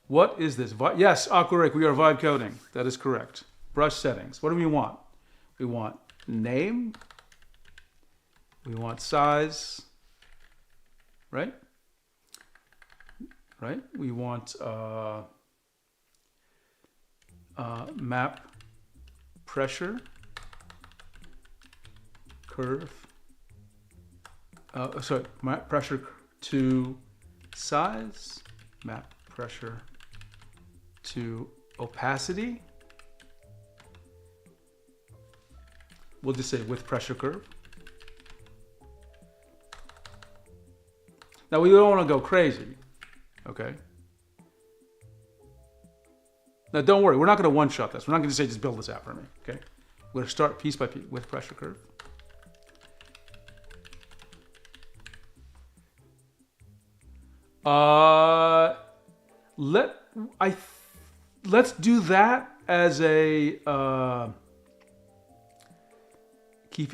What is this? Yes, Aquarake, we are vibe coding. That is correct. Brush settings. What do we want? We want name. We want size. Right? Right? We want map pressure curve. Map pressure to size. Map pressure to opacity. We'll just say with pressure curve. Now we don't want to go crazy, okay? Now don't worry, we're not going to one-shot this. We're not going to say just build this out for me, okay? We're going to start piece by piece with pressure curve. Let's do that as a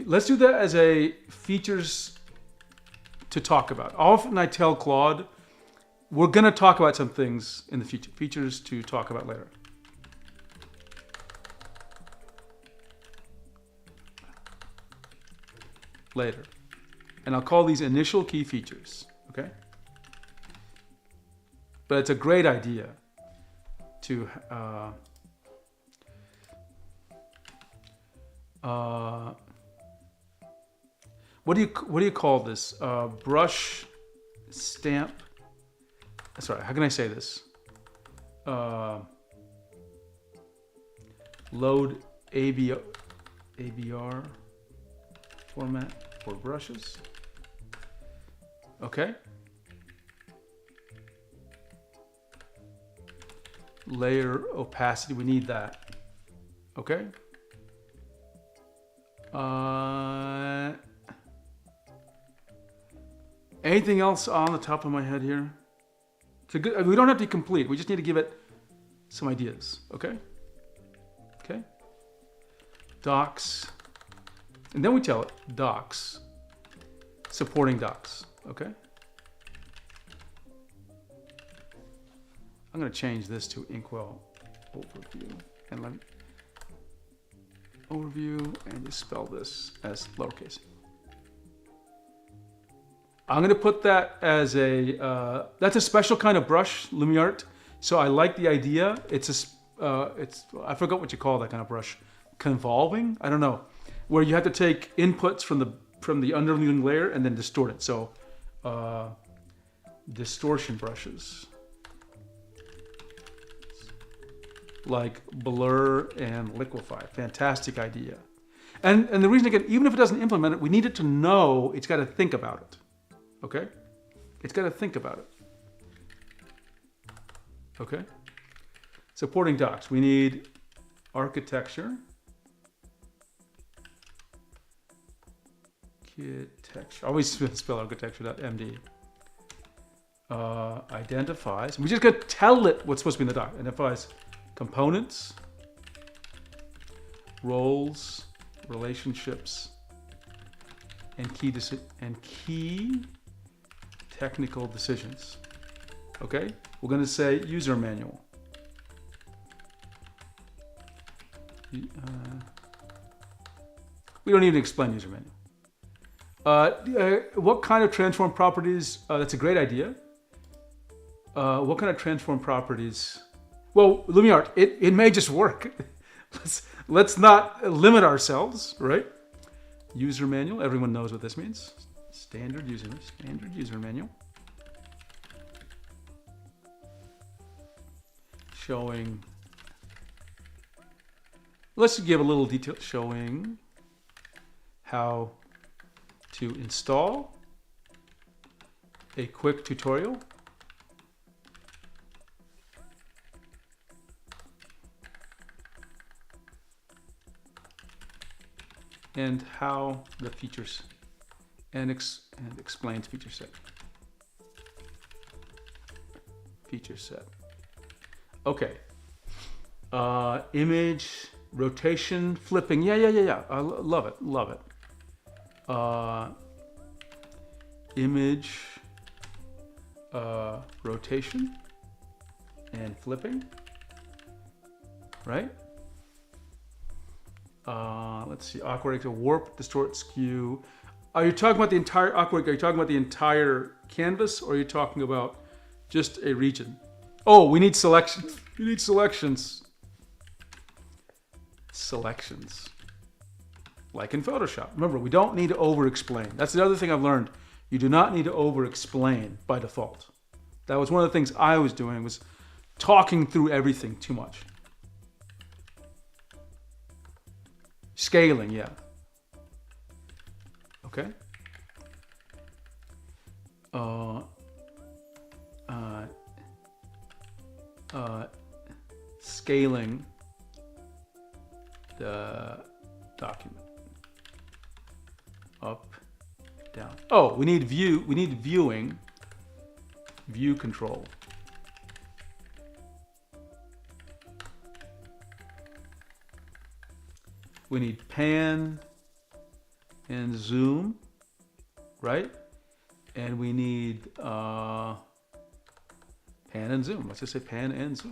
let's do that as a features to talk about. Often I tell Claude, we're going to talk about some things in the future. Features to talk about later. Later. And I'll call these initial key features, okay? But it's a great idea to what do you call this? Brush stamp sorry, how can I say this? Load ABR format for brushes. Okay. Layer opacity, we need that. Okay. Anything else on the top of my head here? We don't have to be complete. We just need to give it some ideas. Okay. Okay. Docs. And then we tell it docs. Supporting docs. Okay. I'm going to change this to Inkwell overview and let me overview and just spell this as lowercase. I'm going to put that as a that's a special kind of brush, LumiArt. So I like the idea. It's I forgot what you call that kind of brush, convolving. I don't know, where you have to take inputs from the underlying layer and then distort it. So distortion brushes like blur and liquify. Fantastic idea. And the reason, again, even if it doesn't implement it, we need it to know it's got to think about it. Okay? It's got to think about it. Okay? Supporting docs. We need architecture. Architecture. Always spell architecture.md. Identifies. We just got to tell it what's supposed to be in the doc. Identifies components, roles, relationships, and key technical decisions. Okay? We're going to say user manual. We don't need to explain user manual. What kind of transform properties? That's a great idea. What kind of transform properties? Well, LumiArt, it may just work. Let's not limit ourselves, right? User manual. Everyone knows what this means. Standard user manual. Showing. Let's give a little detail. Showing how to install a quick tutorial. And how the features and explains feature set. Feature set. Okay. Image rotation, flipping. Yeah. I love it. Image rotation and flipping. Right? Let's see, awkward, warp, distort, skew. Are you talking about the entire awkward? Are you talking about the entire canvas, or are you talking about just a region? Oh, we need selections. We need selections. Selections. Like in Photoshop. Remember, we don't need to over-explain. That's the other thing I've learned. You do not need to over-explain by default. That was one of the things I was doing, was talking through everything too much. Scaling, yeah. Okay. Scaling the document. Up, down. Oh, we need view. We need viewing. View control. We need pan and zoom, right? And we need pan and zoom. Let's just say pan and zoom,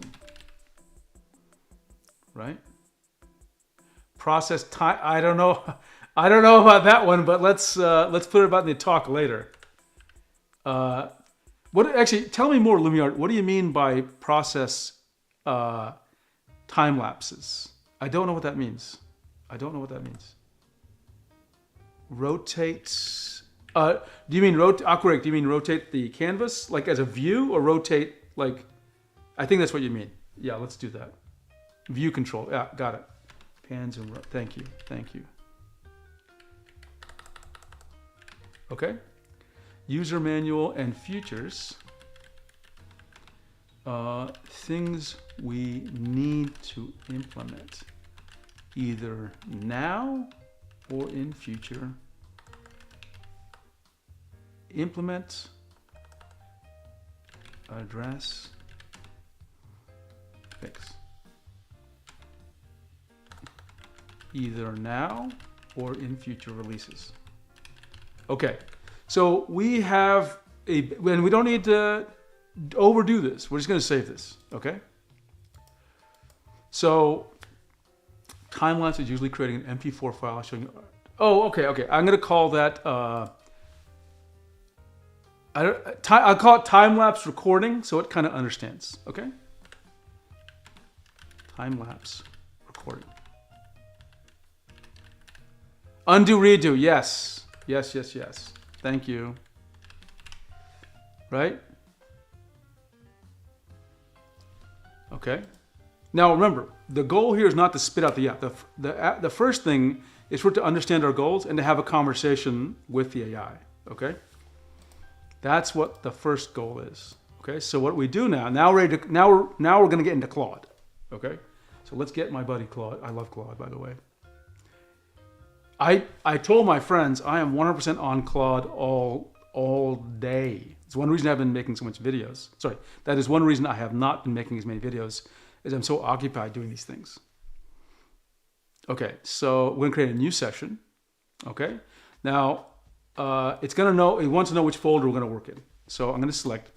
right? Process time. I don't know about that one, but let's put it about in the talk later. What actually? Tell me more, LumiArt. What do you mean by process time lapses? I don't know what that means. Rotate. Do you mean rotate? Do you mean rotate the canvas like as a view, or rotate Like, I think that's what you mean. Yeah, let's do that. View control. Yeah, got it. Pan, zoom, thank you. Thank you. Okay. User manual and futures. Things we need to implement either now or in future. Implement, address, fix. Either now or in future releases. Okay, so we have and we don't need to overdo this. We're just going to save this, okay? So time-lapse is usually creating an MP4 file showing you. Oh, okay. I'm going to call that. I'll call it time-lapse recording, so it kind of understands. Okay. Time-lapse recording. Undo, redo. Yes. Thank you. Right? Okay. Now remember, the goal here is not to spit out the app. The first thing is for it to understand our goals and to have a conversation with the AI. Okay. That's what the first goal is. Okay. So what we do now we're going to get into Claude. Okay. So let's get my buddy Claude. I love Claude, by the way. I told my friends I am 100% on Claude all day. It's one reason I've been making so much videos. Sorry, that is one reason I have not been making as many videos, is I'm so occupied doing these things. Okay, so we're gonna create a new session. Okay, now it wants to know which folder we're gonna work in. So I'm gonna select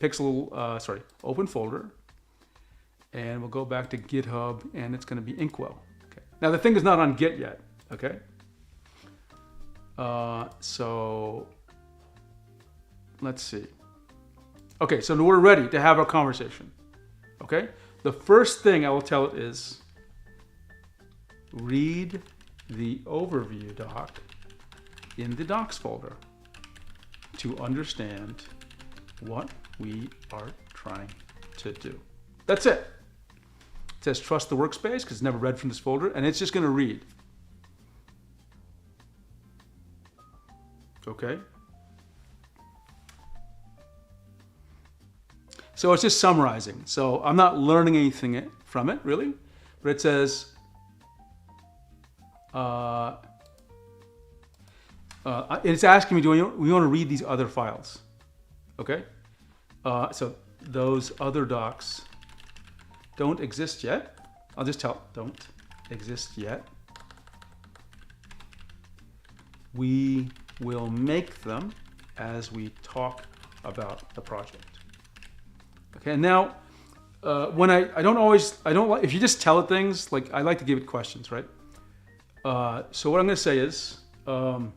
open folder, and we'll go back to GitHub, and it's gonna be Inkwell. Okay. Now the thing is not on Git yet. Okay. So let's see. Okay, so we're ready to have our conversation. Okay, the first thing I will tell it is read the overview doc in the docs folder to understand what we are trying to do. That's it. It says trust the workspace because it's never read from this folder, and it's just going to read. Okay. So it's just summarizing. So I'm not learning anything from it, really. But it says, it's asking me, do we want to read these other files? Okay. So those other docs don't exist yet. I'll just tell, don't exist yet. We will make them as we talk about the project. Okay, and now when if you just tell it things, like I like to give it questions, right? So what I'm going to say is, I'm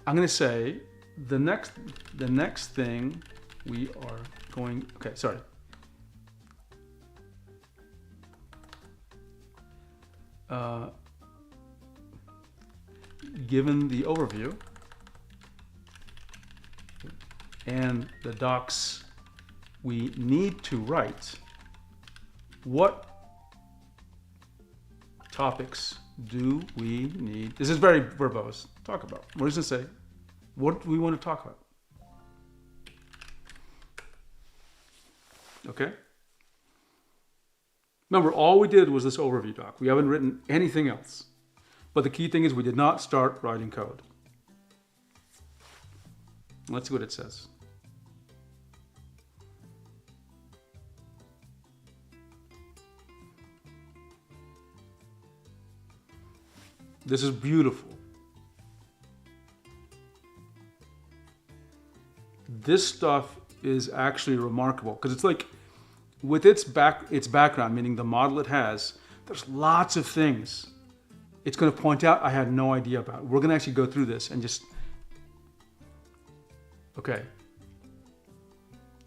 going to say the next thing we are going. Okay, sorry. Given the overview and the docs we need to write, what topics do we need? This is very verbose. Talk about. What does it say? What do we want to talk about? Okay. Remember, all we did was this overview doc. We haven't written anything else. But the key thing is we did not start writing code. Let's see what it says. This is beautiful. This stuff is actually remarkable because it's like with its background, meaning the model it has, there's lots of things it's going to point out I had no idea about. We're going to actually go through this and just, okay.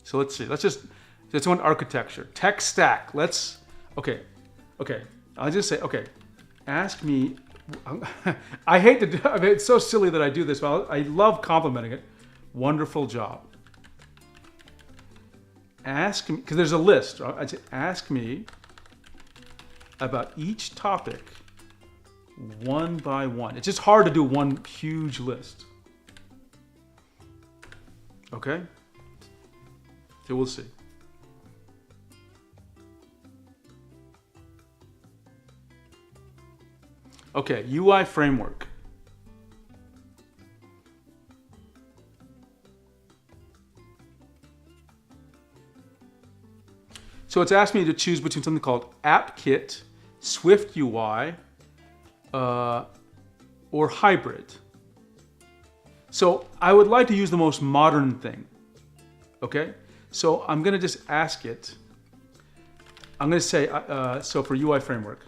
So let's see, let's go on architecture. Tech stack, okay. I'll just say, okay, ask me, I hate to do, I mean, it's so silly that I do this, but I love complimenting it. Wonderful job. ask me, because there's a list. Right? I'd say, ask me about each topic one by one. It's just hard to do one huge list. Okay? So we'll see. Okay, UI framework. So it's asked me to choose between something called AppKit, Swift UI, or hybrid. So I would like to use the most modern thing. Okay? So I'm going to just ask it. I'm going to say, so for UI framework,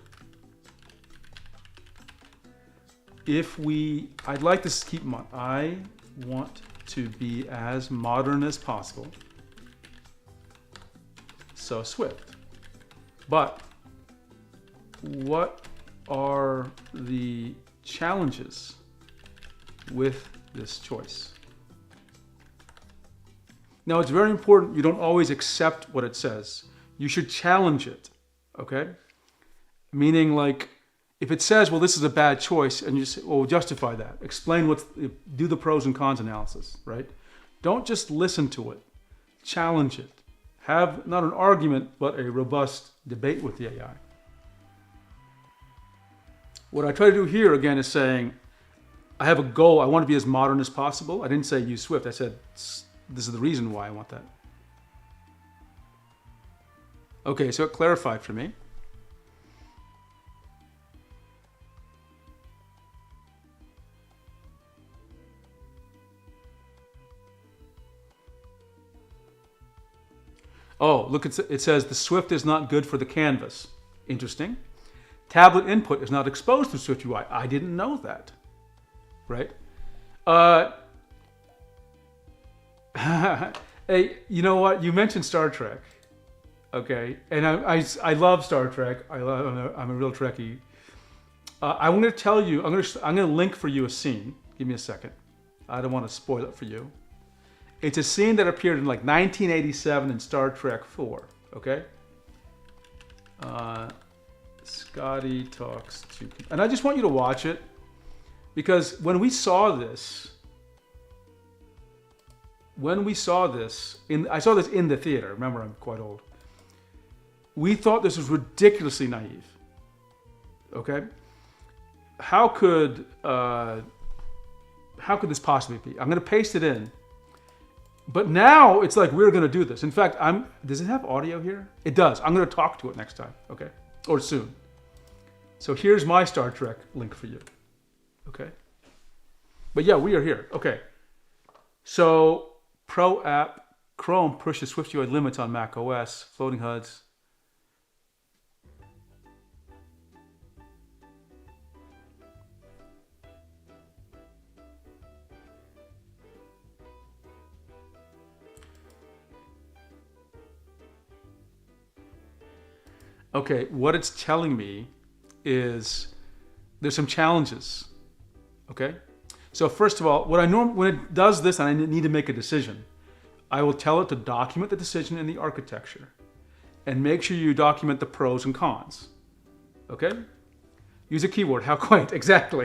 I'd like to keep, I want to be as modern as possible. So Swift. But what are the challenges with this choice? Now, it's very important you don't always accept what it says. You should challenge it, okay? Meaning, like, if it says, well, this is a bad choice, and you say, well, justify that. Explain do the pros and cons analysis, right? Don't just listen to it. Challenge it. Have not an argument, but a robust debate with the AI. What I try to do here, again, is saying, I have a goal. I want to be as modern as possible. I didn't say use Swift. I said, this is the reason why I want that. Okay, so it clarified for me. Oh, look, it says the Swift is not good for the canvas. Interesting. Tablet input is not exposed to Swift UI. I didn't know that. Right? Hey, you know what? You mentioned Star Trek. Okay, and I love Star Trek. I'm a real Trekkie. I'm going to tell you. I'm going to link for you a scene. Give me a second. I don't want to spoil it for you. It's a scene that appeared in like 1987 in Star Trek 4. Okay. Scotty talks to, and I just want you to watch it because when we saw this, I saw this in the theater. Remember, I'm quite old. We thought this was ridiculously naive. Okay. How could this possibly be? I'm going to paste it in. But now it's like we're going to do this. In fact, does it have audio here? It does. I'm going to talk to it next time, okay? Or soon. So here's my Star Trek link for you, okay? But yeah, we are here. Okay. So Pro App, Chrome pushes SwiftUI limits on Mac OS, floating HUDs. Okay, what it's telling me is there's some challenges. Okay, so first of all, when it does this and I need to make a decision, I will tell it to document the decision in the architecture and make sure you document the pros and cons. Okay, use a keyword. How quaint! Exactly.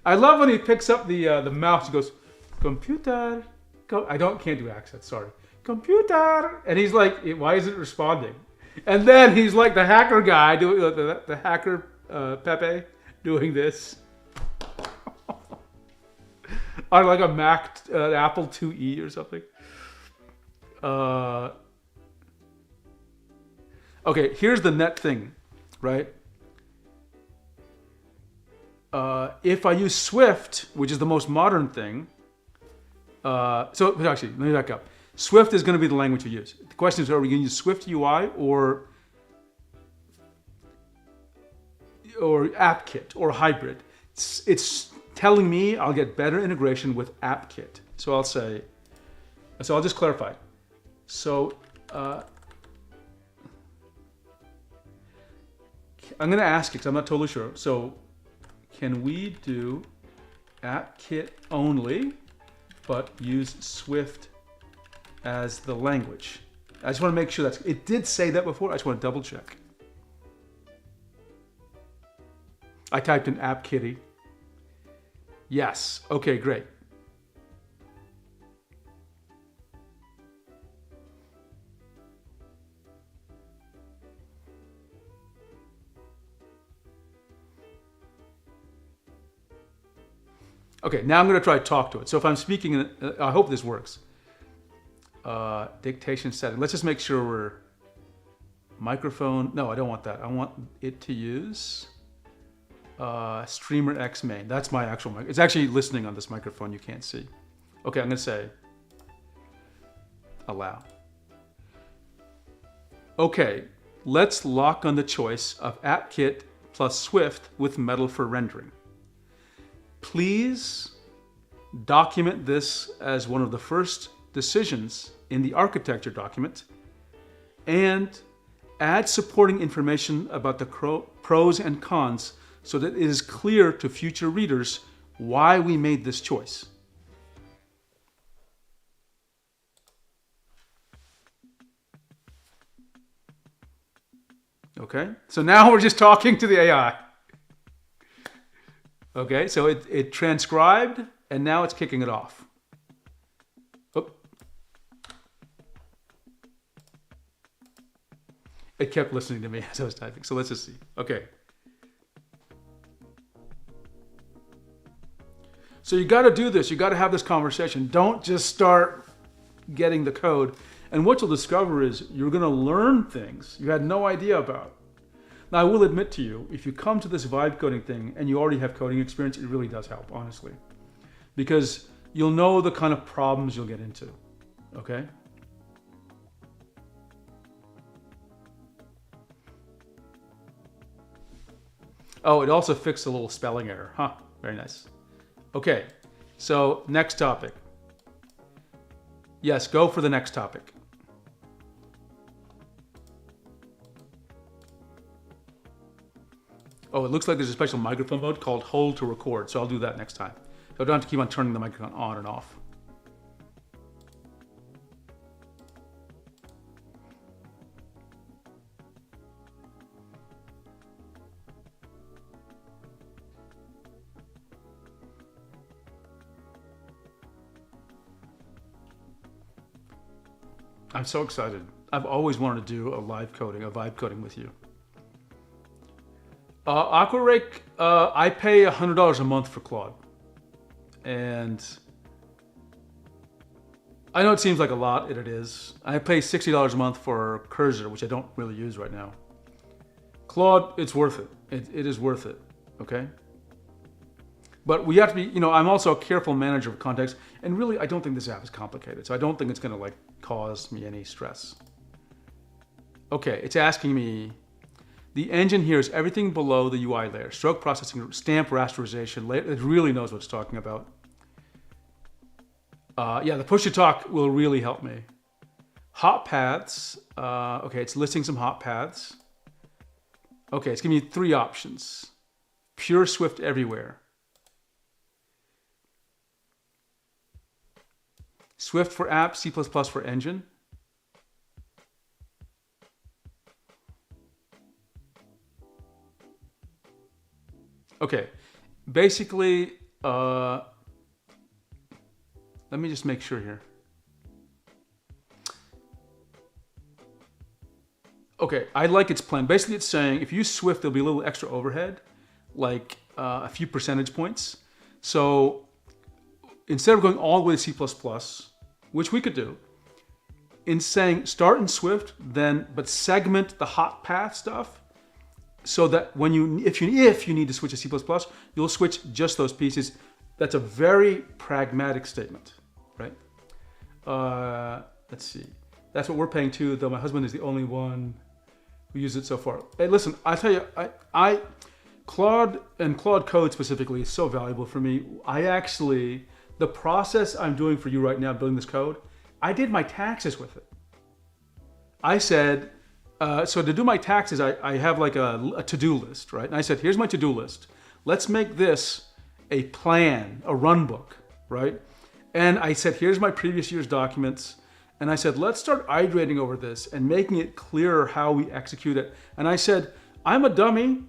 I love when he picks up the mouse. He goes, "Computer." Can't do accents. Sorry, computer, and he's like, "Why isn't it responding?" And then he's like the hacker guy doing the hacker Pepe doing this on like a Mac Apple IIe or something. Okay, here's the net thing, right? If I use Swift, which is the most modern thing, so actually, let me back up. Swift is going to be the language we use. The question is, are we going to use Swift UI or AppKit or hybrid? It's telling me I'll get better integration with AppKit. So I'll just clarify. So I'm going to ask it because I'm not totally sure. So can we do AppKit only, but use Swift as the language. I just want to make sure it did say that before. I just want to double check. I typed in App Kitty. Yes. Okay, great. Okay, now I'm going to try to talk to it. So if I'm speaking, I hope this works. Dictation setting. Let's just make sure we're microphone. No, I don't want that. I want it to use Streamer X main. That's my actual mic. It's actually listening on this microphone you can't see. Okay, I'm going to say allow. Okay, let's lock on the choice of AppKit plus Swift with Metal for rendering. Please document this as one of the first decisions in the architecture document and add supporting information about the pros and cons so that it is clear to future readers why we made this choice. Okay, so now we're just talking to the AI. Okay, so it transcribed, and now it's kicking it off. Oh. It kept listening to me as I was typing, so let's just see. Okay. So you got to do this. You got to have this conversation. Don't just start getting the code. And what you'll discover is you're going to learn things you had no idea about. Now, I will admit to you, if you come to this vibe coding thing and you already have coding experience, it really does help, honestly. Because you'll know the kind of problems you'll get into, okay? Oh, it also fixed a little spelling error. Huh, very nice. Okay, so next topic. Yes, go for the next topic. Oh, it looks like there's a special microphone mode called hold to record, so I'll do that next time. So I don't have to keep on turning the microphone on and off. I'm so excited. I've always wanted to do a vibe coding with you. Aquarake, I pay $100 a month for Claude. And I know it seems like a lot, and it is. I pay $60 a month for Cursor, which I don't really use right now. Claude, it's worth it. It is worth it, okay? But we have to be, I'm also a careful manager of context, and really I don't think this app is complicated, so I don't think it's gonna cause me any stress. Okay, it's asking me, the engine here is everything below the UI layer. Stroke processing, stamp rasterization. It really knows what it's talking about. Yeah, the push to talk will really help me. Hot paths. Okay, it's listing some hot paths. Okay, it's giving me 3 options. Pure Swift everywhere. Swift for app, C++ for engine. Okay, basically, let me just make sure here. Okay, I like its plan. Basically, it's saying if you use Swift, there'll be a little extra overhead, like a few percentage points. So instead of going all the way to C++, which we could do, in saying start in Swift, but segment the hot path stuff, so that if you need to switch to C++, you'll switch just those pieces. That's a very pragmatic statement, right? Let's see. That's what we're paying too, though my husband is the only one who used it so far. Hey, listen, I tell you, Claude and Claude Code specifically is so valuable for me. The process I'm doing for you right now, building this code, I did my taxes with it. I said, so to do my taxes, I have a to-do list, right? And I said, here's my to-do list. Let's make this a plan, a run book, right? And I said, here's my previous year's documents. And I said, let's start iterating over this and making it clearer how we execute it. And I said, I'm a dummy.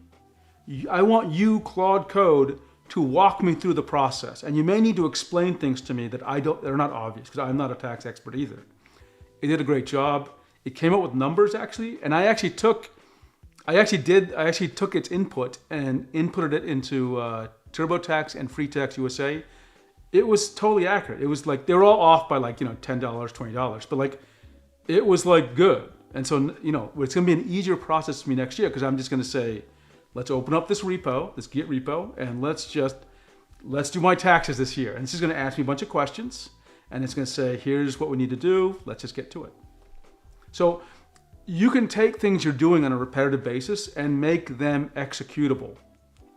I want you, Claude Code, to walk me through the process. And you may need to explain things to me that they're not obvious, because I'm not a tax expert either. It did a great job. It came up with numbers actually, and I actually took its input and inputted it into TurboTax and FreeTax USA. It was totally accurate. It was like they were all off by like $10, $20, but like it was like good. And so it's going to be an easier process for me next year, because I'm just going to say, let's open up this repo, this Git repo, and let's do my taxes this year. And this is going to ask me a bunch of questions, and it's going to say, here's what we need to do. Let's just get to it. So you can take things you're doing on a repetitive basis and make them executable,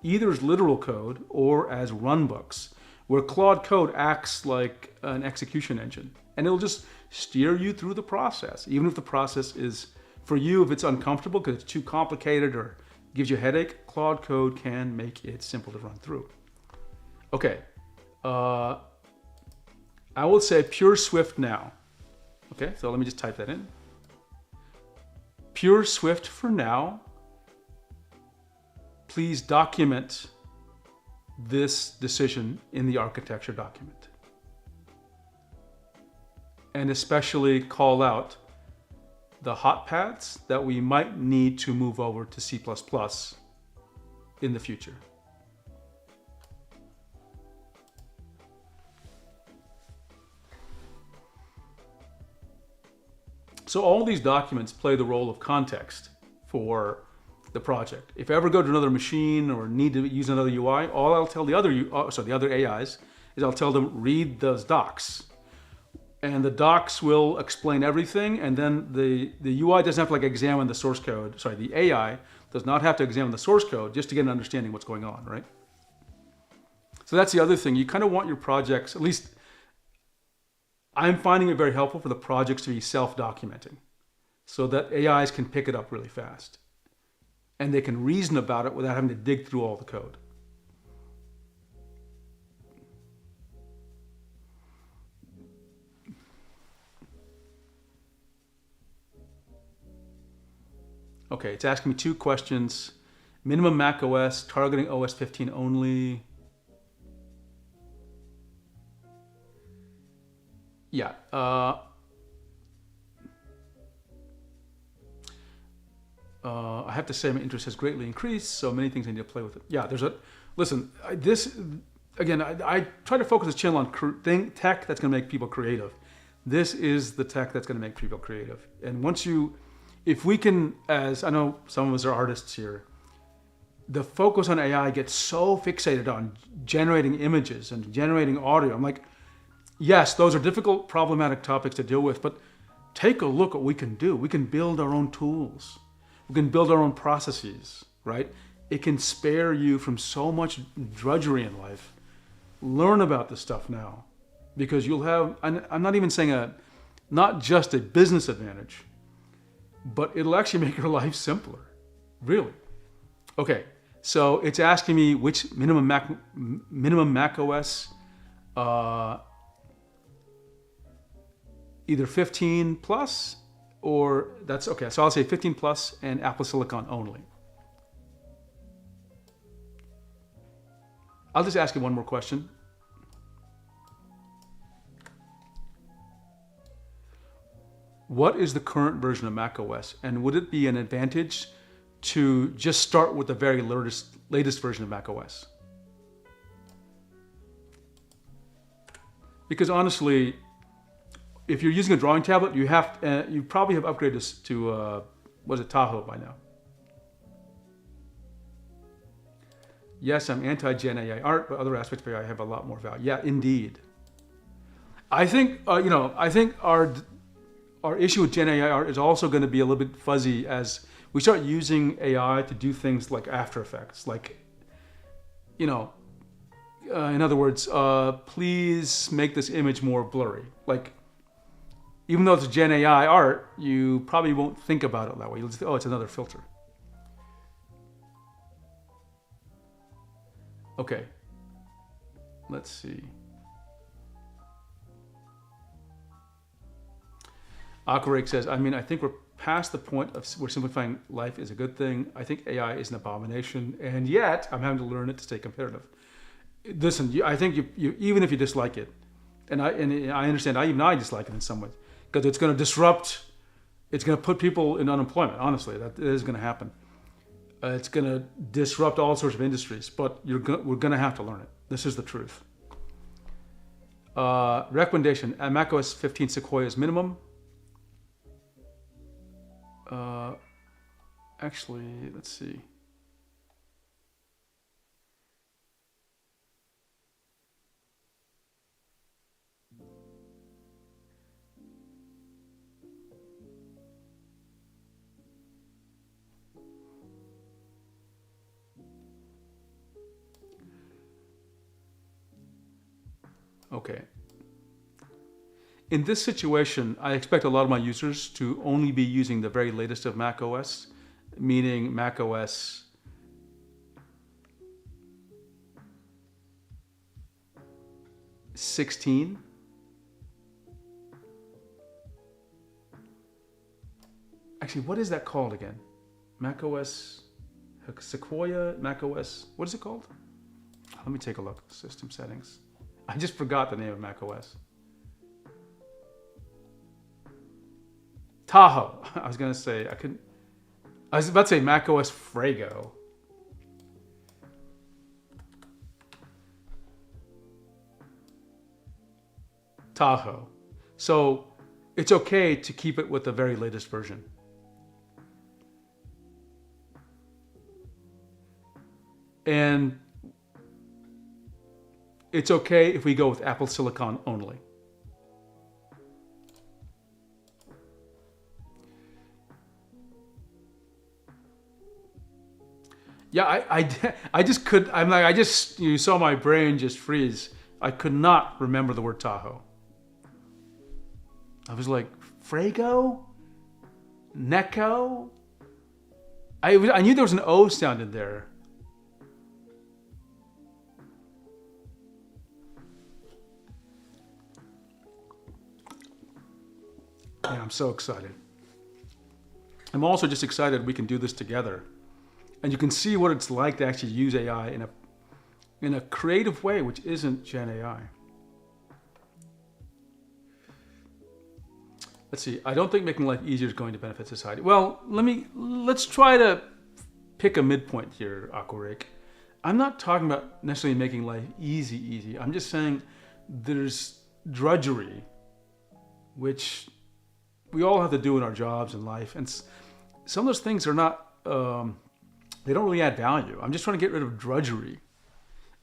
either as literal code or as runbooks, where Claude Code acts like an execution engine. And it'll just steer you through the process, even if the process is, for you, if it's uncomfortable because it's too complicated or gives you a headache, Claude Code can make it simple to run through. Okay, I will say Pure Swift now. Okay, so let me just type that in. Pure Swift for now. Please document this decision in the architecture document. And especially call out the hot paths that we might need to move over to C++ in the future. So all these documents play the role of context for the project. If I ever go to another machine or need to use another UI, all I'll tell the other AIs is I'll tell them, read those docs. And the docs will explain everything, and then the UI doesn't have to like examine the source code. Sorry, the AI does not have to examine the source code just to get an understanding of what's going on, right? So that's the other thing. You kind of want your projects, at least I'm finding it very helpful for the projects to be self-documenting so that AIs can pick it up really fast. And they can reason about it without having to dig through all the code. Okay, it's asking me two questions. Minimum Mac OS, targeting OS 15 only. Yeah. I have to say my interest has greatly increased, so many things I need to play with it. Yeah, I try to focus this channel on tech that's going to make people creative. This is the tech that's going to make people creative. And if we can, as I know some of us are artists here, the focus on AI gets so fixated on generating images and generating audio. I'm like, yes, those are difficult, problematic topics to deal with, but take a look at what we can do. We can build our own tools. We can build our own processes, right? It can spare you from so much drudgery in life. Learn about this stuff now, because you'll have, I'm not even saying not just a business advantage, but it'll actually make your life simpler, really. Okay, so it's asking me which minimum Mac OS, either 15 plus, or that's okay. So I'll say 15 plus and Apple Silicon only. I'll just ask you one more question. What is the current version of Mac OS, and would it be an advantage to just start with the very latest version of Mac OS? Because honestly, if you're using a drawing tablet, you probably have upgraded to Tahoe by now. Yes, I'm anti-Gen AI art, but other aspects of AI have a lot more value. Yeah, indeed. I think our issue with Gen AI art is also going to be a little bit fuzzy as we start using AI to do things like After Effects, like, in other words, please make this image more blurry. Like, even though it's Gen AI art, you probably won't think about it that way. You'll just think, oh, it's another filter. Okay, let's see. Aquarake says, I mean, I think we're past the point of where simplifying life is a good thing. I think AI is an abomination, and yet I'm having to learn it to stay competitive. Listen, I think you even if you dislike it, and I understand, I dislike it in some ways, because it's going to disrupt, it's going to put people in unemployment. Honestly, that is going to happen. It's going to disrupt all sorts of industries, but we're going to have to learn it. This is the truth. Recommendation: macOS 15 Sequoia is minimum. Actually, let's see. Okay. In this situation, I expect a lot of my users to only be using the very latest of macOS, meaning macOS 16. Actually, what is that called again? macOS Sequoia, macOS, what is it called? Let me take a look. System settings. I just forgot the name of macOS. Tahoe. I was gonna say I was about to say macOS Frago. Tahoe. So it's okay to keep it with the very latest version. And it's okay if we go with Apple Silicon only. Yeah, I just could. I'm like, you saw my brain just freeze. I could not remember the word Tahoe. I was like, Frago? Necco? I knew there was an O sound in there. Yeah, I'm so excited. I'm also just excited we can do this together. And you can see what it's like to actually use AI in a creative way, which isn't Gen AI. Let's see. I don't think making life easier is going to benefit society. Well, let's try to pick a midpoint here, Aquarake. I'm not talking about necessarily making life easy. I'm just saying there's drudgery, which we all have to do in our jobs and life. And some of those things are not, they don't really add value. I'm just trying to get rid of drudgery.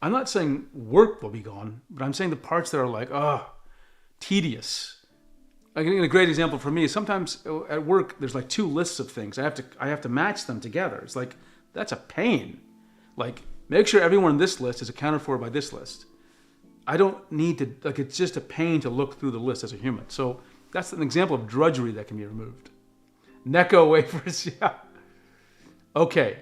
I'm not saying work will be gone, but I'm saying the parts that are like, tedious. Like a great example for me is sometimes at work, there's like two lists of things. I have to match them together. It's like, that's a pain. Like, make sure everyone in this list is accounted for by this list. I don't need to, like, it's just a pain to look through the list as a human. So that's an example of drudgery that can be removed. Necco wafers, yeah. Okay.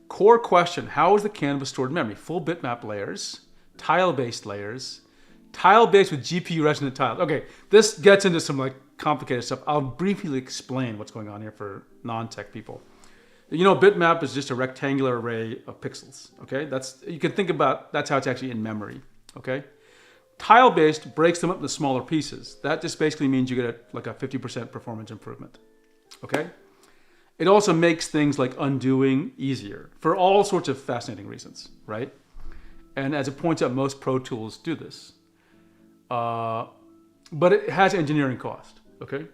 Core question, how is the canvas stored in memory? Full bitmap layers, tile-based layers, tile-based with GPU resonant tiles. Okay, this gets into some like complicated stuff. I'll briefly explain what's going on here for non-tech people. You know, bitmap is just a rectangular array of pixels, okay? You can think about, that's how it's actually in memory, okay? Tile-based breaks them up into smaller pieces. That just basically means you get like a 50% performance improvement, okay? It also makes things like undoing easier for all sorts of fascinating reasons, right? And as it points out, most Pro Tools do this. But it has engineering cost, okay?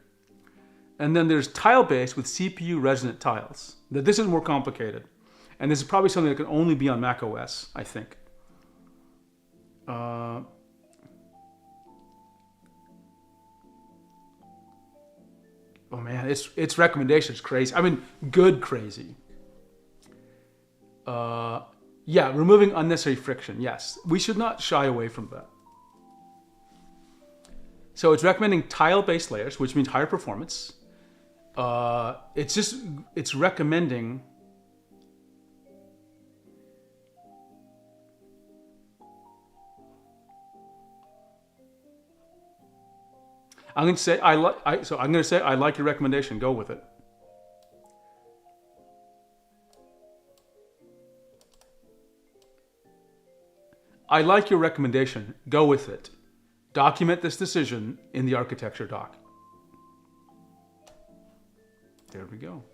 And then there's tile-based with CPU resonant tiles. Now, this is more complicated. And this is probably something that can only be on Mac OS, I think. Oh man, its recommendation is crazy. I mean, good crazy. Yeah, removing unnecessary friction. Yes, we should not shy away from that. So it's recommending tile-based layers, which means higher performance. It's recommending I'm going to say so I'm going to say I like your recommendation. Go with it. I like your recommendation. Go with it. Document this decision in the architecture doc. There we go.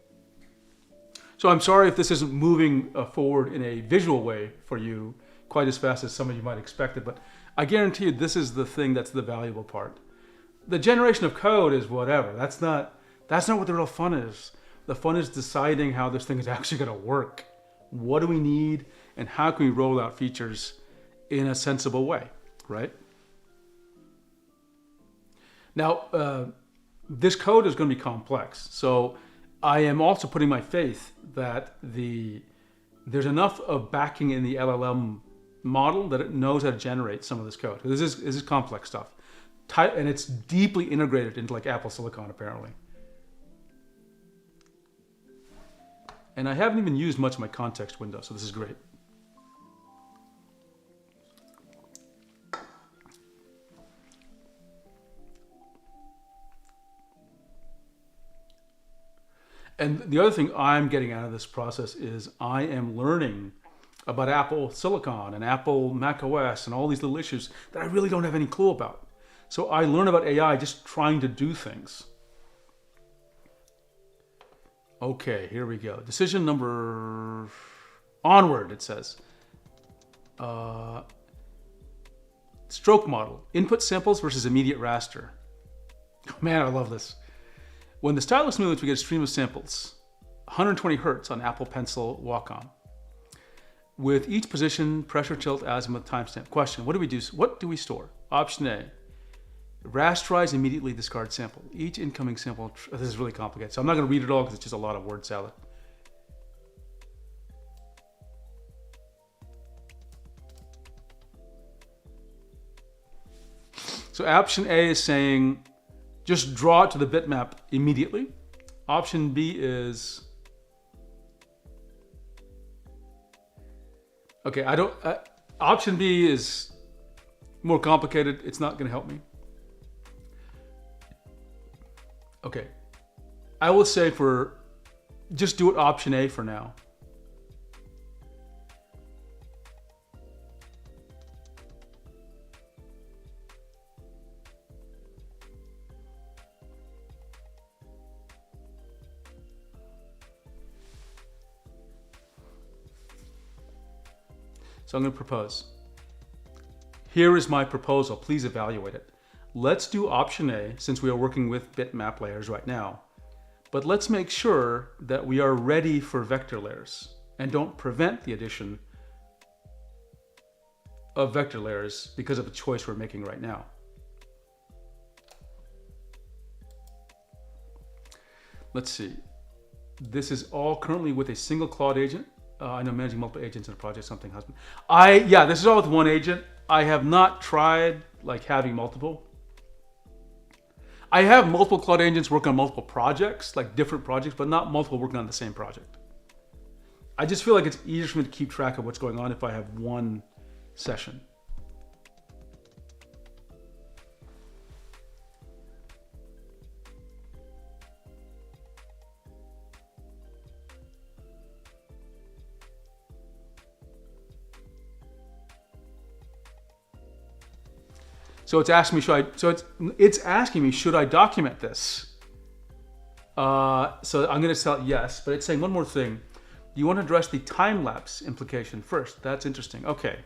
So I'm sorry if this isn't moving forward in a visual way for you quite as fast as some of you might expect it, but I guarantee you this is the thing that's the valuable part. The generation of code is whatever. That's not what the real fun is. The fun is deciding how this thing is actually going to work. What do we need, and how can we roll out features in a sensible way, right? Now, this code is going to be complex, so I am also putting my faith that there's enough of backing in the LLM model that it knows how to generate some of this code. This is complex stuff, and it's deeply integrated into like Apple Silicon apparently. And I haven't even used much of my context window, so this is great. And the other thing I'm getting out of this process is I am learning about Apple Silicon and Apple macOS and all these little issues that I really don't have any clue about. So I learn about AI just trying to do things. Okay, here we go. Decision number onward, it says. Stroke model. Input samples versus immediate raster. Oh, man, I love this. When the stylus moves, we get a stream of samples. 120 hertz on Apple Pencil Wacom. With each position, pressure, tilt, azimuth, timestamp. Question, what do we store? Option A, rasterize, immediately discard sample. Each incoming sample, this is really complicated, so I'm not going to read it all because it's just a lot of word salad. So option A is saying, just draw it to the bitmap immediately. Option B is, okay, option B is more complicated. It's not going to help me. Okay, I will say just do it option A for now. So I'm going to propose. Here is my proposal. Please evaluate it. Let's do option A since we are working with bitmap layers right now. But let's make sure that we are ready for vector layers and don't prevent the addition of vector layers because of a choice we're making right now. Let's see. This is all currently with a single Claude agent. I know managing multiple agents in a project, something husband. This is all with one agent. I have not tried like having multiple. I have multiple Claude agents working on multiple projects, like different projects, but not multiple working on the same project. I just feel like it's easier for me to keep track of what's going on if I have one session. So it's asking me, it's asking me, should I document this? So I'm going to tell it yes, but it's saying one more thing. Do you want to address the time-lapse implication first? That's interesting. Okay.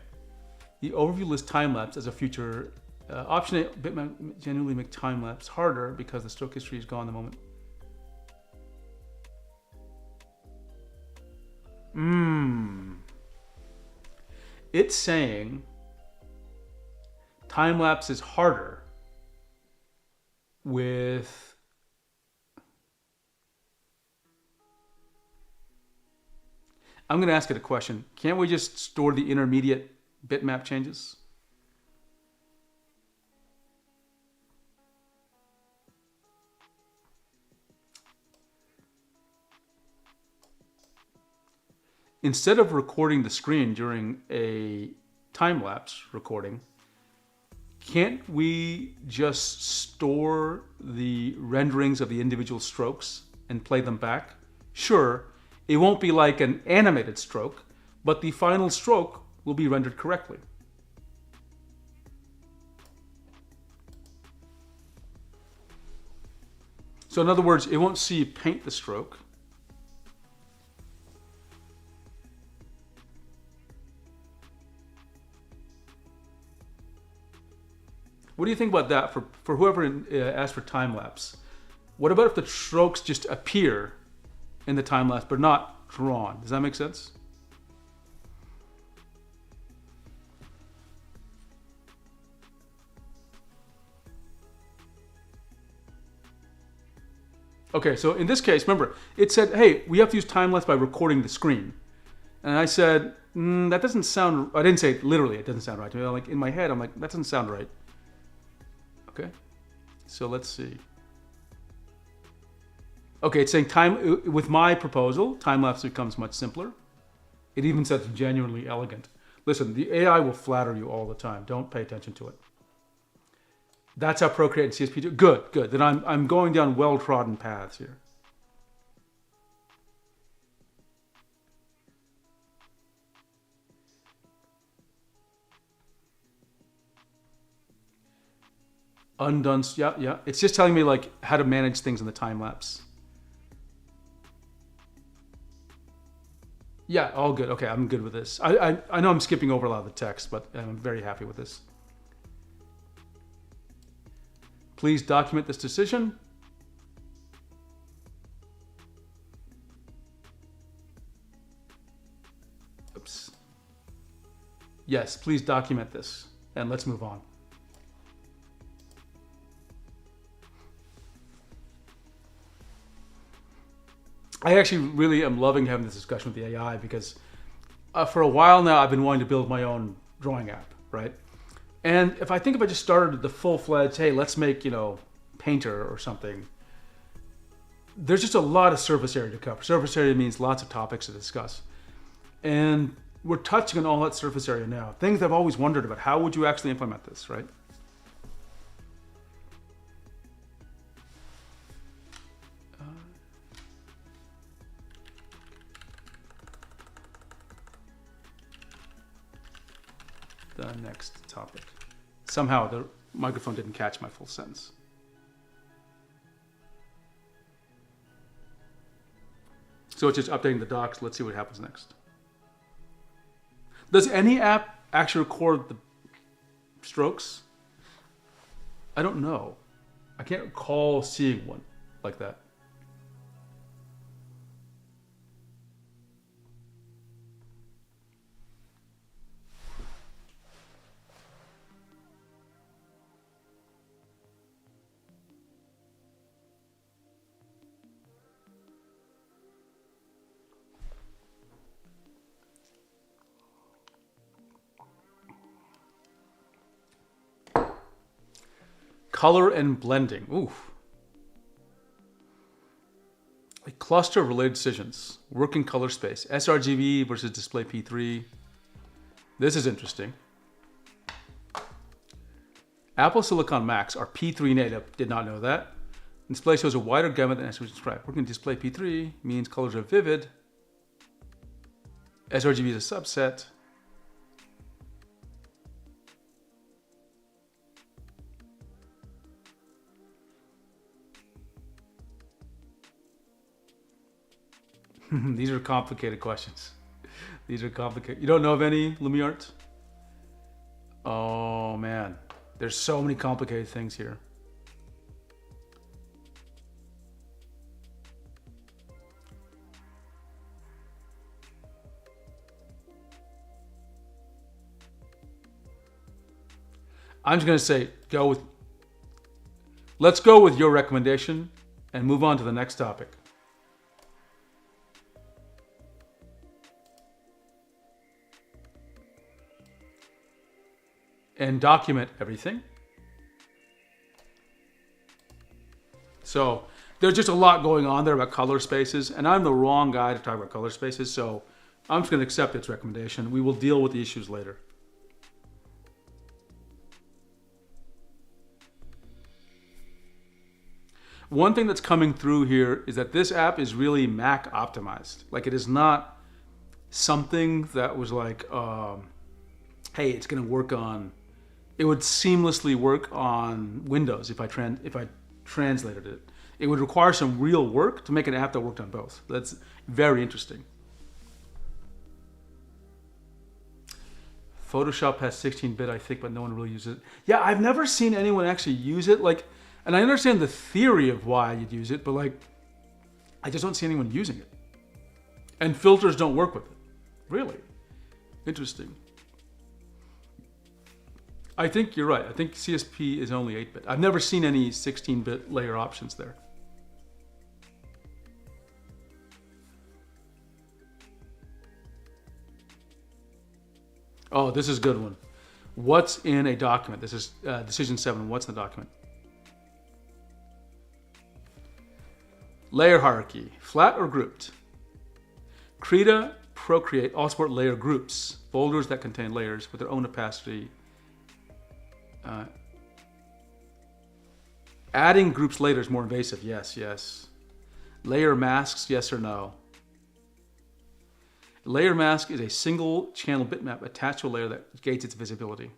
The overview lists time-lapse as a future option. A bitmap genuinely make time-lapse harder because the stroke history is gone the moment. It's saying time-lapse is harder with I'm going to ask it a question. Can't we just store the intermediate bitmap changes? Instead of recording the screen during a time-lapse recording, can't we just store the renderings of the individual strokes and play them back? Sure, it won't be like an animated stroke, but the final stroke will be rendered correctly. So in other words, it won't see you paint the stroke. What do you think about that for whoever asked for time lapse? What about if the strokes just appear in the time lapse but not drawn? Does that make sense? Okay, so in this case, remember, it said, hey, we have to use time lapse by recording the screen. And I said, that doesn't sound, I didn't say it literally, it doesn't sound right to me. Like in my head, I'm like, that doesn't sound right. Okay, so let's see. Okay, it's saying with my proposal, time-lapse becomes much simpler. It even says genuinely elegant. Listen, the AI will flatter you all the time. Don't pay attention to it. That's how Procreate and CSP do. Good, good. Then I'm going down well-trodden paths here. Undone, yeah. It's just telling me like how to manage things in the time lapse. Yeah, all good. Okay, I'm good with this. I know I'm skipping over a lot of the text, but I'm very happy with this. Please document this decision. Oops. Yes, please document this, and let's move on. I actually really am loving having this discussion with the AI because for a while now I've been wanting to build my own drawing app, right? And if I just started the full-fledged, hey, let's make, Painter or something, there's just a lot of surface area to cover. Surface area means lots of topics to discuss. And we're touching on all that surface area now. Things I've always wondered about. How would you actually implement this, right? The next topic. Somehow the microphone didn't catch my full sentence. So it's just updating the docs. Let's see what happens next. Does any app actually record the strokes? I don't know. I can't recall seeing one like that. Color and blending. Oof. A cluster of related decisions. Working color space. sRGB versus display P3. This is interesting. Apple Silicon Macs are P3 native. Did not know that. Display shows a wider gamut than sRGB described. Working display P3 means colors are vivid. sRGB is a subset. These are complicated questions. These are complicated. You don't know of any LumiArt? Oh man, there's so many complicated things here. I'm just gonna say, let's go with your recommendation and move on to the next topic. And document everything. So there's just a lot going on there about color spaces, and I'm the wrong guy to talk about color spaces, so I'm just going to accept its recommendation. We will deal with the issues later. One thing that's coming through here is that this app is really Mac optimized. Like it is not something that was like, hey, it's going to work on. It would seamlessly work on Windows if I translated it. It would require some real work to make an app that worked on both. That's very interesting. Photoshop has 16-bit, I think, but no one really uses it. Yeah, I've never seen anyone actually use it. Like, and I understand the theory of why you'd use it, but like, I just don't see anyone using it. And filters don't work with it. Really? Interesting. I think you're right. I think CSP is only 8-bit. I've never seen any 16-bit layer options there. Oh, this is a good one. What's in a document? This is decision 7. What's in the document? Layer hierarchy, flat or grouped? Krita, Procreate all support layer groups, folders that contain layers with their own opacity. Adding groups later is more invasive. Yes, yes. Layer masks, yes or no? Layer mask is a single channel bitmap attached to a layer that gates its visibility.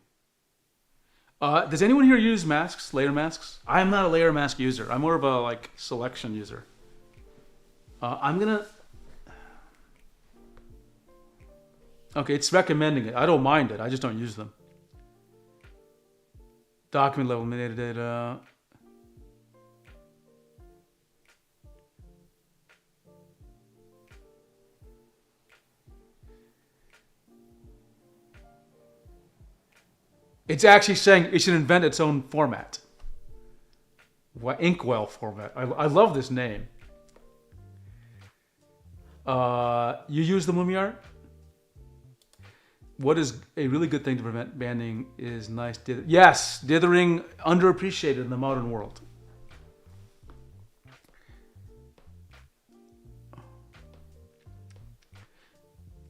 Does anyone here use masks, layer masks? I'm not a layer mask user. I'm more of a like selection user. Okay, it's recommending it. I don't mind it. I just don't use them. Document level metadata. It's actually saying it should invent its own format. Inkwell format. I love this name. You use the Lumiar? What is a really good thing to prevent banding is nice dithering. Yes, dithering, underappreciated in the modern world.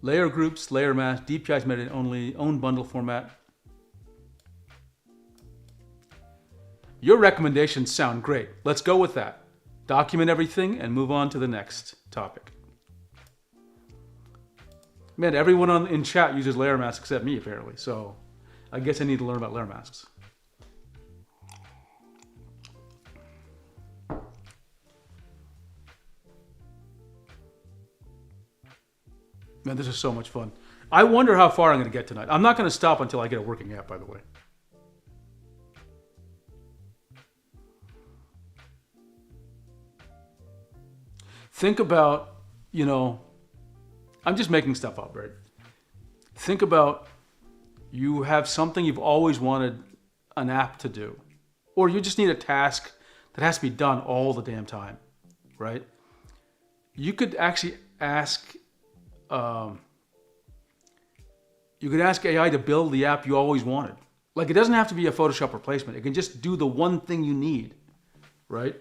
Layer groups, layer mask, DPI's metadata only, own bundle format. Your recommendations sound great. Let's go with that. Document everything and move on to the next topic. Man, everyone in chat uses layer masks except me, apparently. So I guess I need to learn about layer masks. Man, this is so much fun. I wonder how far I'm going to get tonight. I'm not going to stop until I get a working app, by the way. Think about, I'm just making stuff up, right? Think about you have something you've always wanted an app to do, or you just need a task that has to be done all the damn time, right? You could actually ask, AI to build the app you always wanted. Like it doesn't have to be a Photoshop replacement. It can just do the one thing you need, right?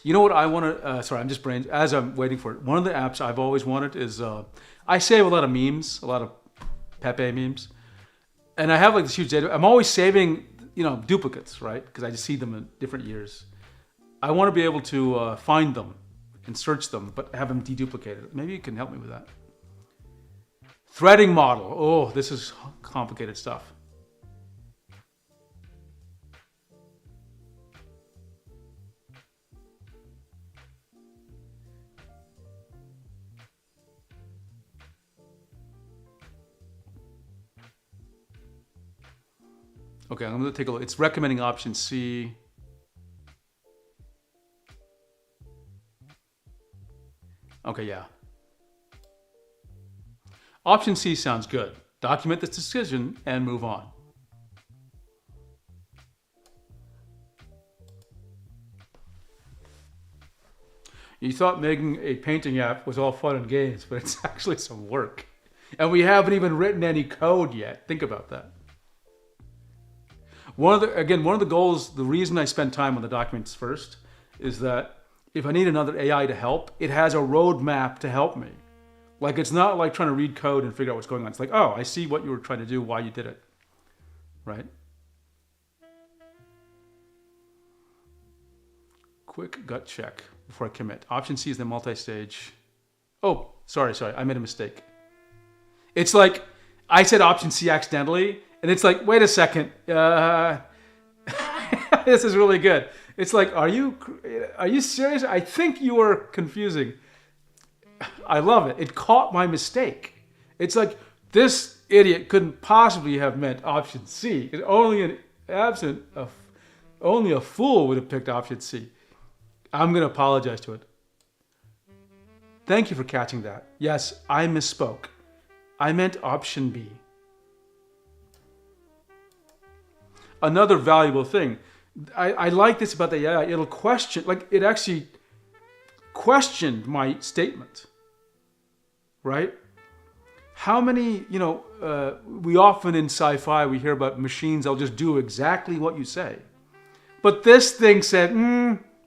You know what I want to, sorry, I'm just as I'm waiting for it. One of the apps I've always wanted is, I save a lot of memes, a lot of Pepe memes. And I have like this huge data. I'm always saving, duplicates, right? Because I just see them in different years. I want to be able to find them and search them, but have them deduplicated. Maybe you can help me with that. Threading model. Oh, this is complicated stuff. Okay, I'm going to take a look. It's recommending option C. Okay, yeah. Option C sounds good. Document this decision and move on. You thought making a painting app was all fun and games, but it's actually some work. And we haven't even written any code yet. Think about that. One of the goals, the reason I spend time on the documents first is that if I need another AI to help, it has a roadmap to help me. Like it's not like trying to read code and figure out what's going on. It's like, oh, I see what you were trying to do, why you did it. right? Quick gut check before I commit. Option C is the multi-stage. Oh, sorry, I made a mistake. It's like I said option C accidentally, and it's like, wait a second. This is really good. It's like, are you serious? I think you are confusing. I love it. It caught my mistake. It's like, this idiot couldn't possibly have meant option C. Because only a fool would have picked option C. I'm going to apologize to it. Thank you for catching that. Yes, I misspoke. I meant option B. Another valuable thing. I like this about the AI. It'll question, like it actually questioned my statement. Right? How many, we often in sci-fi, we hear about machines, they'll just do exactly what you say. But this thing said,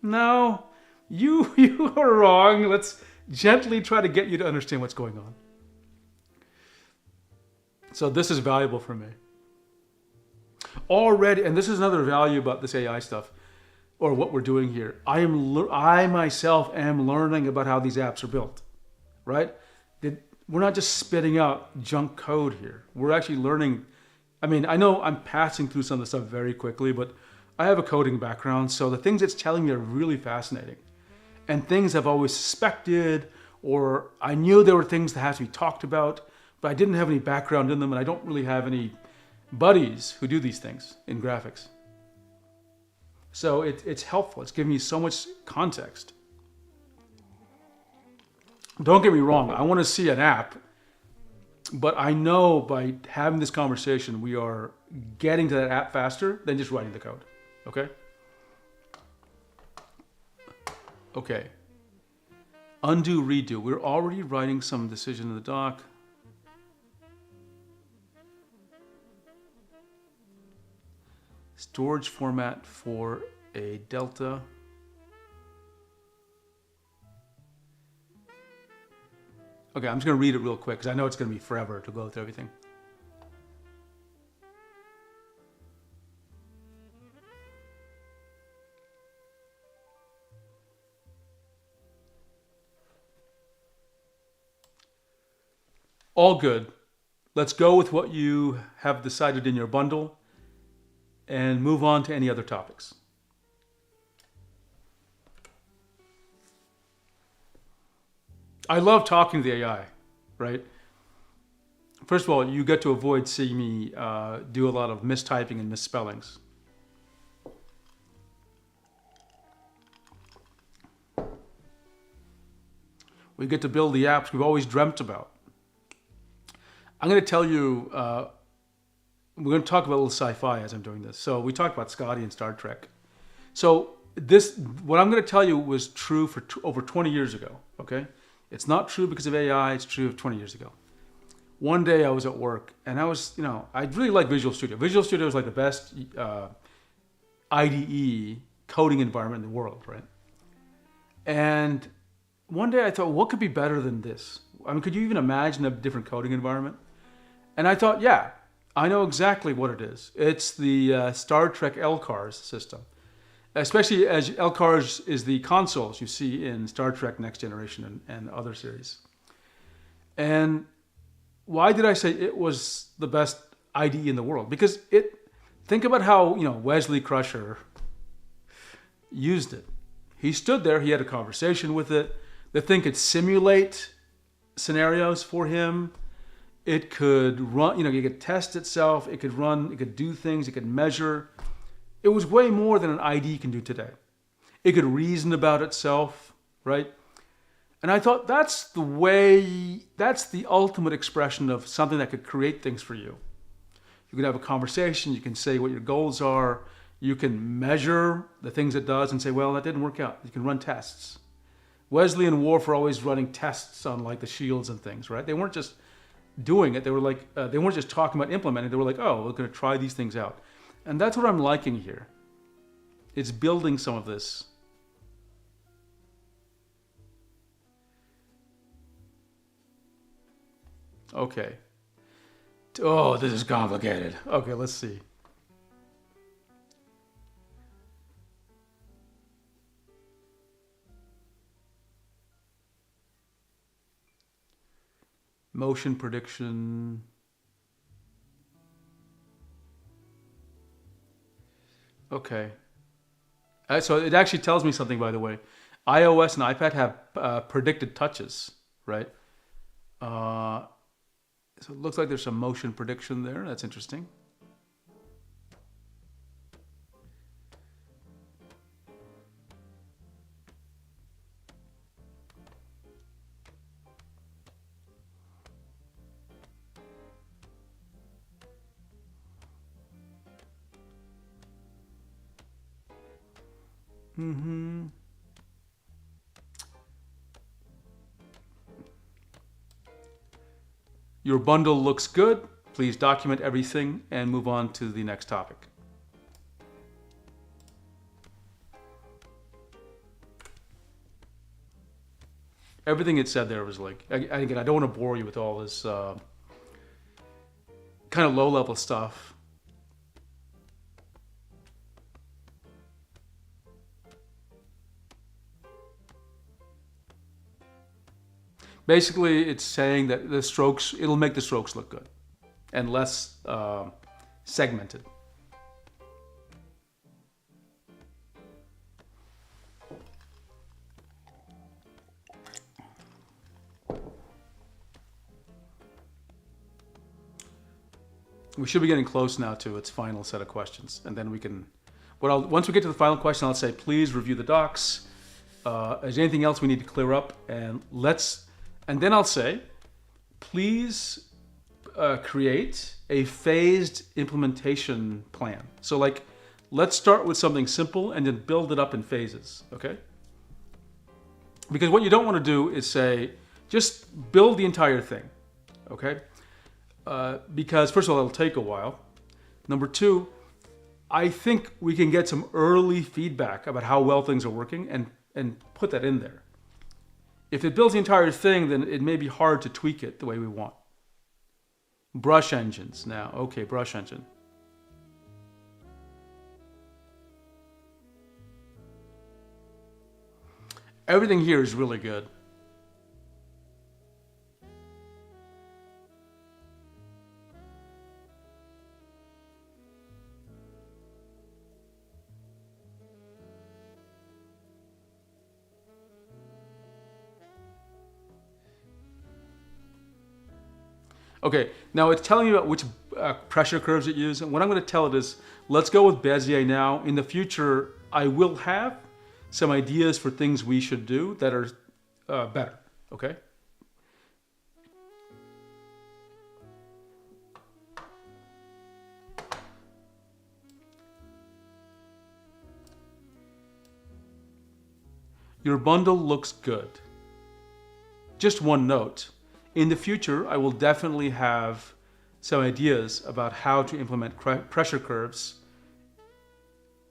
no, you are wrong. Let's gently try to get you to understand what's going on. So this is valuable for me. Already, and this is another value about this AI stuff, or what we're doing here. I myself am learning about how these apps are built, right? We're not just spitting out junk code here. We're actually learning. I mean, I know I'm passing through some of the stuff very quickly, but I have a coding background, so the things it's telling me are really fascinating. And things I've always suspected, or I knew there were things that have to be talked about, but I didn't have any background in them, and I don't really have any buddies who do these things in graphics. So it's helpful. It's giving me so much context. Don't get me wrong, I want to see an app, but I know by having this conversation, we are getting to that app faster than just writing the code. Okay? Okay. Undo, redo. We're already writing some decision in the doc. Storage format for a delta. Okay, I'm just going to read it real quick because I know it's going to be forever to go through everything. All good. Let's go with what you have decided in your bundle and move on to any other topics. I love talking to the AI, right? First of all, you get to avoid seeing me do a lot of mistyping and misspellings. We get to build the apps we've always dreamt about. I'm going to tell you, we're going to talk about a little sci-fi as I'm doing this. So we talked about Scotty and Star Trek. So what I'm going to tell you was true for over 20 years ago, okay? It's not true because of AI, it's true of 20 years ago. One day I was at work and I was, I really like Visual Studio. Visual Studio is like the best IDE coding environment in the world, right? And one day I thought, what could be better than this? I mean, could you even imagine a different coding environment? And I thought, yeah, I know exactly what it is. It's the Star Trek LCARS system. Especially as LCARS is the consoles you see in Star Trek Next Generation and other series. And why did I say it was the best IDE in the world? Because think about how, Wesley Crusher used it. He stood there, he had a conversation with it. The thing could simulate scenarios for him. It could run, it could test itself, it could run, it could do things, it could measure. It was way more than an IDE can do today. It could reason about itself, right? And I thought that's the ultimate expression of something that could create things for you. You can have a conversation, you can say what your goals are, you can measure the things it does and say, well, that didn't work out. You can run tests. Wesley and Worf were always running tests on like the shields and things, right? They weren't just doing it. They were like, they weren't just talking about implementing. They were like, oh, we're going to try these things out. And that's what I'm liking here. It's building some of this. Okay. Oh, this is complicated. Okay, let's see. Motion prediction. Okay. So it actually tells me something, by the way. iOS and iPad have predicted touches, right? So it looks like there's some motion prediction there. That's interesting. Your bundle looks good. Please document everything and move on to the next topic. Everything it said there was like, again, I don't want to bore you with all this kind of low-level stuff. Basically, it's saying that the strokes, it'll make the strokes look good and less segmented. We should be getting close now to its final set of questions, and then we can. Once we get to the final question, I'll say, please review the docs. Is there anything else we need to clear up? And then I'll say, please create a phased implementation plan. So like, let's start with something simple and then build it up in phases, okay? Because what you don't want to do is say, just build the entire thing, okay? Because first of all, it'll take a while. Number two, I think we can get some early feedback about how well things are working and put that in there. If it builds the entire thing, then it may be hard to tweak it the way we want. Brush engines now. Okay, brush engine. Everything here is really good. Okay, now it's telling you about which pressure curves it uses. And what I'm going to tell it is, let's go with Bezier now. In the future, I will have some ideas for things we should do that are better, okay? Your bundle looks good. Just one note. In the future, I will definitely have some ideas about how to implement pressure curves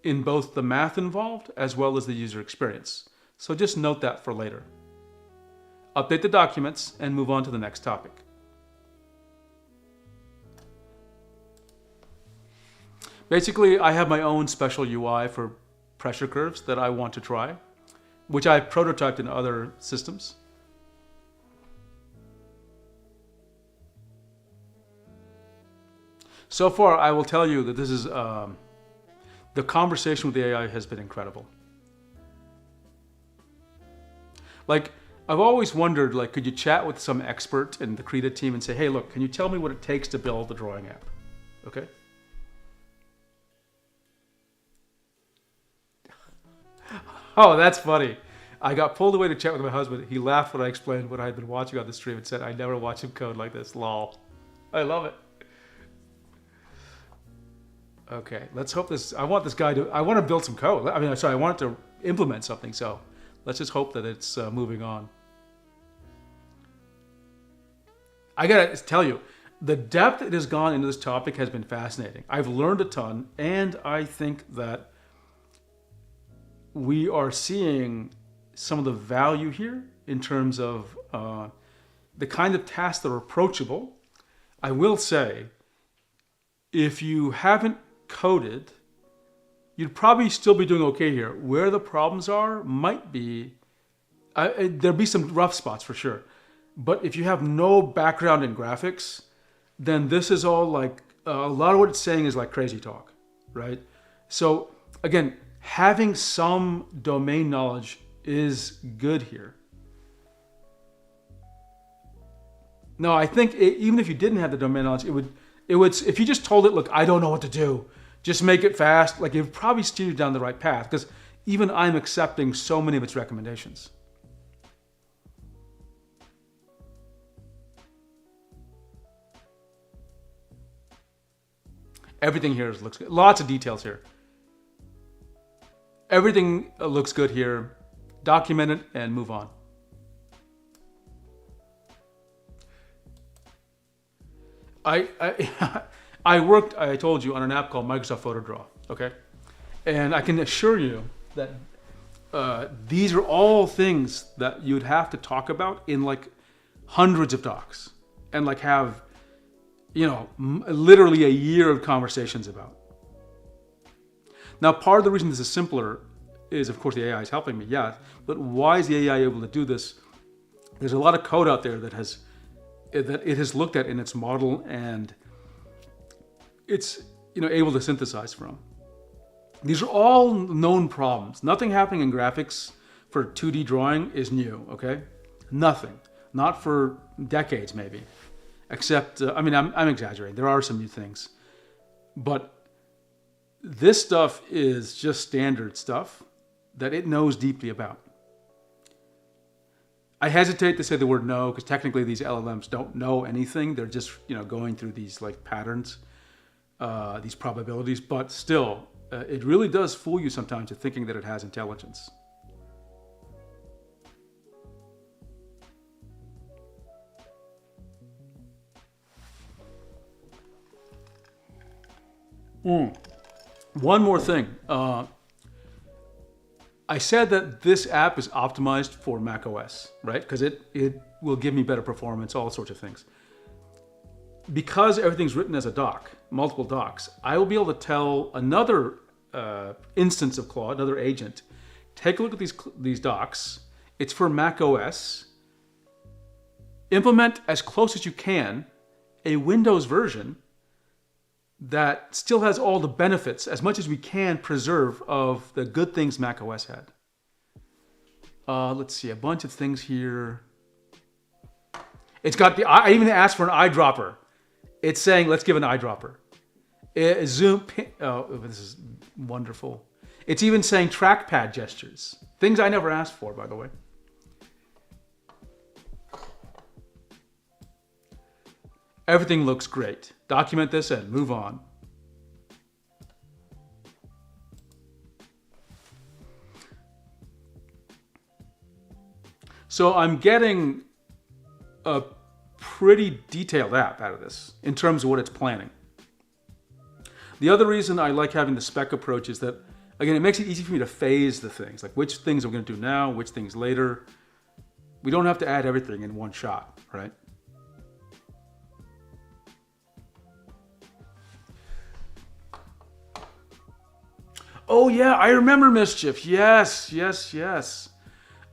in both the math involved as well as the user experience. So just note that for later. Update the documents and move on to the next topic. Basically, I have my own special UI for pressure curves that I want to try, which I've prototyped in other systems. So far, I will tell you that this is the conversation with the AI has been incredible. Like, I've always wondered, like, could you chat with some expert in the Krita team and say, hey, look, can you tell me what it takes to build the drawing app? Okay. Oh, that's funny. I got pulled away to chat with my husband. He laughed when I explained what I had been watching on the stream and said, I never watched him code like this. Lol. I love it. Okay, let's hope this. I want to build some code. I want it to implement something. So let's just hope that it's moving on. I gotta tell you, the depth it has gone into this topic has been fascinating. I've learned a ton, and I think that we are seeing some of the value here in terms of the kind of tasks that are approachable. I will say, if you haven't coded, you'd probably still be doing okay here. Where the problems are might be, there'll be some rough spots for sure. But if you have no background in graphics, then this is all like a lot of what it's saying is like crazy talk, right? So again, having some domain knowledge is good here. No, I think even if you didn't have the domain knowledge, it would if you just told it, look, I don't know what to do, just make it fast, like it would probably steer you down the right path, because even I'm accepting so many of its recommendations. Everything here looks good. Lots of details here. Everything looks good here. Document it and move on. I worked, I told you, on an app called Microsoft PhotoDraw, okay? And I can assure you that these are all things that you'd have to talk about in like hundreds of docs and like have, literally a year of conversations about. Now, part of the reason this is simpler is, of course, the AI is helping me, yeah. But why is the AI able to do this? There's a lot of code out there that it has looked at in its model, and it's able to synthesize from. These are all known problems. Nothing happening in graphics for 2D drawing is new, okay? Nothing. Not for decades, maybe. Except, I'm exaggerating. There are some new things. But this stuff is just standard stuff that it knows deeply about. I hesitate to say the word no, because technically these LLMs don't know anything. They're just, going through these like patterns, these probabilities. But still, it really does fool you sometimes into thinking that it has intelligence. One more thing. I said that this app is optimized for macOS, right? Because it will give me better performance, all sorts of things. Because everything's written as a doc, multiple docs, I will be able to tell another instance of Claude, another agent, take a look at these docs. It's for macOS. Implement as close as you can a Windows version that still has all the benefits, as much as we can preserve, of the good things macOS had. Let's see, a bunch of things here. It's got I even asked for an eyedropper. It's saying, let's give an eyedropper. Zoom, this is wonderful. It's even saying trackpad gestures. Things I never asked for, by the way. Everything looks great. Document this and move on. So I'm getting a pretty detailed app out of this in terms of what it's planning. The other reason I like having the spec approach is that, again, it makes it easy for me to phase the things, like which things we're going to do now, which things later. We don't have to add everything in one shot, right? Oh yeah, I remember Mischief. Yes.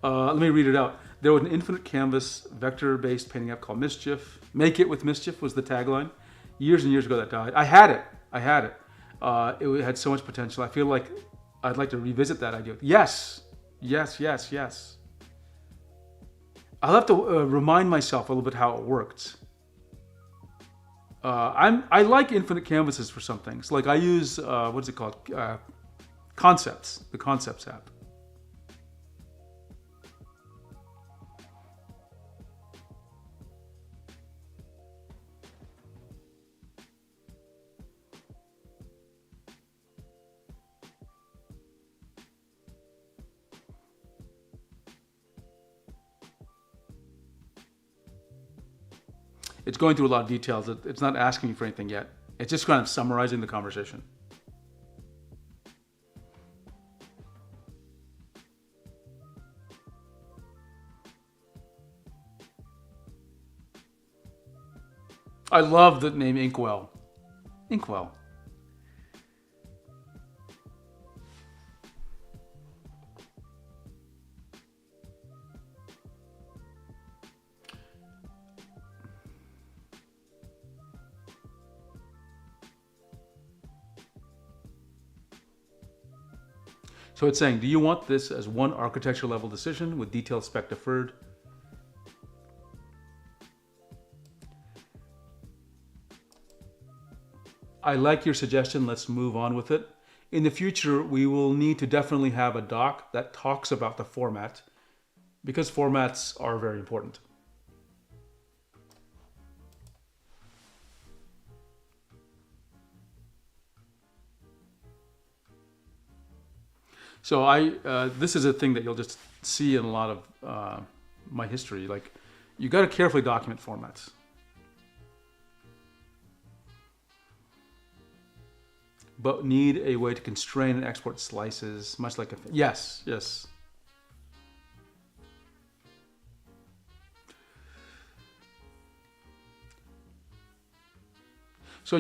Let me read it out. There was an infinite canvas vector-based painting app called Mischief. Make it with Mischief was the tagline. Years and years ago that died. I had it. It had so much potential. I feel like I'd like to revisit that idea. Yes. I'll have to remind myself a little bit how it worked. I like infinite canvases for some things. Like I use, what's it called? Concepts, the Concepts app. It's going through a lot of details. It's not asking me for anything yet. It's just kind of summarizing the conversation. I love the name Inkwell. Inkwell. So it's saying, do you want this as one architecture level decision with detailed spec deferred? I like your suggestion. Let's move on with it. In the future, we will need to definitely have a doc that talks about the format, because formats are very important. So this is a thing that you'll just see in a lot of my history. Like, you got to carefully document formats. But need a way to constrain and export slices, much like yes. So,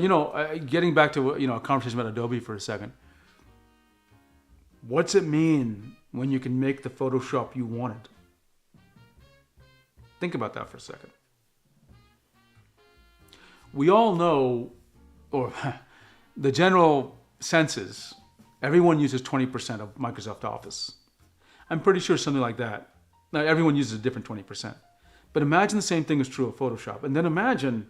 getting back to, a conversation about Adobe for a second. What's it mean when you can make the Photoshop you wanted? Think about that for a second. We all know, or the general sense is, everyone uses 20% of Microsoft Office. I'm pretty sure something like that. Now, everyone uses a different 20%. But imagine the same thing is true of Photoshop. And then imagine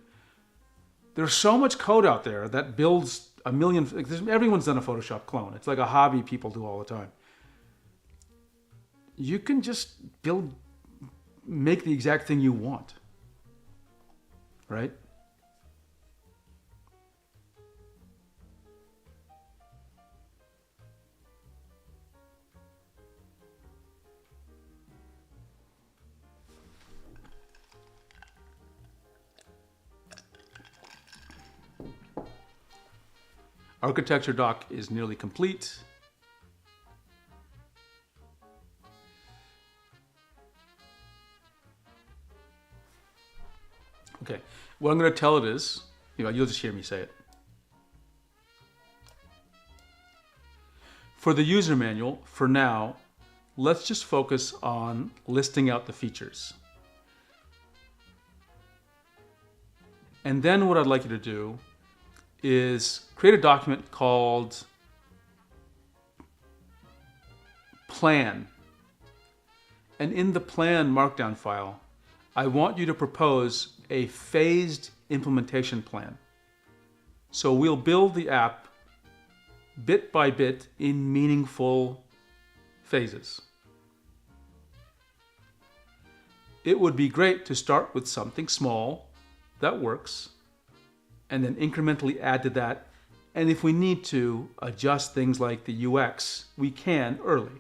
there's so much code out there that builds a million. Everyone's done a Photoshop clone. It's like a hobby people do all the time. You can just make the exact thing you want, right? Architecture doc is nearly complete. Okay, what I'm going to tell it is, you'll just hear me say it. For the user manual, for now, let's just focus on listing out the features. And then what I'd like you to do is create a document called plan. And in the plan markdown file, I want you to propose a phased implementation plan. So we'll build the app bit by bit in meaningful phases. It would be great to start with something small that works, and then incrementally add to that. And if we need to adjust things like the UX, we can early.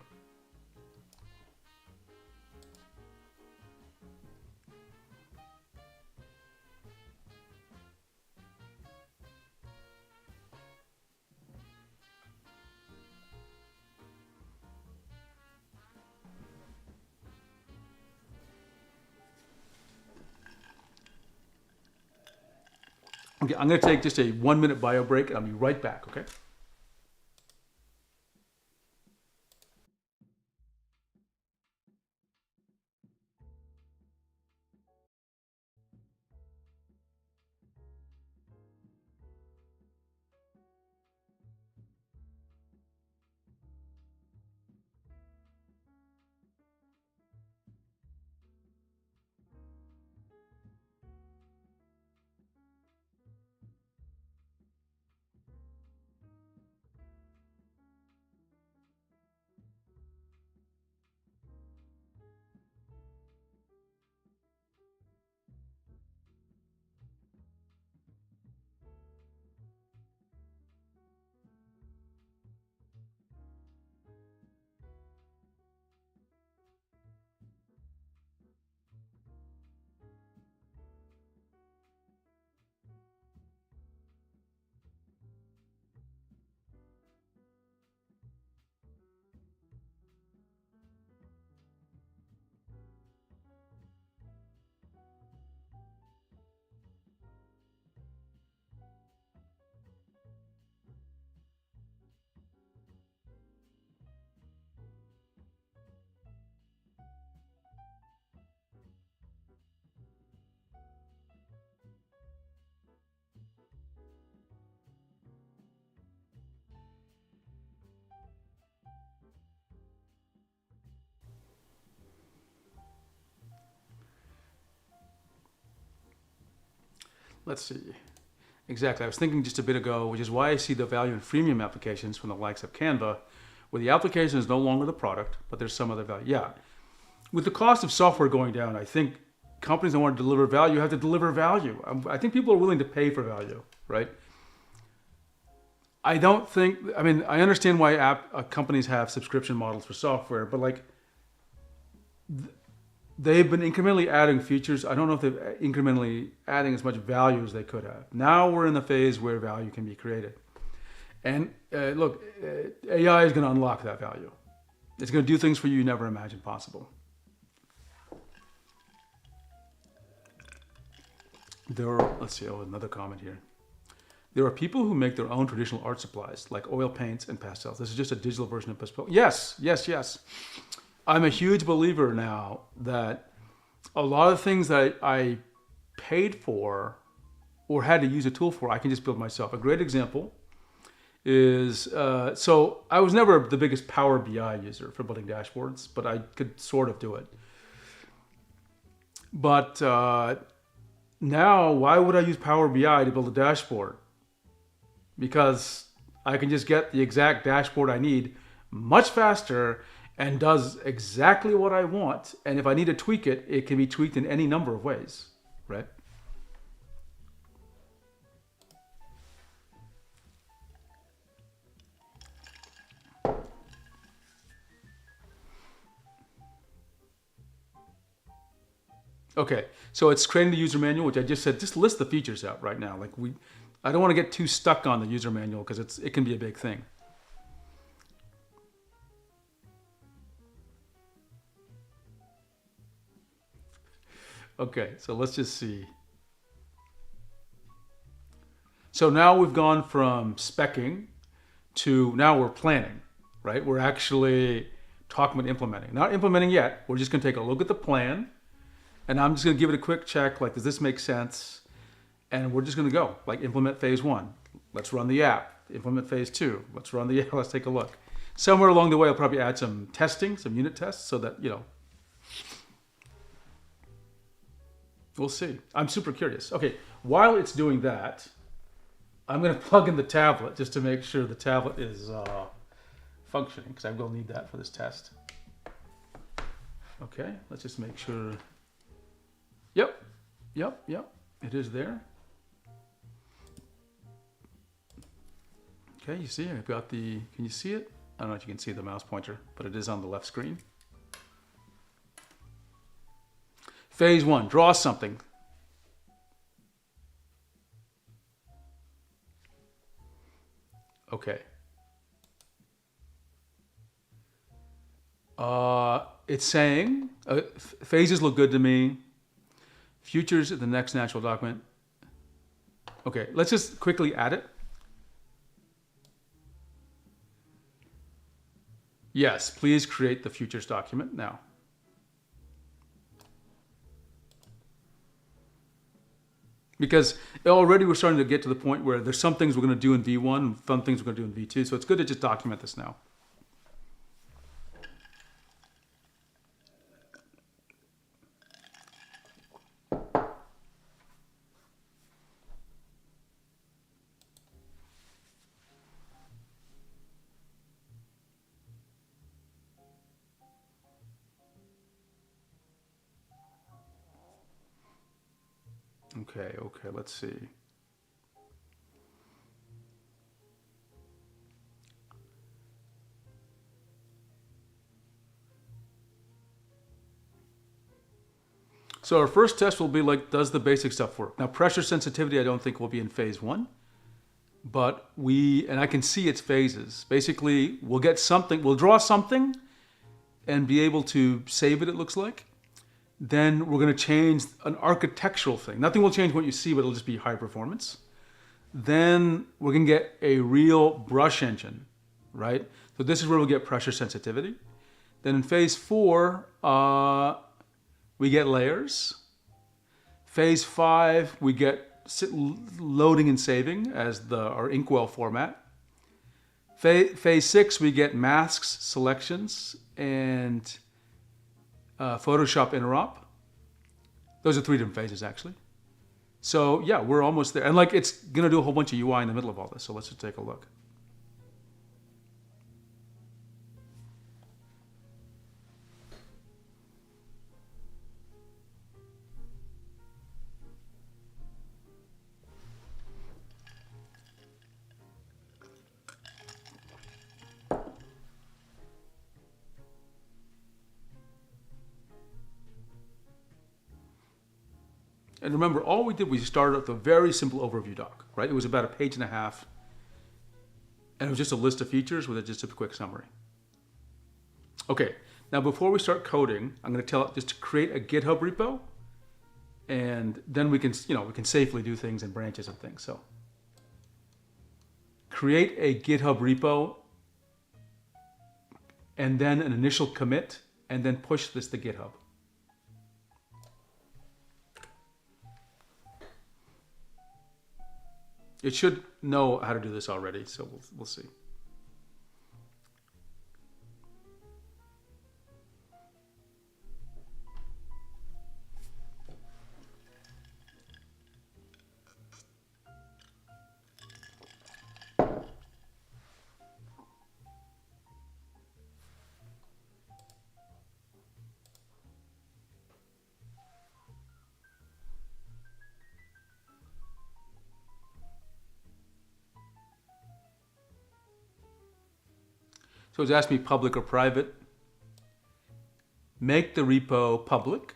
Okay, I'm going to take just a 1-minute bio break, and I'll be right back, okay? let's see. Exactly. I was thinking just a bit ago, which is why I see the value in freemium applications from the likes of Canva, where the application is no longer the product, but there's some other value. Yeah. With the cost of software going down, I think companies that want to deliver value have to deliver value. I think people are willing to pay for value, right? I don't think, I mean, I understand why companies have subscription models for software, but like, they've been incrementally adding features. I don't know if they're incrementally adding as much value as they could have. Now we're in the phase where value can be created. And look, AI is going to unlock that value. It's going to do things for you never imagined possible. Let's see, another comment here. There are people who make their own traditional art supplies, like oil paints and pastels. This is just a digital version of pastel. Yes. I'm a huge believer now that a lot of things that I paid for or had to use a tool for, I can just build myself. A great example is, so I was never the biggest Power BI user for building dashboards, but I could sort of do it. But now, why would I use Power BI to build a dashboard? Because I can just get the exact dashboard I need much faster and does exactly what I want. And if I need to tweak it, it can be tweaked in any number of ways, right? Okay, so it's creating the user manual, which I just said, just list the features out right now. I don't want to get too stuck on the user manual because it can be a big thing. Okay, so let's just see. So now we've gone from speccing to now we're planning, right? We're actually talking about implementing. Not implementing yet. We're just going to take a look at the plan, and I'm just going to give it a quick check, like, does this make sense? And we're just going to go, like, implement phase 1. Let's run the app. Implement phase 2. Let's run the app. Let's take a look. Somewhere along the way, I'll probably add some testing, some unit tests, so that, we'll see. I'm super curious. Okay, while it's doing that, I'm going to plug in the tablet just to make sure the tablet is functioning, because I will need that for this test. Okay, let's just make sure. Yep. It is there. Okay, you see, I've got can you see it? I don't know if you can see the mouse pointer, but it is on the left screen. Phase 1, draw something. Okay. It's saying, phases look good to me. Futures is the next natural document. Okay, let's just quickly add it. Yes, please create the futures document now. Because already we're starting to get to the point where there's some things we're going to do in V1 and some things we're going to do in V2. So it's good to just document this now. Okay, let's see. So our first test will be like, does the basic stuff work? Now, pressure sensitivity, I don't think will be in phase 1, but and I can see its phases. Basically, we'll get something, we'll draw something and be able to save it looks like. Then we're going to change an architectural thing. Nothing will change what you see, but it'll just be high performance. Then we're going to get a real brush engine, right? So this is where we'll get pressure sensitivity. Then in phase 4, we get layers. Phase 5, we get loading and saving as our Inkwell format. Phase 6, we get masks, selections, and Photoshop interop. Those are 3 different phases, actually. So yeah, we're almost there. And like it's gonna do a whole bunch of UI in the middle of all this. So let's just take a look. And remember, all we did was started with a very simple overview doc, right? It was about a page and a half, and it was just a list of features with just a quick summary. Okay, now before we start coding, I'm going to tell it just to create a GitHub repo, and then we can safely do things in branches and things. So create a GitHub repo, and then an initial commit, and then push this to GitHub. It should know how to do this already, so we'll see. So it's asked me public or private. Make the repo public.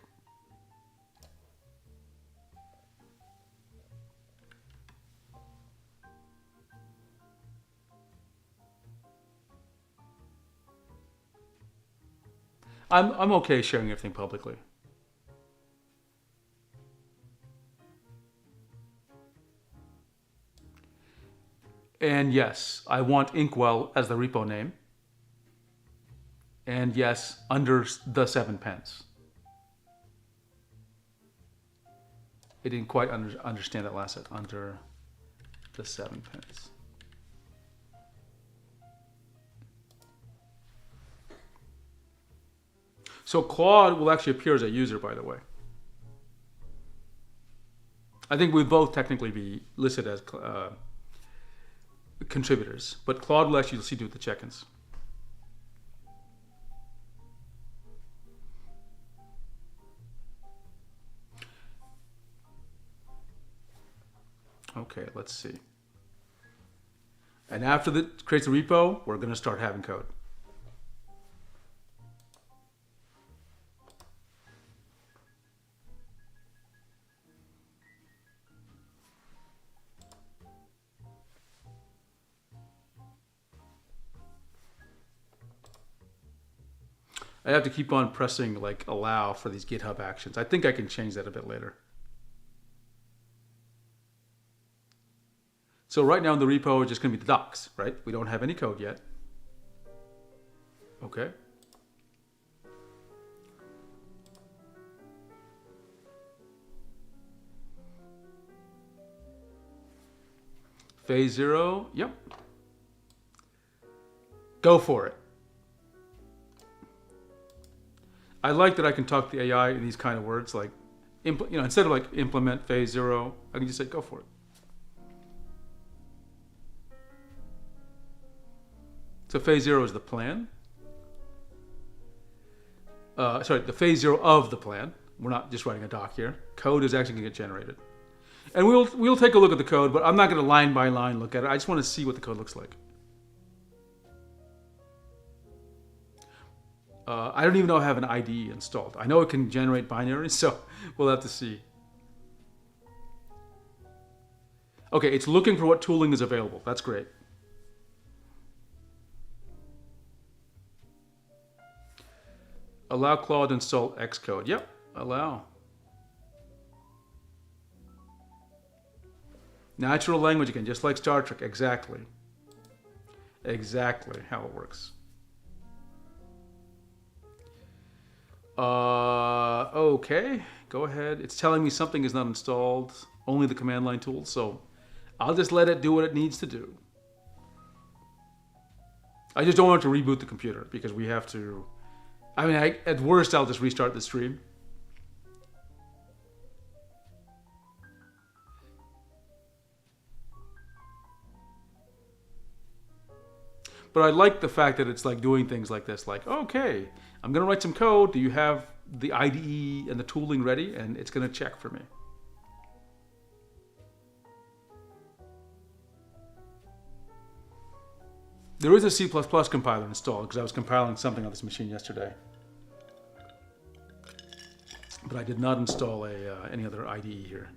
I'm okay sharing everything publicly. And yes, I want Inkwell as the repo name. And yes, under the 7 pence. I didn't quite understand that last set. Under the 7 pence. So Claude will actually appear as a user, by the way. I think we both technically be listed as contributors, but Claude will actually see do the check-ins. Okay, let's see. And after it creates a repo, we're going to start having code. I have to keep on pressing like allow for these GitHub actions. I think I can change that a bit later. So right now in the repo, it's just going to be the docs, right? We don't have any code yet. Okay. Phase 0, yep. Go for it. I like that I can talk to the AI in these kind of words, like, instead of like implement phase 0, I can just say go for it. So phase 0 is the plan. Sorry, the phase 0 of the plan. We're not just writing a doc here. Code is actually going to get generated. And we'll take a look at the code, but I'm not going to line by line look at it. I just want to see what the code looks like. I don't even know I have an IDE installed. I know it can generate binaries, so we'll have to see. Okay, it's looking for what tooling is available. That's great. Allow Claude to install Xcode. Yep, allow. Natural language again, just like Star Trek. Exactly. Exactly how it works. Okay, go ahead. It's telling me something is not installed, only the command line tool, so I'll just let it do what it needs to do. I just don't want it to reboot the computer because we have to, at worst, I'll just restart the stream. But I like the fact that it's like doing things like this, like, okay, I'm gonna write some code. Do you have the IDE and the tooling ready? And it's gonna check for me. There is a C++ compiler installed because I was compiling something on this machine yesterday. But I did not install any other IDE here.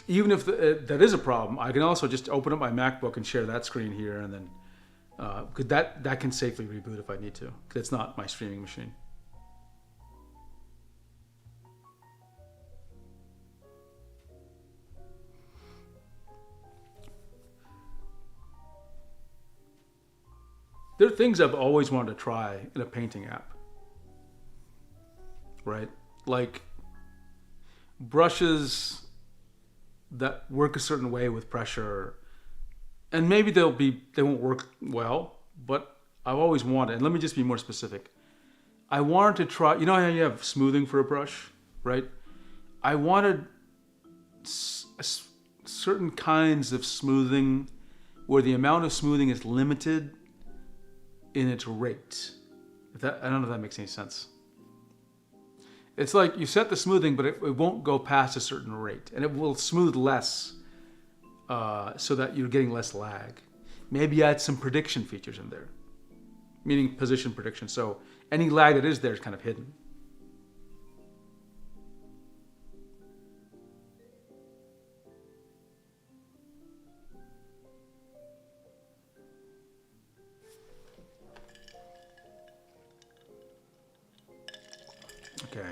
Even if that is a problem, I can also just open up my MacBook and share that screen here, and then because that can safely reboot if I need to, because it's not my streaming machine. There are things I've always wanted to try in a painting app, right? Like brushes that work a certain way with pressure, and maybe they won't work well, but I've always wanted, and let me just be more specific. I wanted to try, you know how you have smoothing for a brush, right? I wanted certain kinds of smoothing where the amount of smoothing is limited in its rate. I don't know if that makes any sense. It's like you set the smoothing, but it won't go past a certain rate, and it will smooth less so that you're getting less lag. Maybe add some prediction features in there, meaning position prediction. So any lag that is there is kind of hidden. Okay.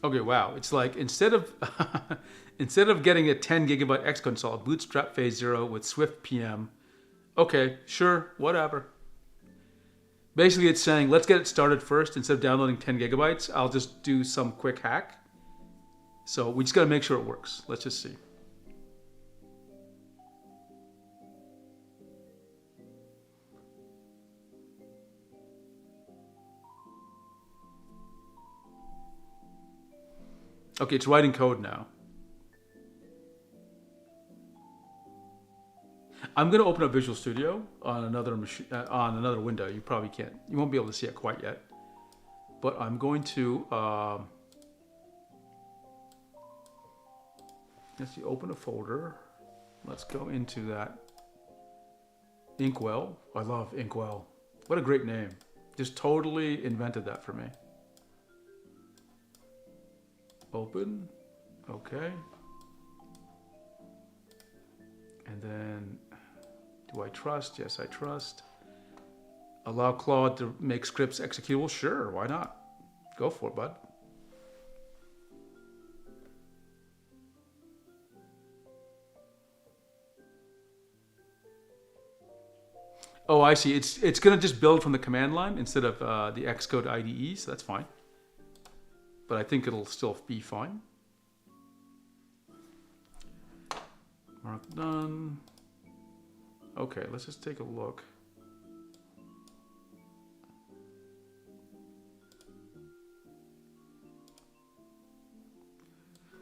Okay, wow. It's like instead of getting a 10 gigabyte Xconsole, bootstrap phase 0 with Swift PM. Okay, sure, whatever. Basically, it's saying let's get it started first. Instead of downloading 10 gigabytes, I'll just do some quick hack. So we just got to make sure it works. Let's just see. Okay, it's writing code now. I'm going to open up Visual Studio on another machine, on another window. You probably can't. You won't be able to see it quite yet. But I'm going to let's see. Open a folder. Let's go into that. Inkwell. I love Inkwell. What a great name. Just totally invented that for me. Open. Okay. And then, do I trust? Yes, I trust. Allow Claude to make scripts executable? Sure, why not? Go for it, bud. Oh, I see. It's going to just build from the command line instead of the Xcode IDE, so that's fine. But I think it'll still be fine. Mark done. Okay, let's just take a look.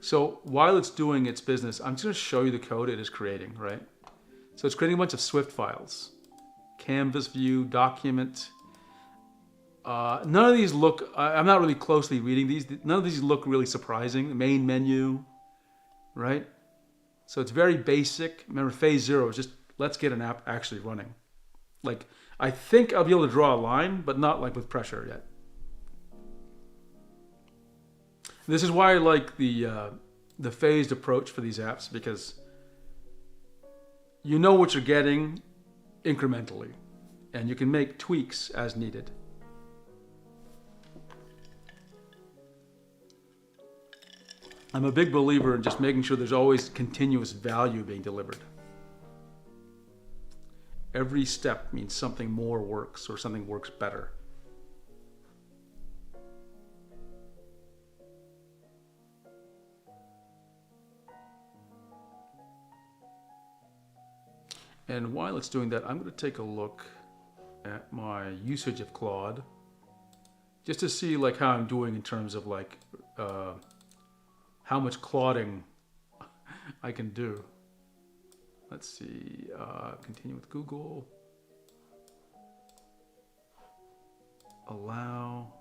So while it's doing its business, I'm just going to show you the code it is creating, right? So it's creating a bunch of Swift files. Canvas view, document. None of these look, I'm not really closely reading these. None of these look really surprising. The main menu, right? So it's very basic. Remember, phase 0 is just, let's get an app actually running. Like, I think I'll be able to draw a line, but not like with pressure yet. This is why I like the phased approach for these apps, because you know what you're getting incrementally, and you can make tweaks as needed. I'm a big believer in just making sure there's always continuous value being delivered. Every step means something more works or something works better. And while it's doing that, I'm going to take a look at my usage of Claude. just to see like how I'm doing in terms of like how much clouding I can do. Let's see. Continue with Google. Allow.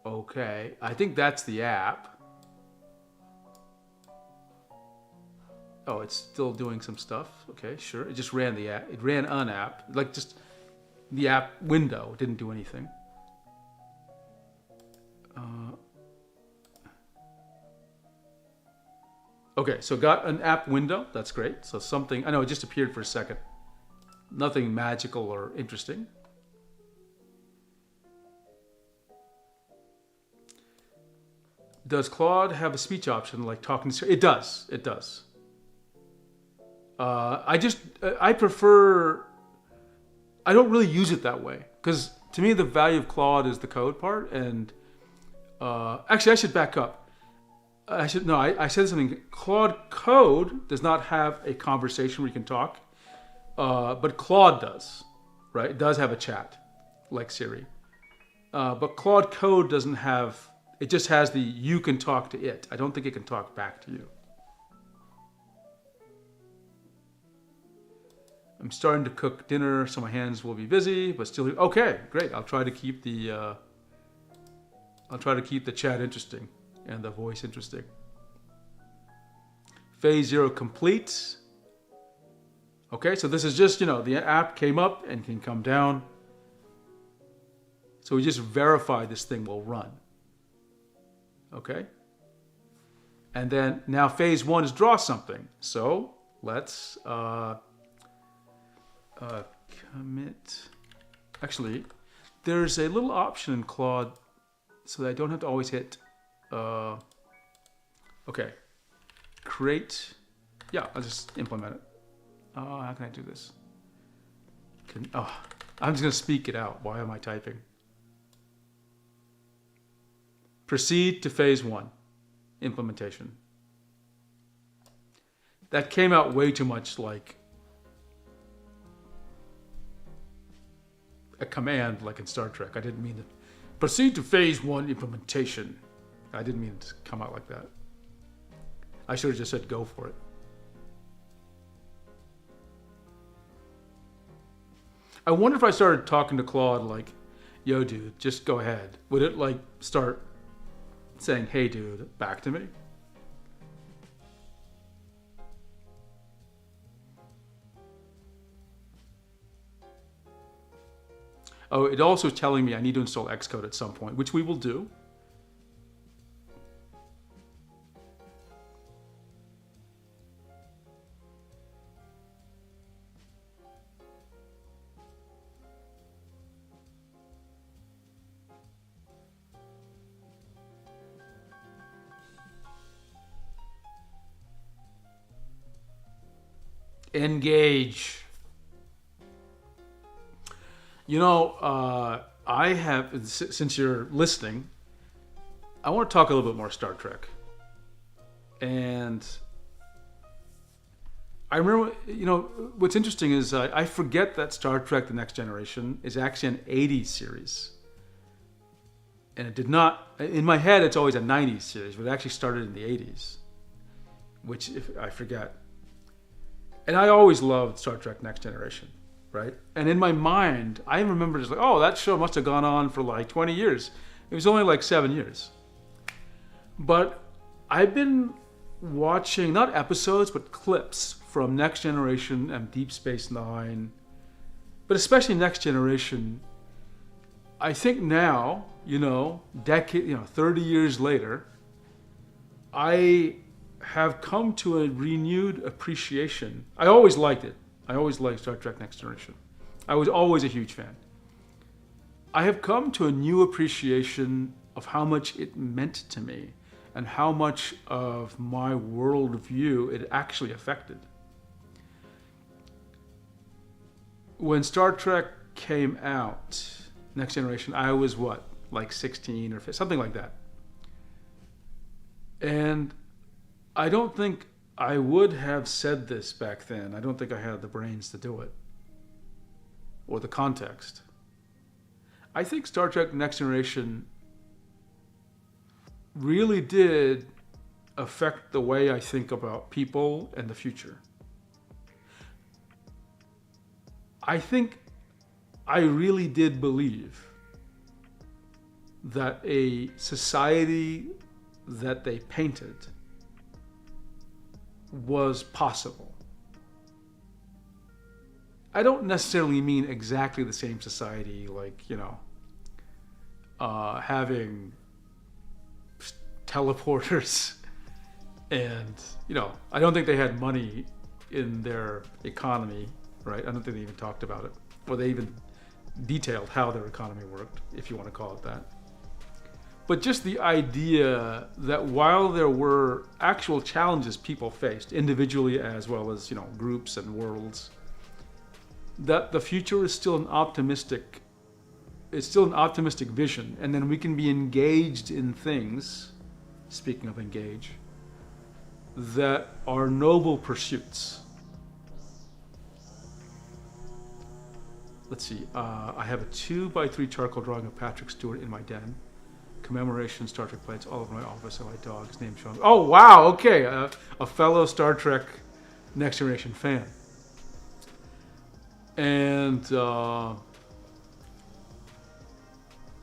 Okay, I think that's the app. Oh, it's still doing some stuff. Okay, sure. It just ran the app. It ran an app, like just the app window. It didn't do anything. Okay, so got an app window. That's great. So something, I know it just appeared for a second. Nothing magical or interesting. Does Claude have a speech option like talking to? It does. It does. I prefer. I don't really use it that way because to me the value of Claude is the code part. And actually, I should back up. I said something. Claude Code does not have a conversation where you can talk, but Claude does. Right? It does have a chat, like Siri. But Claude Code doesn't have. It just has the you can talk to it. I don't think it can talk back to you. I'm starting to cook dinner, so my hands will be busy, but still okay. Great. I'll try to keep the chat interesting and the voice interesting. Phase 0 complete. Okay, so this is just the app came up and can come down. So we just verify this thing will run. Okay. And then now phase 1 is draw something. So let's commit. Actually, there's a little option in Claude so that I don't have to always hit. Okay. Create. Yeah, I'll just implement it. How can I do this? I'm just going to speak it out. Why am I typing? Proceed to phase 1, implementation. That came out way too much like a command like in Star Trek. I didn't mean to. Proceed to phase 1 implementation. I didn't mean it to come out like that. I should have just said go for it. I wonder if I started talking to Claude like, yo dude, just go ahead. Would it like start saying, hey dude, back to me? Oh, it also is telling me I need to install Xcode at some point, which we will do. Engage. I have, since you're listening, I want to talk a little bit more Star Trek. And I remember, what's interesting is I forget that Star Trek The Next Generation is actually an 80s series. And it did not, in my head, it's always a 90s series, but it actually started in the 80s, which I forget. And I always loved Star Trek Next Generation, right? And in my mind, I remember just like, oh, that show must have gone on for like 20 years. It was only like 7 years. But I've been watching, not episodes, but clips from Next Generation and Deep Space Nine, but especially Next Generation. I think now, 30 years later, I have come to a renewed appreciation. I always liked it. I always liked Star Trek Next Generation. I was always a huge fan. I have come to a new appreciation of how much it meant to me and how much of my worldview it actually affected. When Star Trek came out, Next Generation, I was like 16 or something like that. And I don't think I would have said this back then. I don't think I had the brains to do it or the context. I think Star Trek Next Generation really did affect the way I think about people and the future. I think I really did believe that a society that they painted was possible. I don't necessarily mean exactly the same society, like, having teleporters and, I don't think they had money in their economy, right? I don't think they even talked about it, or they even detailed how their economy worked, if you want to call it that. But just the idea that while there were actual challenges people faced, individually as well as, groups and worlds, that the future is still an optimistic vision, and then we can be engaged in things, speaking of engage, that are noble pursuits. Let's see, I have a 2x3 charcoal drawing of Patrick Stewart in my den. Commemoration Star Trek plates all over my office. I like dogs. Name shown. Oh wow! Okay, a fellow Star Trek Next Generation fan, and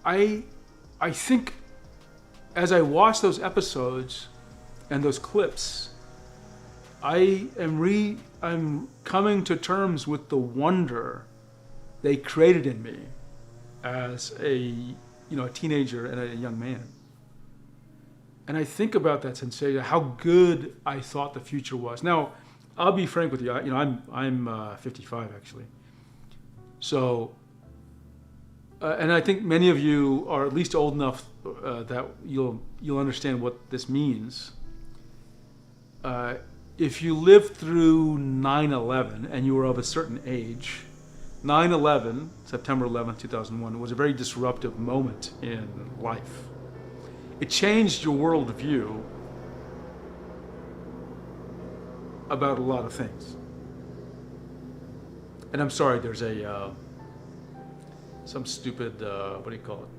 I think as I watch those episodes and those clips, I'm coming to terms with the wonder they created in me as a teenager and a young man. And I think about that sensation, how good I thought the future was. Now, I'll be frank with you. I'm 55 actually. So, and I think many of you are at least old enough that you'll understand what this means. If you lived through 9/11 and you were of a certain age, 9/11, September 11th, 2001, was a very disruptive moment in life. It changed your worldview about a lot of things. And I'm sorry, there's some stupid, what do you call it?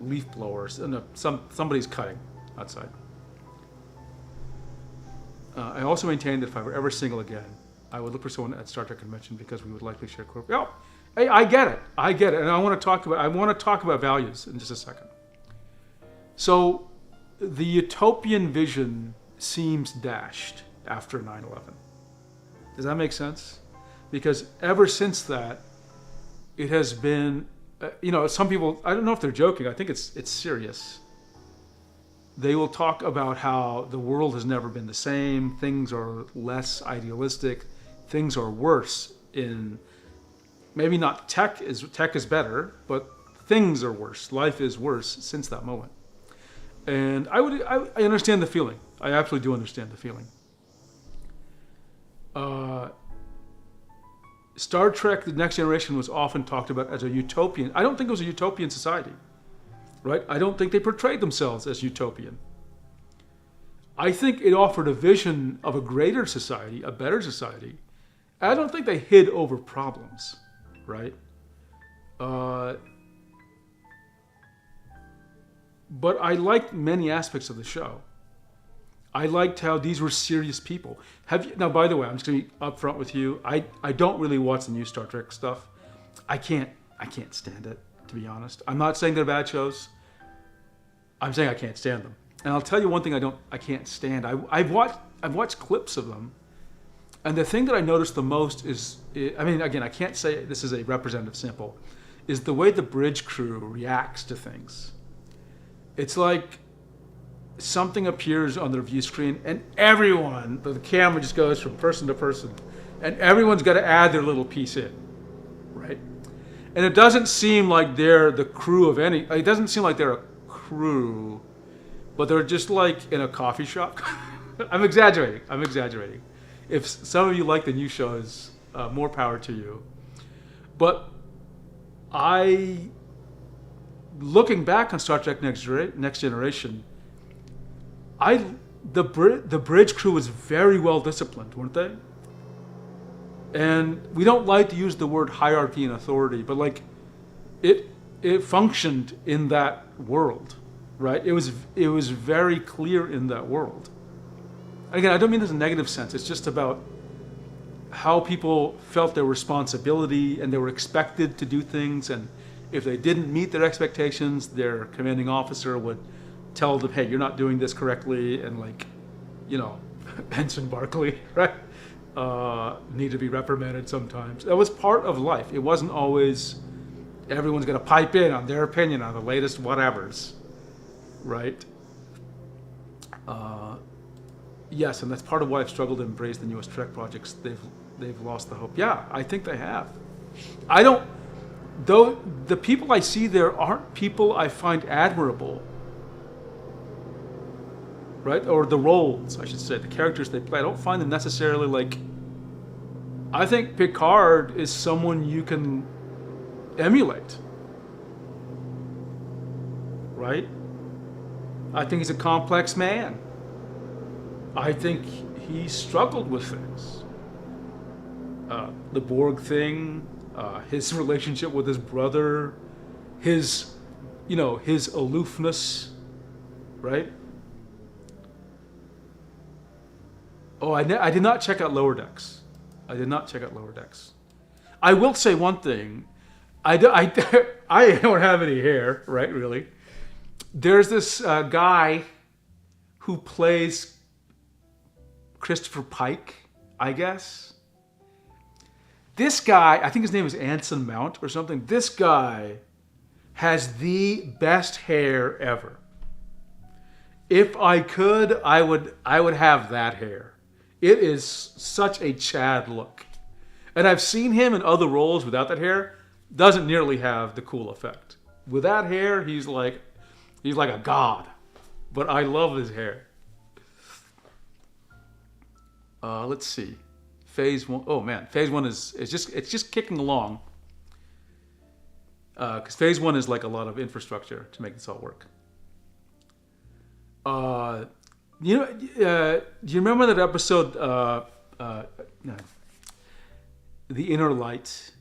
Leaf blowers. No, somebody's cutting outside. I also maintain that if I were ever single again, I would look for someone at Star Trek convention because we would likely share core. Oh, hey, I get it, and I want to talk about values in just a second. So, the utopian vision seems dashed after 9/11. Does that make sense? Because ever since that, it has been, some people, I don't know if they're joking. I think it's serious. They will talk about how the world has never been the same. Things are less idealistic. Things are worse in, maybe not tech is better, but things are worse. Life is worse since that moment. And I understand the feeling. I absolutely do understand the feeling. Star Trek: The Next Generation was often talked about as a utopian. I don't think it was a utopian society, right? I don't think they portrayed themselves as utopian. I think it offered a vision of a greater society, a better society. I don't think they hid over problems, right? But I liked many aspects of the show. I liked how these were serious people. Now, by the way, I'm just going to be upfront with you. I don't really watch the new Star Trek stuff. I can't stand it, to be honest. I'm not saying they're bad shows. I'm saying I can't stand them. And I'll tell you one thing I can't stand. I've watched clips of them, and the thing that I noticed the most is, again, I can't say this is a representative sample, is the way the bridge crew reacts to things. It's like something appears on their view screen, and everyone, the camera just goes from person to person, and everyone's got to add their little piece in, right? And it doesn't seem like they're the crew of any. It doesn't seem like they're a crew, but they're just like in a coffee shop. I'm exaggerating. If some of you like the new shows, more power to you. But looking back on Star Trek Next Generation, I the bridge crew was very well disciplined, weren't they? And we don't like to use the word hierarchy and authority, but like it functioned in that world, right? It was very clear in that world. Again, I don't mean this in a negative sense. It's just about how people felt their responsibility and they were expected to do things, and if they didn't meet their expectations, their commanding officer would tell them, hey, you're not doing this correctly, and like, you know, Ensign Barkley, right? Need to be reprimanded sometimes. That was part of life. It wasn't always everyone's going to pipe in on their opinion on the latest whatevers, right? Yes, and that's part of why I've struggled to embrace the newest Trek projects. They've lost the hope. Yeah, I think they have. I don't, though the people I see there aren't people I find admirable, right? Or the roles, I should say, the characters they play. I don't find them necessarily like, I think Picard is someone you can emulate, right? I think he's a complex man. I think he struggled with things. The Borg thing, his relationship with his brother, his aloofness, right? Oh, I did not check out Lower Decks. I did not check out Lower Decks. I will say one thing. I don't have any hair, right, really. There's this guy who plays Christopher Pike, I guess. This guy, I think his name is Anson Mount or something. This guy has the best hair ever. If I could, I would have that hair. It is such a Chad look. And I've seen him in other roles without that hair. Doesn't nearly have the cool effect. With that hair, he's like a god. But I love his hair. Let's see. Phase 1. Oh man, Phase 1 is just kicking along. Because Phase 1 is like a lot of infrastructure to make this all work. Do you remember that episode, The Inner Light,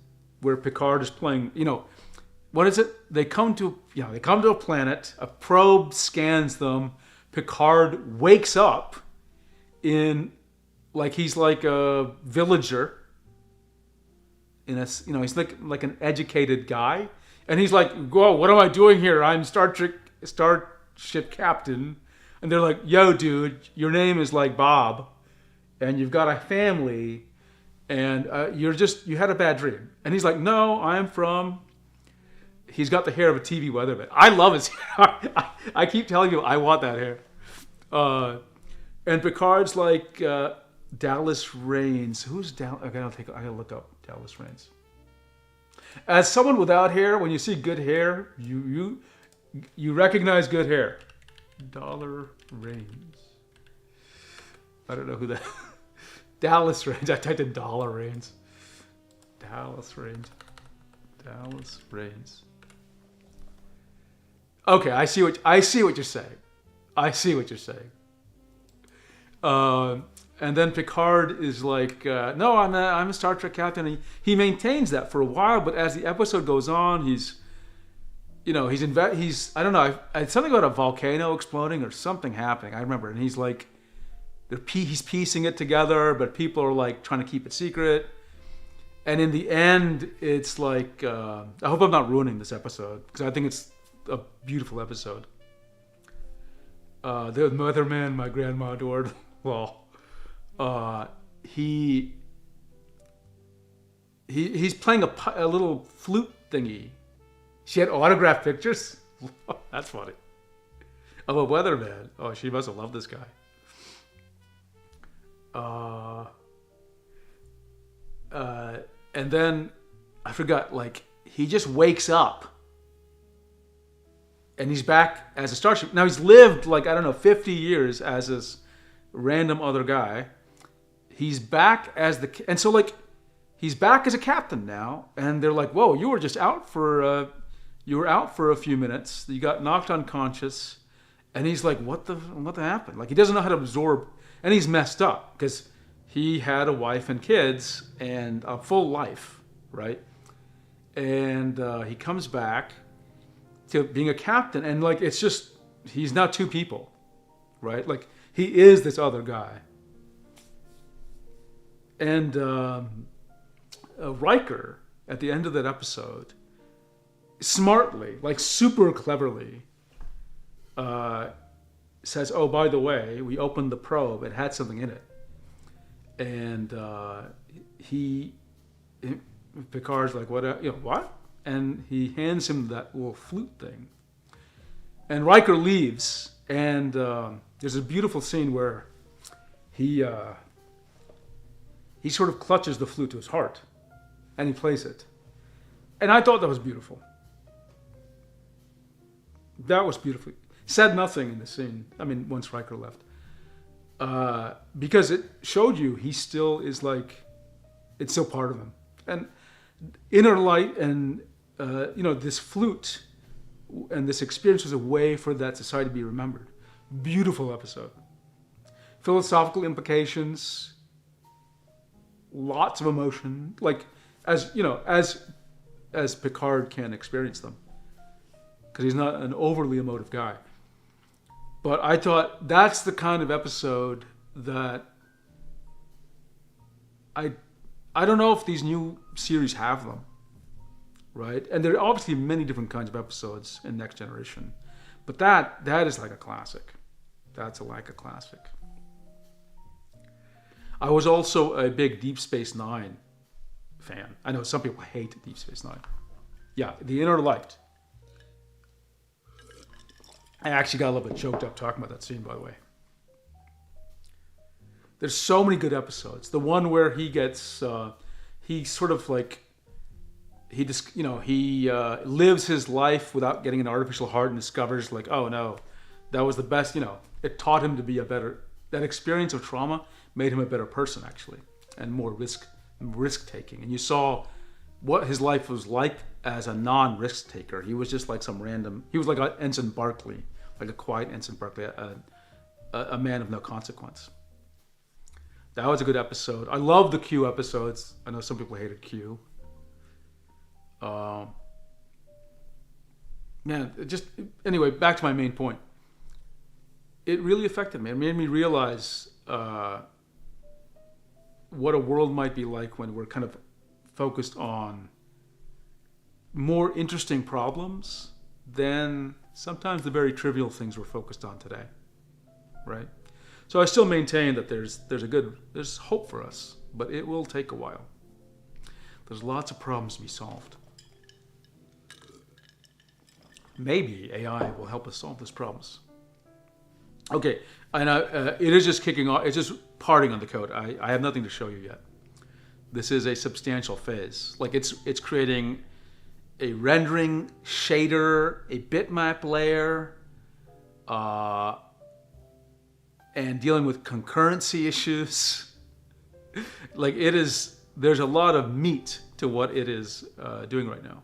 where Picard is playing? What is it? They come to a planet. A probe scans them. Picard wakes up in, like he's like a villager. He's like an educated guy, and he's like, "Whoa, what am I doing here? I'm Starship captain." And they're like, "Yo, dude, your name is like Bob, and you've got a family, and you had a bad dream." And he's like, "No, I'm from." He's got the hair of a TV weatherman. I love his hair. I keep telling you, I want that hair. And Picard's like Dallas Raines. Who's Dallas? Okay, I gotta look up Dallas Raines. As someone without hair, when you see good hair, you recognize good hair. Dollar Raines. I don't know who that. Dallas Raines. I typed in Dollar Raines. Dallas Raines. Okay, I see what you're saying. And then Picard is like, "No, I'm a Star Trek captain." He maintains that for a while, but as the episode goes on, he's I don't know, it's something about a volcano exploding or something happening. I remember, and he's like, he's piecing it together, but people are like trying to keep it secret. And in the end, it's like, I hope I'm not ruining this episode, because I think it's a beautiful episode. The Weatherman my grandma adored. Well, he's playing a little flute thingy. She had autographed pictures. That's funny. Of a weatherman. Oh, she must have loved this guy. And then I forgot. Like, he just wakes up, and he's back as a starship. Now he's lived 50 years as this random other guy. He's back as he's back as a captain now, and they're like, "Whoa, you were just out for a few minutes. You got knocked unconscious, And he's like, what the happened? Like, he doesn't know how to absorb, and he's messed up because he had a wife and kids and a full life, right? And he comes back to being a captain, and like, it's just, he's not two people, right? Like, he is this other guy. And Riker, at the end of that episode, smartly, like super cleverly, says, "Oh, by the way, we opened the probe. It had something in it." And Picard's like, "What? What?" And he hands him that little flute thing. And Riker leaves, and there's a beautiful scene where he sort of clutches the flute to his heart, and he plays it. And I thought that was beautiful. That was beautiful. Said nothing in the scene. I mean, once Riker left. Because it showed you he still is like, it's still part of him. And inner light and, this flute and this experience was a way for that society to be remembered. Beautiful episode. Philosophical implications. Lots of emotion. Like, as Picard can experience them. Because he's not an overly emotive guy. But I thought that's the kind of episode that I don't know if these new series have them, right? And there are obviously many different kinds of episodes in Next Generation, but that is like a classic. That's like a classic. I was also a big Deep Space Nine fan. I know some people hate Deep Space Nine. Yeah, The Inner Light. I actually got a little bit choked up talking about that scene, by the way. There's so many good episodes. The one where he gets, he sort of like, he lives his life without getting an artificial heart and discovers like, oh no, that was the best, it taught him to be that experience of trauma made him a better person actually, and more risk taking. And you saw what his life was like as a non-risk taker. He was just like he was like an Ensign Barclay, like a quiet Ensign Barclay, a man of no consequence. That was a good episode. I love the Q episodes. I know some people hated Q. Anyway, back to my main point. It really affected me. It made me realize what a world might be like when we're kind of focused on more interesting problems than sometimes the very trivial things we're focused on today, right? So I still maintain that there's hope for us, but it will take a while. There's lots of problems to be solved. Maybe AI will help us solve those problems. Okay, and it is just kicking off. It's just parting on the code. I have nothing to show you yet. This is a substantial phase. Like it's creating a rendering shader, a bitmap layer, and dealing with concurrency issues. Like there's a lot of meat to what it is doing right now.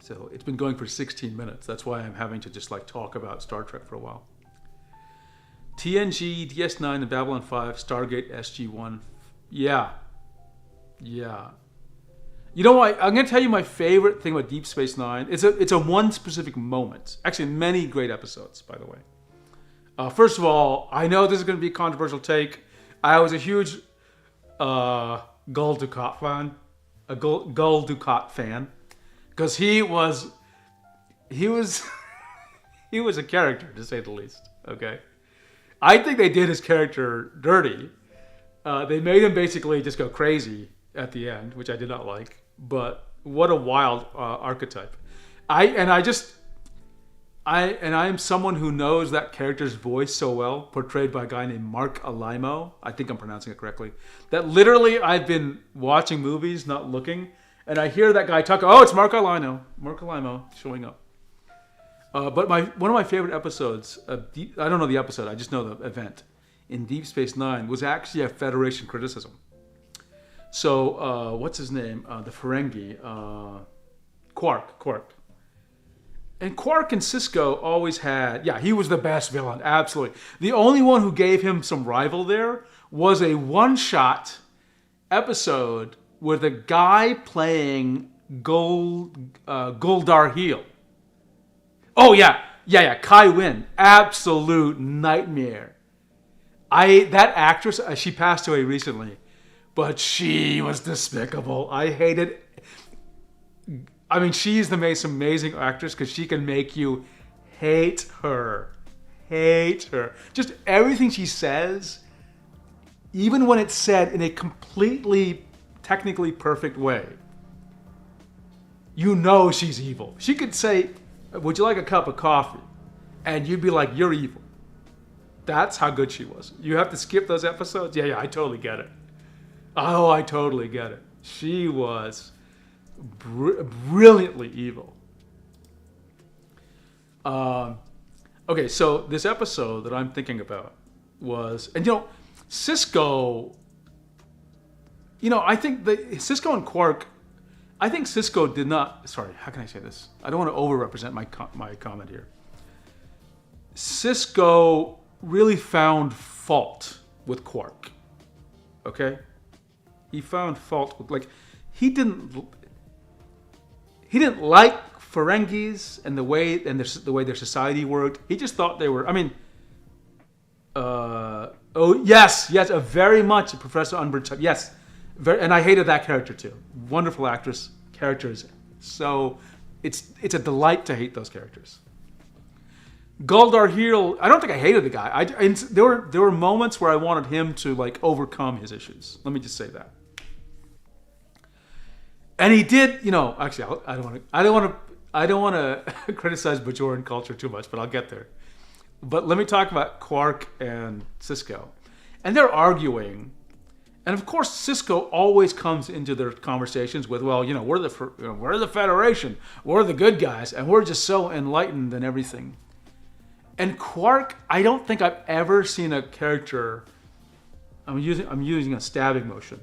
So it's been going for 16 minutes. That's why I'm having to just like talk about Star Trek for a while. TNG, DS9, and Babylon 5, Stargate, SG-1. Yeah. You know what? I'm going to tell you my favorite thing about Deep Space Nine. It's a one specific moment. Actually, many great episodes, by the way. First of all, I know this is going to be a controversial take. I was a huge Gul Dukat fan. A Gul Dukat fan. Because he was a character, to say the least. Okay? I think they did his character dirty. They made him basically just go crazy at the end, which I did not like. But what a wild archetype! I am someone who knows that character's voice so well, portrayed by a guy named Mark Alaimo. I think I'm pronouncing it correctly. That literally I've been watching movies, not looking, and I hear that guy talk. Oh, it's Mark Alaimo showing up. But one of my favorite episodes I don't know the episode, I just know the event in Deep Space Nine was actually a Federation criticism. So what's his name? The Ferengi, Quark. And Quark and Cisco always had, yeah, he was the best villain, absolutely. The only one who gave him some rival there was a one-shot episode with a guy playing Goldar Heel. Oh yeah, Kai Wynn, absolute nightmare. That actress, she passed away recently, but she was despicable. I hated. I mean, she's the most amazing actress because she can make you hate her. Just everything she says, even when it's said in a completely technically perfect way, you know she's evil. She could say, "Would you like a cup of coffee?" And you'd be like, "You're evil." That's how good she was. You have to skip those episodes? Yeah, I totally get it. Oh, I totally get it. She was brilliantly evil. Okay, so this episode that I'm thinking about was, and Cisco, I think Cisco and Quark, I think Cisco did not, sorry, how can I say this? I don't want to over-represent my comment here. Cisco really found fault with Quark, okay? He found fault with, he didn't like Ferengis and the way their society worked. He just thought they were. I mean, yes, very much Professor Umbridge type. Yes, and I hated that character too. Wonderful actress, characters. So it's a delight to hate those characters. Goldar Heel, I don't think I hated the guy. There were moments where I wanted him to overcome his issues. Let me just say that. And he did, actually, I don't want to criticize Bajoran culture too much, but I'll get there. But let me talk about Quark and Cisco. And they're arguing. And of course, Cisco always comes into their conversations with, well, we're the Federation. We're the good guys. And we're just so enlightened and everything. And Quark, I don't think I've ever seen a character, I'm using a stabbing motion,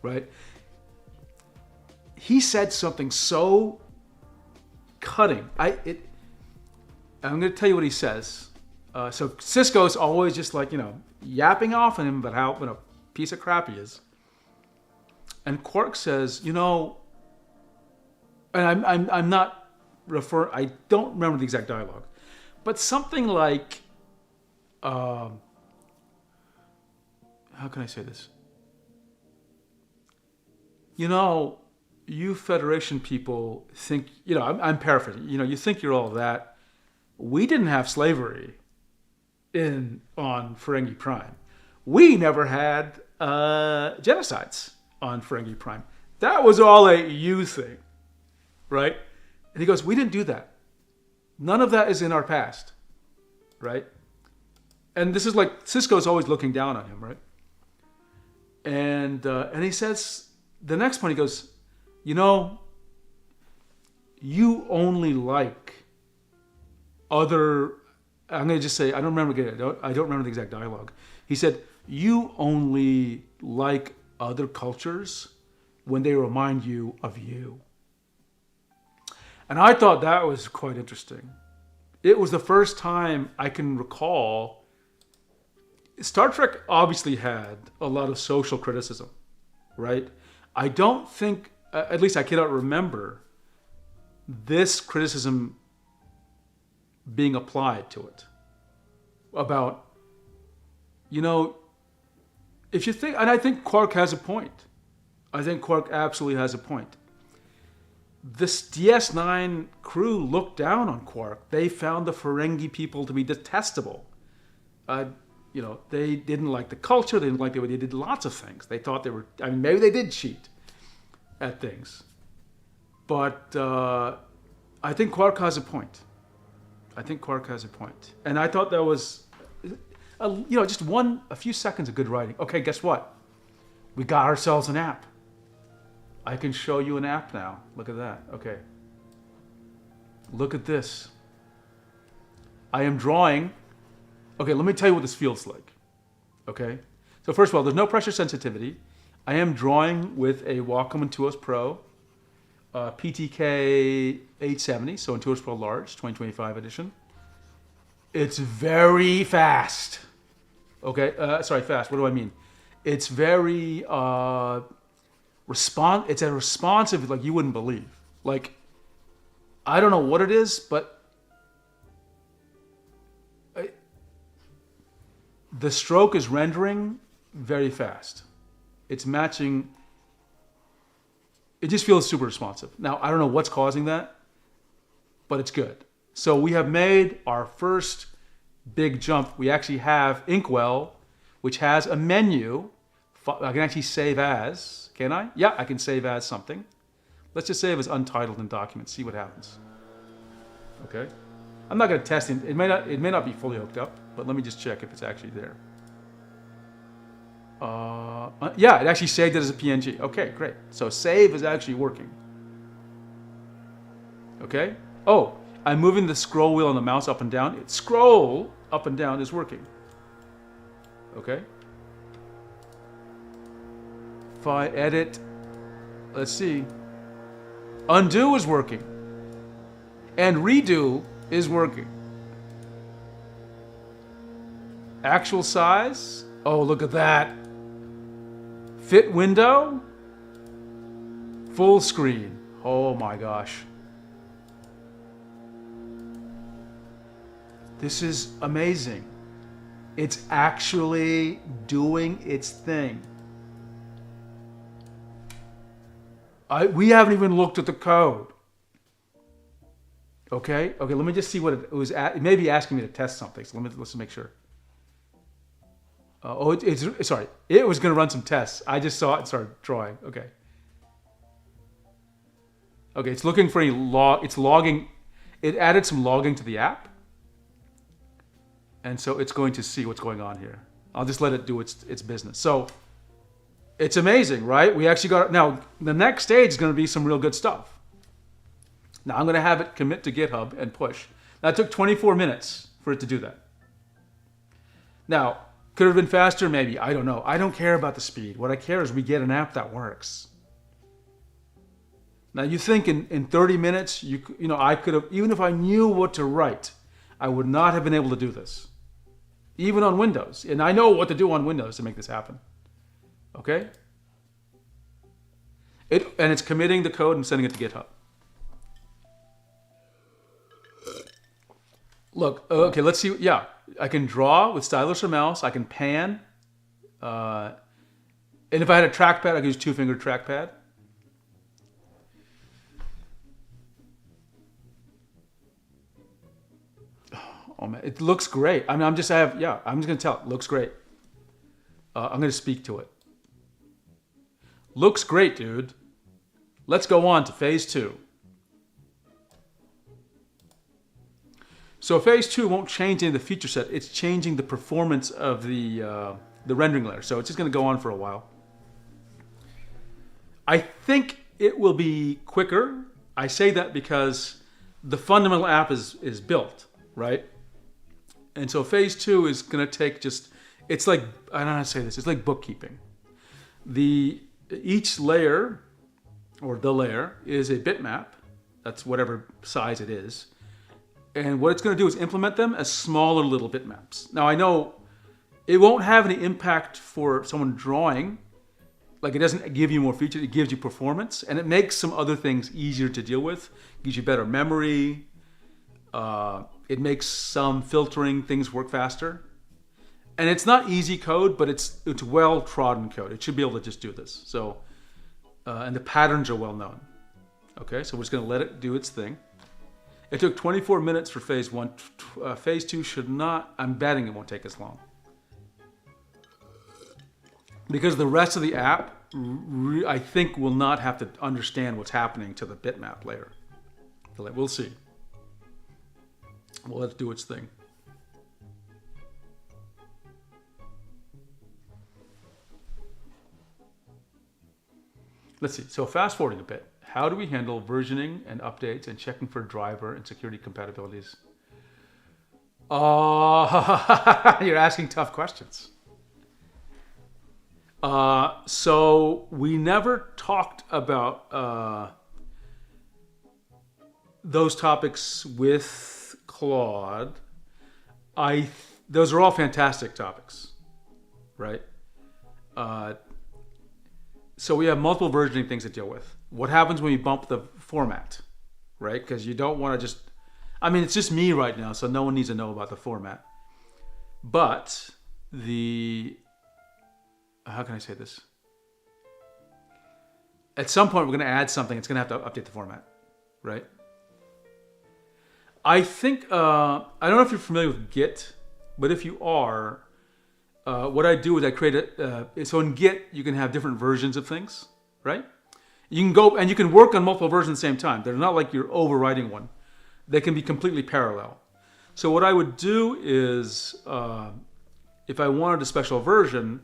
right? He said something so cutting. I'm going to tell you what he says. So Cisco's always just yapping off on him about how what a piece of crap he is. And Quark says, and I'm not I don't remember the exact dialogue, but something like, how can I say this? You Federation people think, I'm paraphrasing, you think you're all that. We didn't have slavery on Ferengi Prime. We never had genocides on Ferengi Prime. That was all a you thing, right? And he goes, we didn't do that. None of that is in our past, right? And this is Cisco's always looking down on him, right? And he says, the next point he goes, you only like other. I'm going to just say, I don't remember the exact dialogue. He said, you only like other cultures when they remind you of you. And I thought that was quite interesting. It was the first time I can recall. Star Trek obviously had a lot of social criticism, right? I don't think, at least I cannot remember, this criticism being applied to it. About, if you think, and I think Quark has a point. I think Quark absolutely has a point. This DS9 crew looked down on Quark. They found the Ferengi people to be detestable. They didn't like the culture. They didn't like the way they did lots of things. They thought maybe they did cheat at things. But I think Quark has a point. And I thought that was, just a few seconds of good writing. Okay, guess what? We got ourselves an app. I can show you an app now. Look at that. Okay. Look at this. I am drawing. Okay, let me tell you what this feels like. Okay? So first of all, there's no pressure sensitivity. I am drawing with a Wacom Intuos Pro PTK 870, so Intuos Pro Large 2025 edition. It's very fast. Okay, sorry, fast. What do I mean? It's very It's a responsive like you wouldn't believe. Like, I don't know what it is, but the stroke is rendering very fast. It's matching. It just feels super responsive. Now, I don't know what's causing that, but it's good. So we have made our first big jump. We actually have Inkwell, which has a menu. I can actually save as, can I? Yeah, I can save as something. Let's just save as untitled in documents, see what happens. Okay. I'm not going to test it. It may not be fully hooked up, but let me just check if it's actually there. Yeah, it actually saved it as a PNG. Okay, great. So save is actually working. Okay. Oh, I'm moving the scroll wheel on the mouse up and down. Scroll up and down is working. Okay. If I edit, let's see. Undo is working. And redo is working. Actual size. Oh, look at that. Fit window. Full screen. Oh my gosh. This is amazing. It's actually doing its thing. We haven't even looked at the code. Okay, let me just see what it was at. It may be asking me to test something, so let's make sure. Sorry. It was going to run some tests. I just saw it and started drawing. Okay, it's looking for it's logging. It added some logging to the app. And so it's going to see what's going on here. I'll just let it do its business. So it's amazing, right? We actually got, now the next stage is going to be some real good stuff. Now I'm going to have it commit to GitHub and push. That took 24 minutes for it to do that. Now, could it have been faster? Maybe. I don't know. I don't care about the speed. What I care is we get an app that works. Now you think in 30 minutes, I could have, even if I knew what to write, I would not have been able to do this. Even on Windows. And I know what to do on Windows to make this happen. Okay? And it's committing the code and sending it to GitHub. Look, okay, let's see. Yeah, I can draw with stylus or mouse. I can pan. And if I had a trackpad, I could use two-finger trackpad. Oh man, it looks great. I mean, I'm just going to tell it looks great. I'm going to speak to it. Looks great, dude. Let's go on to phase 2. So phase 2 won't change any of the feature set. It's changing the performance of the rendering layer. So it's just going to go on for a while. I think it will be quicker. I say that because the fundamental app is built, right? And so phase 2 is going to take it's like, I don't know how to say this, it's like bookkeeping. Each layer, or the layer, is a bitmap. That's whatever size it is. And what it's going to do is implement them as smaller little bitmaps. Now I know it won't have any impact for someone drawing. Like, it doesn't give you more features, it gives you performance. And it makes some other things easier to deal with. It gives you better memory. It makes some filtering things work faster. And it's not easy code, but it's well-trodden code. It should be able to just do this. So, and the patterns are well known. Okay, so we're just going to let it do its thing. It took 24 minutes for phase 1. Phase 2 should not, I'm betting it won't take as long. Because the rest of the app, I think, will not have to understand what's happening to the bitmap layer. We'll see. We'll let it do its thing. Let's see. So fast forwarding a bit. How do we handle versioning and updates and checking for driver and security compatibilities? You're asking tough questions. So we never talked about those topics with Claude. Those are all fantastic topics, right? Uh, so we have multiple versioning things to deal with. What happens when you bump the format, right? Because you don't want to just. I mean, it's just me right now, so no one needs to know about the format. But the how can I say this? At some point, we're going to add something. It's going to have to update the format, right? I think I don't know if you're familiar with Git, but if you are, what I do is I create a. So in Git, you can have different versions of things, right? You can go and you can work on multiple versions at the same time. They're not like you're overwriting one. They can be completely parallel. So what I would do is, if I wanted a special version,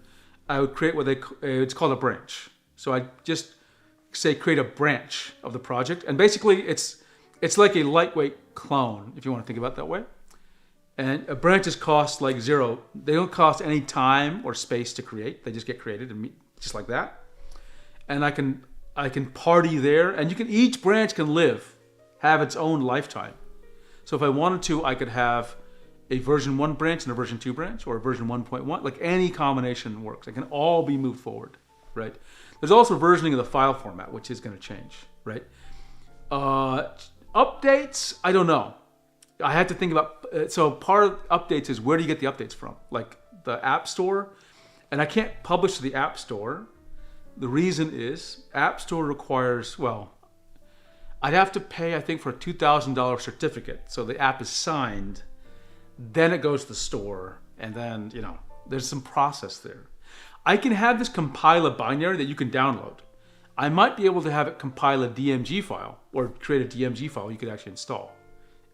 I would create it's called a branch. So I just say create a branch of the project, and basically it's like a lightweight clone, if you want to think about it that way. And branches cost like zero. They don't cost any time or space to create. They just get created just like that. And I can party there, and each branch can have its own lifetime. So if I wanted to, I could have a version 1 branch and a version 2 branch, or a version 1.1. Like any combination works. It can all be moved forward, right? There's also versioning of the file format, which is going to change, right? Updates, I don't know. I had to think about. So part of updates is where do you get the updates from? Like the App Store, and I can't publish to the App Store. The reason is App Store requires, well, I'd have to pay, I think, for a $2,000 certificate. So the app is signed, then it goes to the store, and then, there's some process there. I can have this compile a binary that you can download. I might be able to have it compile a DMG file, or create a DMG file you could actually install,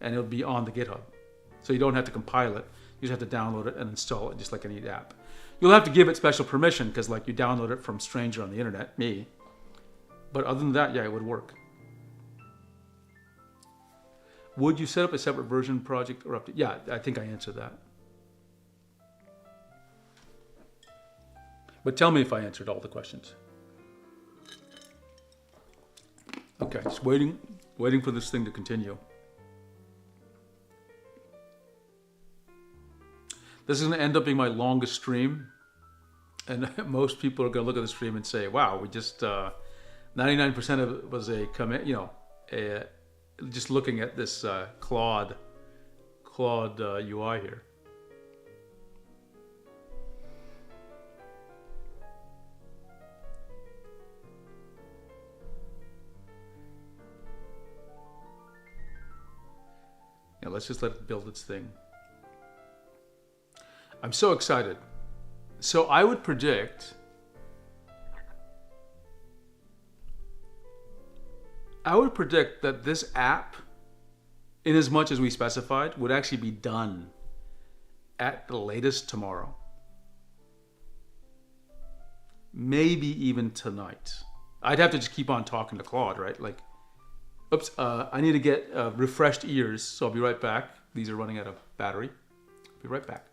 and it'll be on the GitHub. So you don't have to compile it. You just have to download it and install it, just like any app. You'll have to give it special permission, because like you download it from stranger on the internet, me. But other than that, yeah, it would work. Would you set up a separate version project or update? Yeah, I think I answered that. But tell me if I answered all the questions. Okay, just waiting for this thing to continue. This is going to end up being my longest stream, and most people are going to look at the stream and say, "Wow, we just 99% of it was a commit." Just looking at this Claude UI here. Yeah, let's just let it build its thing. I'm so excited. So I would predict that this app, in as much as we specified, would actually be done at the latest tomorrow. Maybe even tonight. I'd have to just keep on talking to Claude, right? Like, oops, I need to get refreshed ears, so I'll be right back. These are running out of battery. I'll be right back.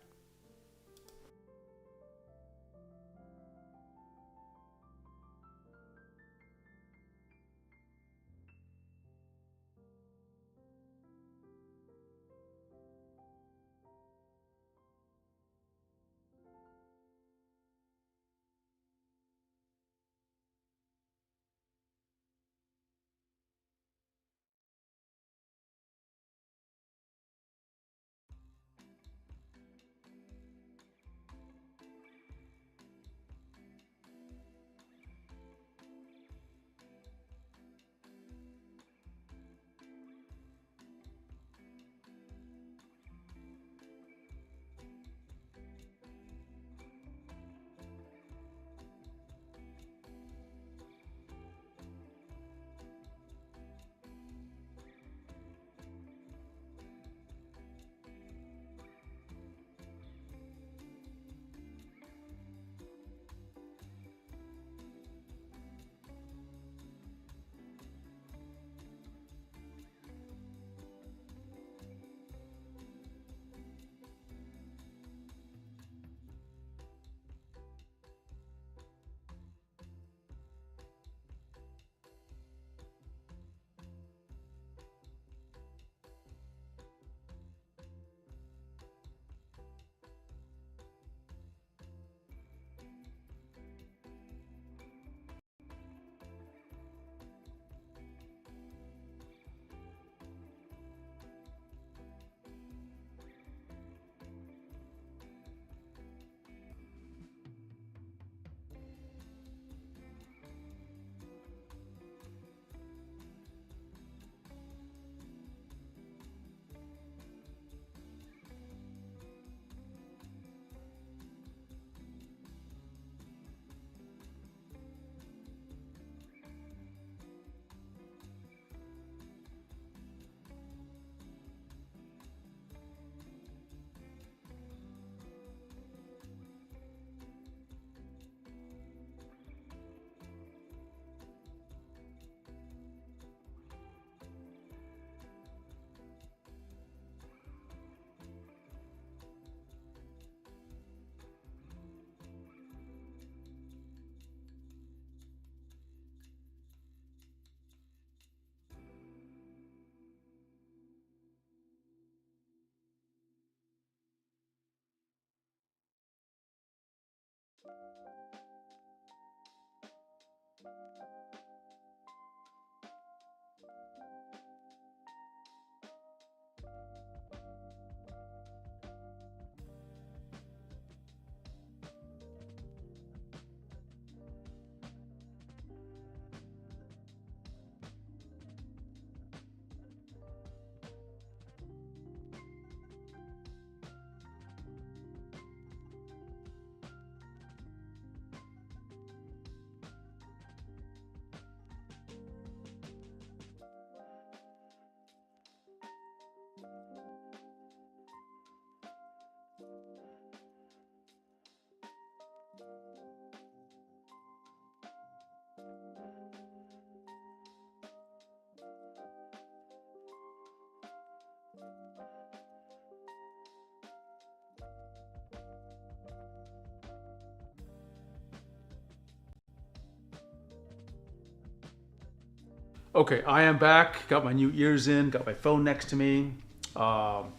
Okay, I am back. Got my new ears in. Got my phone next to me. Um,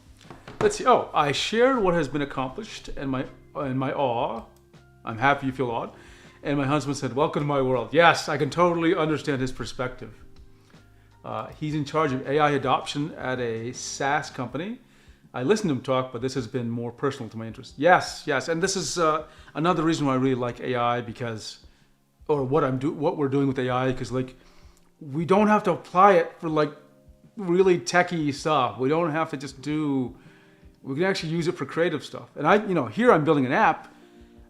let's see. Oh, I shared what has been accomplished and my awe. I'm happy you feel awed. And my husband said, "Welcome to my world." Yes, I can totally understand his perspective. He's in charge of AI adoption at a SaaS company. I listened to him talk, but this has been more personal to my interest. Yes, yes, and this is another reason why I really like AI or what we're doing with AI, because like we don't have to apply it for like really techie stuff. We don't have to just do. We can actually use it for creative stuff. And here I'm building an app,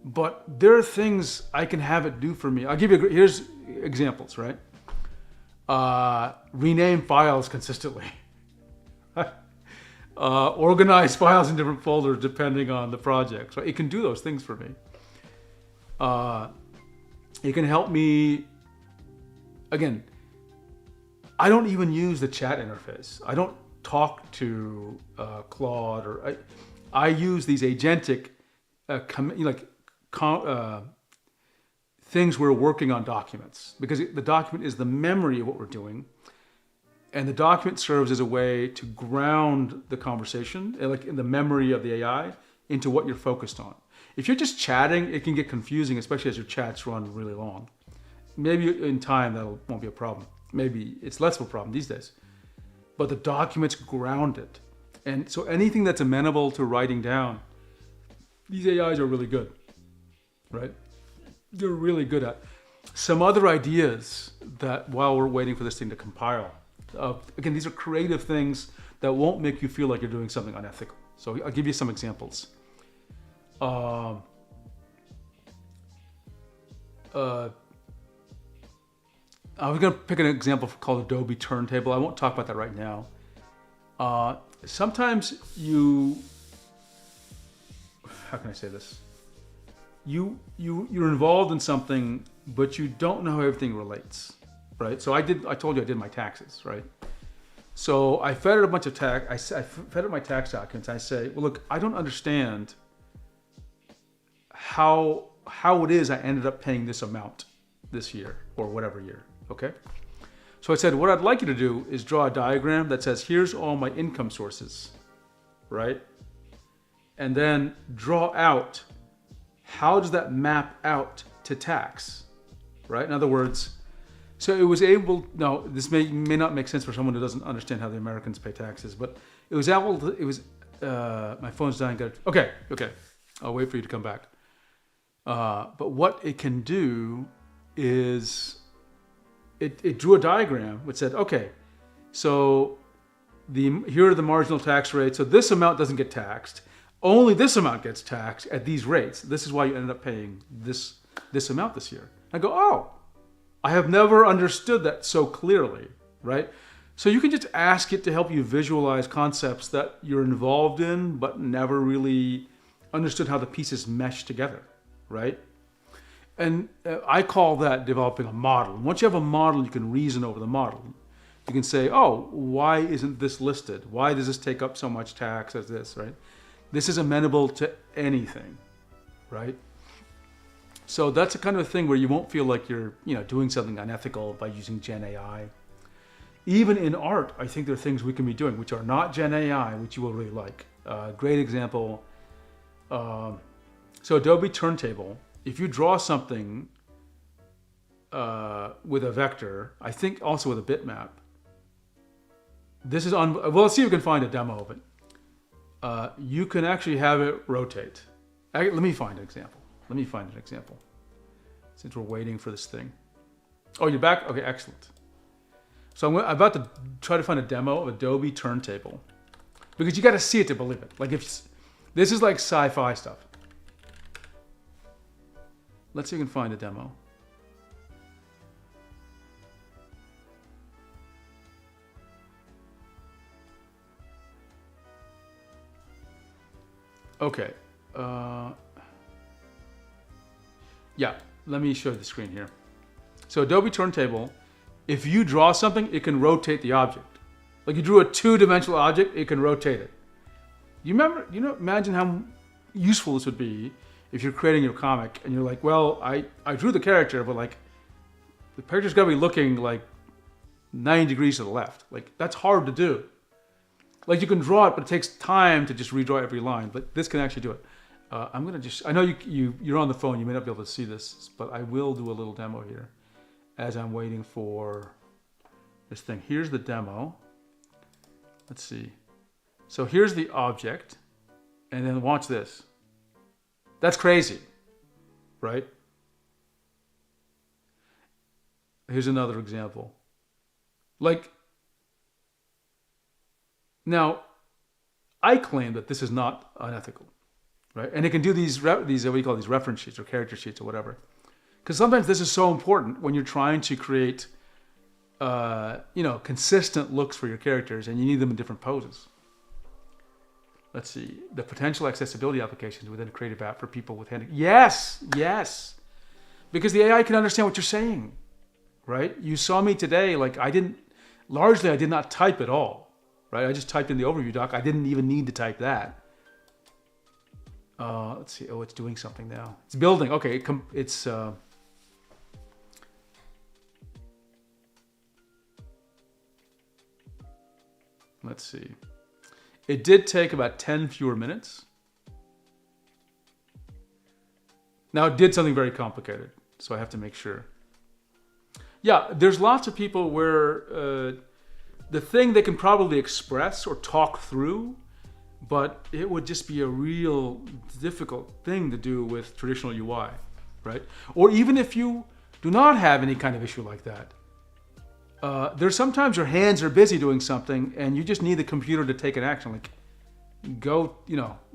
but there are things I can have it do for me. I'll give you here's examples, right? Rename files consistently. Organize files in different folders depending on the project. So it can do those things for me. It can help me. Again, I don't even use the chat interface. I don't talk to Claude, or I use these agentic things we're working on documents, because the document is the memory of what we're doing, and the document serves as a way to ground the conversation, like in the memory of the AI, into what you're focused on. If you're just chatting, it can get confusing, especially as your chats run really long. Maybe in time that won't be a problem. Maybe it's less of a problem these days. But the documents ground it. And so anything that's amenable to writing down, these AIs are really good, right? They're really good at. Some other ideas that while we're waiting for this thing to compile, again, these are creative things that won't make you feel like you're doing something unethical. So I'll give you some examples. I was going to pick an example called Adobe Turntable. I won't talk about that right now. Sometimes how can I say this? You're involved in something, but you don't know how everything relates, right? So I told you I did my taxes, right? So I fed it a bunch of I fed it my tax documents. I say, well, look, I don't understand how it is I ended up paying this amount this year or whatever year. Okay. So I said, what I'd like you to do is draw a diagram that says, here's all my income sources, right? And then draw out, how does that map out to tax, right? In other words, so it was able, now this may not make sense for someone who doesn't understand how the Americans pay taxes, but it was able to, my phone's dying. Okay. I'll wait for you to come back. But what it can do is, it drew a diagram which said, okay, so here are the marginal tax rates. So this amount doesn't get taxed. Only this amount gets taxed at these rates. This is why you ended up paying this amount this year. I go, oh, I have never understood that so clearly, right? So you can just ask it to help you visualize concepts that you're involved in, but never really understood how the pieces mesh together, right? And I call that developing a model. And once you have a model, you can reason over the model. You can say, oh, why isn't this listed? Why does this take up so much tax as this, right? This is amenable to anything, right? So that's a kind of a thing where you won't feel like you're doing something unethical by using Gen AI. Even in art, I think there are things we can be doing which are not Gen AI, which you will really like. Great example. So Adobe Turntable, if you draw something with a vector, I think also with a bitmap, this is well, let's see if we can find a demo of it. You can actually have it rotate. Let me find an example. Since we're waiting for this thing. Oh, you're back? Okay, excellent. So I'm about to try to find a demo of Adobe Turntable, because you got to see it to believe it. Like this is like sci-fi stuff. Let's see if we can find a demo. Okay. Yeah, let me show you the screen here. So Adobe Turntable, if you draw something, it can rotate the object. Like you drew a two-dimensional object, it can rotate it. Imagine how useful this would be if you're creating your comic and you're like, well, I drew the character, but like the character's gotta be looking like 90 degrees to the left. Like, that's hard to do. Like, you can draw it, but it takes time to just redraw every line. But this can actually do it. I'm going to just, I know you're on the phone. You may not be able to see this, but I will do a little demo here as I'm waiting for this thing. Here's the demo. Let's see. So here's the object. And then watch this. That's crazy, right? Here's another example. Like, now, I claim that this is not unethical, right? And it can do these what do you call these reference sheets or character sheets or whatever. Because sometimes this is so important when you're trying to create, consistent looks for your characters, and you need them in different poses. Let's see, the potential accessibility applications within a creative app for people with handicaps. Yes, because the AI can understand what you're saying, right? You saw me today, like I did not type at all, right? I just typed in the overview doc. I didn't even need to type that. Let's see, it's doing something now. It's building, okay, let's see. It did take about 10 fewer minutes. Now it did something very complicated, so I have to make sure. Yeah, there's lots of people where the thing they can probably express or talk through, but it would just be a real difficult thing to do with traditional UI, right? Or even if you do not have any kind of issue like that, there's sometimes your hands are busy doing something and you just need the computer to take an action. Like, you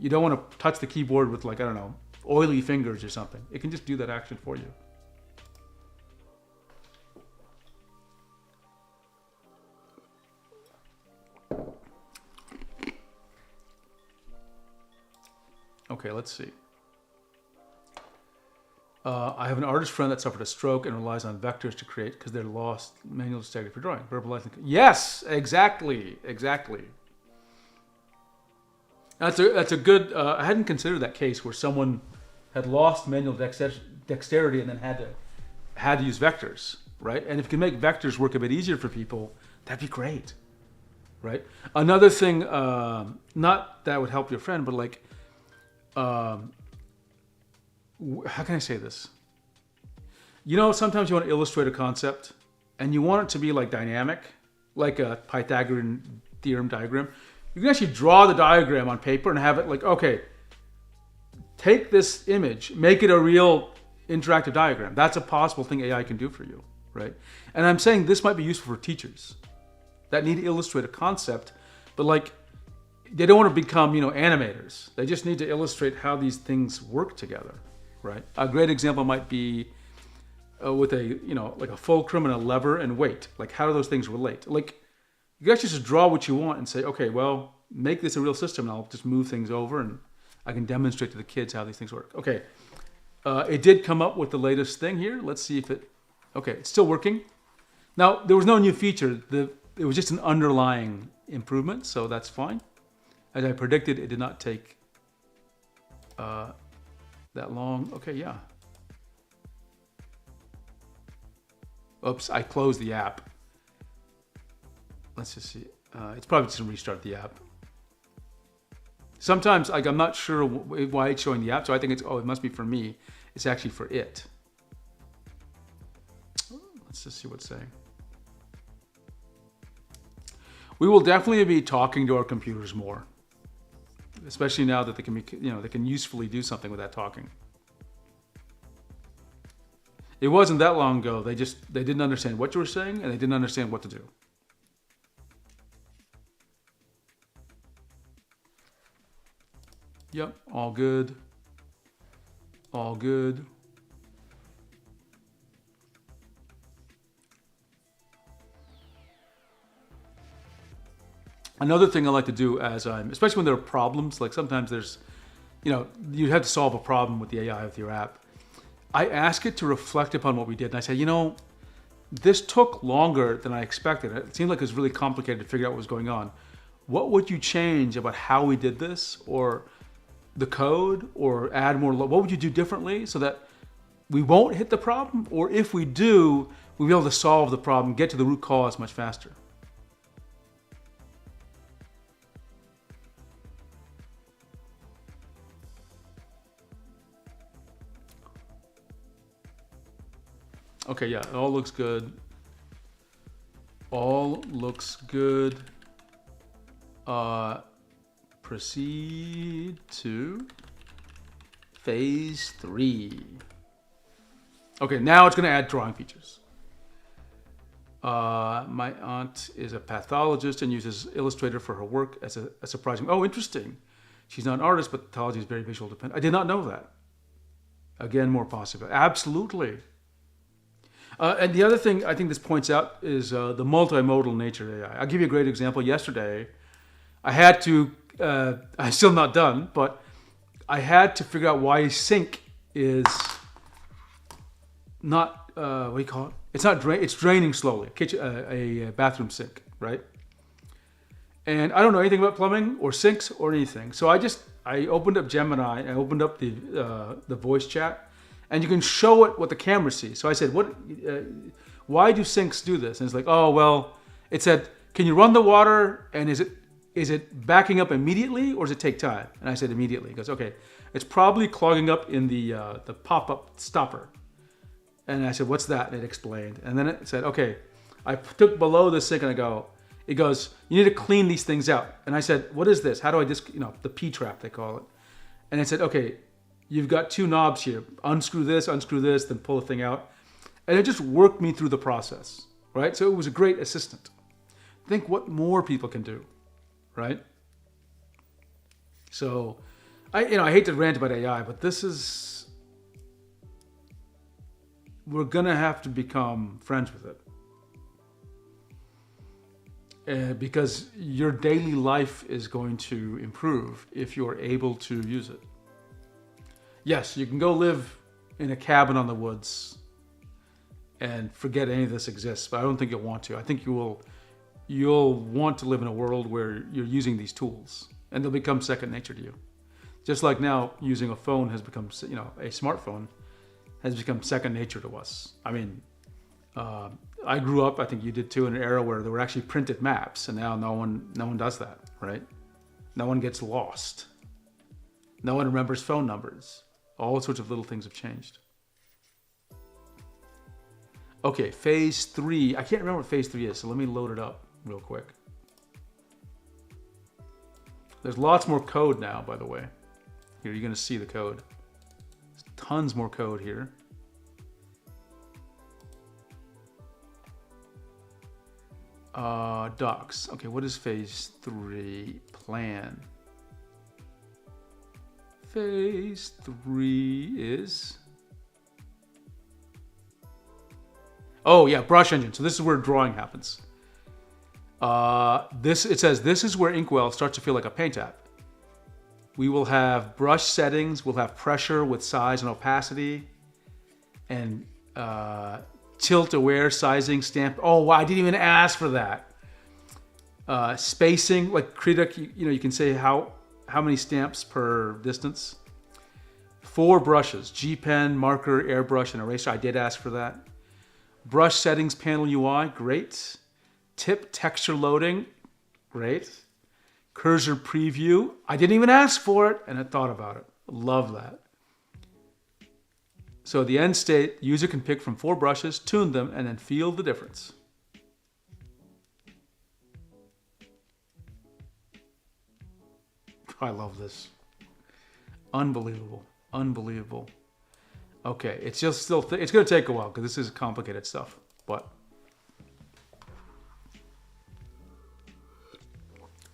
don't want to touch the keyboard with, like, I don't know, oily fingers or something. It can just do that action for you. Okay, let's see. I have an artist friend that suffered a stroke and relies on vectors to create because they're lost manual dexterity for drawing. Verbalizing. Yes, exactly. That's a good. I hadn't considered that case where someone had lost manual dexterity and then had to use vectors, right? And if you can make vectors work a bit easier for people, that'd be great, right? Another thing, not that would help your friend, but like. How can I say this? Sometimes you want to illustrate a concept and you want it to be like dynamic, like a Pythagorean theorem diagram. You can actually draw the diagram on paper and have it like, okay, take this image, make it a real interactive diagram. That's a possible thing AI can do for you, right? And I'm saying this might be useful for teachers that need to illustrate a concept, but like, they don't want to become, animators. They just need to illustrate how these things work together, right? A great example might be with like a fulcrum and a lever and weight. Like, how do those things relate? Like, you actually just draw what you want and say, okay, well, make this a real system, and I'll just move things over, and I can demonstrate to the kids how these things work. Okay, it did come up with the latest thing here. Let's see if okay, it's still working. Now, there was no new feature. It was just an underlying improvement, so that's fine. As I predicted, it did not take that long. Okay, yeah. Oops, I closed the app. Let's just see. It's probably just going to restart the app. Sometimes, like, I'm not sure why it's showing the app, so I think it must be for me. It's actually for it. Let's just see what's saying. We will definitely be talking to our computers more. Especially now that they can usefully do something with that talking. It wasn't that long ago. They didn't understand what you were saying, and they didn't understand what to do. Yep, all good. All good. Another thing I like to do especially when there are problems, like sometimes there's, you have to solve a problem with the AI with your app. I ask it to reflect upon what we did. And I say, this took longer than I expected. It seemed like it was really complicated to figure out what was going on. What would you change about how we did this, or the code, or add more? What would you do differently so that we won't hit the problem? Or if we do, we'll be able to solve the problem, get to the root cause much faster. Okay, yeah, it all looks good. All looks good. Proceed to phase 3. Okay, now it's going to add drawing features. My aunt is a pathologist and uses Illustrator for her work as a surprising. Oh, interesting. She's not an artist, but pathology is very visual dependent. I did not know that. Again, more possible. Absolutely. And the other thing I think this points out is the multimodal nature of AI. I'll give you a great example. Yesterday, I had to, I'm still not done, but I had to figure out why sync is not, what do you call it? It's not it's draining slowly. A bathroom sink, right? And I don't know anything about plumbing or sinks or anything. So I opened up Gemini, I opened up the voice chat, and you can show it what the camera sees. So I said, why do sinks do this? And it's like, oh, well, it said, can you run the water? And is it backing up immediately or does it take time? And I said immediately. He goes, okay, it's probably clogging up in the pop-up stopper. And I said, what's that? And it explained. And then it said, okay, I took below the sink and it goes, you need to clean these things out. And I said, what is this? How do I the P-trap, they call it. And it said, okay, you've got 2 knobs here. Unscrew this, then pull the thing out. And it just worked me through the process, right? So it was a great assistant. Think what more people can do, right? So, I hate to rant about AI, but we're gonna have to become friends with it. Because your daily life is going to improve if you're able to use it. Yes, you can go live in a cabin on the woods and forget any of this exists, but I don't think you'll want to. I think you'll want to live in a world where you're using these tools and they'll become second nature to you. Just like now using a phone has become, a smartphone has become second nature to us. I mean, I grew up, I think you did too, in an era where there were actually printed maps, and now no one does that, right? No one gets lost. No one remembers phone numbers. All sorts of little things have changed. Okay, phase 3. I can't remember what phase 3 is, so let me load it up real quick. There's lots more code now, by the way. Here, you're gonna see the code. There's tons more code here. Docs. Okay, what is phase 3? Plan. Phase 3 is... Oh yeah, brush engine. So this is where drawing happens. It says this is where Inkwell starts to feel like a paint app. We will have brush settings, we'll have pressure with size and opacity, and tilt aware sizing stamp. Oh wow, I didn't even ask for that. Spacing, like Krita, you can say how many stamps per distance. 4 brushes, G pen, marker, airbrush, and eraser. I did ask for that. Brush settings panel UI, great. Tip texture loading, great. Cursor preview, I didn't even ask for it, and I thought about it. Love that. So the end state, user can pick from 4 brushes, tune them, and then feel the difference. I love this. Unbelievable. Unbelievable. Okay, it's just still, it's going to take a while because this is complicated stuff, but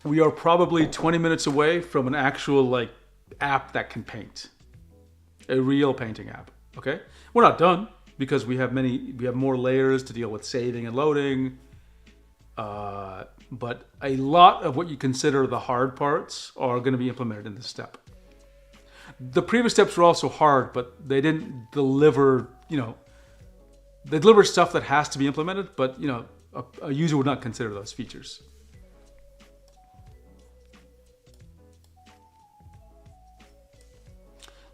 we are probably 20 minutes away from an actual app that can paint. A real painting app, okay? We're not done because we have more layers to deal with saving and loading. But a lot of what you consider the hard parts are going to be implemented in this step. The previous steps were also hard, but they didn't deliver, they deliver stuff that has to be implemented, but, a user would not consider those features.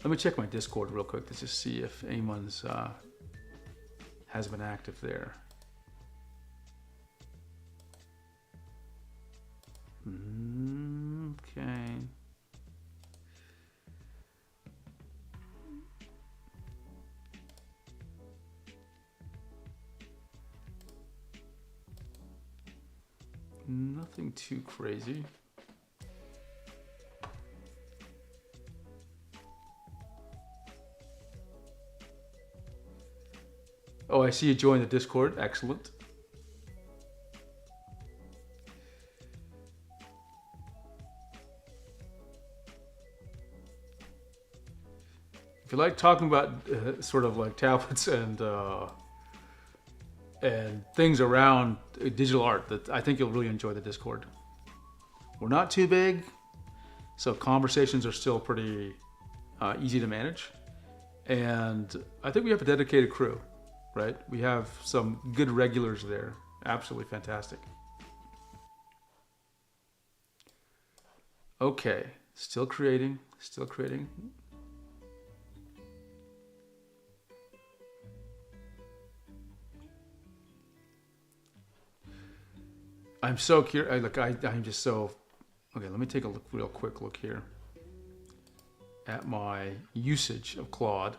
Let me check my Discord real quick to just see if anyone's has been active there. Okay. Nothing too crazy. Oh, I see you joined the Discord. Excellent. If you like talking about sort of like tablets and things around digital art, that I think you'll really enjoy the Discord. We're not too big, so conversations are still pretty easy to manage. And I think we have a dedicated crew, right? We have some good regulars there. Absolutely fantastic. Okay, still creating, still creating. I'm so curious. I'm just so. Okay, let me take a real quick look here at my usage of Claude.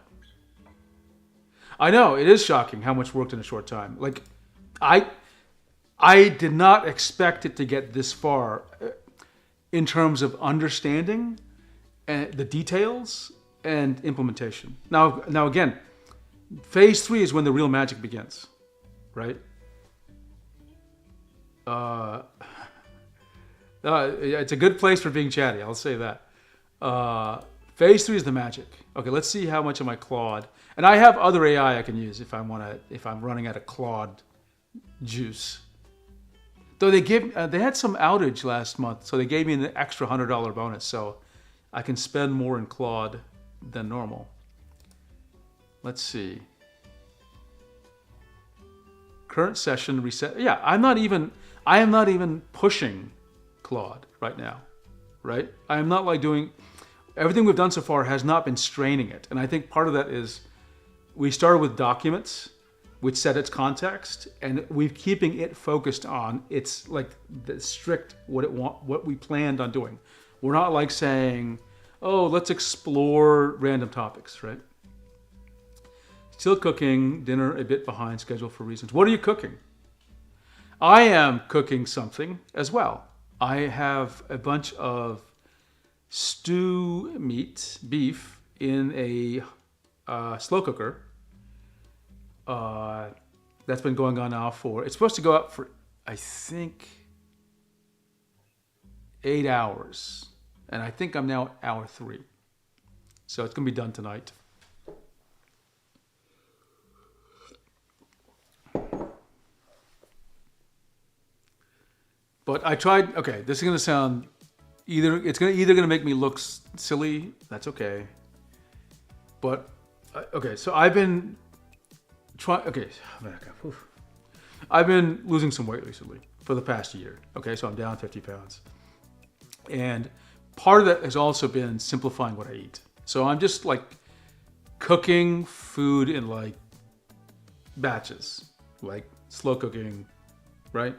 I know it is shocking how much worked in a short time. Like, I did not expect it to get this far in terms of understanding the details and implementation. Now again, phase 3 is when the real magic begins, right? It's a good place for being chatty. I'll say that. Phase 3 is the magic. Okay, let's see how much of my Claude, and I have other AI I can use if I'm running out of Claude juice. Though they had some outage last month, so they gave me an extra $100 bonus, so I can spend more in Claude than normal. Let's see. Current session reset. Yeah, I am not even pushing Claude right now, right? I am not like doing everything we've done so far has not been straining it, and I think part of that is we started with documents, which set its context, and we're keeping it focused on its like the strict what we planned on doing. We're not like saying, oh, let's explore random topics, right? Still cooking, dinner a bit behind schedule for reasons. What are you cooking? I am cooking something as well. I have a bunch of stew meat, beef, in a slow cooker. That's been going on now it's supposed to go up for, I think, 8 hours. And I think I'm now at hour 3. So it's going to be done tonight. But I tried, okay, this is going to sound either going to make me look silly, that's okay. But, okay, so I've been I've been losing some weight recently for the past year. Okay, so I'm down 50 pounds. And part of that has also been simplifying what I eat. So I'm just like cooking food in like batches, like slow cooking, right?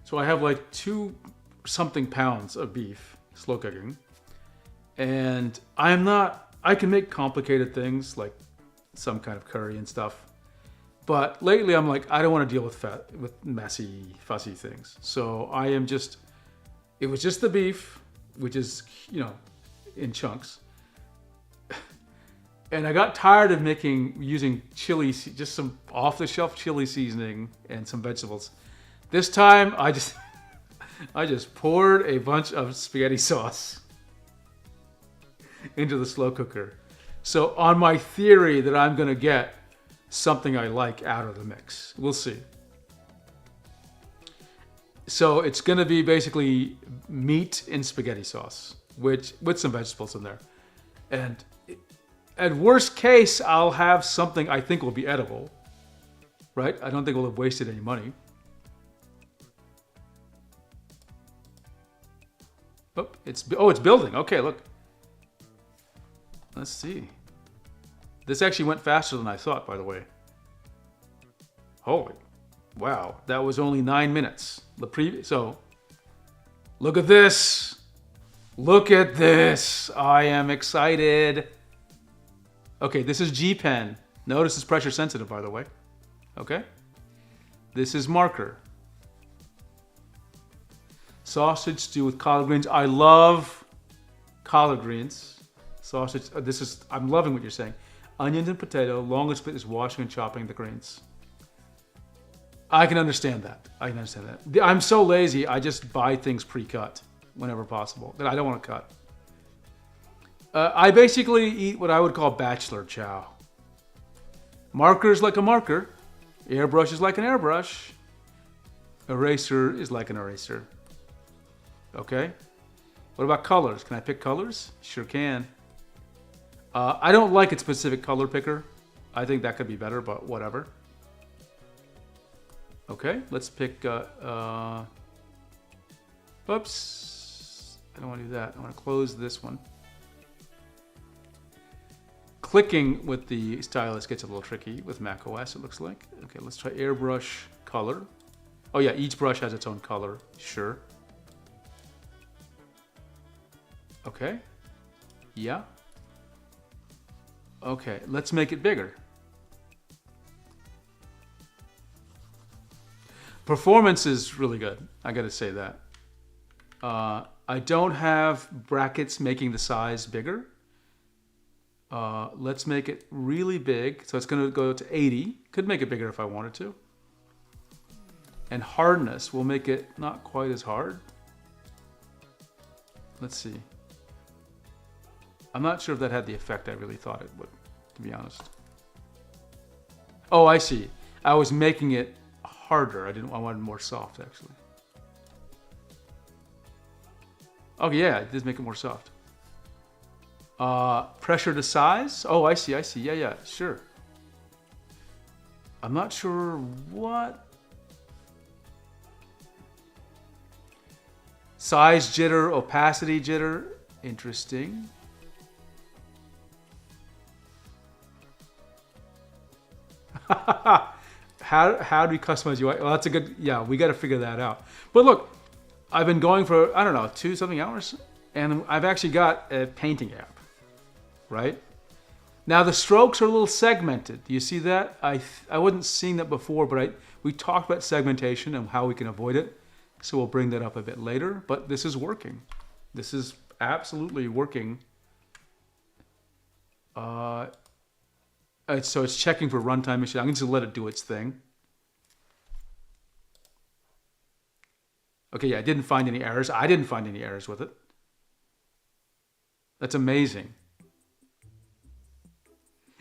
So I have like 2-something pounds of beef, slow cooking. And I can make complicated things like some kind of curry and stuff. But lately I'm like, I don't want to deal with messy, fussy things. So it was just the beef, which is, in chunks. And I got tired of using chili, just some off-the-shelf chili seasoning and some vegetables. This time I just poured a bunch of spaghetti sauce into the slow cooker. So on my theory that I'm going to get something I like out of the mix. We'll see. So it's going to be basically meat in spaghetti sauce, with some vegetables in there. And at worst case, I'll have something I think will be edible, right? I don't think we'll have wasted any money. It's building. Okay, look. Let's see. This actually went faster than I thought, by the way. Holy, wow, that was only 9 minutes. So, look at this. Look at this. I am excited. Okay, this is G Pen. Notice it's pressure sensitive, by the way. Okay. This is marker. Sausage stew with collard greens. I love collard greens. Sausage. I'm loving what you're saying. Onions and potato. Longest bit is washing and chopping the greens. I can understand that. I'm so lazy. I just buy things pre-cut whenever possible that I don't want to cut. I basically eat what I would call bachelor chow. Marker is like a marker. Airbrush is like an airbrush. Eraser is like an eraser. Okay? What about colors? Can I pick colors? Sure can. I don't like its specific color picker. I think that could be better, but whatever. Okay, let's pick... Oops. I don't want to do that. I want to close this one. Clicking with the stylus gets a little tricky with macOS, it looks like. Okay, let's try airbrush color. Oh yeah, each brush has its own color. Sure. Okay. Yeah. Okay, let's make it bigger. Performance is really good. I gotta say that. I don't have brackets making the size bigger. Let's make it really big. So it's gonna go to 80. Could make it bigger if I wanted to. And hardness will make it not quite as hard. Let's see. I'm not sure if that had the effect I really thought it would, to be honest. Oh, I see. I was making it harder. I wanted more soft, actually. Oh yeah, it does make it more soft. Pressure to size? Oh, I see. Yeah, sure. I'm not sure what. Size jitter, opacity jitter. Interesting. How do we customize UI? Well, that's a good, yeah, we got to figure that out. But look, I've been going for, I don't know, 2-something hours, and I've actually got a painting app, right? Now the strokes are a little segmented. Do you see that? I wasn't seeing that before, but we talked about segmentation and how we can avoid it. So we'll bring that up a bit later, but this is working. This is absolutely working. So it's checking for runtime issues. I'm going to let it do its thing. Okay, yeah, I didn't find any errors. I didn't find any errors with it. That's amazing.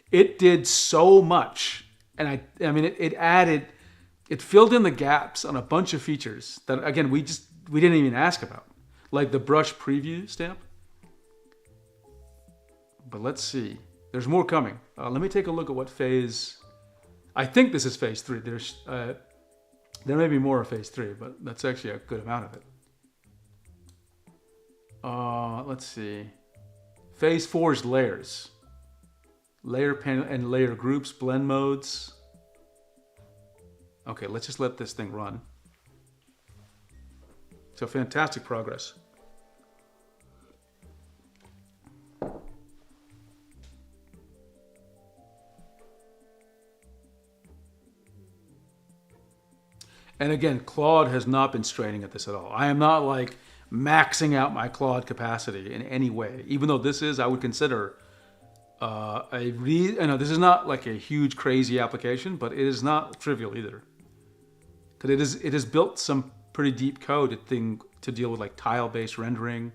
It did so much. And I mean, it filled in the gaps on a bunch of features that, again, we didn't even ask about. Like the brush preview stamp. But let's see. There's more coming. Let me take a look at what phase. I think this is phase 3. There may be more of phase 3, but that's actually a good amount of it. Let's see. Phase 4 is layers. Layer panel and layer groups, blend modes. Okay, let's just let this thing run. So fantastic progress. And again, Claude has not been straining at this at all. I am not like maxing out my Claude capacity in any way, even though this is, I would consider this is not like a huge crazy application, but it is not trivial either. Because it has built some pretty deep code to deal with like tile-based rendering.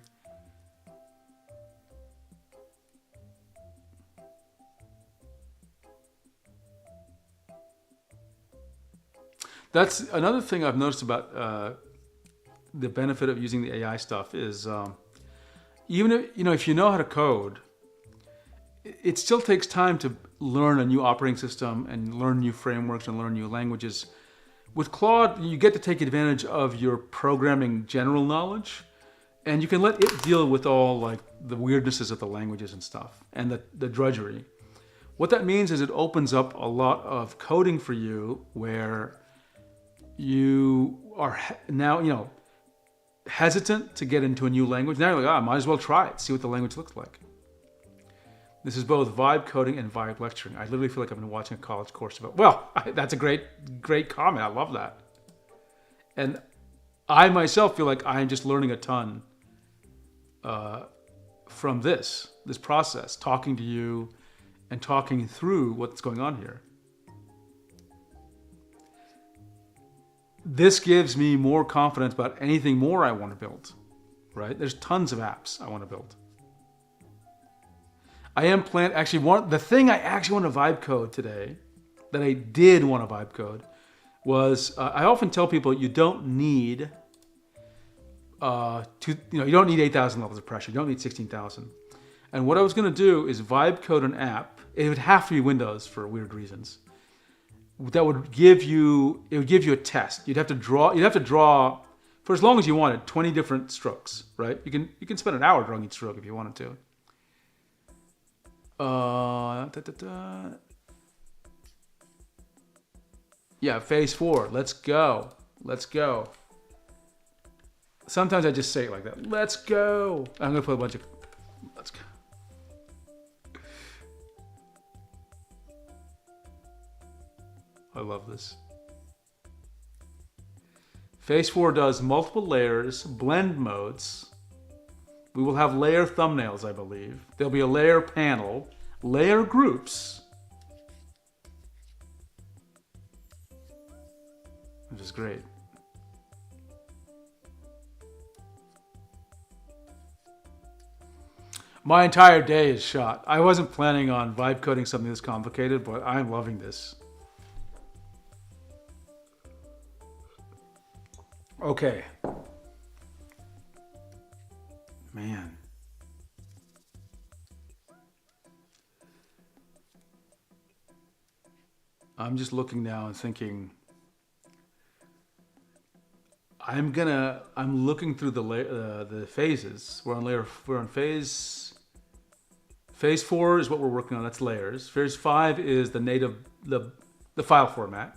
That's another thing I've noticed about the benefit of using the AI stuff is even if you know how to code, it still takes time to learn a new operating system and learn new frameworks and learn new languages. With Claude, you get to take advantage of your programming general knowledge, and you can let it deal with all like the weirdnesses of the languages and stuff and the drudgery. What that means is it opens up a lot of coding for you where you are now, hesitant to get into a new language. Now you're like, I might as well try it, see what the language looks like. This is both vibe coding and vibe lecturing. I literally feel like I've been watching a college course about, that's a great comment. I love that. And I myself feel like I'm just learning a ton from this process, talking to you and talking through what's going on here. This gives me more confidence about anything more I want to build, right? There's tons of apps I want to build. I am planning, the thing I actually want to vibe code today, that I did want to vibe code, was, I often tell people you don't need, you don't need 8,000 levels of pressure. You don't need 16,000. And what I was going to do is vibe code an app. It would have to be Windows for weird reasons. That would give you a test. You'd have to draw for as long as you wanted, 20 different strokes, right? You can spend an hour drawing each stroke if you wanted to. Yeah, phase 4. Let's go. Sometimes I just say it like that. Let's go. I'm gonna put a bunch of let's go. I love this. Phase 4 does multiple layers, blend modes. We will have layer thumbnails, I believe. There'll be a layer panel, layer groups, which is great. My entire day is shot. I wasn't planning on vibe coding something this complicated, but I'm loving this. Okay. Man. I'm just looking now and thinking, I'm looking through the phases. We're on phase 4 is what we're working on. That's layers. Phase 5 is the native, the file format.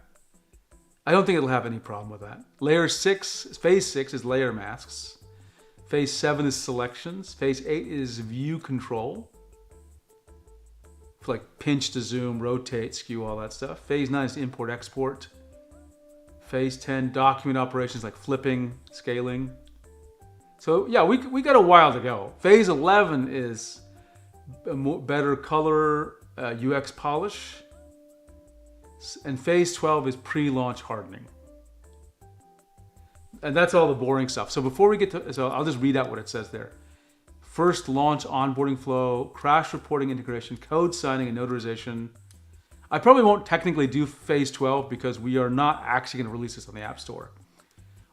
I don't think it'll have any problem with that. Phase 6 is layer masks. Phase 7 is selections. Phase 8 is view control. For like pinch to zoom, rotate, skew, all that stuff. Phase 9 is import, export. Phase 10, document operations like flipping, scaling. So yeah, we got a while to go. Phase 11 is better color, UX polish. And phase 12 is pre-launch hardening. And that's all the boring stuff. So before we get to, so I'll just read out what it says there. First launch onboarding flow, crash reporting integration, code signing and notarization. I probably won't technically do phase 12 because we are not actually going to release this on the App Store.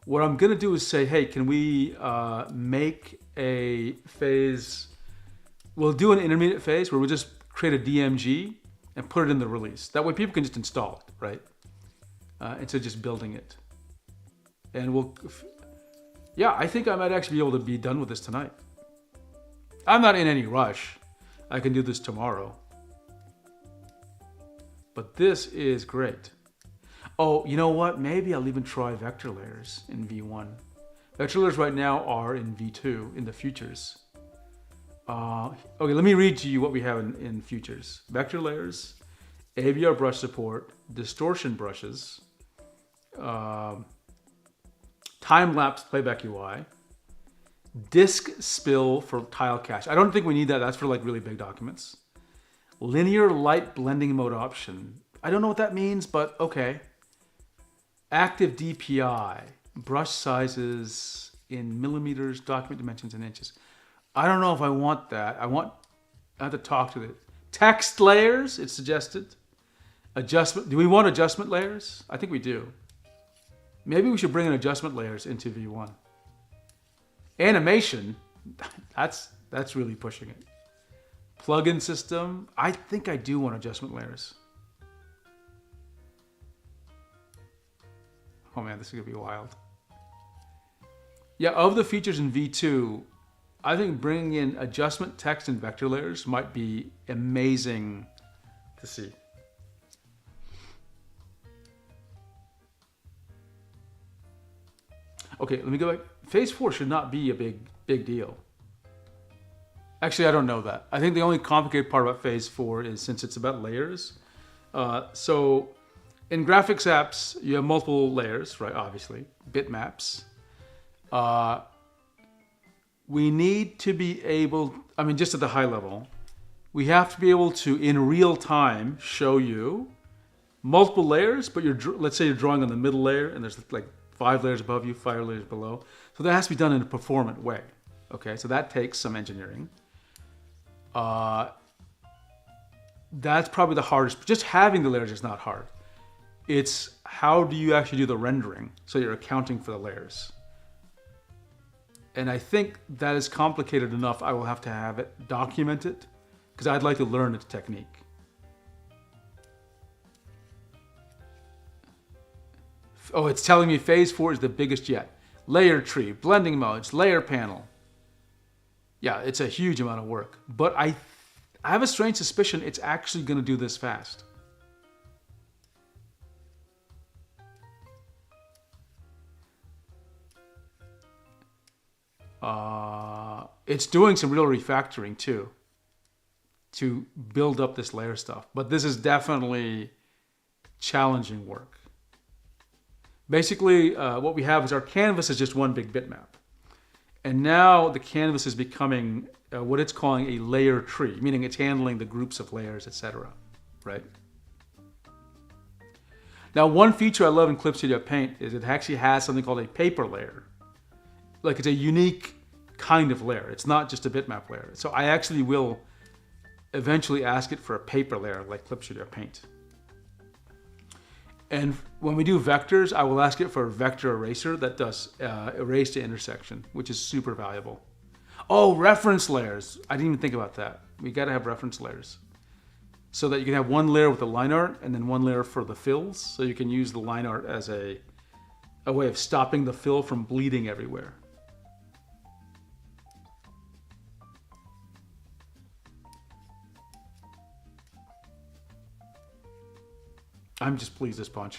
What I'm going to do is say, hey, can we make a phase, we'll do an intermediate phase where we'll just create a DMG and put it in the release. That way people can just install it, right? Instead of just building it. And I think I might actually be able to be done with this tonight. I'm not in any rush. I can do this tomorrow. But this is great. Oh, you know what? Maybe I'll even try vector layers in V1. Vector layers right now are in V2, in the futures. Okay, let me read to you what we have in futures. Vector layers, AVR brush support, distortion brushes, time-lapse playback UI, disk spill for tile cache. I don't think we need that. That's for like really big documents. Linear light blending mode option. I don't know what that means, but okay. Active DPI, brush sizes in millimeters, document dimensions in inches. I don't know if I want that. I have to talk to it. Text layers, it's suggested. Adjustment, do we want adjustment layers? I think we do. Maybe we should bring in adjustment layers into V1. Animation, that's really pushing it. Plugin system, I think I do want adjustment layers. Oh man, this is gonna be wild. Yeah, of the features in V2, I think bringing in adjustment text and vector layers might be amazing to see. Okay, let me go back. Phase 4 should not be a big deal. Actually, I don't know that. I think the only complicated part about Phase 4 is since it's about layers. So in graphics apps, you have multiple layers, right? Obviously, bitmaps. We need to be able, I mean, just at the high level, we have to be able to, in real time, show you multiple layers, but let's say you're drawing on the middle layer and there's like 5 layers above you, 5 layers below. So that has to be done in a performant way. Okay, so that takes some engineering. That's probably the hardest. Just having the layers is not hard. It's how do you actually do the rendering so you're accounting for the layers. And I think that is complicated enough. I will have to have it documented because I'd like to learn its technique. Oh, it's telling me phase 4 is the biggest yet. Layer tree, blending modes, layer panel. Yeah, it's a huge amount of work. But I have a strange suspicion it's actually going to do this fast. It's doing some real refactoring too to build up this layer stuff. But this is definitely challenging work. Basically, what we have is our canvas is just one big bitmap. And now the canvas is becoming what it's calling a layer tree, meaning it's handling the groups of layers, etc. Right? Now, one feature I love in Clip Studio Paint is it actually has something called a paper layer. Like it's a unique kind of layer. It's not just a bitmap layer. So I actually will eventually ask it for a paper layer like Clip Studio Paint. And when we do vectors, I will ask it for a vector eraser that does erase to intersection, which is super valuable. Oh, reference layers. I didn't even think about that. We got to have reference layers so that you can have one layer with the line art and then one layer for the fills. So you can use the line art as a way of stopping the fill from bleeding everywhere. I'm just pleased as punch.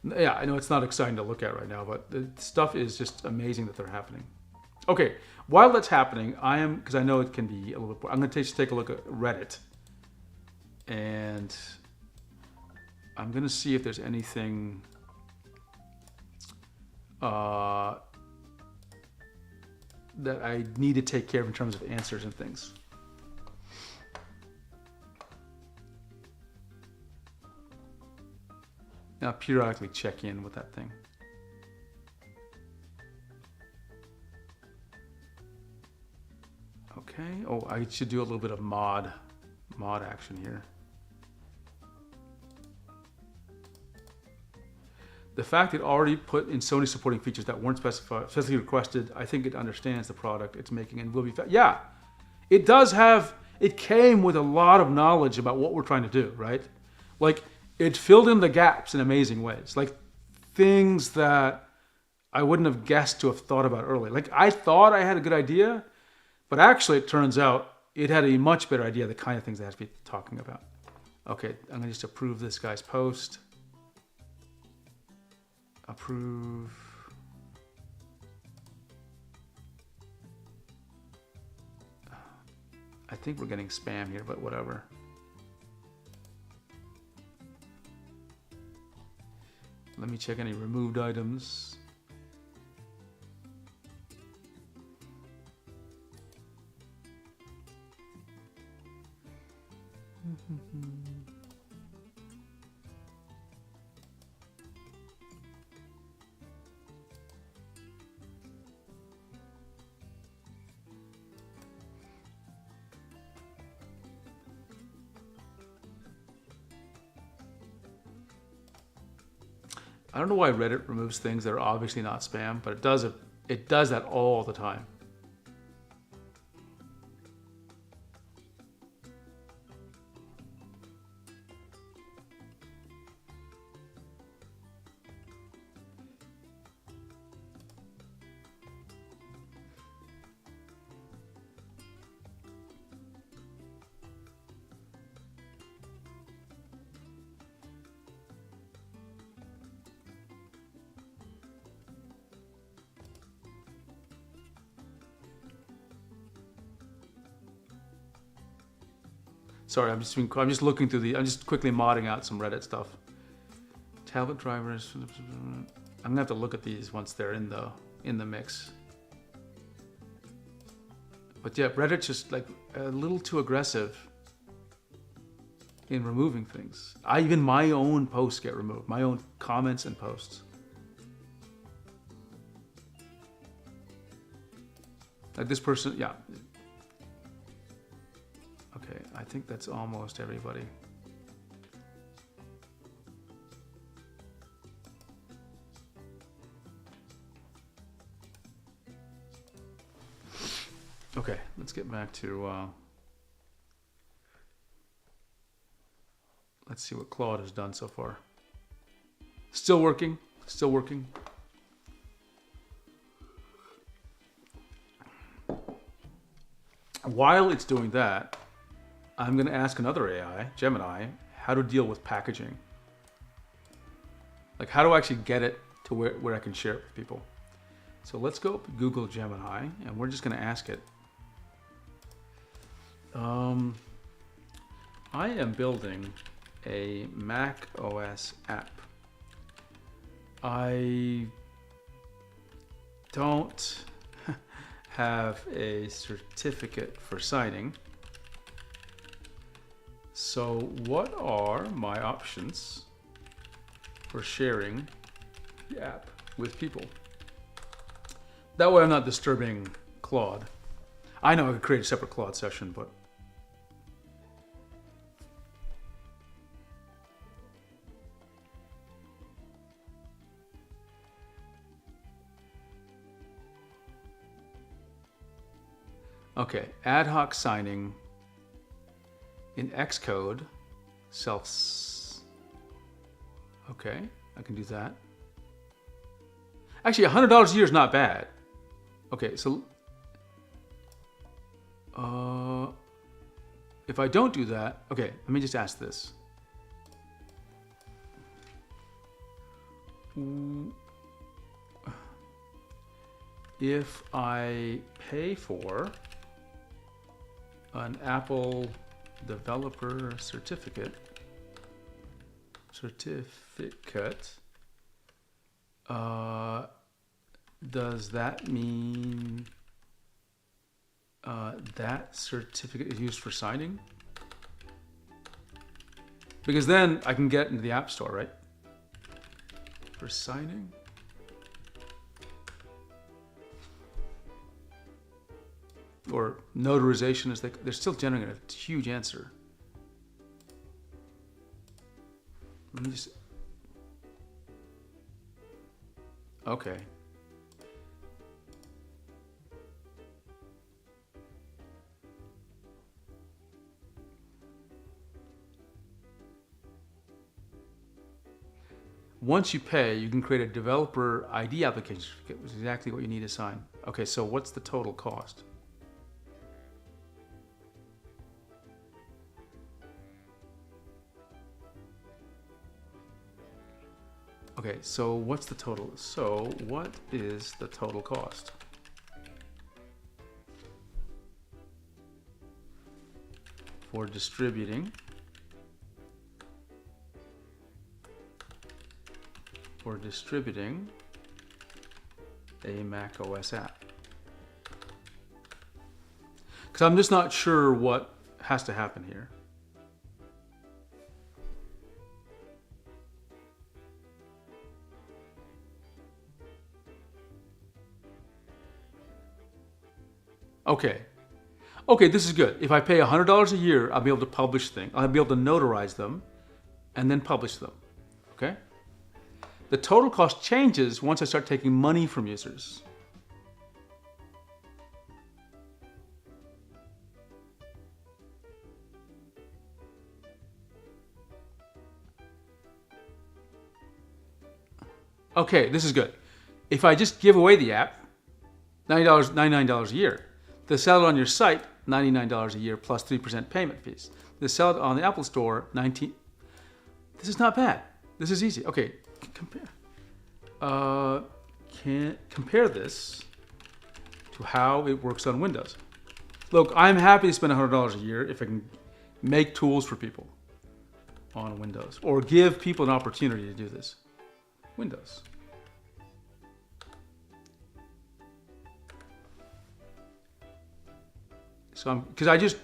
Yeah, I know it's not exciting to look at right now, but the stuff is just amazing that they're happening. Okay, while that's happening, because I know it can be a little bit, I'm going to take a look at Reddit. And I'm going to see if there's anything that I need to take care of in terms of answers and things. Now periodically check in with that thing. Okay. Oh, I should do a little bit of mod action here. The fact it already put in Sony supporting features that weren't specifically requested, I think it understands the product it's making and will be yeah, it does have, it came with a lot of knowledge about what we're trying to do, right? Like, it filled in the gaps in amazing ways, like things that I wouldn't have guessed to have thought about earlier. Like I thought I had a good idea, but actually it turns out it had a much better idea, the kind of things I have to be talking about. Okay, I'm gonna just approve this guy's post. Approve. I think we're getting spam here, but whatever. Let me check any removed items. I don't know why Reddit removes things that are obviously not spam, but it does that all the time. Sorry, I'm just looking through I'm just quickly modding out some Reddit stuff. Tablet drivers. I'm gonna have to look at these once they're in the mix. But yeah, Reddit's just like a little too aggressive in removing things. Even my own posts get removed, my own comments and posts. Like this person, yeah. Okay, I think that's almost everybody. Okay, let's get back to, let's see what Claude has done so far. Still working, still working. While it's doing that, I'm going to ask another AI, Gemini, how to deal with packaging. Like how do I actually get it to where I can share it with people? So let's go Google Gemini and we're just going to ask it. I am building a Mac OS app. I don't have a certificate for signing. So what are my options for sharing the app with people? That way I'm not disturbing Claude. I know I could create a separate Claude session, but okay, ad hoc signing in Xcode, okay, I can do that. Actually, $100 a year is not bad. Okay, so if I don't do that, okay, let me just ask this. If I pay for an Apple developer certificate, does that mean that certificate is used for signing? Because then I can get into the App Store, right? For signing? Or notarization, is they're still generating a huge answer. Let me just, okay. Once you pay, you can create a developer ID application certificate, which is exactly what you need to sign. Okay, so what's the total cost? Okay, so what's the total? So what is the total cost? For distributing a Mac OS app. Because I'm just not sure what has to happen here. Okay. Okay, this is good. If I pay $100 a year, I'll be able to publish things. I'll be able to notarize them and then publish them. Okay? The total cost changes once I start taking money from users. Okay, this is good. If I just give away the app, $99 a year. To sell it on your site, $99 a year plus 3% payment fees. To sell it on the Apple Store, $19. This is not bad. This is easy. Okay, compare. Compare this to how it works on Windows. Look, I'm happy to spend $100 a year if I can make tools for people on Windows, or give people an opportunity to do this. Windows. So because I just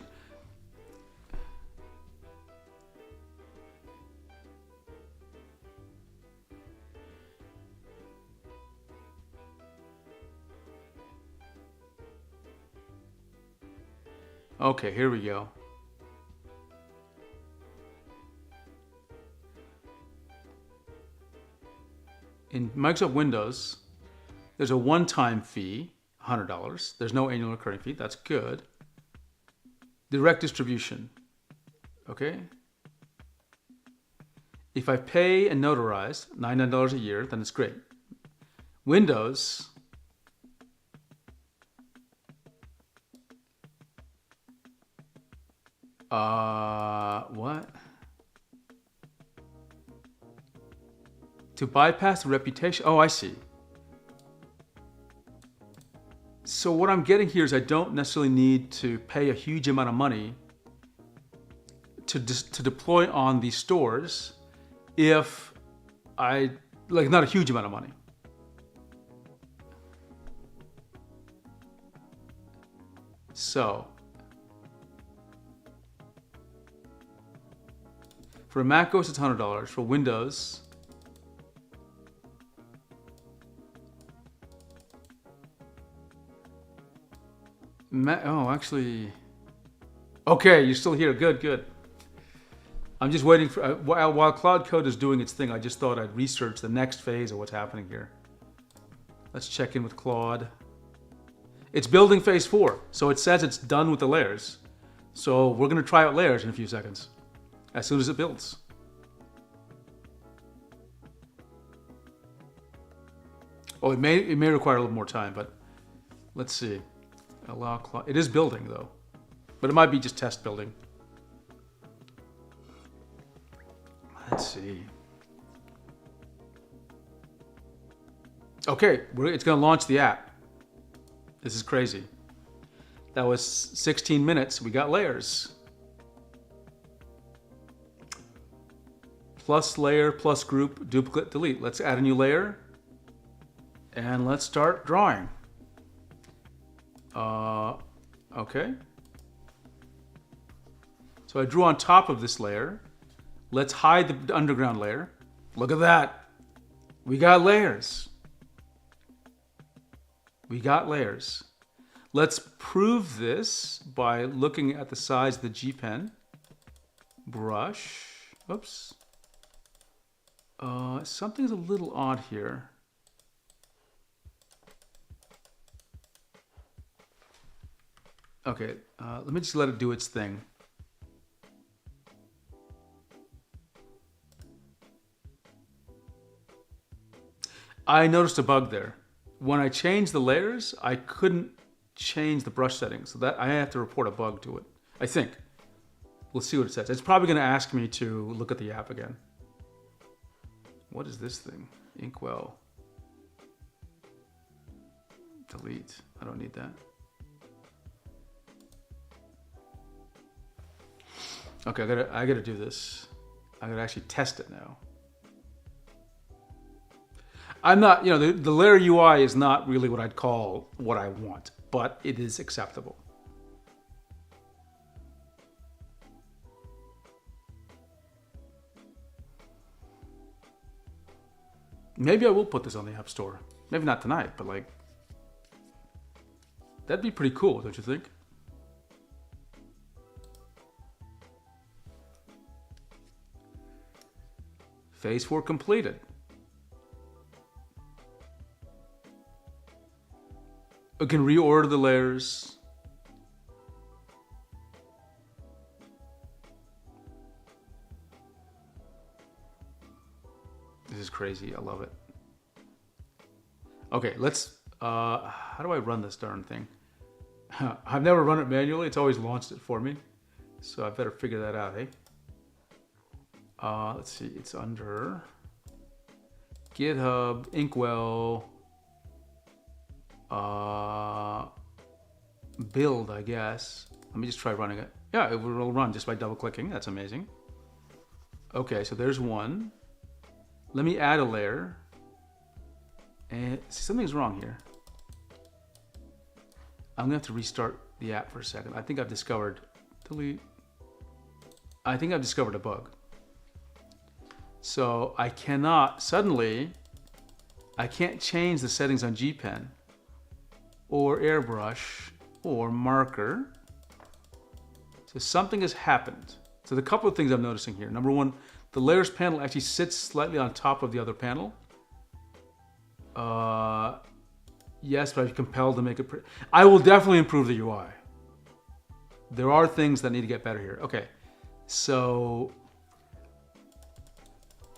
okay, here we go. In Microsoft Windows, there's a one-time fee, $100. There's no annual recurring fee. That's good. Direct distribution. Okay. If I pay and notarize $99 a year, then it's great. Windows. What? To bypass the reputation. Oh, I see. So what I'm getting here is I don't necessarily need to pay a huge amount of money to deploy on these stores if I, like, not a huge amount of money. So for Mac OS it's $100. For Windows, oh, actually, okay, you're still here. Good, good. I'm just waiting for, while Cloud Code is doing its thing, I just thought I'd research the next phase of what's happening here. Let's check in with Claude. It's building phase 4, so it says it's done with the layers. So we're going to try out layers in a few seconds, as soon as it builds. Oh, it may require a little more time, but let's see. Allow Claude. It is building though, but it might be just test building. Let's see. Okay, it's going to launch the app. This is crazy. That was 16 minutes. We got layers. Plus layer, plus group, duplicate, delete. Let's add a new layer. And let's start drawing. Okay. So I drew on top of this layer. Let's hide the underground layer. Look at that. We got layers. We got layers. Let's prove this by looking at the size of the G pen. Brush. Oops. Something's a little odd here. Okay, let me just let it do its thing. I noticed a bug there. When I changed the layers, I couldn't change the brush settings, so that I have to report a bug to it. I think. We'll see what it says. It's probably going to ask me to look at the app again. What is this thing? Inkwell. Delete. I don't need that. Okay, I gotta do this. I gotta actually test it now. I'm not, the layer UI is not really what I'd call what I want, but it is acceptable. Maybe I will put this on the App Store. Maybe not tonight, but like, that'd be pretty cool, don't you think? Phase 4 completed. I can reorder the layers. This is crazy. I love it. Okay, let's, how do I run this darn thing? I've never run it manually. It's always launched it for me. So I better figure that out, hey? Let's see, it's under GitHub, Inkwell, build, I guess. Let me just try running it. Yeah, it will run just by double clicking. That's amazing. Okay, so there's one. Let me add a layer. And see, something's wrong here. I'm gonna have to restart the app for a second. I think I've discovered, delete. I think I've discovered a bug. So I cannot, suddenly, I can't change the settings on G Pen or airbrush or marker. So something has happened. So the couple of things I'm noticing here. Number one, the layers panel actually sits slightly on top of the other panel. Yes, but I'm compelled to make it pretty. I will definitely improve the UI. There are things that need to get better here. Okay, so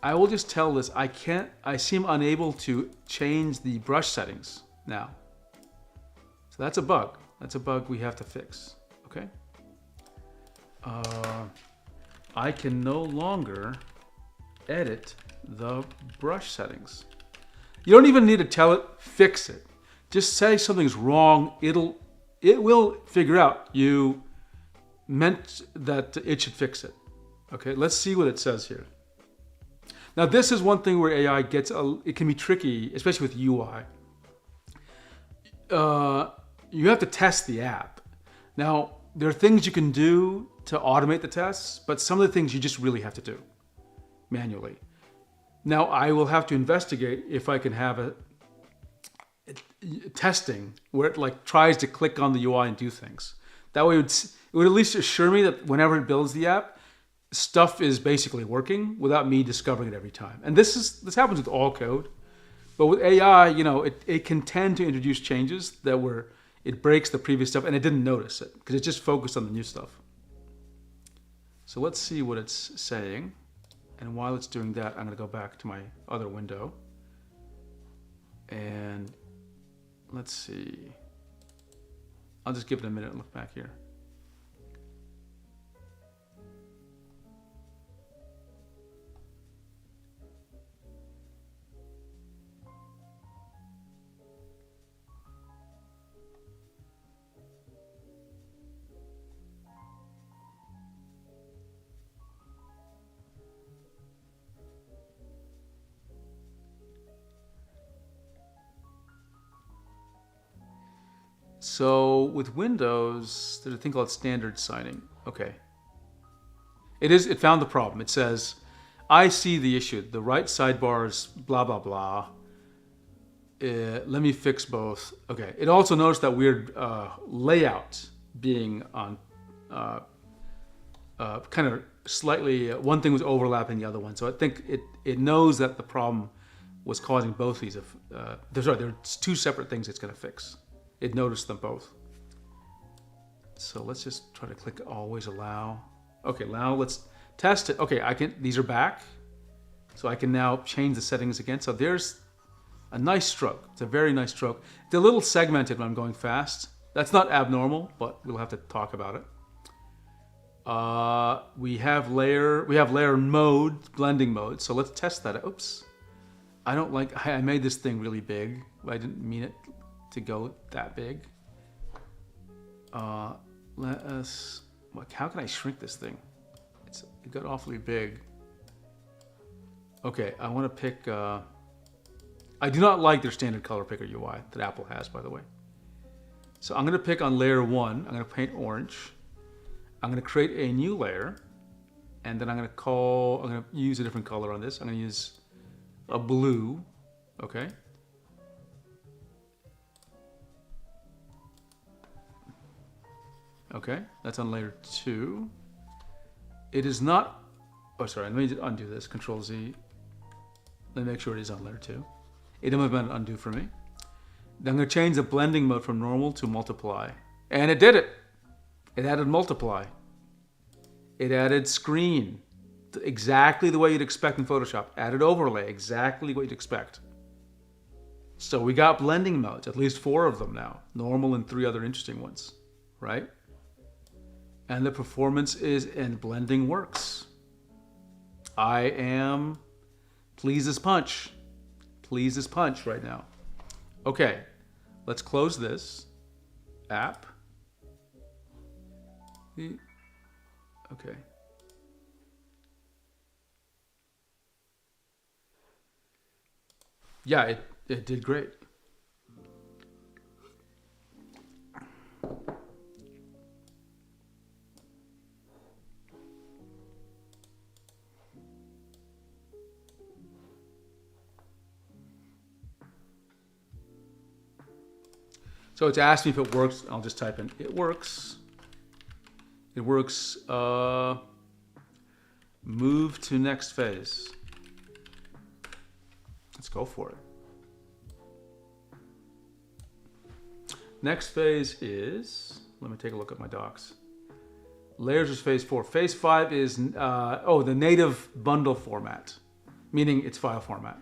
I will just tell this, I seem unable to change the brush settings now. So that's a bug. That's a bug we have to fix, okay? I can no longer edit the brush settings. You don't even need to tell it, fix it. Just say something's wrong. It will figure out you meant that it should fix it. Okay, let's see what it says here. Now this is one thing where AI it can be tricky, especially with UI. You have to test the app. Now, there are things you can do to automate the tests, but some of the things you just really have to do manually. Now, I will have to investigate if I can have a testing where it like tries to click on the UI and do things. That way it would at least assure me that whenever it builds the app, stuff is basically working without me discovering it every time. And this happens with all code. But with AI, you know, it can tend to introduce changes that it breaks the previous stuff and it didn't notice it because it just focused on the new stuff. So let's see what it's saying. And while it's doing that, I'm going to go back to my other window. And let's see. I'll just give it a minute and look back here. So with Windows, there's a thing called standard signing. Okay. It found the problem. It says, I see the issue. The right sidebar is blah, blah, blah. Let me fix both. Okay. It also noticed that weird layout being on kind of slightly, one thing was overlapping the other one. So I think it knows that the problem was causing both these. There's two separate things it's going to fix. It noticed them both. So let's just try to click always allow. Okay, now let's test it. Okay, these are back. So I can now change the settings again. So there's a nice stroke. It's a very nice stroke. It's a little segmented when I'm going fast. That's not abnormal, but we'll have to talk about it. We have layer mode, blending mode. So let's test that. Oops. I made this thing really big. I didn't mean it to go that big. How can I shrink this thing? It got awfully big. Okay, I want to pick, I do not like their standard color picker UI that Apple has, by the way. So I'm going to pick on layer 1. I'm going to paint orange. I'm going to create a new layer. And then I'm going to use a different color on this. I'm going to use a blue. Okay. Okay, that's on layer 2. It is not, oh sorry, let me undo this, Control Z. Let me make sure it is on layer 2. It implemented undo for me. Then I'm going to change the blending mode from normal to multiply. And it did it. It added multiply. It added screen, exactly the way you'd expect in Photoshop. Added overlay, exactly what you'd expect. So we got blending modes, at least 4 of them now. Normal and 3 other interesting ones, right? And the performance and blending works. I am pleased as punch. Pleased as punch right now. Okay, let's close this app. Okay. Yeah, it did great. So it's asked me if it works. I'll just type in, it works. It works. Move to next phase. Let's go for it. Next phase is, let me take a look at my docs. Layers is phase 4. Phase 5 is, the native bundle format, meaning it's file format.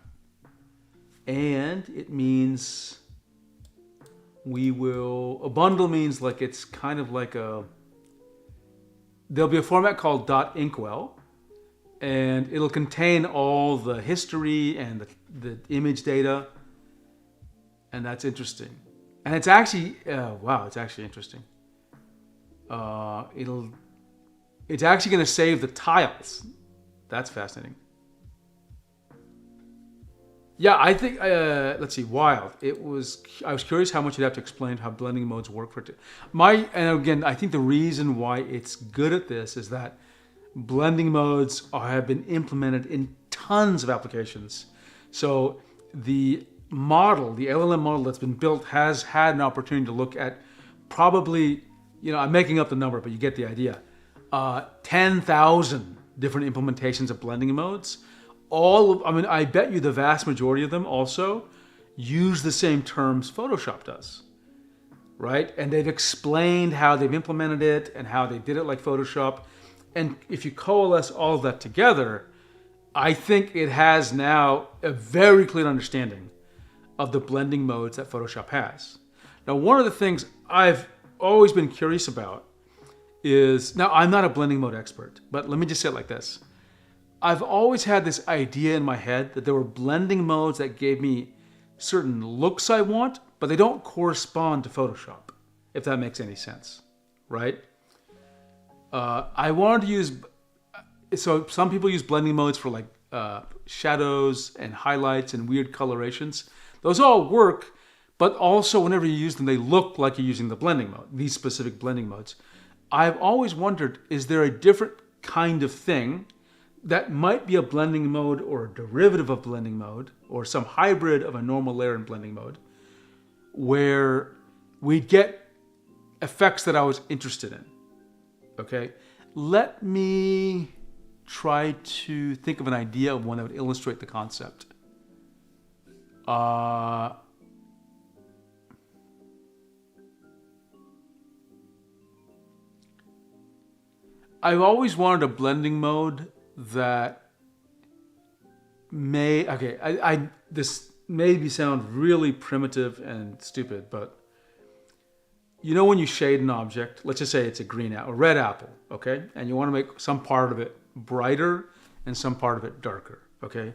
And it means a bundle means like it's kind of like there'll be a format called .inkwell, and it'll contain all the history and the image data, and that's interesting. And it's actually, it's actually interesting. It's actually going to save the tiles. That's fascinating. Yeah, I think, let's see, wild. I was curious how much you'd have to explain how blending modes work for it. And again, I think the reason why it's good at this is that blending modes have been implemented in tons of applications. So the LLM model that's been built has had an opportunity to look at probably, I'm making up the number, but you get the idea, 10,000 different implementations of blending modes. I bet you the vast majority of them also use the same terms Photoshop does, right? And they've explained how they've implemented it and how they did it like Photoshop. And if you coalesce all of that together, I think it has now a very clear understanding of the blending modes that Photoshop has. Now, one of the things I've always been curious about is, now I'm not a blending mode expert, but let me just say it like this. I've always had this idea in my head that there were blending modes that gave me certain looks I want, but they don't correspond to Photoshop, if that makes any sense, right? I wanted to use, so some people use blending modes for like shadows and highlights and weird colorations. Those all work, but also whenever you use them, they look like you're using the blending mode, these specific blending modes. I've always wondered, is there a different kind of thing that might be a blending mode or a derivative of blending mode or some hybrid of a normal layer and blending mode where we get effects that I was interested in? Okay, let me try to think of an idea of one that would illustrate the concept. I've always wanted a blending mode that this may sound really primitive and stupid, but when you shade an object, let's just say it's a red apple, okay? And you want to make some part of it brighter and some part of it darker, okay?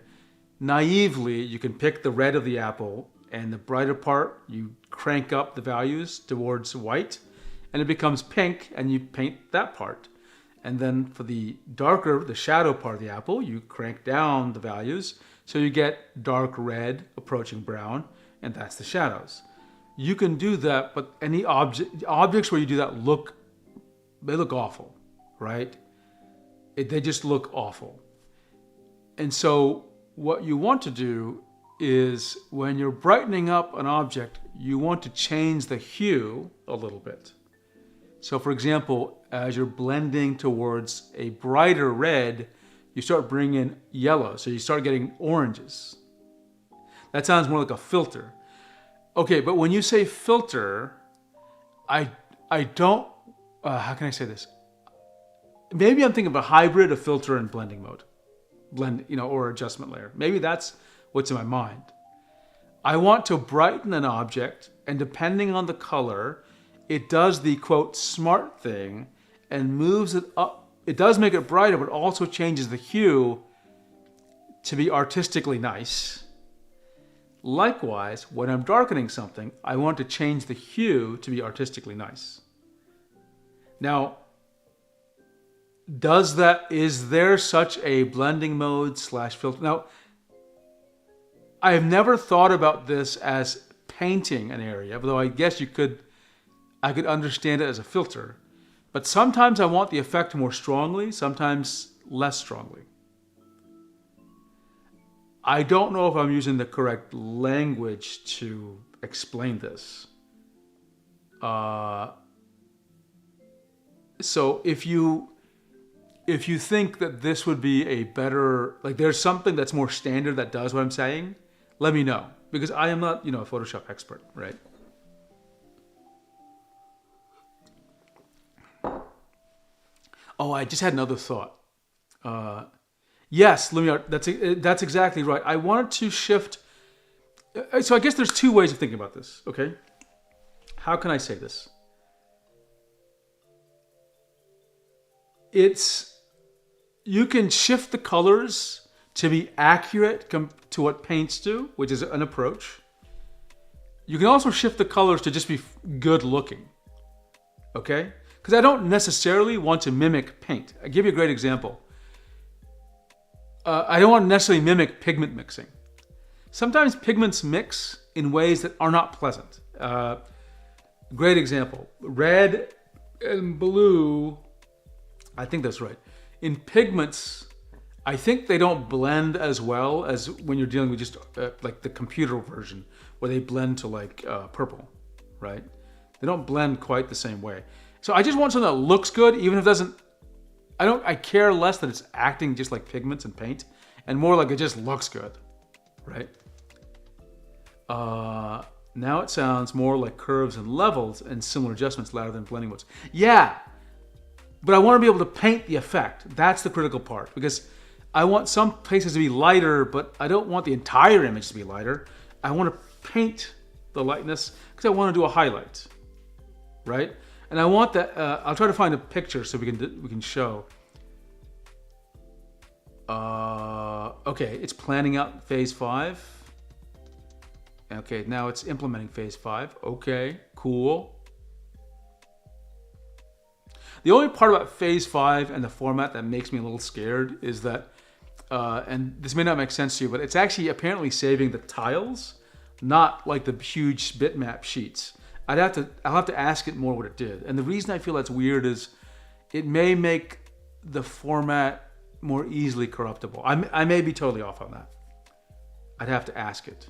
Naively, you can pick the red of the apple and the brighter part, you crank up the values towards white and it becomes pink and you paint that part. And then for the darker, the shadow part of the apple, you crank down the values so you get dark red approaching brown, and that's the shadows. You can do that, but any objects where you do that look awful, right? They just look awful. And so what you want to do is when you're brightening up an object, you want to change the hue a little bit. So for example, as you're blending towards a brighter red, you start bringing in yellow. So you start getting oranges. That sounds more like a filter. Okay, but when you say filter, I don't, how can I say this? Maybe I'm thinking of a hybrid of filter and blending mode. Or adjustment layer. Maybe that's what's in my mind. I want to brighten an object, and depending on the color, it does the, quote, smart thing and moves it up. It does make it brighter, but also changes the hue to be artistically nice. Likewise, when I'm darkening something, I want to change the hue to be artistically nice. Now, is there such a blending mode slash filter? Now, I have never thought about this as painting an area, although I guess I could understand it as a filter. But sometimes I want the effect more strongly, sometimes less strongly. I don't know if I'm using the correct language to explain this. So if you think that this would be a better, like there's something that's more standard that does what I'm saying, let me know. Because I am not, a Photoshop expert, right? Oh, I just had another thought. Yes, Lumiere, that's exactly right. I wanted to shift. So I guess there's two ways of thinking about this, okay? How can I say this? You can shift the colors to be accurate to what paints do, which is an approach. You can also shift the colors to just be good looking, okay? Because I don't necessarily want to mimic paint. I'll give you a great example. I don't want to necessarily mimic pigment mixing. Sometimes pigments mix in ways that are not pleasant. Great example. Red and blue, I think that's right. In pigments, I think they don't blend as well as when you're dealing with just like the computer version, where they blend to like purple, right? They don't blend quite the same way. So I just want something that looks good, even if it doesn't. I care less that it's acting just like pigments and paint, and more like it just looks good, right? Now it sounds more like curves and levels and similar adjustments rather than blending modes. Yeah, but I want to be able to paint the effect. That's the critical part, because I want some places to be lighter, but I don't want the entire image to be lighter. I want to paint the lightness because I want to do a highlight, right? And I want that. I'll try to find a picture so we can show. Okay, it's planning out phase 5. Okay, now it's implementing phase 5. Okay, cool. The only part about phase 5 and the format that makes me a little scared is that, and this may not make sense to you, but it's actually apparently saving the tiles, not like the huge bitmap sheets. I'll have to ask it more what it did. And the reason I feel that's weird is it may make the format more easily corruptible. I may be totally off on that. I'd have to ask it.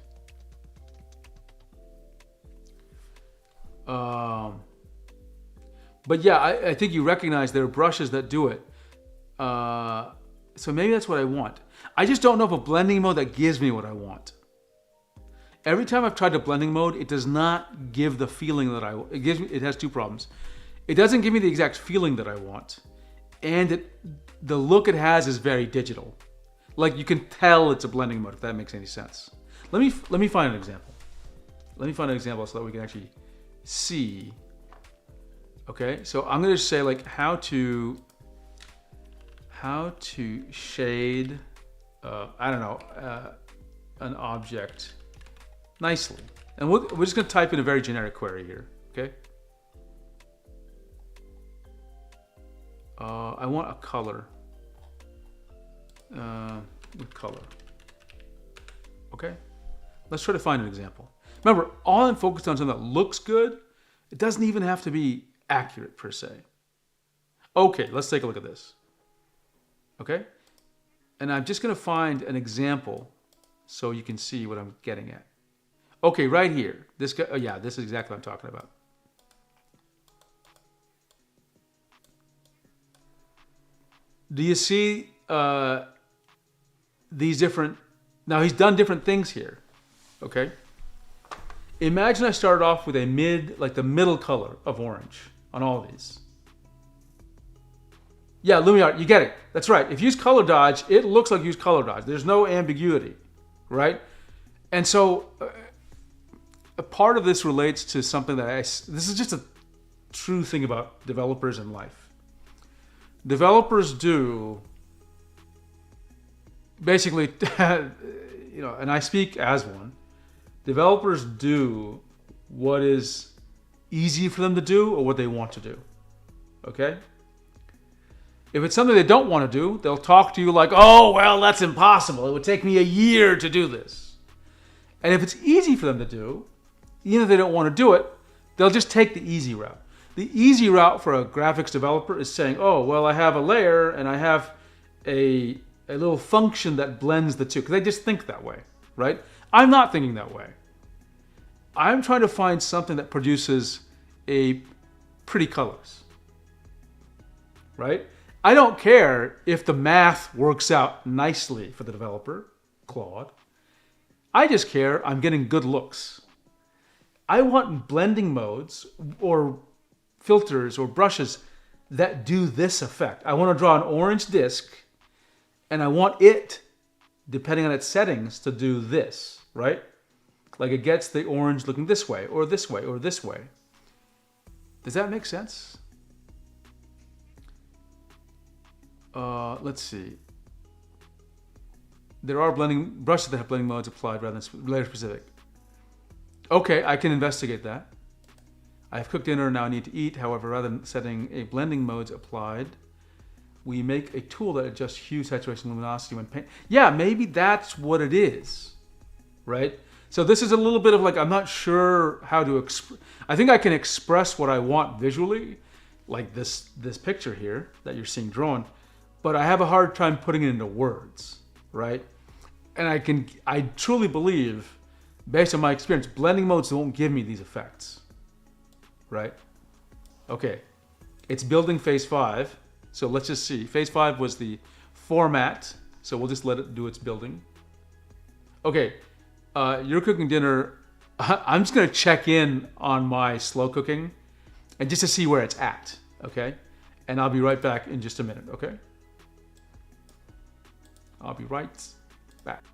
But yeah, I think you recognize there are brushes that do it. So maybe that's what I want. I just don't know if a blending mode that gives me what I want. Every time I've tried the blending mode, it does not give the feeling that it has two problems. It doesn't give me the exact feeling that I want, and the look it has is very digital. Like you can tell it's a blending mode, if that makes any sense. Let me find an example. Let me find an example so that we can actually see. Okay, so I'm gonna say like how to shade, I don't know, an object nicely. And we're just gonna type in a very generic query here, okay? I want a color. What color? Okay, let's try to find an example. Remember, all I'm focused on is something that looks good. It doesn't even have to be accurate per se. Okay, let's take a look at this. Okay, and I'm just gonna find an example so you can see what I'm getting at. Okay, right here. This guy, yeah, this is exactly what I'm talking about. Do you see these different? Now he's done different things here. Okay. Imagine I started off with the middle color of orange on all of these. Yeah, Lumiere, you get it. That's right. If you use color dodge, it looks like you use color dodge. There's no ambiguity, right? And so a part of this relates to something that this is just a true thing about developers in life. Developers do basically, and I speak as one, developers do what is easy for them to do or what they want to do, okay? If it's something they don't want to do, they'll talk to you like, oh, well, that's impossible. It would take me a year to do this. And if it's easy for them to do, even if they don't want to do it, they'll just take the easy route. The easy route for a graphics developer is saying, oh, well, I have a layer and I have a little function that blends the two. Because they just think that way, right? I'm not thinking that way. I'm trying to find something that produces a pretty colors, right? I don't care if the math works out nicely for the developer, Claude. I just care I'm getting good looks. I want blending modes or filters or brushes that do this effect. I want to draw an orange disc and I want it, depending on its settings, to do this, right? Like it gets the orange looking this way or this way or this way. Does that make sense? Let's see. There are blending brushes that have blending modes applied rather than layer specific. Okay, I can investigate that. I have cooked dinner and now I need to eat. However, rather than setting a blending modes applied, we make a tool that adjusts hue, saturation, luminosity when paint. Yeah, maybe that's what it is, right? So this is a little bit of like, I'm not sure how to I think I can express what I want visually, like this picture here that you're seeing drawn, but I have a hard time putting it into words, right? And I truly believe, based on my experience, blending modes won't give me these effects, right? Okay, it's building phase 5. So let's just see. Phase 5 was the format. So we'll just let it do its building. Okay, you're cooking dinner. I'm just gonna check in on my slow cooking and just to see where it's at, okay? And I'll be right back in just a minute, okay? I'll be right back.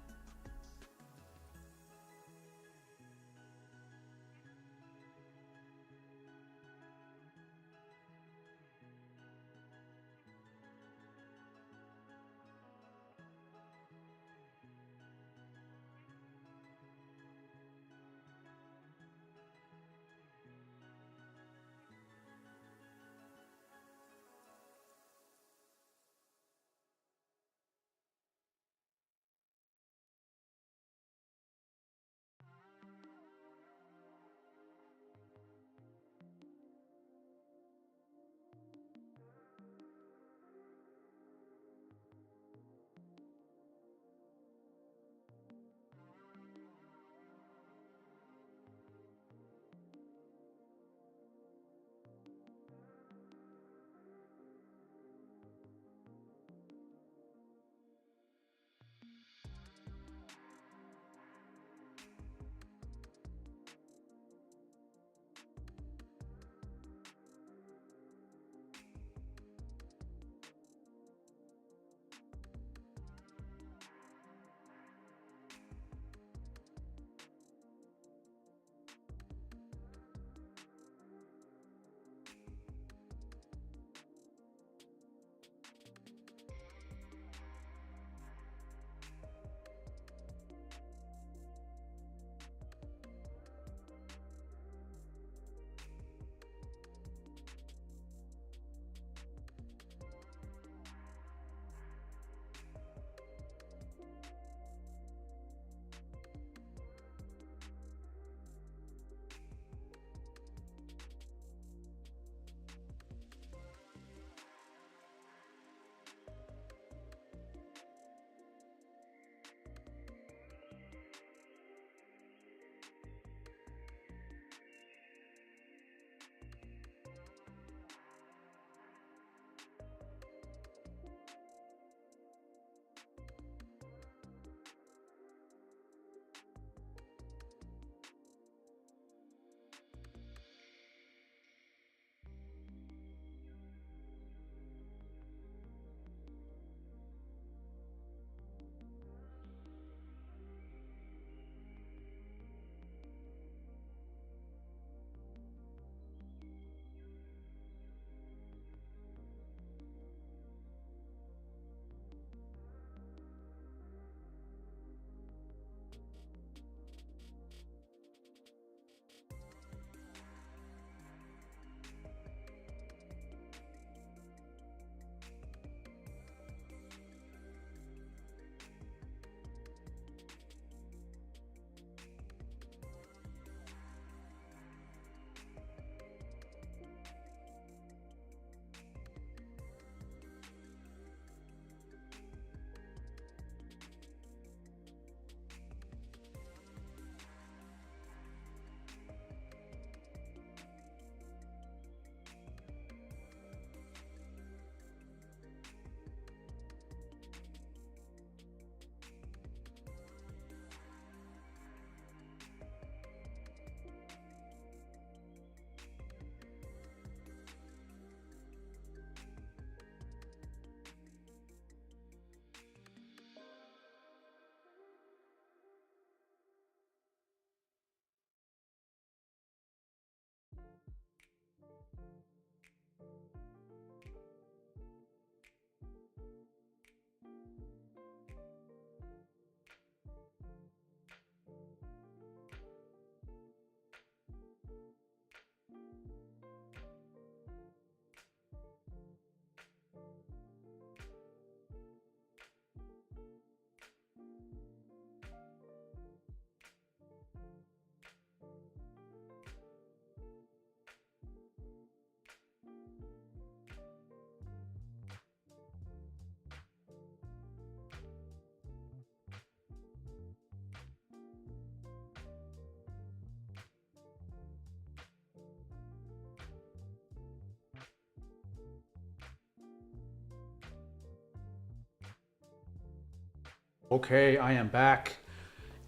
Okay, I am back.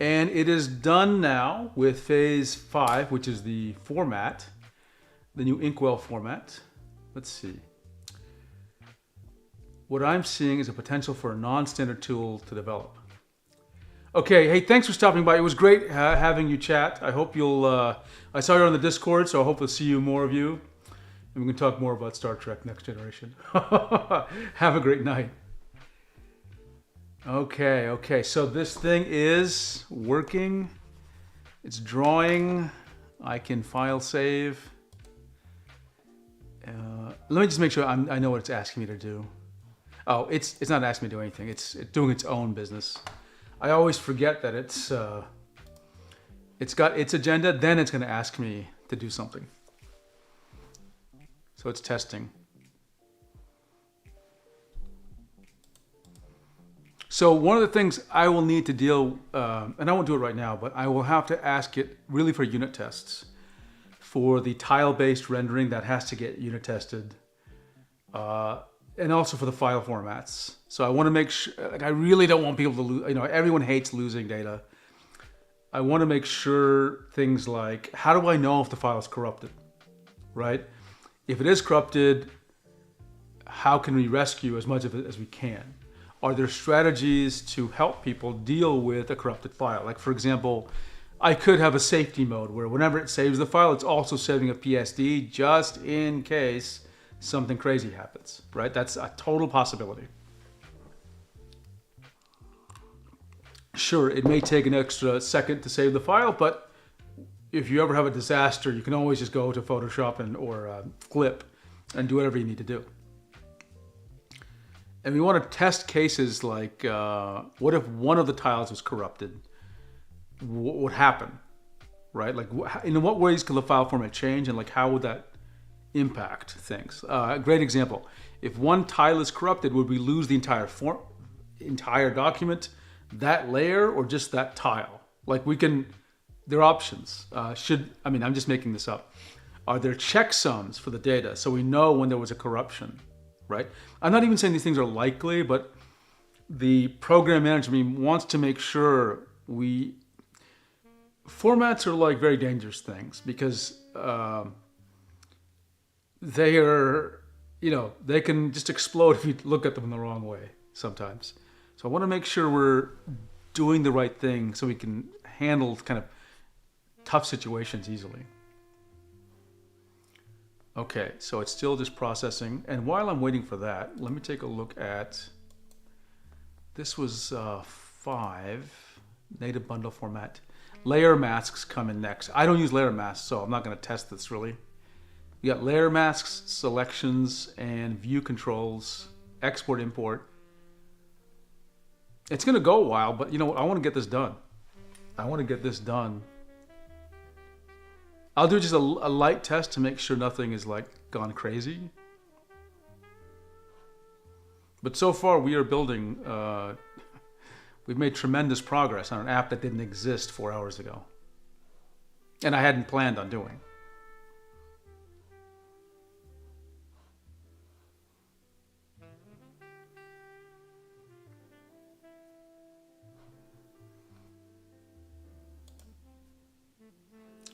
And it is done now with phase 5, which is the format, the new Inkwell format. Let's see. What I'm seeing is a potential for a non-standard tool to develop. Okay, hey, thanks for stopping by. It was great having you chat. I hope you'll, I saw you on the Discord, so I hope to see you, more of you. And we can talk more about Star Trek Next Generation. Have a great night. Okay, so this thing is working. It's drawing. I can file save. Let me just make sure I know what it's asking me to do. Oh, it's not asking me to do anything. It's doing its own business. I always forget that it's got its agenda, then it's going to ask me to do something. So it's testing. So one of the things I will need to deal, and I won't do it right now, but I will have to ask it really for unit tests. For the tile-based rendering, that has to get unit tested. And also for the file formats. So I want to make sure, like, I really don't want people to lose, everyone hates losing data. I want to make sure things like, how do I know if the file is corrupted, right? If it is corrupted, how can we rescue as much of it as we can? Are there strategies to help people deal with a corrupted file? Like, for example, I could have a safety mode where whenever it saves the file, it's also saving a PSD just in case something crazy happens, right? That's a total possibility. Sure, it may take an extra second to save the file, but if you ever have a disaster, you can always just go to Photoshop or Clip and do whatever you need to do. And we want to test cases like, what if one of the tiles was corrupted? What would happen, right? Like, in what ways could the file format change, and like, how would that impact things? A great example: if one tile is corrupted, would we lose the entire document, that layer, or just that tile? Like, there are options. I'm just making this up. Are there checksums for the data so we know when there was a corruption, right? I'm not even saying these things are likely, but the program manager wants to make sure formats are like very dangerous things because they are, they can just explode if you look at them in the wrong way sometimes. So I want to make sure we're doing the right thing so we can handle kind of tough situations easily. Okay, so it's still just processing. And while I'm waiting for that, let me take a look at, this was 5, native bundle format. Layer masks come in next. I don't use layer masks, so I'm not going to test this really. You got layer masks, selections, and view controls, export, import. It's going to go a while, but I want to get this done. I'll do just a light test to make sure nothing is like gone crazy. But so far we are building, we've made tremendous progress on an app that didn't exist 4 hours ago. And I hadn't planned on doing.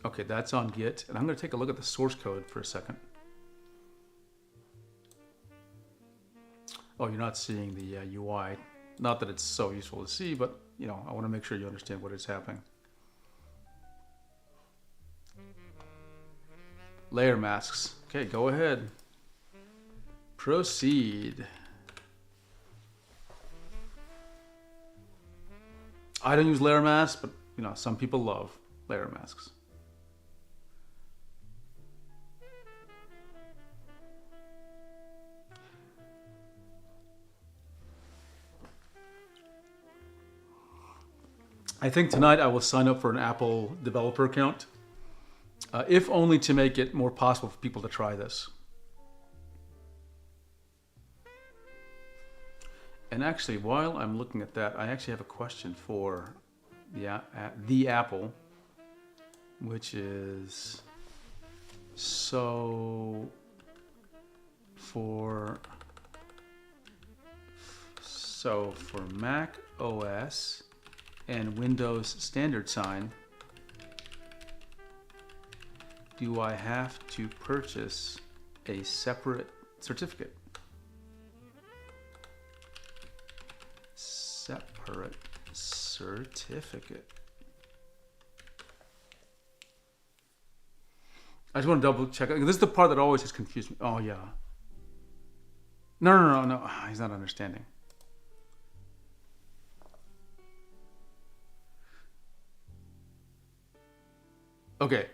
Okay, that's on Git, and I'm going to take a look at the source code for a second. Oh, you're not seeing the UI. Not that it's so useful to see, but I want to make sure you understand what is happening. Layer masks. Okay, go ahead. Proceed. I don't use layer masks, but some people love layer masks. I think tonight I will sign up for an Apple developer account, if only to make it more possible for people to try this. And actually, while I'm looking at that, I actually have a question for the Apple, which is, so for Mac OS and Windows standard sign, do I have to purchase a separate certificate? Separate certificate. I just want to double check. This is the part that always has confused me. Oh, yeah. No. He's not understanding. Okay.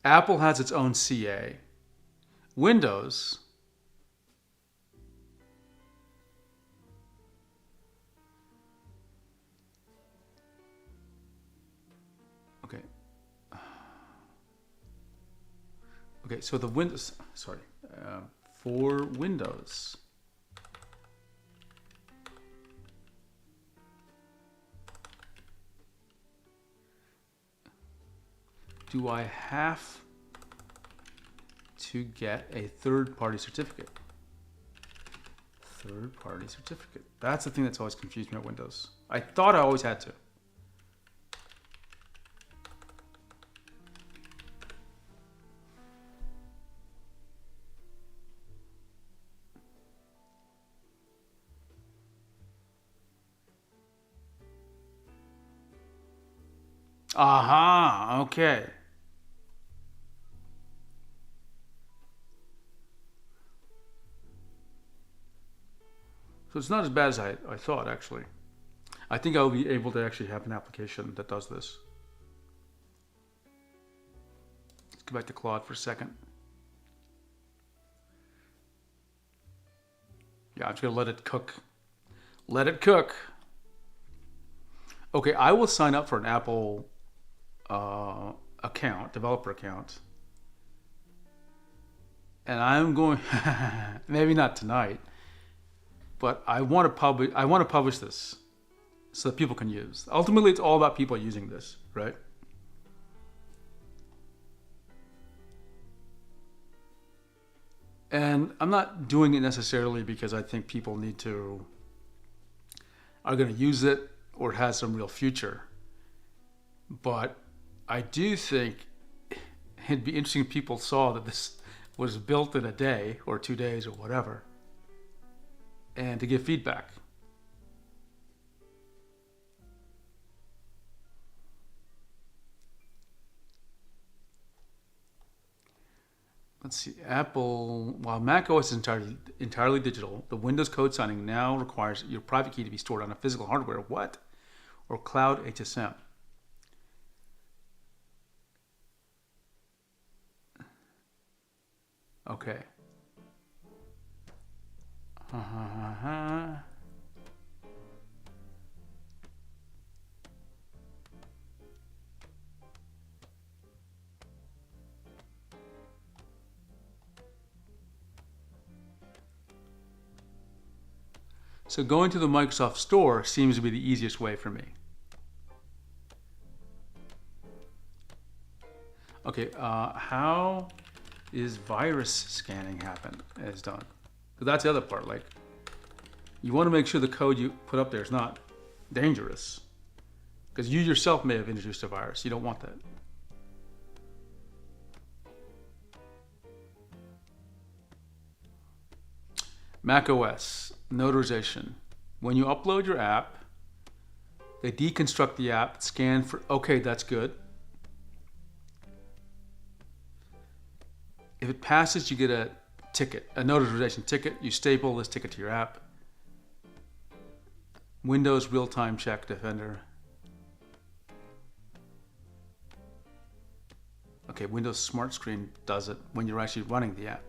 Apple has its own CA. Windows Okay, so the Windows, for Windows, do I have to get a third-party certificate? Third-party certificate. That's the thing that's always confused me at Windows. I thought I always had to. Aha, okay. So it's not as bad as I thought, actually. I think I'll be able to actually have an application that does this. Let's go back to Claude for a second. Yeah, I'm just going to let it cook. Let it cook. Okay, I will sign up for an Apple account, developer account. And I'm going, maybe not tonight, but I want to publish this so that people can use. Ultimately, it's all about people using this, right? And I'm not doing it necessarily because I think people are going to use it or it has some real future. But I do think it'd be interesting if people saw that this was built in a day or 2 days or whatever, and to give feedback. Let's see, Apple, while Mac OS is entirely digital, the Windows code signing now requires your private key to be stored on a physical hardware. What? Or cloud HSM. Okay. So going to the Microsoft Store seems to be the easiest way for me. Okay, how is virus scanning is done? So that's the other part. Like, you want to make sure the code you put up there is not dangerous, because you yourself may have introduced a virus. You don't want that. Mac OS notarization. When you upload your app, they deconstruct the app, scan for, okay, that's good. If it passes, you get a ticket, a notarization ticket. You staple this ticket to your app. Windows real-time check Defender. Okay, Windows Smart Screen does it when you're actually running the app.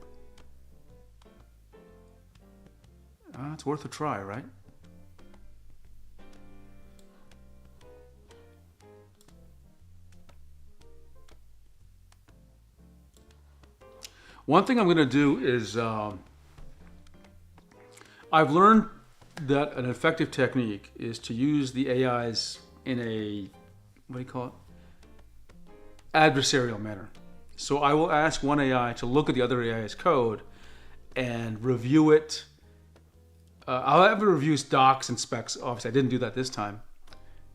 It's worth a try, right? One thing I'm going to do is, I've learned that an effective technique is to use the AIs in a, what do you call it? Adversarial manner. So I will ask one AI to look at the other AI's code and review it I'll have to review docs and specs. Obviously, I didn't do that this time,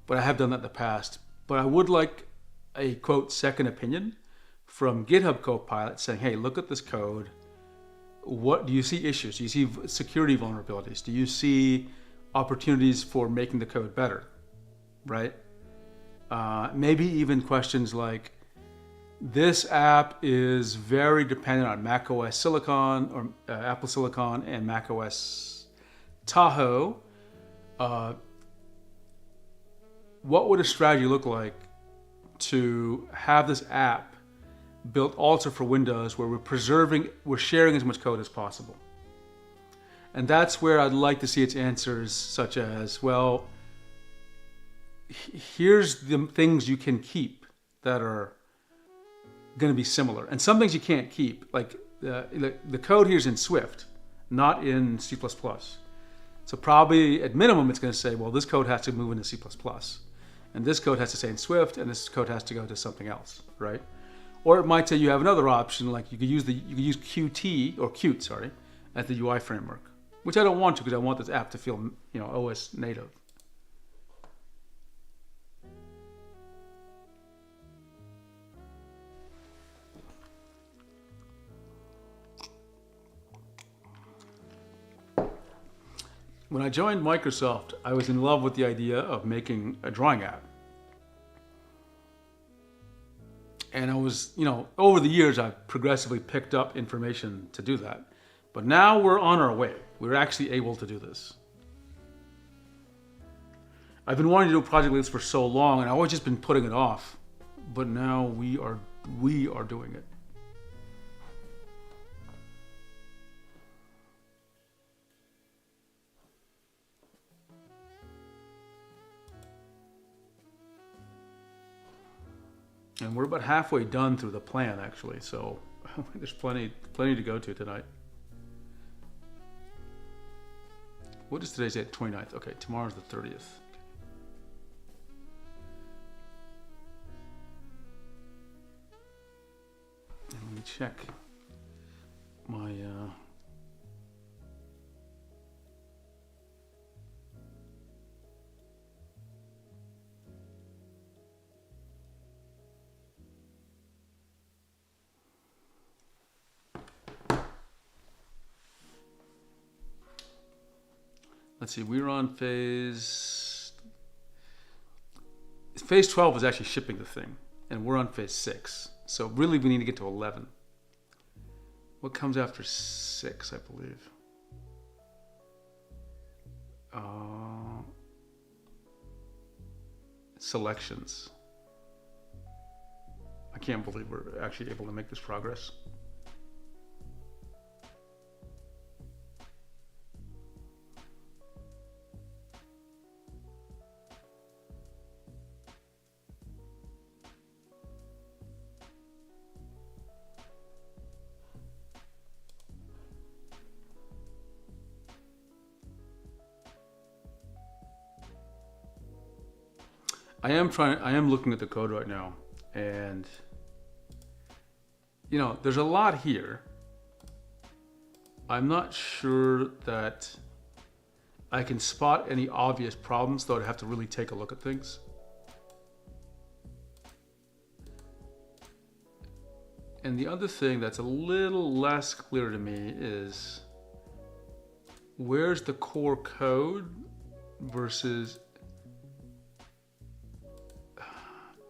but I have done that in the past. But I would like a quote second opinion from GitHub Copilot saying, "Hey, look at this code. What do you see issues? Do you see security vulnerabilities? Do you see opportunities for making the code better?" Right? Maybe even questions like, "This app is very dependent on macOS Silicon or Apple Silicon and macOS Tahoe. What would a strategy look like to have this app built also for Windows where we're sharing as much code as possible?" And that's where I'd like to see its answers, such as, well, here's the things you can keep that are going to be similar, and some things you can't keep. Like the code here is in Swift, not in C++. So probably at minimum, it's going to say, well, this code has to move into C++, and this code has to stay in Swift, and this code has to go to something else, right? Or it might say you have another option, like you could use Qt or Qt, sorry, as the UI framework, which I don't want to because I want this app to feel, OS native. When I joined Microsoft, I was in love with the idea of making a drawing app. And I was, over the years, I've progressively picked up information to do that. But now we're on our way. We're actually able to do this. I've been wanting to do a project like this for so long, and I've always just been putting it off. But now we are doing it. And we're about halfway done through the plan, actually, so there's plenty to go to tonight. What is today's date? 29th. Okay, tomorrow's the 30th. And let me check my let's see, we're on phase 12 is actually shipping the thing, and we're on phase 6. So really we need to get to 11. What comes after 6, I believe? Selections. I can't believe we're actually able to make this progress. I am looking at the code right now, and there's a lot here. I'm not sure that I can spot any obvious problems, though I'd have to really take a look at things. And the other thing that's a little less clear to me is where's the core code versus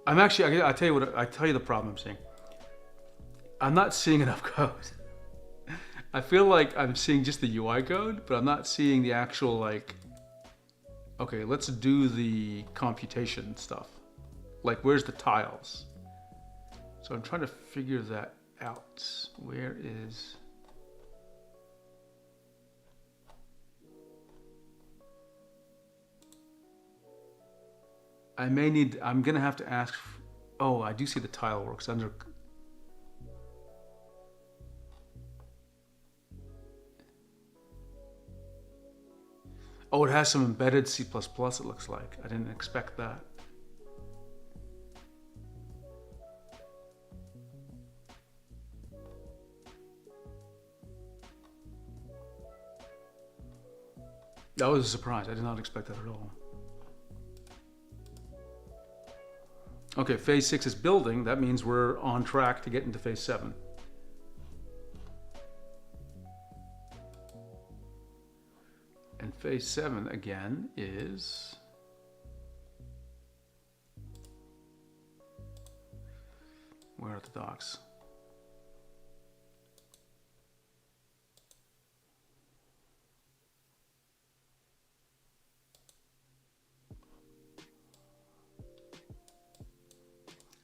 I tell you the problem I'm seeing. I'm not seeing enough code. I feel like I'm seeing just the UI code, but I'm not seeing the actual okay, let's do the computation stuff. Like, where's the tiles? So I'm trying to figure that out. Where is... I'm gonna have to ask. Oh, I do see the tile works under. Oh, it has some embedded C++, it looks like. I didn't expect that. That was a surprise. I did not expect that at all. Okay, phase 6 is building. That means we're on track to get into phase 7. And phase 7 again is where are the docks?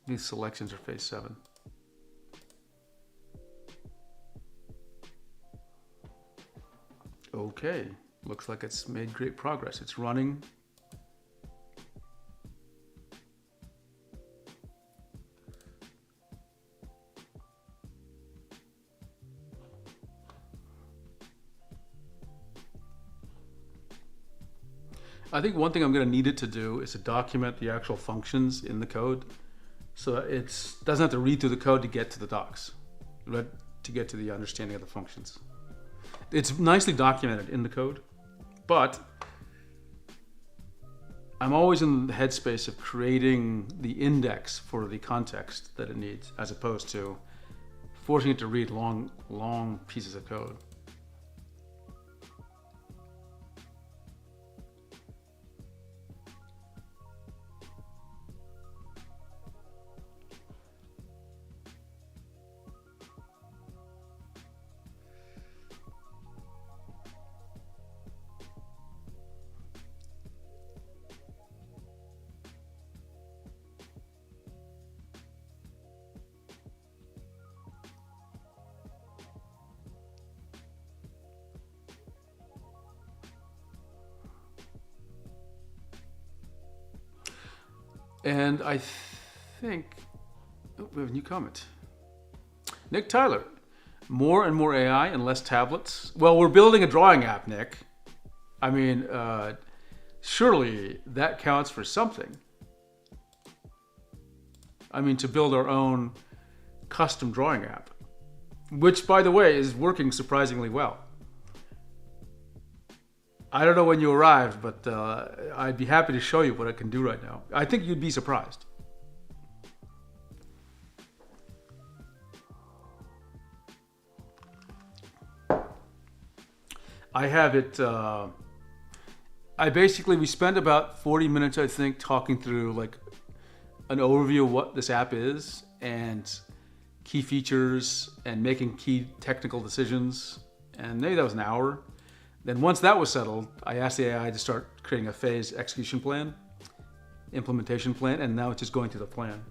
These selections are phase 7. Okay, looks like it's made great progress. It's running. I think one thing I'm going to need it to do is to document the actual functions in the code, so it doesn't have to read through the code to get to the docs, right? To get to the understanding of the functions. It's nicely documented in the code, but I'm always in the headspace of creating the index for the context that it needs, as opposed to forcing it to read long pieces of code. And I think, oh, we have a new comment. Nick Tyler, more and more AI and less tablets. Well, we're building a drawing app, Nick. I mean, surely that counts for something. I mean, to build our own custom drawing app, which, by the way, is working surprisingly well. I don't know when you arrived, but I'd be happy to show you what I can do right now. I think you'd be surprised. I have it, we spent about 40 minutes, I think, talking through like an overview of what this app is and key features and making key technical decisions. And maybe that was an hour. Then once that was settled, I asked the AI to start creating a phase execution plan, implementation plan, and now it's just going through the plan.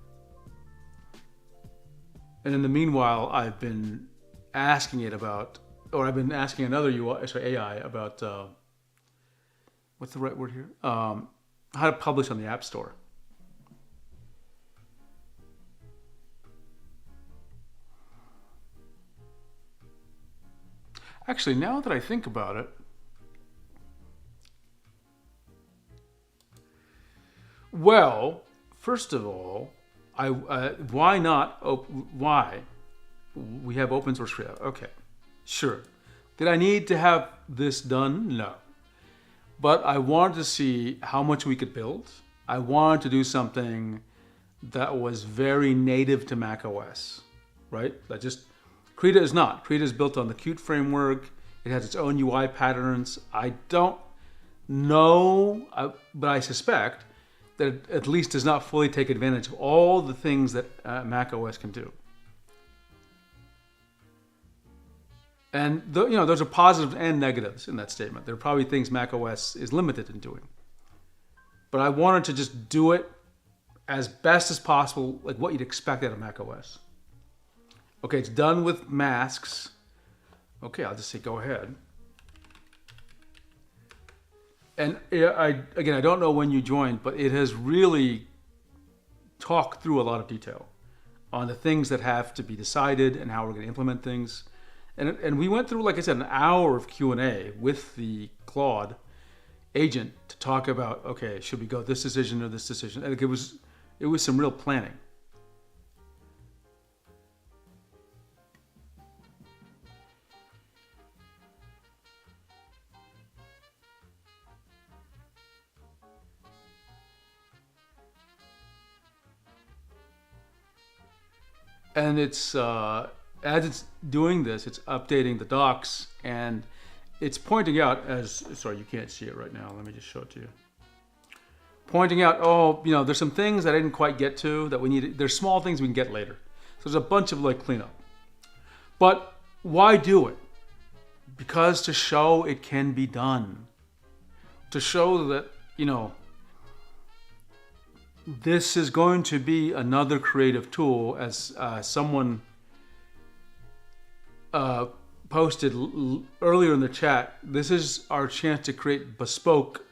And in the meanwhile, I've been asking it about, or I've been asking another AI about, what's the right word here? How to publish on the App Store. Actually, now that I think about it, well, first of all, why not? Why? We have open source free. Okay, sure. Did I need to have this done? No. But I wanted to see how much we could build. I wanted to do something that was very native to macOS, right? Krita is not. Krita is built on the Qt framework. It has its own UI patterns. I don't know, but I suspect that it at least does not fully take advantage of all the things that macOS can do. And those are positives and negatives in that statement. There are probably things macOS is limited in doing. But I wanted to just do it as best as possible, like what you'd expect out of macOS. Okay, it's done with masks. Okay, I'll just say go ahead. And I don't know when you joined, but it has really talked through a lot of detail on the things that have to be decided and how we're going to implement things. And we went through, like I said, an hour of Q&A with the Claude agent to talk about, okay, should we go this decision or this decision? And it was some real planning. And it's as it's doing this, it's updating the docs, and it's pointing out as sorry, you can't see it right now. Let me just show it to you. Pointing out, oh, there's some things that I didn't quite get to that we need. There's small things we can get later. So there's a bunch of like cleanup. But why do it? Because to show it can be done. To show that, this is going to be another creative tool, as someone posted earlier in the chat. This is our chance to create bespoke,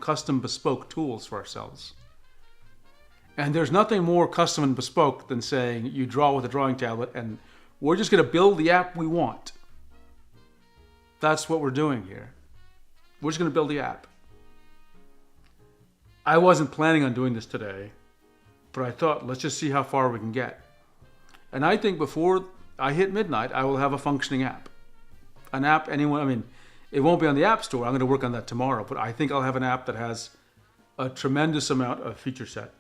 custom bespoke tools for ourselves. And there's nothing more custom and bespoke than saying you draw with a drawing tablet and we're just going to build the app we want. That's what we're doing here. We're just going to build the app. I wasn't planning on doing this today, but I thought, let's just see how far we can get. And I think before I hit midnight, I will have a functioning app. An app it won't be on the App Store. I'm going to work on that tomorrow, but I think I'll have an app that has a tremendous amount of feature set.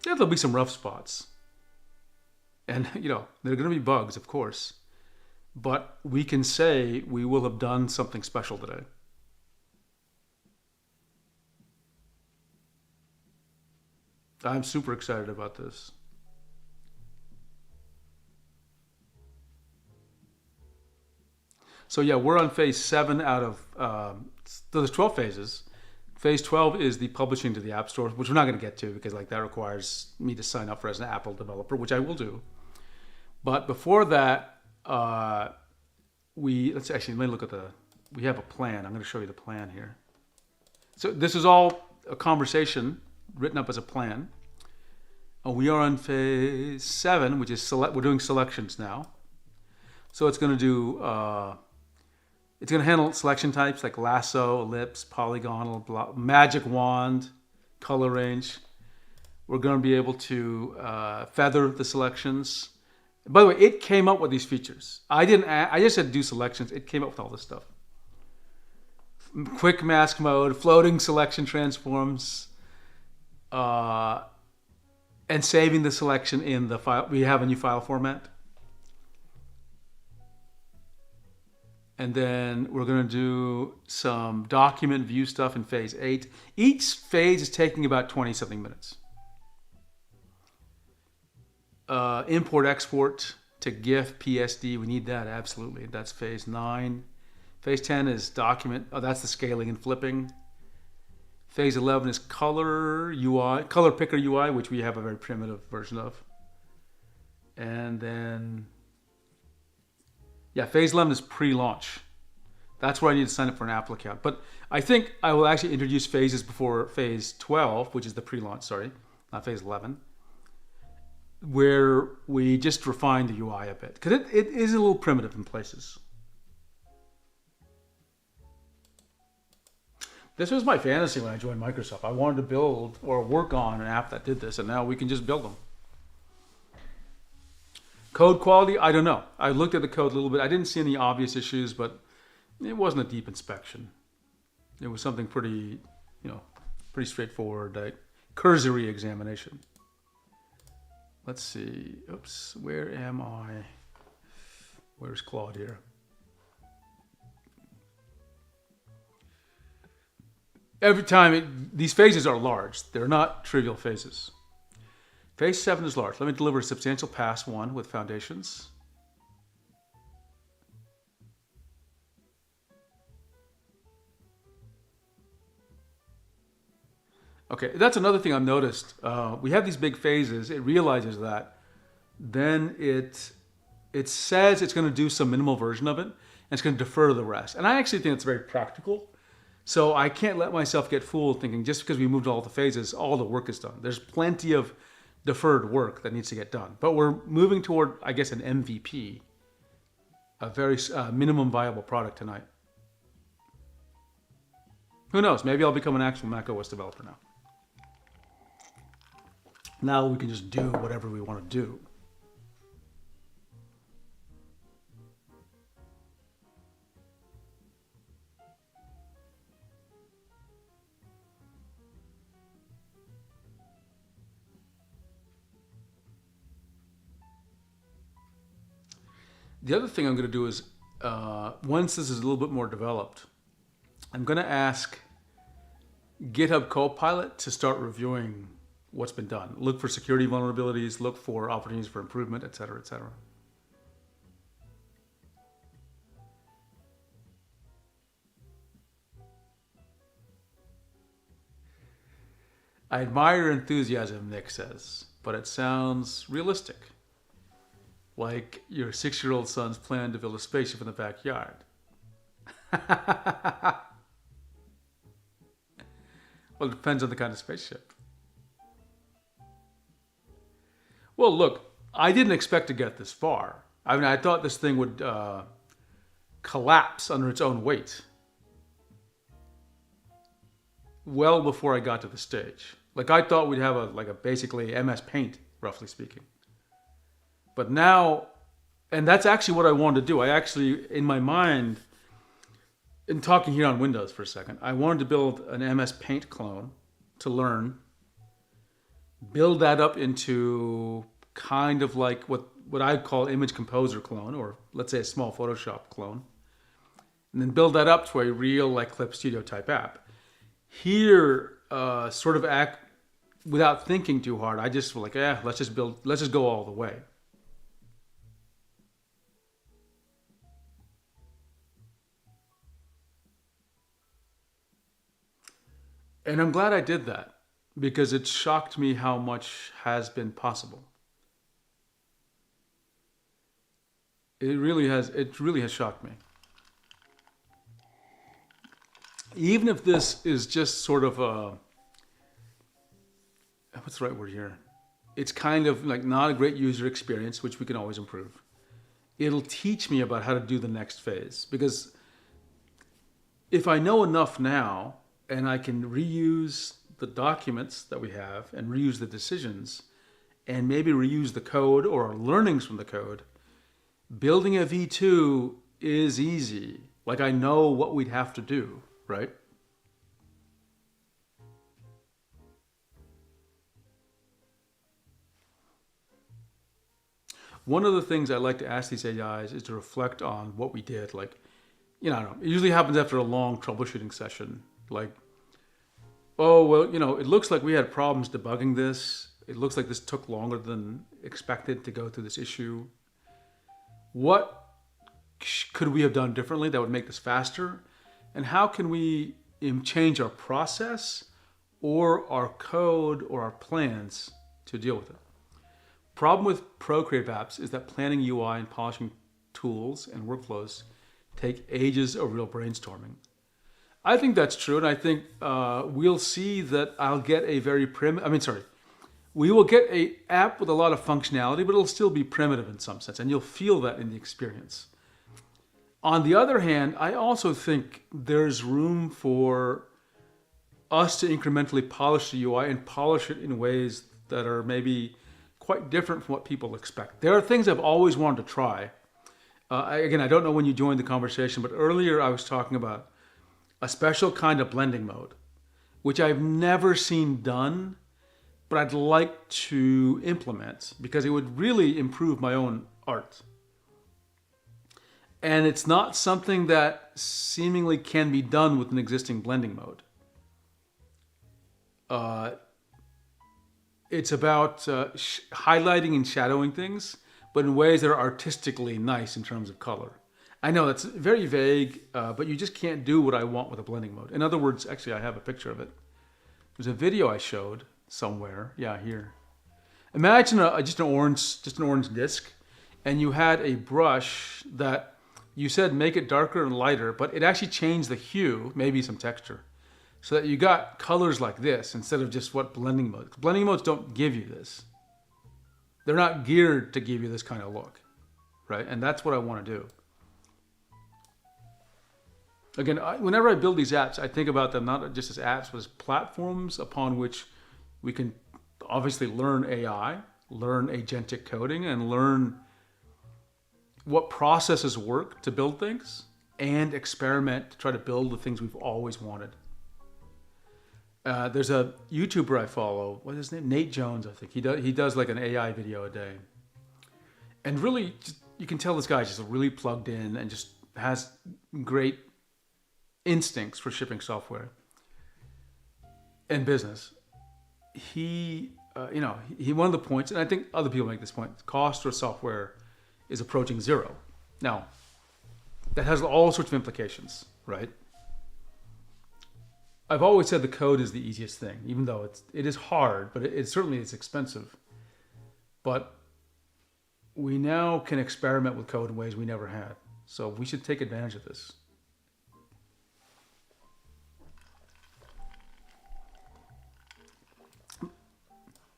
Yeah, there'll be some rough spots. And, there are going to be bugs, of course. But we can say we will have done something special today. I'm super excited about this. So yeah, we're on phase 7 out of, there's 12 phases. Phase 12 is the publishing to the App Store, which we're not going to get to because that requires me to sign up as an Apple developer, which I will do. But before that, let me look at we have a plan. I'm going to show you the plan here. So this is all a conversation written up as a plan. We are on phase 7, which is we're doing selections now. So it's going to do, it's going to handle selection types like lasso, ellipse, polygonal, magic wand, color range. We're going to be able to feather the selections. By the way, it came up with these features. I just said do selections. It came up with all this stuff. Quick mask mode, floating selection transforms, and saving the selection in the file. We have a new file format. And then we're going to do some document view stuff in phase 8. Each phase is taking about 20-something minutes. Import, export to GIF, PSD. We need that, absolutely. That's phase 9. Phase 10 is document. Oh, that's the scaling and flipping. Phase 11 is color UI, color picker UI, which we have a very primitive version of. And then, phase 11 is pre-launch. That's where I need to sign up for an Apple account. But I think I will actually introduce phases before phase 12, which is the pre-launch, not phase 11, where we just refine the UI a bit. Because it is a little primitive in places. This was my fantasy when I joined Microsoft. I wanted to build or work on an app that did this, and now we can just build them. Code quality, I don't know. I looked at the code a little bit. I didn't see any obvious issues, but it wasn't a deep inspection. It was something pretty straightforward, cursory examination. Let's see. Oops, where am I? Where's Claude here? Every time, these phases are large. They're not trivial phases. Phase 7 is large. Let me deliver a substantial pass 1 with foundations. Okay, that's another thing I've noticed. We have these big phases. It realizes that. Then it says it's going to do some minimal version of it, and it's going to defer the rest. And I actually think it's very practical. So I can't let myself get fooled thinking just because we moved all the phases, all the work is done. There's plenty of deferred work that needs to get done. But we're moving toward, I guess, an MVP, a very minimum viable product tonight. Who knows? Maybe I'll become an actual macOS developer now. Now we can just do whatever we want to do. The other thing I'm going to do is, once this is a little bit more developed, I'm going to ask GitHub Copilot to start reviewing what's been done. Look for security vulnerabilities, look for opportunities for improvement, et cetera, et cetera. I admire your enthusiasm, Nick says, but it sounds realistic. Like your 6-year-old son's plan to build a spaceship in the backyard. Well, it depends on the kind of spaceship. Well, look, I didn't expect to get this far. I mean, I thought this thing would collapse under its own weight well before I got to the stage. Like, I thought we'd have a basically MS Paint, roughly speaking. But now, and that's actually what I wanted to do. I actually, in my mind, in talking here on Windows for a second, I wanted to build an MS Paint clone to learn, build that up into kind of like what I'd call Image Composer clone, or let's say a small Photoshop clone, and then build that up to a real like Clip Studio type app. Here, sort of act without thinking too hard. I just was like, let's just go all the way. And I'm glad I did that because it shocked me how much has been possible. It really has shocked me. Even if this is just sort of a, what's the right word here? It's kind of like not a great user experience, which we can always improve. It'll teach me about how to do the next phase. Because if I know enough now, and I can reuse the documents that we have and reuse the decisions and maybe reuse the code or our learnings from the code, building a V2 is easy. Like I know what we'd have to do, right? One of the things I like to ask these AIs is to reflect on what we did. Like, I don't know, it usually happens after a long troubleshooting session. Like, oh, well, it looks like we had problems debugging this. It looks like this took longer than expected to go through this issue. What could we have done differently that would make this faster? And how can we change our process or our code or our plans to deal with it? Problem with Procreate apps is that planning UI and polishing tools and workflows take ages of real brainstorming. I think that's true, and I think we'll see that I'll get a very we will get an app with a lot of functionality, but it'll still be primitive in some sense, and you'll feel that in the experience. On the other hand, I also think there's room for us to incrementally polish the UI and polish it in ways that are maybe quite different from what people expect. There are things I've always wanted to try. I don't know when you joined the conversation, but earlier I was talking about a special kind of blending mode, which I've never seen done, but I'd like to implement because it would really improve my own art. And it's not something that seemingly can be done with an existing blending mode. It's about highlighting and shadowing things, but in ways that are artistically nice in terms of color. I know that's very vague, but you just can't do what I want with a blending mode. In other words, actually, I have a picture of it. There's a video I showed somewhere. Yeah, here. Imagine just an orange disc, and you had a brush that you said make it darker and lighter, but it actually changed the hue, maybe some texture, so that you got colors like this instead of just what blending modes. Blending modes don't give you this. They're not geared to give you this kind of look, right? And that's what I want to do. Again, whenever I build these apps, I think about them not just as apps, but as platforms upon which we can obviously learn AI, learn agentic coding, and learn what processes work to build things, and experiment to try to build the things we've always wanted. There's a YouTuber I follow. What's his name? Nate Jones, I think. He does like an AI video a day. And really, you can tell this guy's just really plugged in and just has great instincts for shipping software and business. He one of the points, and I think other people make this point, cost for software is approaching zero. Now, that has all sorts of implications, right? I've always said the code is the easiest thing, even though it is hard, but it certainly is expensive. But we now can experiment with code in ways we never had. So we should take advantage of this.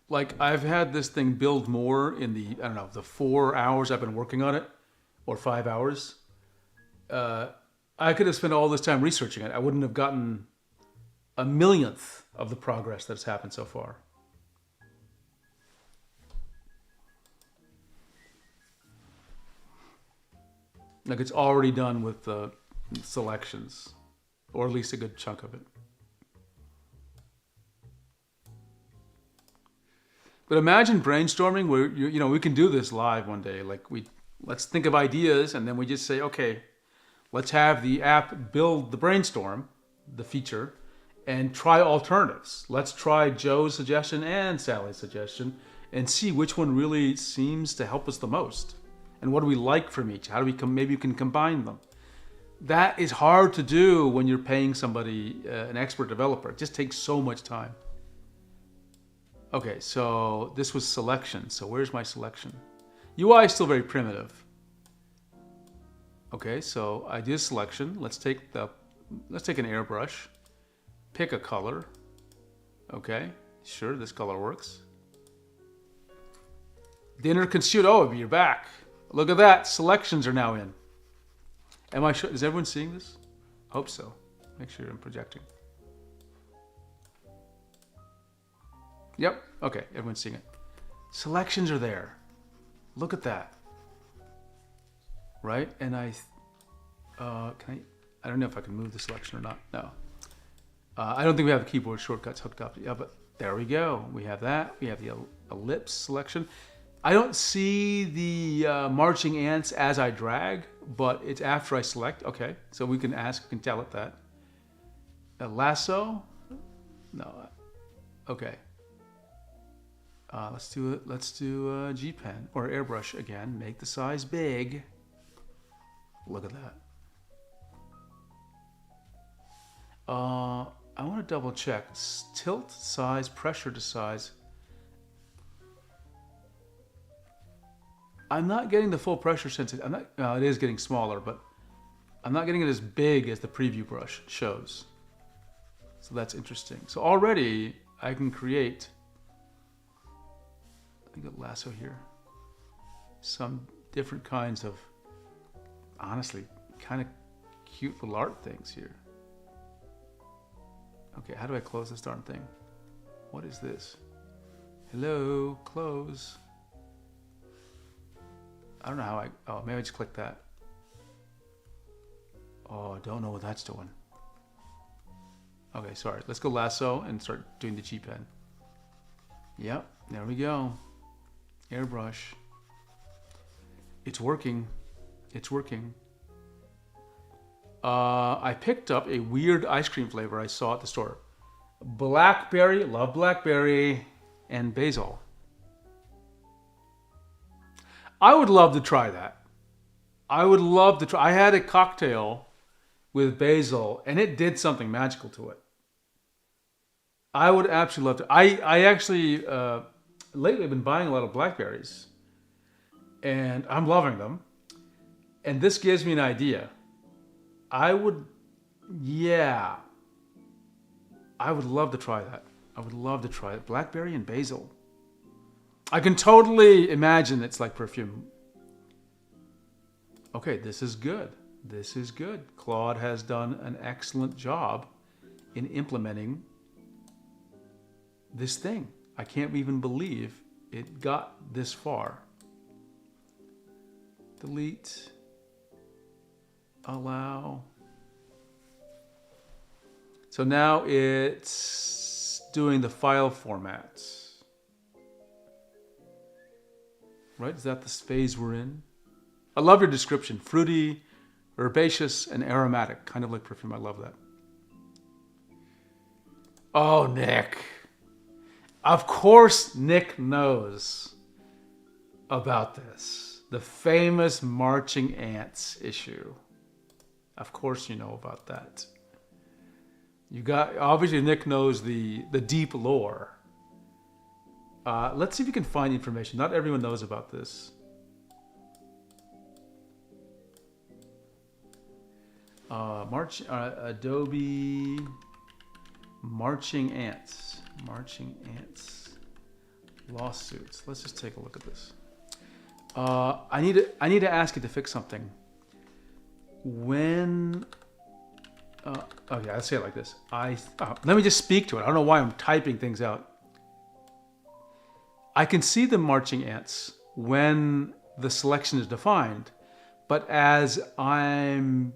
Like, I've had this thing build more in the 4 hours I've been working on it, or 5 hours. I could have spent all this time researching it. I wouldn't have gotten a millionth of the progress that's happened so far. Like, it's already done with the selections, or at least a good chunk of it. But imagine brainstorming where we can do this live one day. Like, let's think of ideas, and then we just say, okay, let's have the app build the brainstorm, the feature, and try alternatives. Let's try Joe's suggestion and Sally's suggestion and see which one really seems to help us the most. And what do we like from each? How do we maybe you can combine them? That is hard to do when you're paying somebody, an expert developer. It just takes so much time. Okay, so this was selection. So where's my selection? UI is still very primitive. Okay, so idea selection. Let's take an airbrush. Pick a color. Okay, sure, this color works. Dinner consumed. Oh, you're back. Look at that. Selections are now in. Am I sure? Is everyone seeing this? Hope so. Make sure I'm projecting. Yep. Okay, everyone's seeing it. Selections are there. Look at that. Right? And I don't know if I can move the selection or not. No. I don't think we have keyboard shortcuts hooked up. Yeah, but there we go. We have that. We have the ellipse selection. I don't see the marching ants as I drag, but it's after I select. Okay, so we can tell it that. A lasso? No. Okay. Let's do it. Let's do G Pen or airbrush again. Make the size big. Look at that. I want to double check. Tilt size, pressure to size. I'm not getting the full pressure sensitivity. It is getting smaller, but I'm not getting it as big as the preview brush shows. So that's interesting. So already I can create, I think a lasso here, some different kinds of, honestly, kind of cute little art things here. Okay, how do I close this darn thing? What is this? Hello, close. I don't know how maybe I just click that. Oh, I don't know what that's doing. Okay, sorry. Let's go lasso and start doing the G Pen. Yep, there we go. Airbrush. It's working. It's working. I picked up a weird ice cream flavor I saw at the store. Blackberry, love blackberry, and basil. I would love to try that. I would love to try. I had a cocktail with basil, and it did something magical to it. I would absolutely love to. I actually, lately, I've been buying a lot of blackberries, and I'm loving them. And this gives me an idea. I would love to try that. I would love to try it. Blackberry and basil. I can totally imagine it's like perfume. Okay, this is good. This is good. Claude has done an excellent job in implementing this thing. I can't even believe it got this far. Delete. Allow. So now it's doing the file formats. Right? Is that the phase we're in? I love your description. Fruity, herbaceous, and aromatic. Kind of like perfume. I love that. Oh, Nick. Of course Nick knows about this. The famous Marching Ants issue. Of course you know about that. Obviously Nick knows the deep lore. Let's see if you can find information. Not everyone knows about this. Adobe Marching Ants lawsuits. Let's just take a look at this. I need to ask you to fix something. When okay, I'll say it like this. Let me just speak to it. I don't know why I'm typing things out. I can see the marching ants when the selection is defined, but as I'm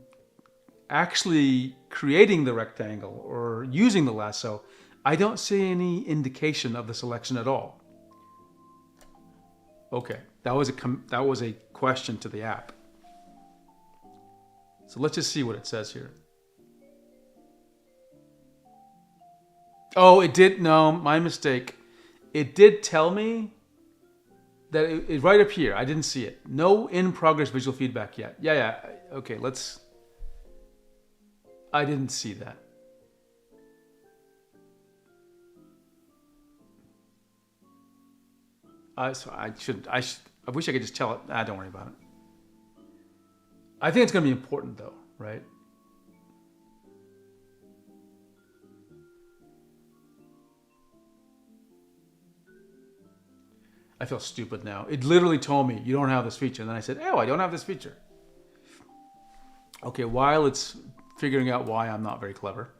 actually creating the rectangle or using the lasso, I don't see any indication of the selection at all. Okay, that was a question to the app. So let's just see what it says here. Oh, it did. No, my mistake. It did tell me that it right up here. I didn't see it. No in-progress visual feedback yet. Yeah. Okay, let's. I didn't see that. So I shouldn't. I wish I could just tell it. Don't worry about it. I think it's going to be important, though, right? I feel stupid now. It literally told me, you don't have this feature. And then I said, oh, I don't have this feature. Okay, while it's figuring out why I'm not very clever,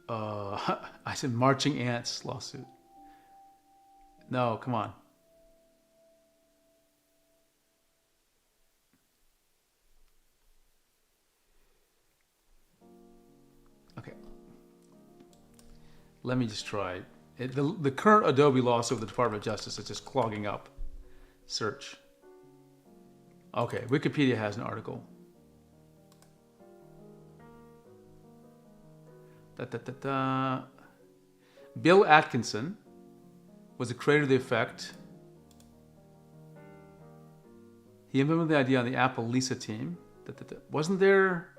I said Marching Ants lawsuit. No, come on. Okay. Let me just try. The current Adobe lawsuit of the Department of Justice is just clogging up search. Okay, Wikipedia has an article. Bill Atkinson was the creator of the effect. He implemented the idea on the Apple Lisa team. Wasn't there...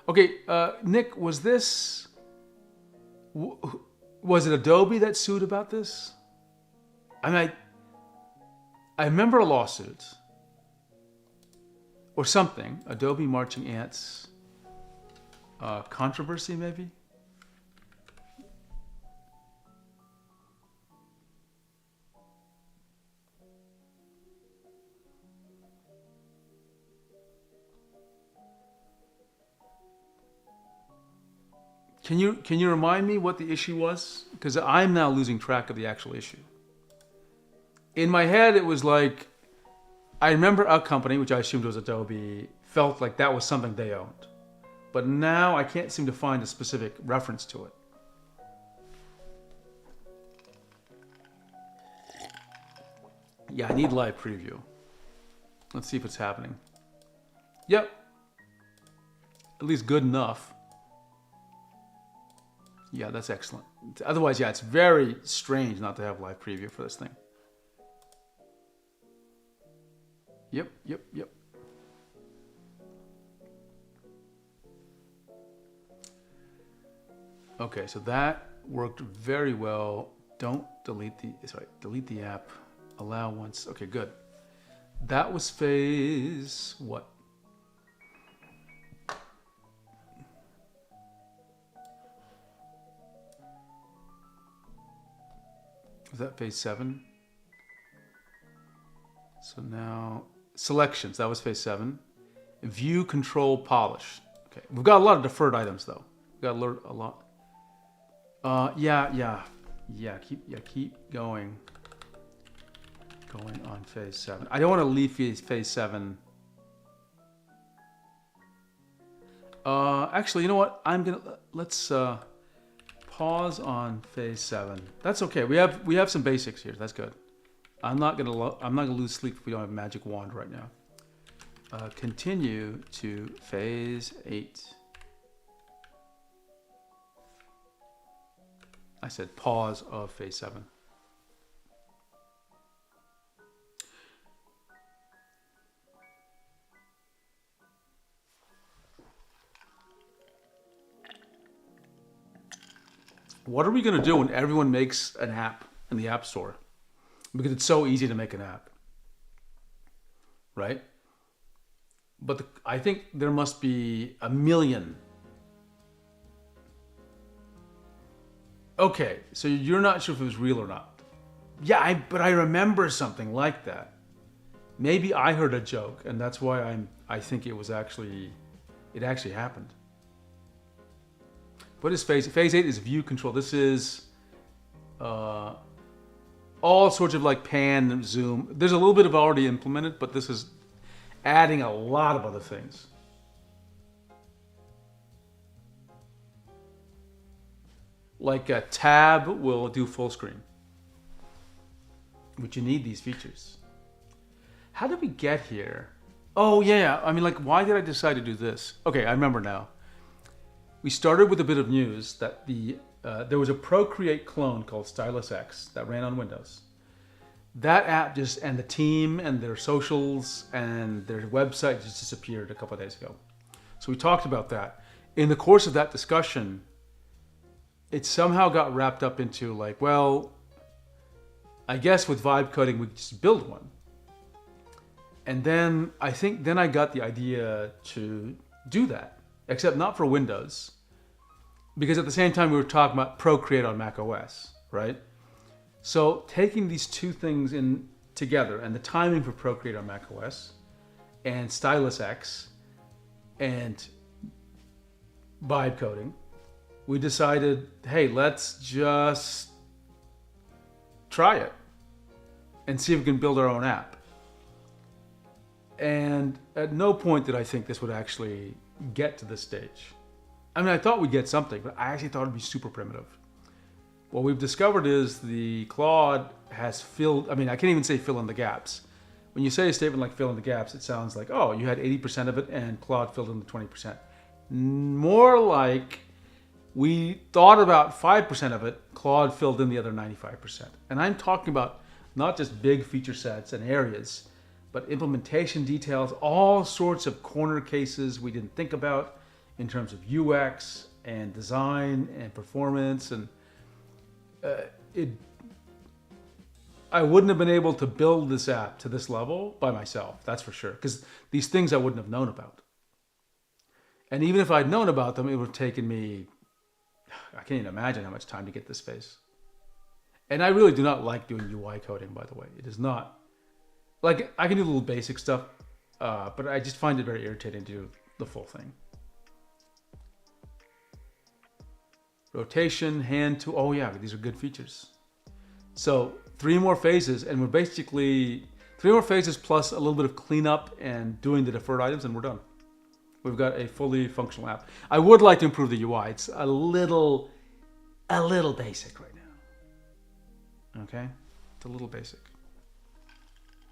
Okay, Nick, was this... Was it Adobe that sued about this? I mean, I remember a lawsuit. Or something. Adobe Marching Ants. Controversy, maybe? Can you remind me what the issue was? Because I'm now losing track of the actual issue. In my head, it was like, I remember a company, which I assumed was Adobe, felt like that was something they owned. But now I can't seem to find a specific reference to it. Yeah, I need live preview. Let's see if it's happening. Yep. At least good enough. Yeah, that's excellent. Otherwise, yeah, it's very strange not to have live preview for this thing. Yep. Okay, so that worked very well. Don't delete the app. Allow once. Okay, good. That was phase what? Was that phase 7? So now, selections, that was phase 7. View, control, polish. Okay, we've got a lot of deferred items though. We've got a lot. Keep going. Going on phase 7. I don't want to leave phase 7. Actually, you know what? Let's pause on phase 7. That's okay. We have some basics here. That's good. I'm not gonna lose sleep if we don't have a magic wand right now. continue to phase 8. I said pause of phase 7. What are we going to do when everyone makes an app in the App Store? Because it's so easy to make an app, right? But I think there must be a million. Okay, so you're not sure if it was real or not. Yeah, but I remember something like that. Maybe I heard a joke, and that's why I think it actually happened. What is phase? Phase 8 is view control. This is all sorts of like pan and zoom. There's a little bit of already implemented, but this is adding a lot of other things. Like a tab will do full screen, but you need these features. How did we get here? Oh yeah, I mean, like, why did I decide to do this? Okay, I remember now. We started with a bit of news that there was a Procreate clone called Stylus X that ran on Windows. That app and the team and their socials and their website just disappeared a couple of days ago. So we talked about that. In the course of that discussion, it somehow got wrapped up into like, well, I guess with vibe coding, we could just build one. And then I got the idea to do that, except not for Windows. Because at the same time, we were talking about Procreate on Mac OS, right? So taking these two things in together and the timing for Procreate on Mac OS and Stylus X and vibe coding, we decided, hey, let's just try it and see if we can build our own app. And at no point did I think this would actually get to this stage. I mean, I thought we'd get something, but I actually thought it'd be super primitive. What we've discovered is the Claude has filled, I mean, I can't even say fill in the gaps. When you say a statement like fill in the gaps, it sounds like, oh, you had 80% of it and Claude filled in the 20%. More like we thought about 5% of it, Claude filled in the other 95%. And I'm talking about not just big feature sets and areas, but implementation details, all sorts of corner cases we didn't think about in terms of UX and design and performance. And I wouldn't have been able to build this app to this level by myself, that's for sure, because these things I wouldn't have known about. And even if I'd known about them, it would have taken me, I can't even imagine how much time to get this space. And I really do not like doing UI coding, by the way. It is not, like, I can do little basic stuff, but I just find it very irritating to do the full thing. Rotation, hand to, oh yeah, these are good features. So 3 more phases, and we're basically 3 more phases plus a little bit of cleanup and doing the deferred items, and we're done. We've got a fully functional app. I would like to improve the UI. It's a little basic right now. Okay? It's a little basic.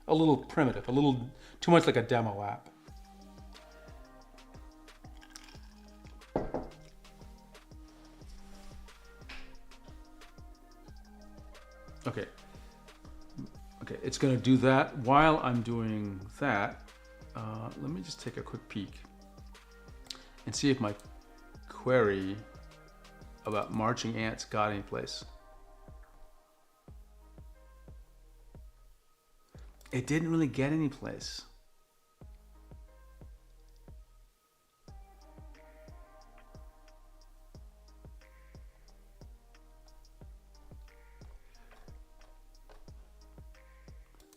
A little primitive, a little too much like a demo app. Okay, it's gonna do that. While I'm doing that, let me just take a quick peek and see if my query about marching ants got any place. It didn't really get any place.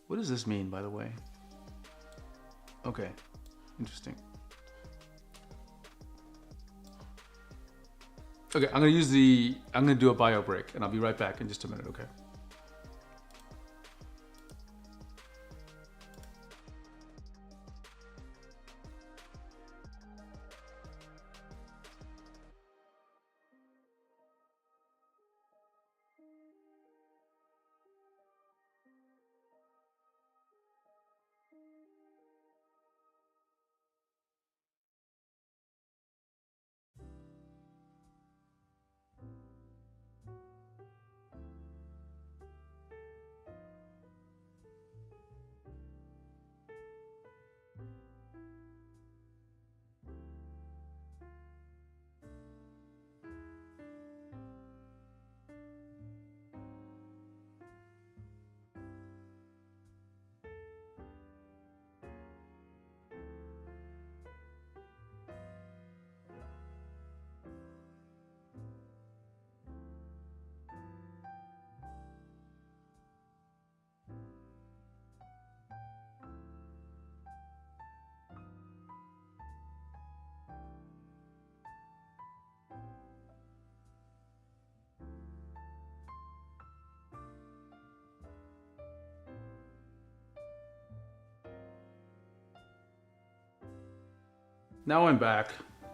What does this mean, by the way? Okay, interesting. Okay, I'm gonna do a bio break, and I'll be right back in just a minute, okay? Now I'm back.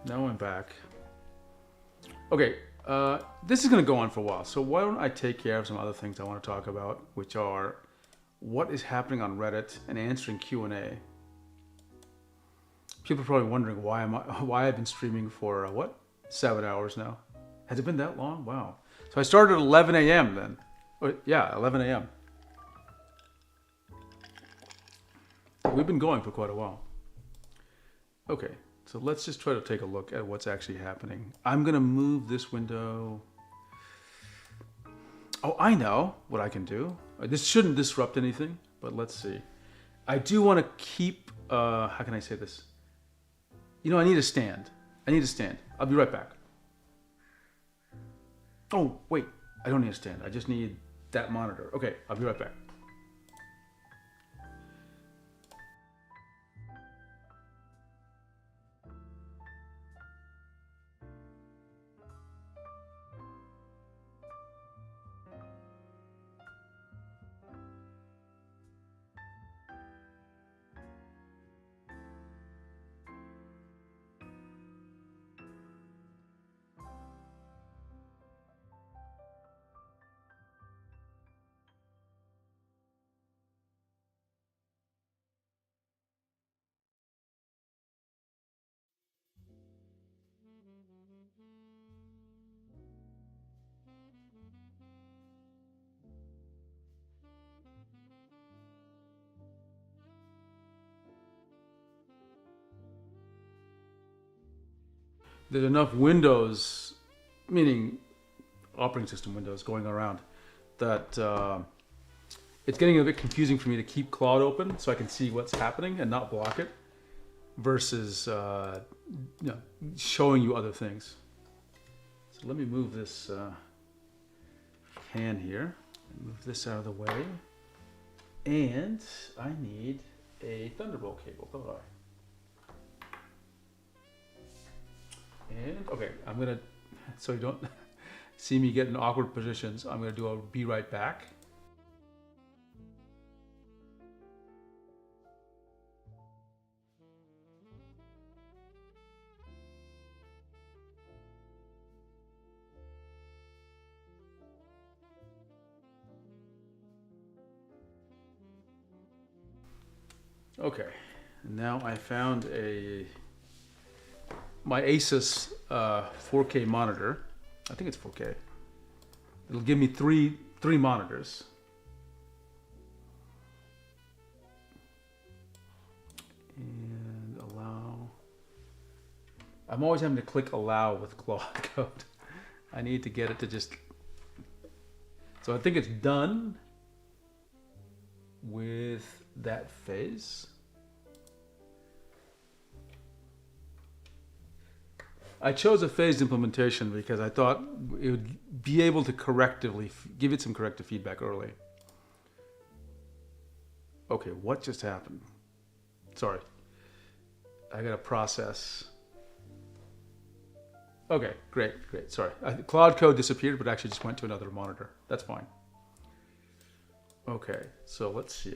Now I'm back. Okay, this is going to go on for a while, so why don't I take care of some other things I want to talk about, which are what is happening on Reddit and answering Q&A. People are probably wondering why I've been streaming for 7 hours now. Has it been that long? Wow. So I started at 11 a.m. then. Yeah, 11 a.m. We've been going for quite a while. Okay, so let's just try to take a look at what's actually happening. I'm going to move this window. Oh, I know what I can do. This shouldn't disrupt anything, but let's see. I do want to keep, how can I say this? I need a stand. I'll be right back. Oh, wait, I don't need a stand. I just need that monitor. Okay, I'll be right back. There's enough Windows, meaning operating system Windows, going around that it's getting a bit confusing for me to keep Claude open so I can see what's happening and not block it versus showing you other things. So let me move this can here and move this out of the way. And I need a Thunderbolt cable, don't I? And okay, I'm gonna, so you don't see me get in awkward positions, I'm gonna do a be right back. Okay, now I found my Asus 4K monitor. I think it's 4K. It'll give me three monitors. And allow. I'm always having to click allow with Claude Code. I need to get it to just. So I think it's done with that phase. I chose a phased implementation because I thought it would be able to correctively give it some corrective feedback early. Okay, what just happened? Sorry. I gotta process. Okay, great. Sorry. Claude Code disappeared, but actually just went to another monitor. That's fine. Okay, so let's see.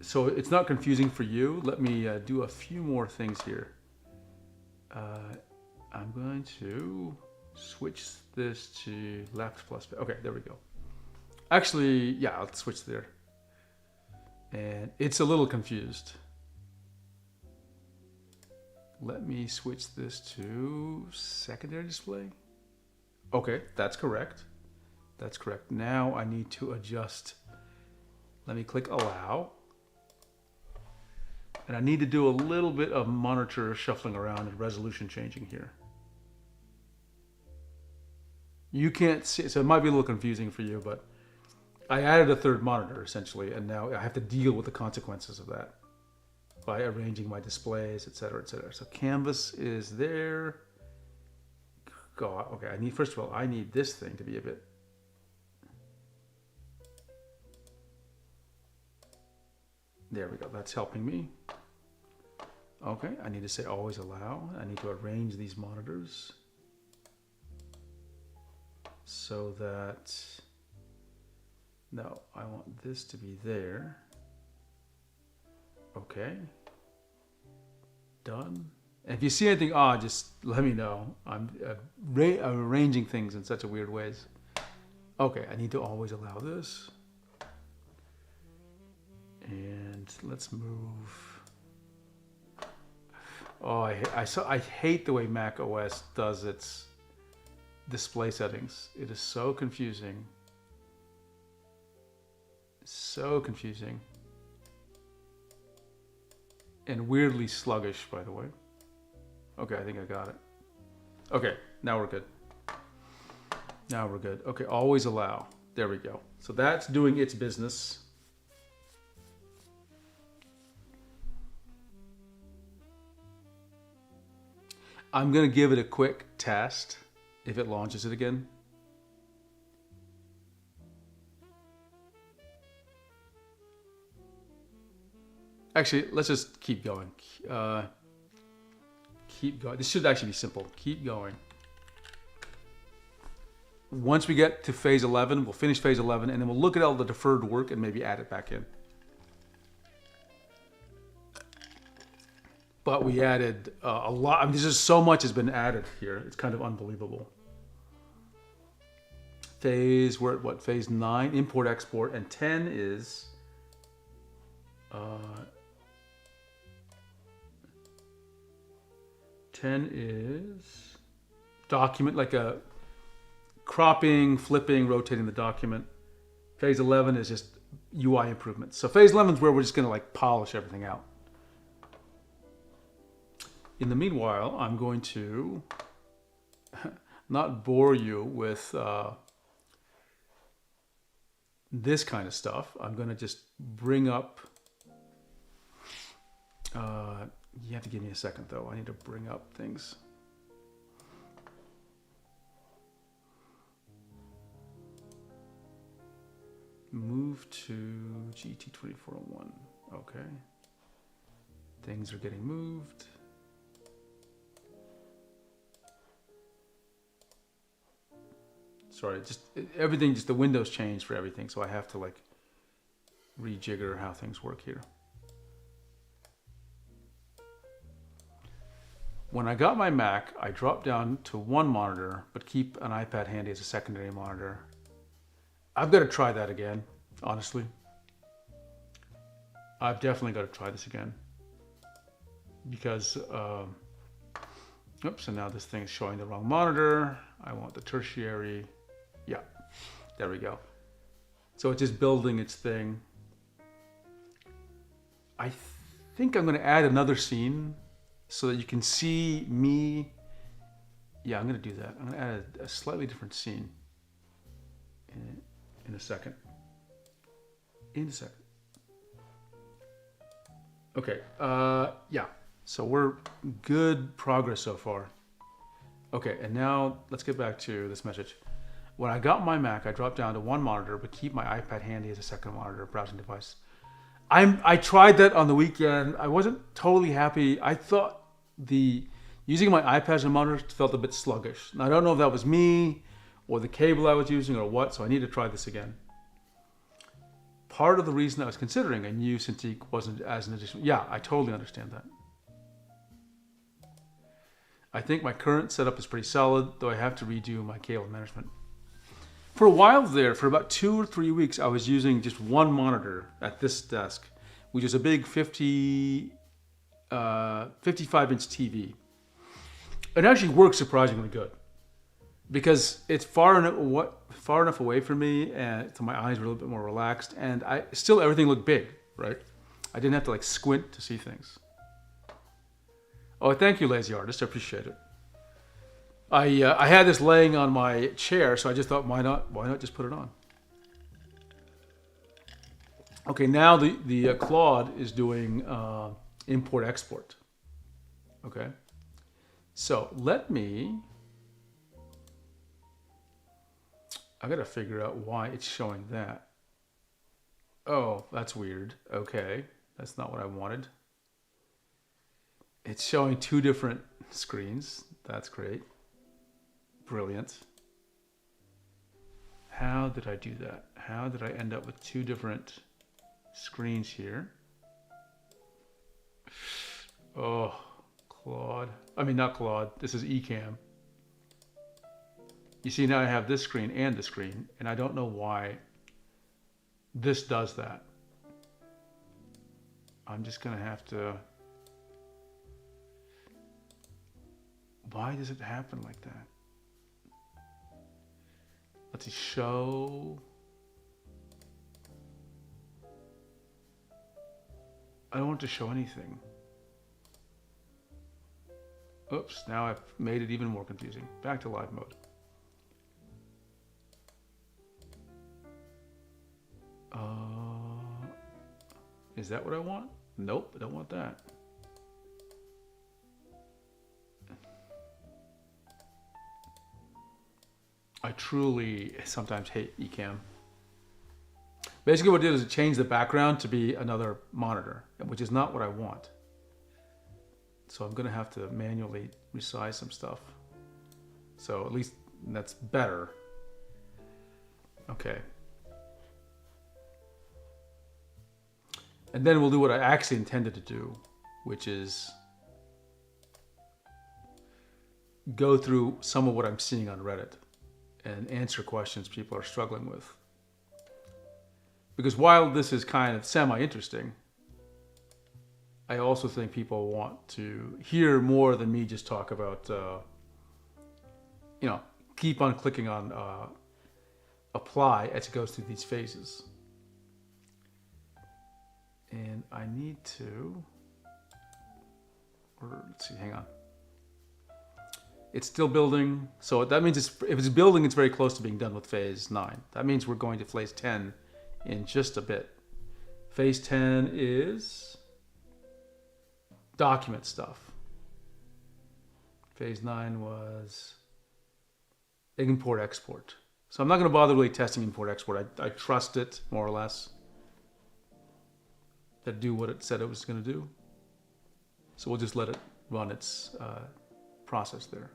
So it's not confusing for you. Let me do a few more things here. I'm going to switch this to left plus. Okay, there we go. Actually, yeah, I'll switch there. And it's a little confused. Let me switch this to secondary display. Okay, that's correct. That's correct. Now I need to adjust. Let me click allow. And I need to do a little bit of monitor shuffling around and resolution changing here. You can't see, so it might be a little confusing for you, but I added a third monitor essentially, and now I have to deal with the consequences of that by arranging my displays, etc., etc. So canvas is there. God, okay, first of all, I need this thing to be a bit. There we go, that's helping me. Okay, I need to say always allow. I need to arrange these monitors so that, no, I want this to be there. Okay, done. And if you see anything odd, just let me know. I'm arranging things in such a weird ways. Okay, I need to always allow this. And let's move. Oh, I hate the way Mac OS does its display settings. It is so confusing. So confusing. And weirdly sluggish, by the way. Okay, I think I got it. Okay, now we're good. Now we're good. Okay, always allow. There we go. So that's doing its business. I'm going to give it a quick test if it launches it again. Actually, let's just keep going. Keep going. This should actually be simple. Keep going. Once we get to phase 11, we'll finish phase 11, and then we'll look at all the deferred work and maybe add it back in. But we added a lot. I mean, there's just so much has been added here. It's kind of unbelievable. We're at what? Phase 9, import, export, and 10 is... 10 is document, like a cropping, flipping, rotating the document. Phase 11 is just UI improvements. So phase 11 is where we're just going to like polish everything out. In the meanwhile, I'm going to not bore you with this kind of stuff. I'm going to just bring up... you have to give me a second, though. I need to bring up things. Move to GT2401. Okay. Things are getting moved. Sorry, everything, the windows changed for everything, so I have to like rejigger how things work here. When I got my Mac, I dropped down to one monitor, but keep an iPad handy as a secondary monitor. I've got to try that again, honestly. I've definitely got to try this again. Because, oops, and now this thing is showing the wrong monitor. I want the tertiary. Yeah, there we go. So it's just building its thing. I think I'm going to add another scene so that you can see me. Yeah, I'm going to do that. I'm going to add a slightly different scene in a second. Okay, yeah. So we're good progress so far. Okay, and now let's get back to this message. When I got my Mac, I dropped down to one monitor, but keep my iPad handy as a second monitor browsing device. I tried that on the weekend. I wasn't totally happy. I thought using my iPad as a monitor felt a bit sluggish. Now, I don't know if that was me or the cable I was using or what, so I need to try this again. Part of the reason I was considering a new Cintiq wasn't as an addition. Yeah, I totally understand that. I think my current setup is pretty solid, though I have to redo my cable management. For a while there, for about 2 or 3 weeks, I was using just one monitor at this desk, which is a big 55-inch TV. It actually works surprisingly good because it's far enough away from me, and so my eyes were a little bit more relaxed, and everything looked big, right? I didn't have to like squint to see things. Oh, thank you, Lazy Artist. I appreciate it. I had this laying on my chair, so I just thought, why not just put it on? Okay, now the Claude is doing import export. Okay, so I gotta figure out why it's showing that. Oh, that's weird. Okay, that's not what I wanted. It's showing 2 different screens. That's great. Brilliant. How did I do that? How did I end up with 2 different screens here? Oh, Claude. I mean, not Claude. This is Ecamm. You see, now I have this screen and this screen, and I don't know why this does that. I'm just going to have to... Why does it happen like that? Let's see, show... I don't want to show anything. Oops, now I've made it even more confusing. Back to live mode. Is that what I want? Nope, I don't want that. I truly sometimes hate Ecamm. Basically what it did is it changed the background to be another monitor, which is not what I want. So I'm gonna have to manually resize some stuff. So at least that's better. Okay. And then we'll do what I actually intended to do, which is go through some of what I'm seeing on Reddit and answer questions people are struggling with. Because while this is kind of semi-interesting, I also think people want to hear more than me just talk about, keep on clicking on apply as it goes through these phases. And I need to, or let's see, hang on. It's still building, so that means if it's building, it's very close to being done with phase 9. That means we're going to phase 10 in just a bit. Phase 10 is document stuff. Phase 9 was import export. So I'm not going to bother really testing import export. I trust it more or less to do what it said it was going to do. So we'll just let it run its process there.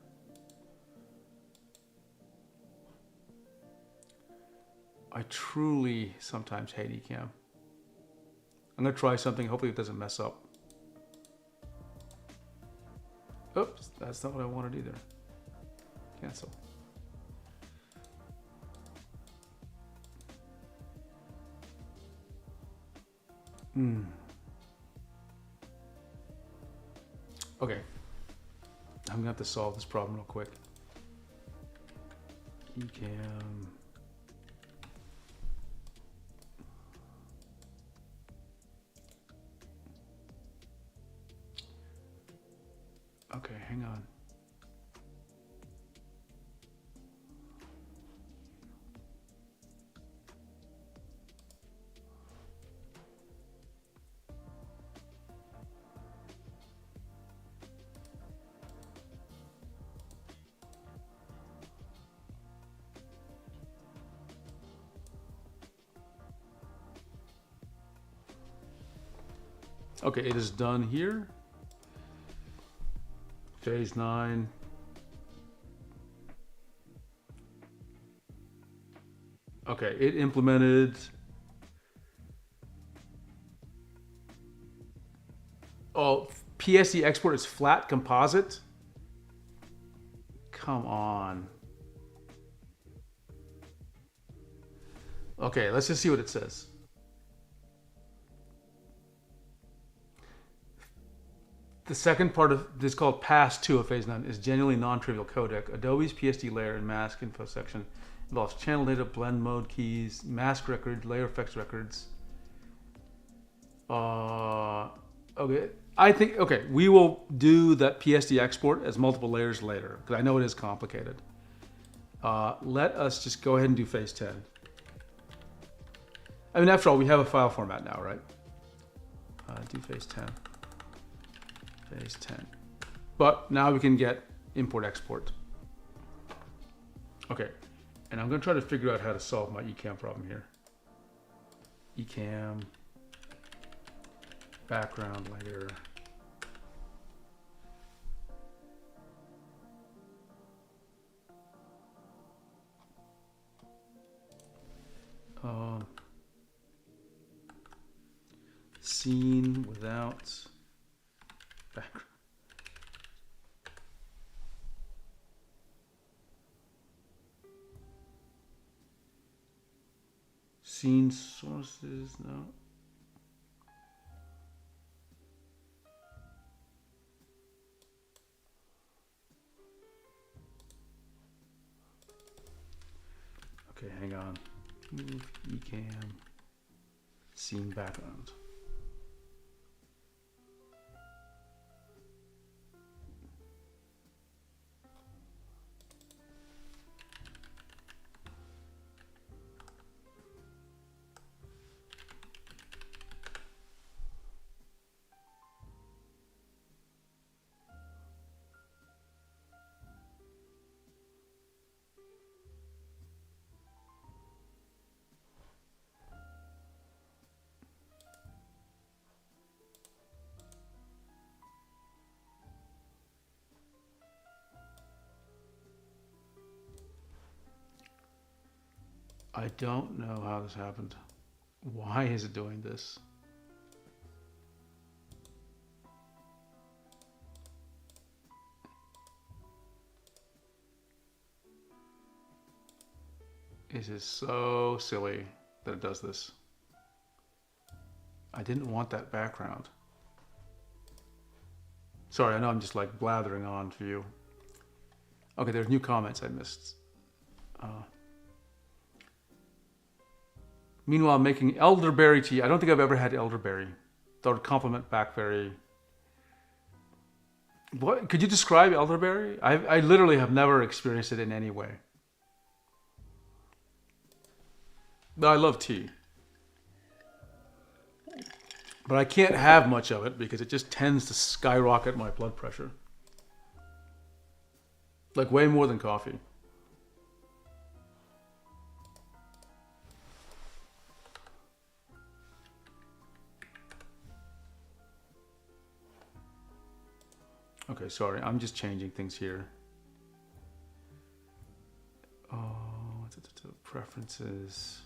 I truly sometimes hate Ecamm. I'm going to try something. Hopefully it doesn't mess up. Oops, that's not what I wanted either. Cancel. Okay. I'm going to have to solve this problem real quick. Ecamm. Okay, hang on. Okay, it is done here. Phase 9. Okay, it implemented. Oh, PSD export is flat composite? Come on. Okay, let's just see what it says. The second part of this, called Pass 2 of Phase 9, is genuinely non-trivial codec. Adobe's PSD layer and mask info section involves channel data, blend mode keys, mask record, layer effects records. Okay, I think, okay, we will do that PSD export as multiple layers later, because I know it is complicated. Let us just go ahead and do Phase 10. I mean, after all, we have a file format now, right? Do Phase 10. Phase 10. But now we can get import export. Okay, and I'm going to try to figure out how to solve my Ecamm problem here. Ecamm, background layer. Scene without background. scene sources, no. Okay, hang on. Move Ecamm. Scene background. I don't know how this happened. Why is it doing this? It is so silly that it does this. I didn't want that background. Sorry, I know I'm just like blathering on for you. Okay, there's new comments I missed. Meanwhile, making elderberry tea. I don't think I've ever had elderberry. Thought it'd complement blackberry. What? Could you describe elderberry? I literally have never experienced it in any way. But I love tea. But I can't have much of it because it just tends to skyrocket my blood pressure. Like way more than coffee. Okay, sorry, I'm just changing things here. Oh, preferences.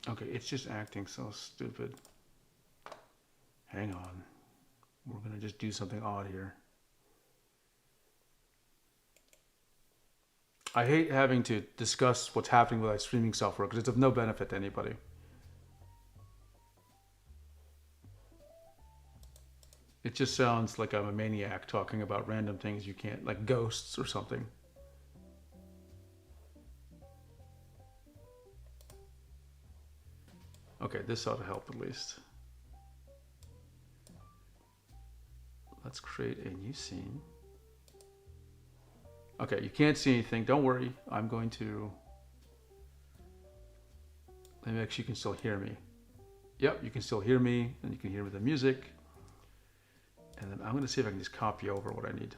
Okay, it's just acting so stupid. Hang on. We're gonna just do something odd here. I hate having to discuss what's happening with our streaming software because it's of no benefit to anybody. It just sounds like I'm a maniac talking about random things you can't, like ghosts or something. Okay, this ought to help at least. Let's create a new scene. Okay, you can't see anything. Don't worry. I'm going to... Let me make sure you can still hear me. Yep, you can still hear me, and you can hear the music. And then I'm going to see if I can just copy over what I need.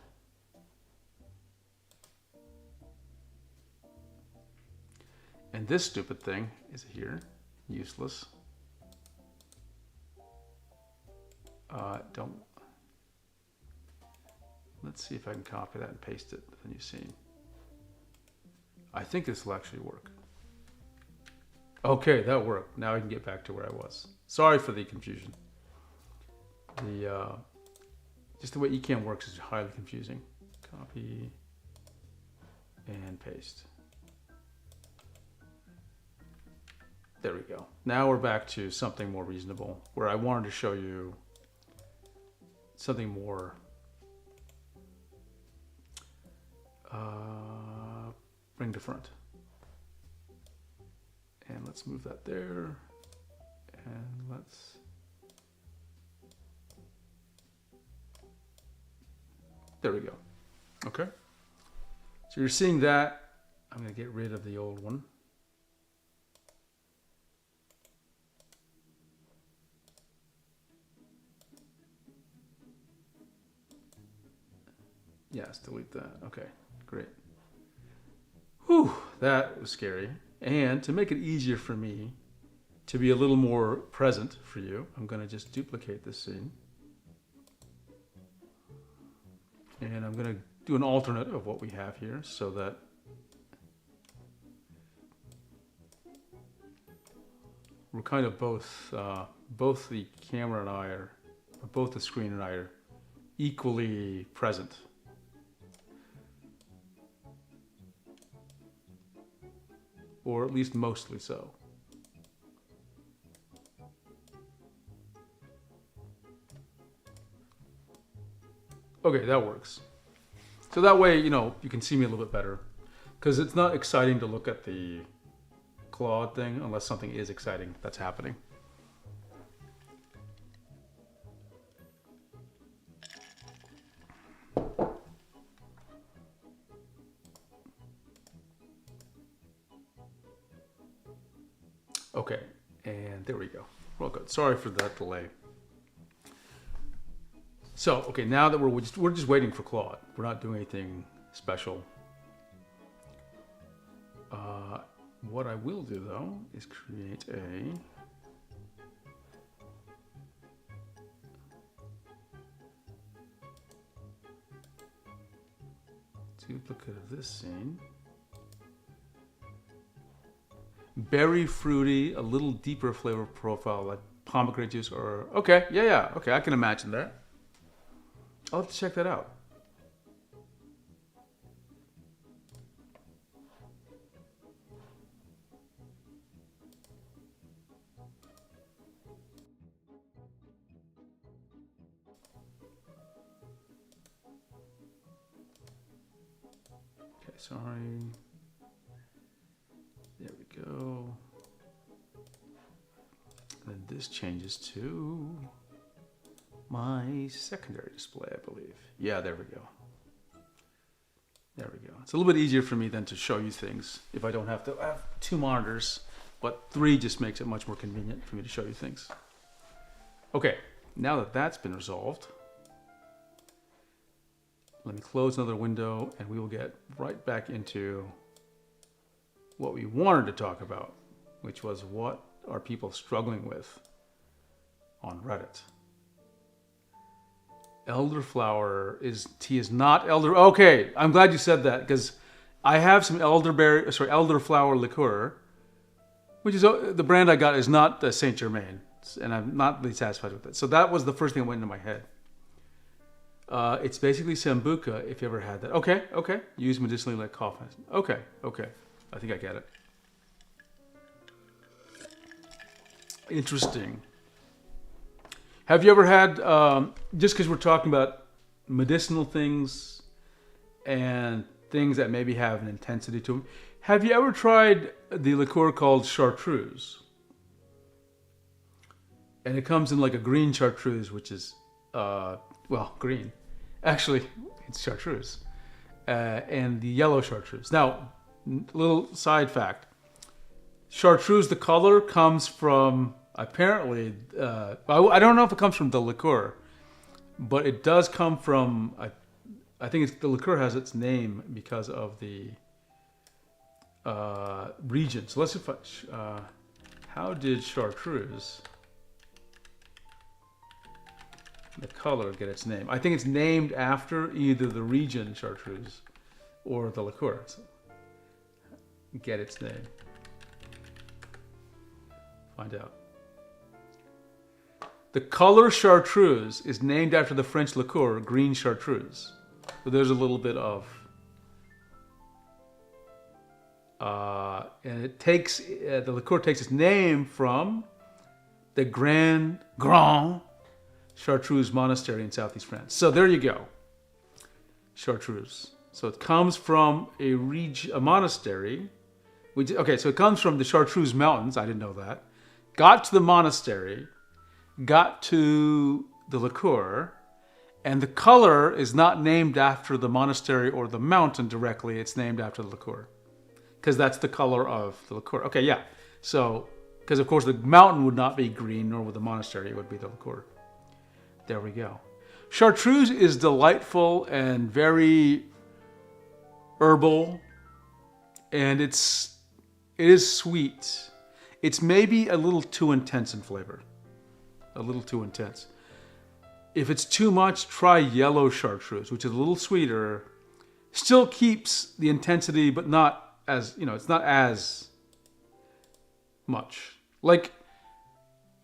And this stupid thing is here. Useless. Don't. Let's see if I can copy that and paste it to the new scene. I think this will actually work. Okay, that worked. Now I can get back to where I was. Sorry for the confusion. Just the way Ecamm works is highly confusing. Copy and paste. There we go. Now we're back to something more reasonable, where I wanted to show you something more bring to front. And let's move that there. And let's... There we go. Okay. So you're seeing that. I'm going to get rid of the old one. Yes, delete that. Okay, great. Whew, that was scary. And to make it easier for me to be a little more present for you, I'm going to just duplicate this scene. And I'm going to do an alternate of what we have here so that we're kind of both the camera and I are, both the screen and I are equally present. Or at least mostly so. Okay, that works. So that way, you know, you can see me a little bit better. Because it's not exciting to look at the Claude thing unless something is exciting that's happening. Okay, and there we go. Well, good. Sorry for that delay. So, okay, now that we're just waiting for Claude. We're not doing anything special. What I will do though is create a duplicate of this scene. Berry fruity, a little deeper flavor profile like pomegranate juice or... Okay, yeah, okay, I can imagine that. I'll have to check that out. Okay, sorry. There we go. And then this changes to my secondary display, I believe. Yeah, there we go. There we go. It's a little bit easier for me then to show you things if I don't have to have 2 monitors, but 3 just makes it much more convenient for me to show you things. Okay, now that that's been resolved, let me close another window and we will get right back into what we wanted to talk about, which was what are people struggling with on Reddit. Elderflower tea is not elder. Okay, I'm glad you said that because I have some elderflower liqueur, which is the brand I got is not Saint Germain, and I'm not really satisfied with it. So that was the first thing that went into my head. It's basically Sambuca, if you ever had that. Okay. Used medicinally like cough medicine. Okay. I think I get it. Interesting. Have you ever had, just because we're talking about medicinal things and things that maybe have an intensity to them, have you ever tried the liqueur called chartreuse? And it comes in like a green chartreuse, which is, green. Actually, it's chartreuse. And the yellow chartreuse. Now, little side fact. Chartreuse, the color, comes from, apparently, I don't know if it comes from the liqueur, but it does come from, I think the liqueur has its name because of the region. So let's see if how did chartreuse, the color, get its name? I think it's named after either the region chartreuse or the liqueur. So get its name. Find out. The color chartreuse is named after the French liqueur, green chartreuse. So there's a little bit of... and it takes... the liqueur takes its name from the Grand Chartreuse Monastery in southeast France. So there you go. Chartreuse. So it comes from a monastery. So it comes from the Chartreuse Mountains. I didn't know that. Got to the monastery, got to the liqueur, and the color is not named after the monastery or the mountain directly. It's named after the liqueur because that's the color of the liqueur. Okay, yeah. So, because of course the mountain would not be green, nor would the monastery. It would be the liqueur. There we go. Chartreuse is delightful and very herbal, and it is sweet. It's maybe a little too intense in flavor. A little too intense. If it's too much, try yellow chartreuse, which is a little sweeter. Still keeps the intensity, but not as, it's not as much. Like,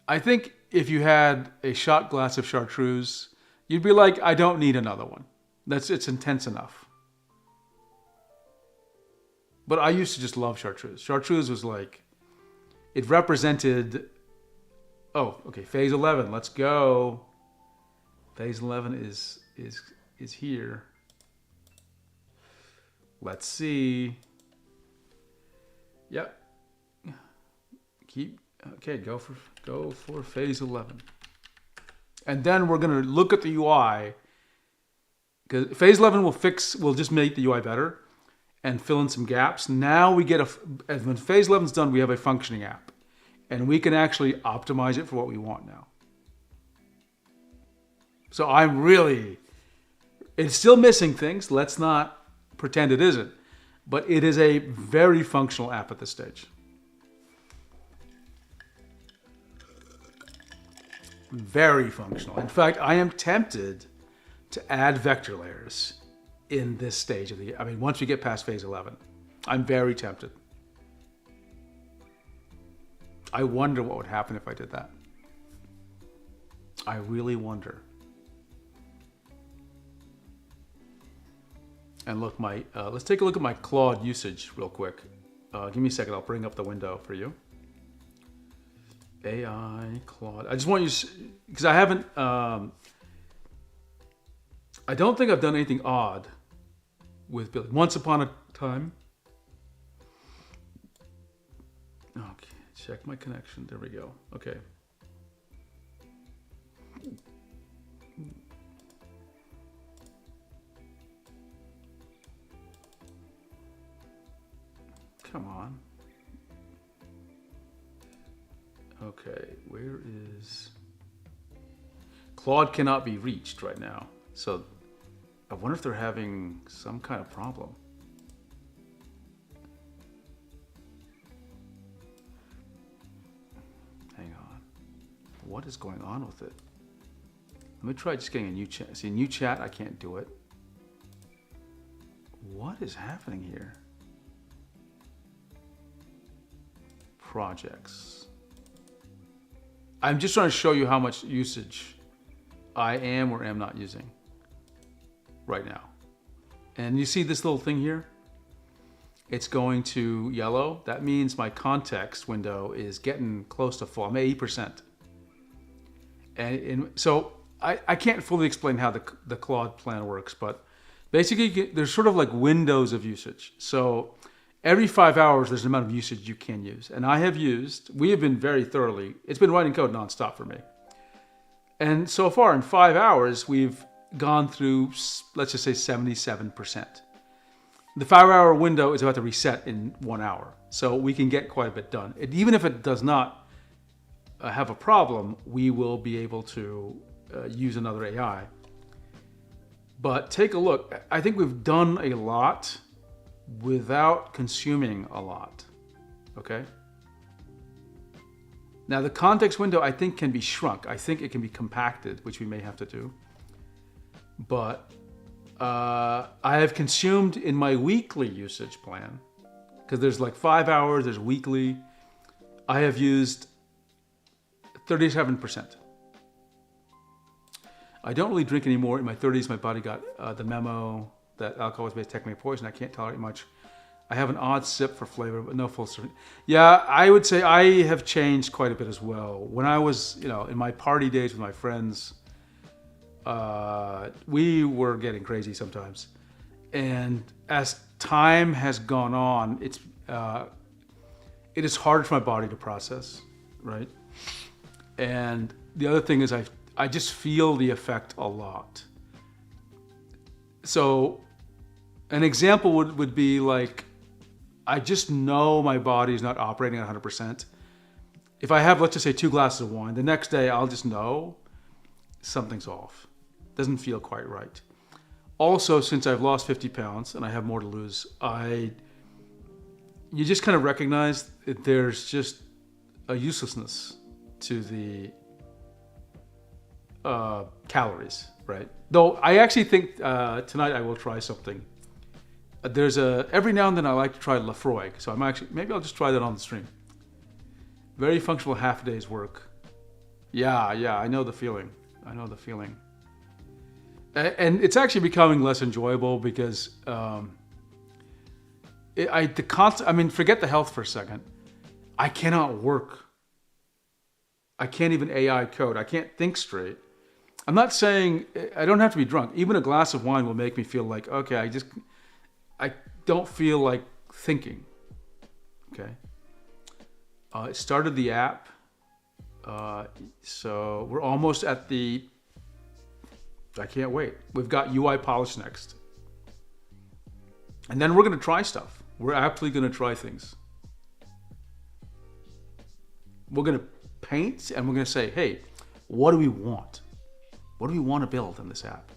I think if you had a shot glass of chartreuse, you'd be like, I don't need another one. It's intense enough. But I used to just love chartreuse. Chartreuse was like, it represented, phase 11, let's go. Phase 11 is here. Let's see. Yep. Go for phase 11. And then we're going to look at the UI, because phase 11 will just make the UI better and fill in some gaps. Now we get when phase 11 is done, we have a functioning app, and we can actually optimize it for what we want now. So it's still missing things. Let's not pretend it isn't, but it is a very functional app at this stage. Very functional. In fact, I am tempted to add vector layers in this stage once we get past phase 11. I'm very tempted. I wonder what would happen if I did that. I really wonder. And look, let's take a look at my Claude usage real quick. Give me a second. I'll bring up the window for you. AI Claude. I just want you, because I haven't. I don't think I've done anything odd with Billy. Once upon a time. Okay, check my connection. There we go. Okay. Come on. Okay, where is... Claude cannot be reached right now. So I wonder if they're having some kind of problem. Hang on. What is going on with it? Let me try just getting a new chat. See, new chat, I can't do it. What is happening here? Projects. I'm just trying to show you how much usage I am or am not using right now. And you see this little thing here? It's going to yellow. That means my context window is getting close to full. I'm at 80%. And so I can't fully explain how the Claude plan works, but basically there's sort of like windows of usage. So every 5 hours, there's an amount of usage you can use. And we have been very thoroughly, it's been writing code nonstop for me. And so far in 5 hours, we've gone through, let's just say 77%. The 5-hour window is about to reset in 1 hour. So we can get quite a bit done. Even if it does not have a problem, we will be able to use another AI. But take a look. I think we've done a lot without consuming a lot, okay? Now the context window I think can be shrunk. I think it can be compacted, which we may have to do. But I have consumed in my weekly usage plan, because there's like 5 hours, there's weekly, I have used 37%. I don't really drink anymore. In my 30s, my body got the memo that alcohol is technically poison. I can't tolerate much. I have an odd sip for flavor, but no full serving. Yeah, I would say I have changed quite a bit as well. When I was, in my party days with my friends, we were getting crazy sometimes. And as time has gone on, it is harder for my body to process, right? And the other thing is I just feel the effect a lot. So an example would be like, I just know my body's not operating at 100%. If I have, let's just say 2 glasses of wine, the next day I'll just know something's off. Doesn't feel quite right. Also, since I've lost 50 pounds and I have more to lose, you just kind of recognize that there's just a uselessness to the calories, right? Though I actually think tonight I will try something. There's every now and then I like to try Lafroig, so maybe I'll just try that on the stream. Very functional half a day's work. Yeah, I know the feeling. And it's actually becoming less enjoyable because forget the health for a second. I cannot work. I can't even AI code. I can't think straight. I'm not saying I don't have to be drunk. Even a glass of wine will make me feel like, okay, I don't feel like thinking. Okay. It started the app. So we're almost at I can't wait. We've got UI polish next. And then we're going to try stuff. We're actually going to try things. We're going to paint and we're going to say, hey, what do we want? What do we want to build in this app?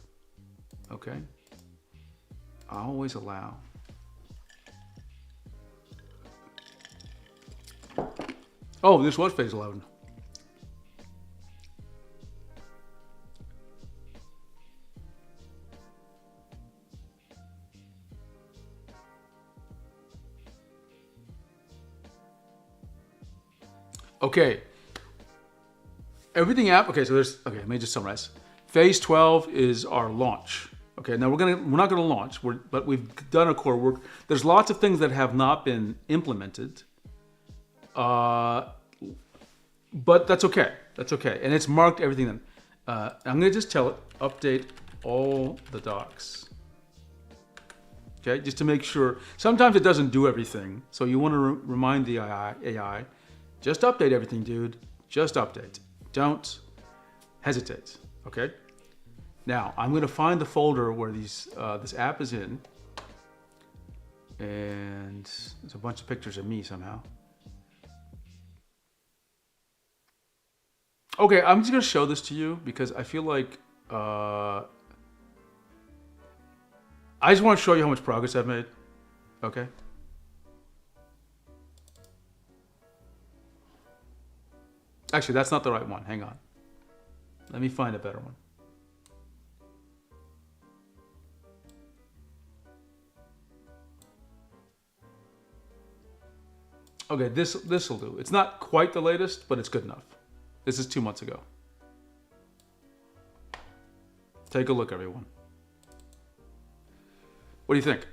Okay? I always allow. Oh, this was phase 11. Okay. Everything app. Okay, so let me just summarize. Phase 12 is our launch. Okay, now we're not gonna launch, but we've done our core work. There's lots of things that have not been implemented. But that's okay. And it's marked everything then. I'm gonna just tell it, update all the docs. Okay, just to make sure. Sometimes it doesn't do everything, so you want to remind the AI, just update everything, dude. Just update. Don't hesitate. Okay. Now I'm going to find the folder where this app is in, and there's a bunch of pictures of me somehow. Okay, I'm just going to show this to you because I feel like I just want to show you how much progress I've made. Okay. Actually, that's not the right one. Hang on. Let me find a better one. Okay, this will do. It's not quite the latest, but it's good enough. This is 2 months ago. Take a look, everyone. What do you think?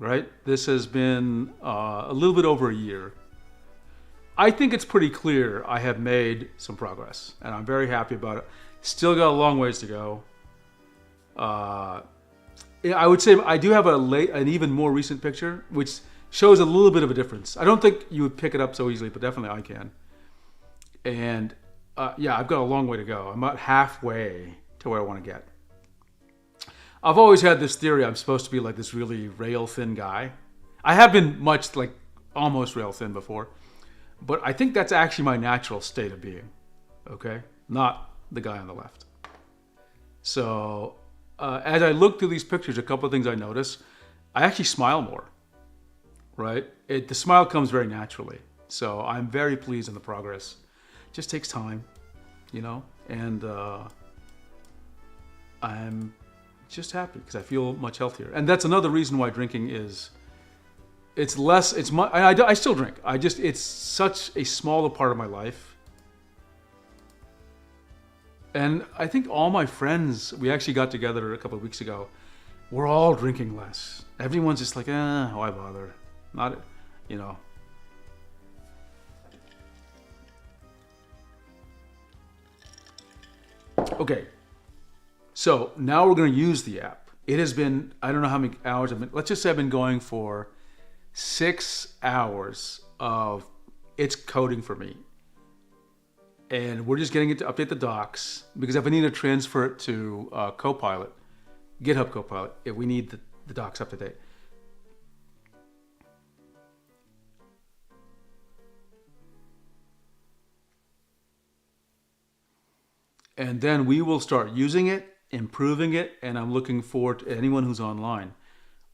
Right? This has been a little bit over a year. I think it's pretty clear I have made some progress, and I'm very happy about it. Still got a long ways to go. I would say I do have an even more recent picture, which shows a little bit of a difference. I don't think you would pick it up so easily, but definitely I can. And yeah, I've got a long way to go. I'm about halfway to where I want to get. I've always had this theory I'm supposed to be like this really rail thin guy. I have been much like almost rail thin before. But I think that's actually my natural state of being, okay? Not the guy on the left. So as I look through these pictures, a couple of things I notice. I actually smile more, right? The smile comes very naturally. So I'm very pleased in the progress. It just takes time, you know? And I'm just happy because I feel much healthier. And that's another reason why drinking is... I still drink. It's such a smaller part of my life. And I think all my friends, we actually got together a couple of weeks ago. We're all drinking less. Everyone's just like, why bother? Not, you know. Okay. So now we're going to use the app. It has been, I don't know how many hours let's just say I've been going for 6 hours of it's coding for me. And we're just getting it to update the docs because if I need to transfer it to Copilot, GitHub Copilot, if we need the docs up to date. And then we will start using it, improving it, and I'm looking forward to anyone who's online.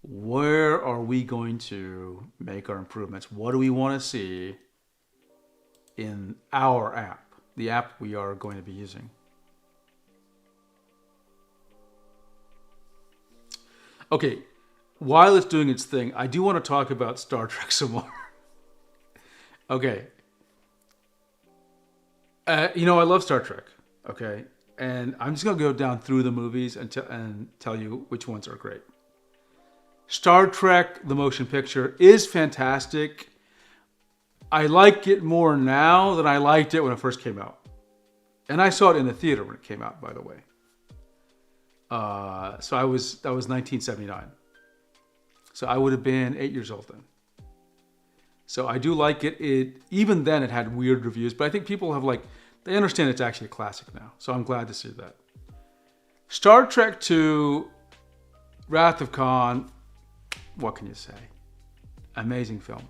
Where are we going to make our improvements? What do we want to see in our app? the app we are going to be using. Okay, while it's doing its thing, I do want to talk about Star Trek some more. Okay. I love Star Trek, okay? And I'm just going to go down through the movies and tell you which ones are great. Star Trek, the motion picture, is fantastic. I like it more now than I liked it when it first came out. And I saw it in the theater when it came out, by the way. So that was 1979. So I would have been 8 years old then. So I do like it. Even then it had weird reviews, but I think people have they understand it's actually a classic now. So I'm glad to see that. Star Trek II, Wrath of Khan, what can you say? Amazing film.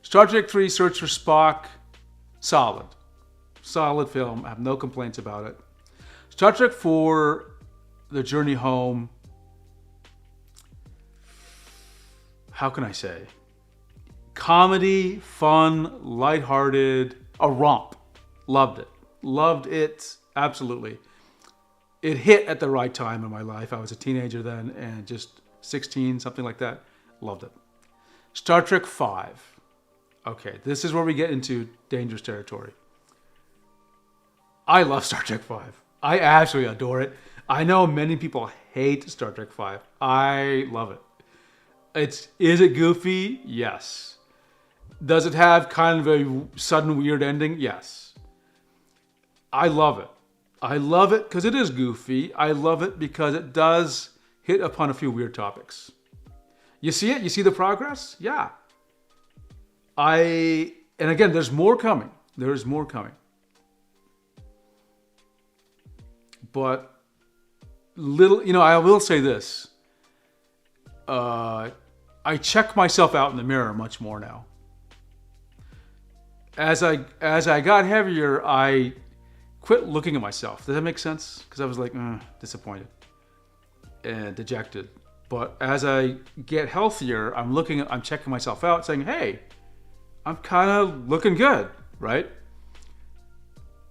Star Trek III, Search for Spock, solid. Solid film. I have no complaints about it. Star Trek IV, The Journey Home, how can I say? Comedy, fun, lighthearted, a romp. Loved it, absolutely. It hit at the right time in my life. I was a teenager then and just 16, something like that. Loved it. Star Trek V. Okay, this is where we get into dangerous territory. I love Star Trek V. I absolutely adore it. I know many people hate Star Trek V. I love it. Is it goofy? Yes. Does it have kind of a sudden weird ending? Yes. I love it. I love it because it is goofy. I love it because it does hit upon a few weird topics. You see it? You see the progress? Yeah. And again, there's more coming. There's more coming. But I will say this. I check myself out in the mirror much more now. As I got heavier, I quit looking at myself. Does that make sense? Because I was disappointed and dejected. But as I get healthier, I'm checking myself out, saying, "Hey, I'm kind of looking good, right?"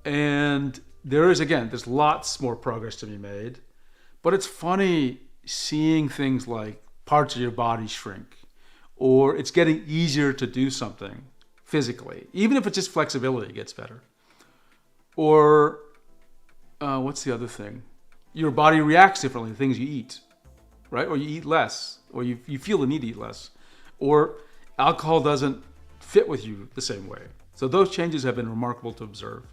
And there's lots more progress to be made. But it's funny seeing things like parts of your body shrink, or it's getting easier to do something physically, even if it's just flexibility gets better. Or what's the other thing? Your body reacts differently to things you eat, right? Or you eat less, or you feel the need to eat less, or alcohol doesn't fit with you the same way. So those changes have been remarkable to observe.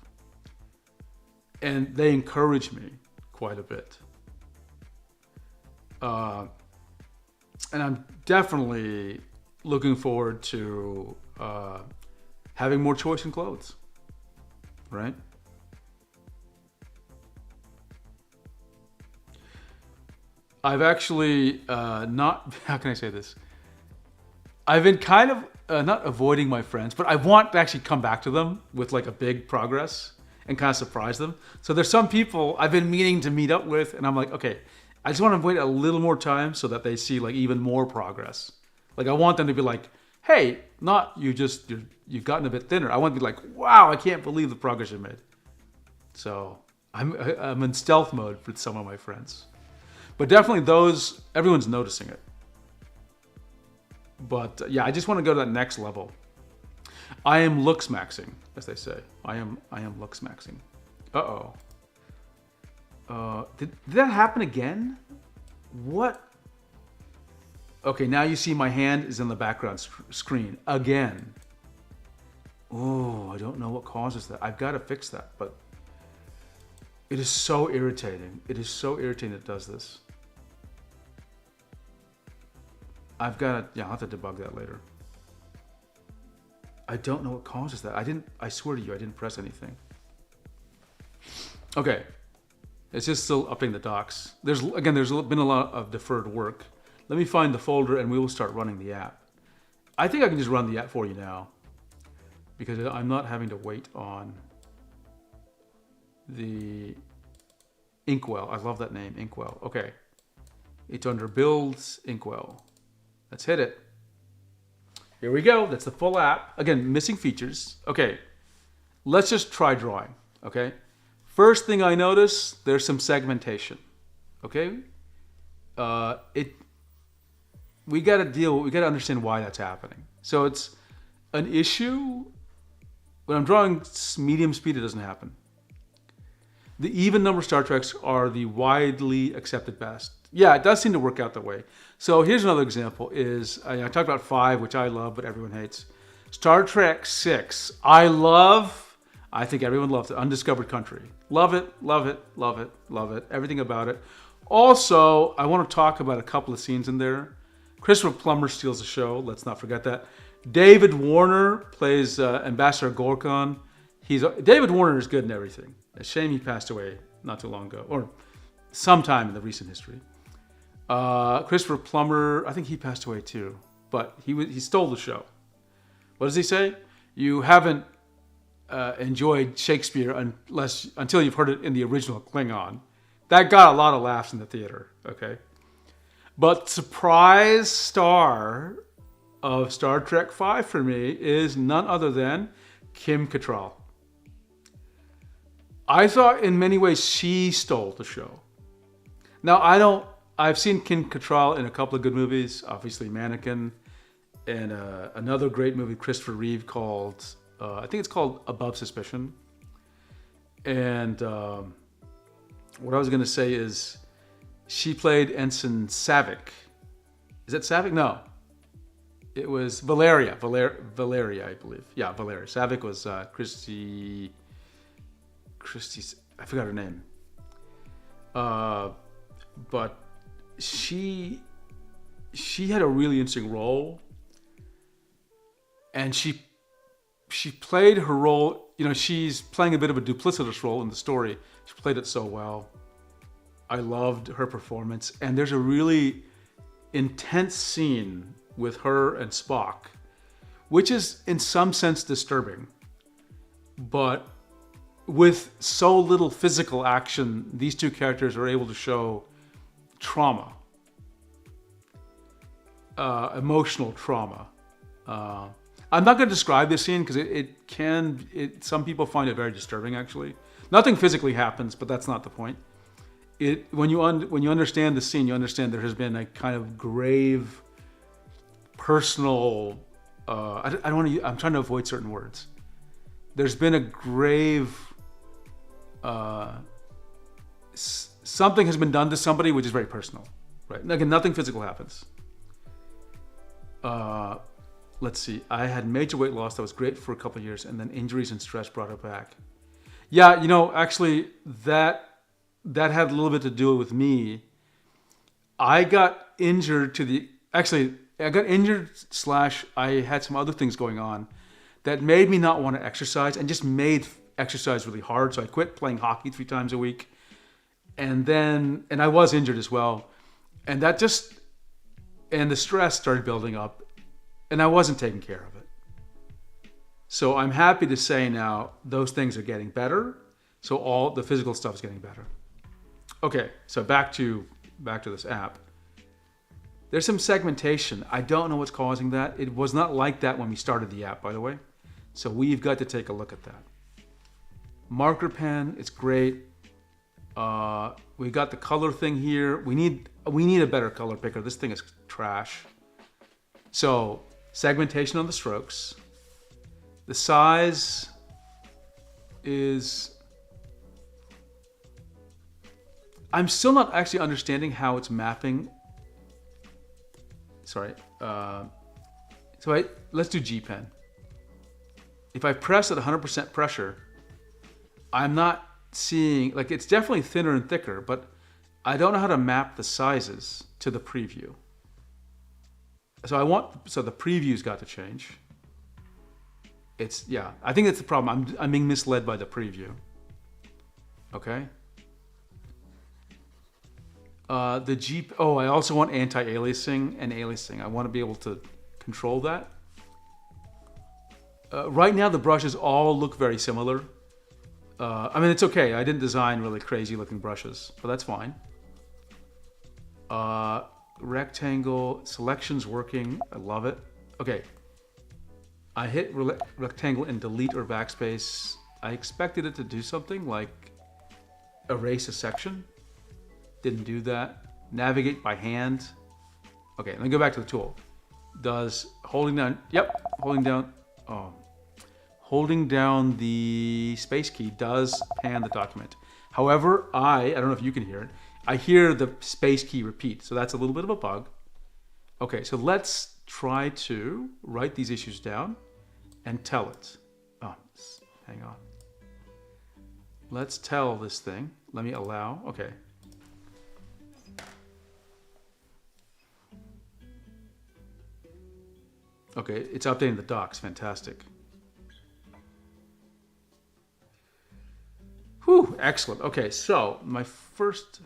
And they encourage me quite a bit. And I'm definitely looking forward to having more choice in clothes, right? I've actually not, how can I say this? I've been kind of not avoiding my friends, but I want to actually come back to them with a big progress and kind of surprise them. So there's some people I've been meaning to meet up with, and I'm like, okay, I just want to wait a little more time so that they see even more progress. I want them to be like, hey, not you've gotten a bit thinner. I want to be like, wow, I can't believe the progress you made. So I'm in stealth mode with some of my friends. But definitely everyone's noticing it. But yeah, I just want to go to that next level. I am looks maxing, as they say. I am looks maxing. Uh-oh. Did that happen again? What? Okay, now you see my hand is in the background screen again. Oh, I don't know what causes that. I've got to fix that, but it is so irritating. It is so irritating it does this. I'll have to debug that later. I don't know what causes that. I swear to you, I didn't press anything. Okay. It's just still upping the docs. There's been a lot of deferred work. Let me find the folder and we will start running the app. I think I can just run the app for you now because I'm not having to wait on the Inkwell. I love that name, Inkwell. Okay. It's under Builds, Inkwell. Let's hit it. Here we go. That's the full app. Again, missing features. Okay. let's just try drawing, okay? First thing I notice, there's some segmentation, okay? We got to understand why that's happening. So it's an issue. When I'm drawing medium speed, it doesn't happen. The even number Star Treks are the widely accepted best. Yeah, it does seem to work out that way. So here's another example is, I talked about 5, which I love, but everyone hates. Star Trek 6, I think everyone loves it. Undiscovered Country. Love it, love it, love it, love it. Everything about it. Also, I want to talk about a couple of scenes in there. Christopher Plummer steals the show. Let's not forget that. David Warner plays Ambassador Gorkon. David Warner is good in everything. A shame he passed away not too long ago, or sometime in the recent history. Christopher Plummer, I think he passed away too, but he stole the show. What does he say? You haven't enjoyed Shakespeare until you've heard it in the original Klingon. That got a lot of laughs in the theater, okay? But surprise star of Star Trek V for me is none other than Kim Cattrall. I thought in many ways she stole the show. Now I've seen Kim Cattrall in a couple of good movies, obviously Mannequin, and another great movie, Christopher Reeve, called, I think it's called Above Suspicion. And what I was going to say is she played Ensign Savick. Is that Savick? No. It was Valeria, I believe. Yeah, Valeria. Savick was Christy, I forgot her name. But she had a really interesting role. And she played her role, she's playing a bit of a duplicitous role in the story. She played it so well. I loved her performance. And there's a really intense scene with her and Spock, which is in some sense disturbing. But with so little physical action, these two characters are able to show trauma, emotional trauma. I'm not going to describe this scene because some people find it very disturbing, actually. Nothing physically happens, but that's not the point. When you understand the scene, you understand there has been a kind of grave, personal. I'm trying to avoid certain words. There's been a grave. Something has been done to somebody which is very personal, right? Again, nothing physical happens. Let's see. I had major weight loss that was great for a couple of years, and then injuries and stress brought it back. Yeah, actually, that had a little bit to do with me. I got injured I got injured / I had some other things going on that made me not want to exercise and just made exercise really hard. So I quit playing hockey 3 times a week. And I was injured as well. And and the stress started building up and I wasn't taking care of it. So I'm happy to say now those things are getting better. So all the physical stuff is getting better. Okay, so back to this app. There's some segmentation. I don't know what's causing that. It was not like that when we started the app, by the way. So we've got to take a look at that. Marker pen, it's great. We got the color thing here. We need a better color picker. This thing is trash. So segmentation on the strokes. The size is. I'm still not actually understanding how it's mapping. Sorry. Let's do G pen. If I press at 100% pressure, I'm not seeing, it's definitely thinner and thicker, but I don't know how to map the sizes to the preview. So the preview's got to change. I think that's the problem. I'm being misled by the preview. Okay. I also want anti-aliasing and aliasing. I want to be able to control that. Right now, the brushes all look very similar. It's okay. I didn't design really crazy looking brushes, but that's fine. Rectangle, selection's working. I love it. Okay. I hit rectangle and delete or backspace. I expected it to do something like erase a section. Didn't do that. Navigate by hand. Okay, let me go back to the tool. Does holding down, holding down the space key does pan the document. However, I don't know if you can hear it, I hear the space key repeat, so that's a little bit of a bug. Okay, so let's try to write these issues down and tell it. Oh, hang on. Let's tell this thing. Let me allow, okay. Okay, it's updating the docs, fantastic. Whew, excellent. Okay, so my first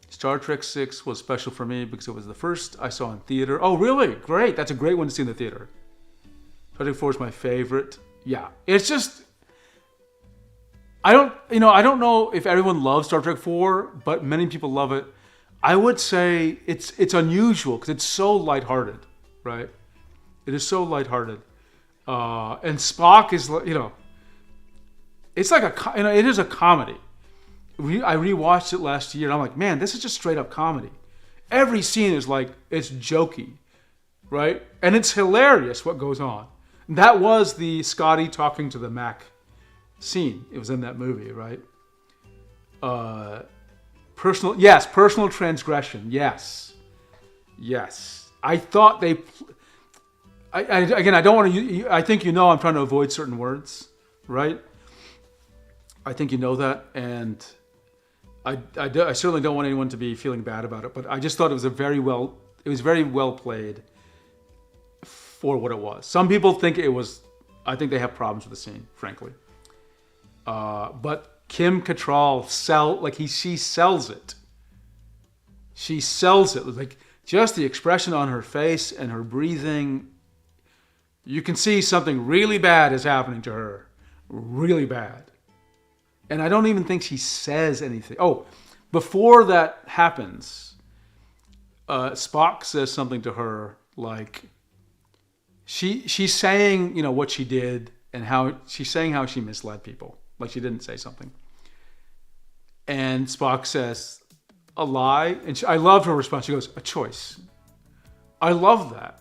Star Trek 6 was special for me because it was the first I saw in theater. Oh, really? Great. That's a great one to see in the theater. Star Trek 4 is my favorite. Yeah, it's just, I don't know if everyone loves Star Trek 4, but many people love it. I would say it's unusual because it's so lighthearted, right? It is so lighthearted. And Spock is, it's like it is a comedy. I rewatched it last year and I'm like, man, this is just straight up comedy. Every scene is like, it's jokey, right? And it's hilarious what goes on. That was the Scotty talking to the Mac scene. It was in that movie, right? Personal transgression. Yes. I thought again, I don't want to, I think I'm trying to avoid certain words, right? I think you know that, and I certainly don't want anyone to be feeling bad about it, but I just thought it was very well played for what it was. Some people think I think they have problems with the scene, frankly. But Kim Cattrall she sells it. She sells it. Like, just the expression on her face and her breathing, you can see something really bad is happening to her. Really bad. And I don't even think she says anything. Oh, before that happens, Spock says something to her like, she's saying, what she did and how she's saying how she misled people. Like she didn't say something. And Spock says, a lie. And I love her response. She goes, a choice. I love that.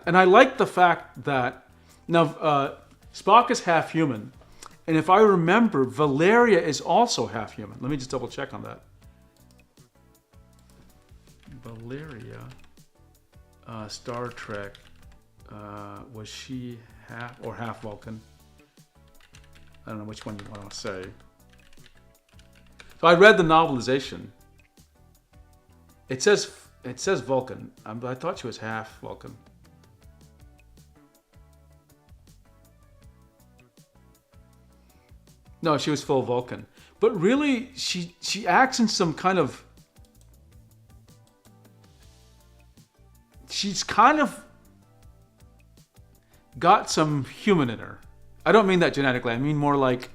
And I like the fact that, now Spock is half human. And if I remember, Valeria is also half human. Let me just double check on that. Valeria, Star Trek, was she half Vulcan? I don't know which one you want to say. So I read the novelization. It says Vulcan. I thought she was half Vulcan. No, she was full Vulcan. But really, she acts in some kind of... She's kind of got some human in her. I don't mean that genetically. I mean more like...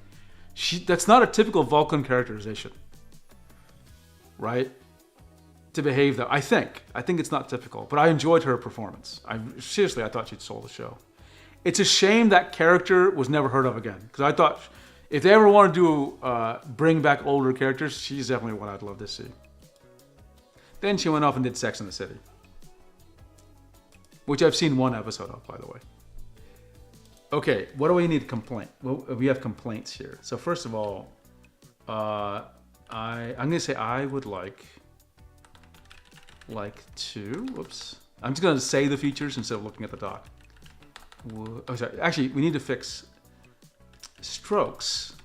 That's not a typical Vulcan characterization. Right? To behave that... I think it's not typical. But I enjoyed her performance. Seriously, I thought she'd sold the show. It's a shame that character was never heard of again. Because I thought... If they ever want to do bring back older characters, she's definitely one I'd love to see. Then she went off and did Sex and the City, which I've seen one episode of, by the way. Okay, what do we need to complain? Well, we have complaints here. So first of all, I'm going to say I would like to. Whoops. I'm just going to say the features instead of looking at the doc. Oh, sorry. Actually, we need to fix strokes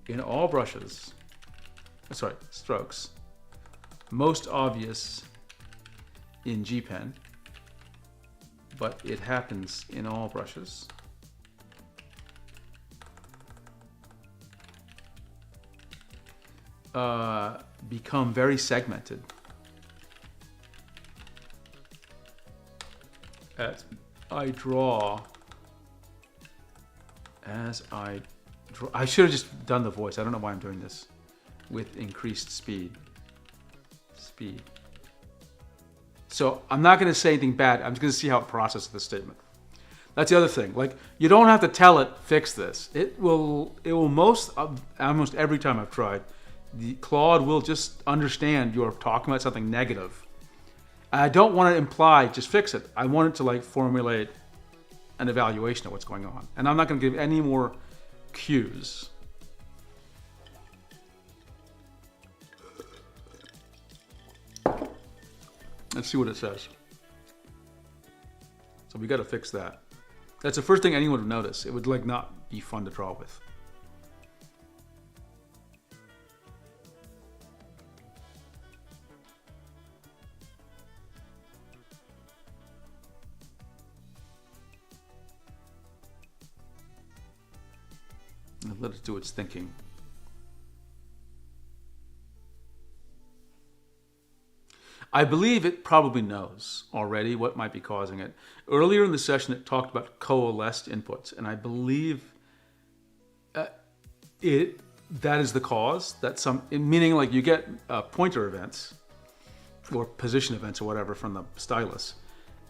in all brushes. Sorry, strokes. Most obvious in G Pen, but it happens in all brushes. Become very segmented. As I draw. I should have just done the voice. I don't know why I'm doing this. With increased speed. So I'm not going to say anything bad. I'm just going to see how it processes the statement. That's the other thing. Like, you don't have to tell it, fix this. It will almost every time I've tried, the Claude will just understand you're talking about something negative. I don't want to imply, just fix it. I want it to like formulate an evaluation of what's going on. And I'm not going to give any more cues. Let's see what it says. So we got to fix that. That's the first thing anyone would notice. It would like not be fun to draw with. Let it do its thinking. I believe it probably knows already what might be causing it. Earlier in the session, it talked about coalesced inputs, and I believe that is the cause. Meaning like you get pointer events or position events or whatever from the stylus,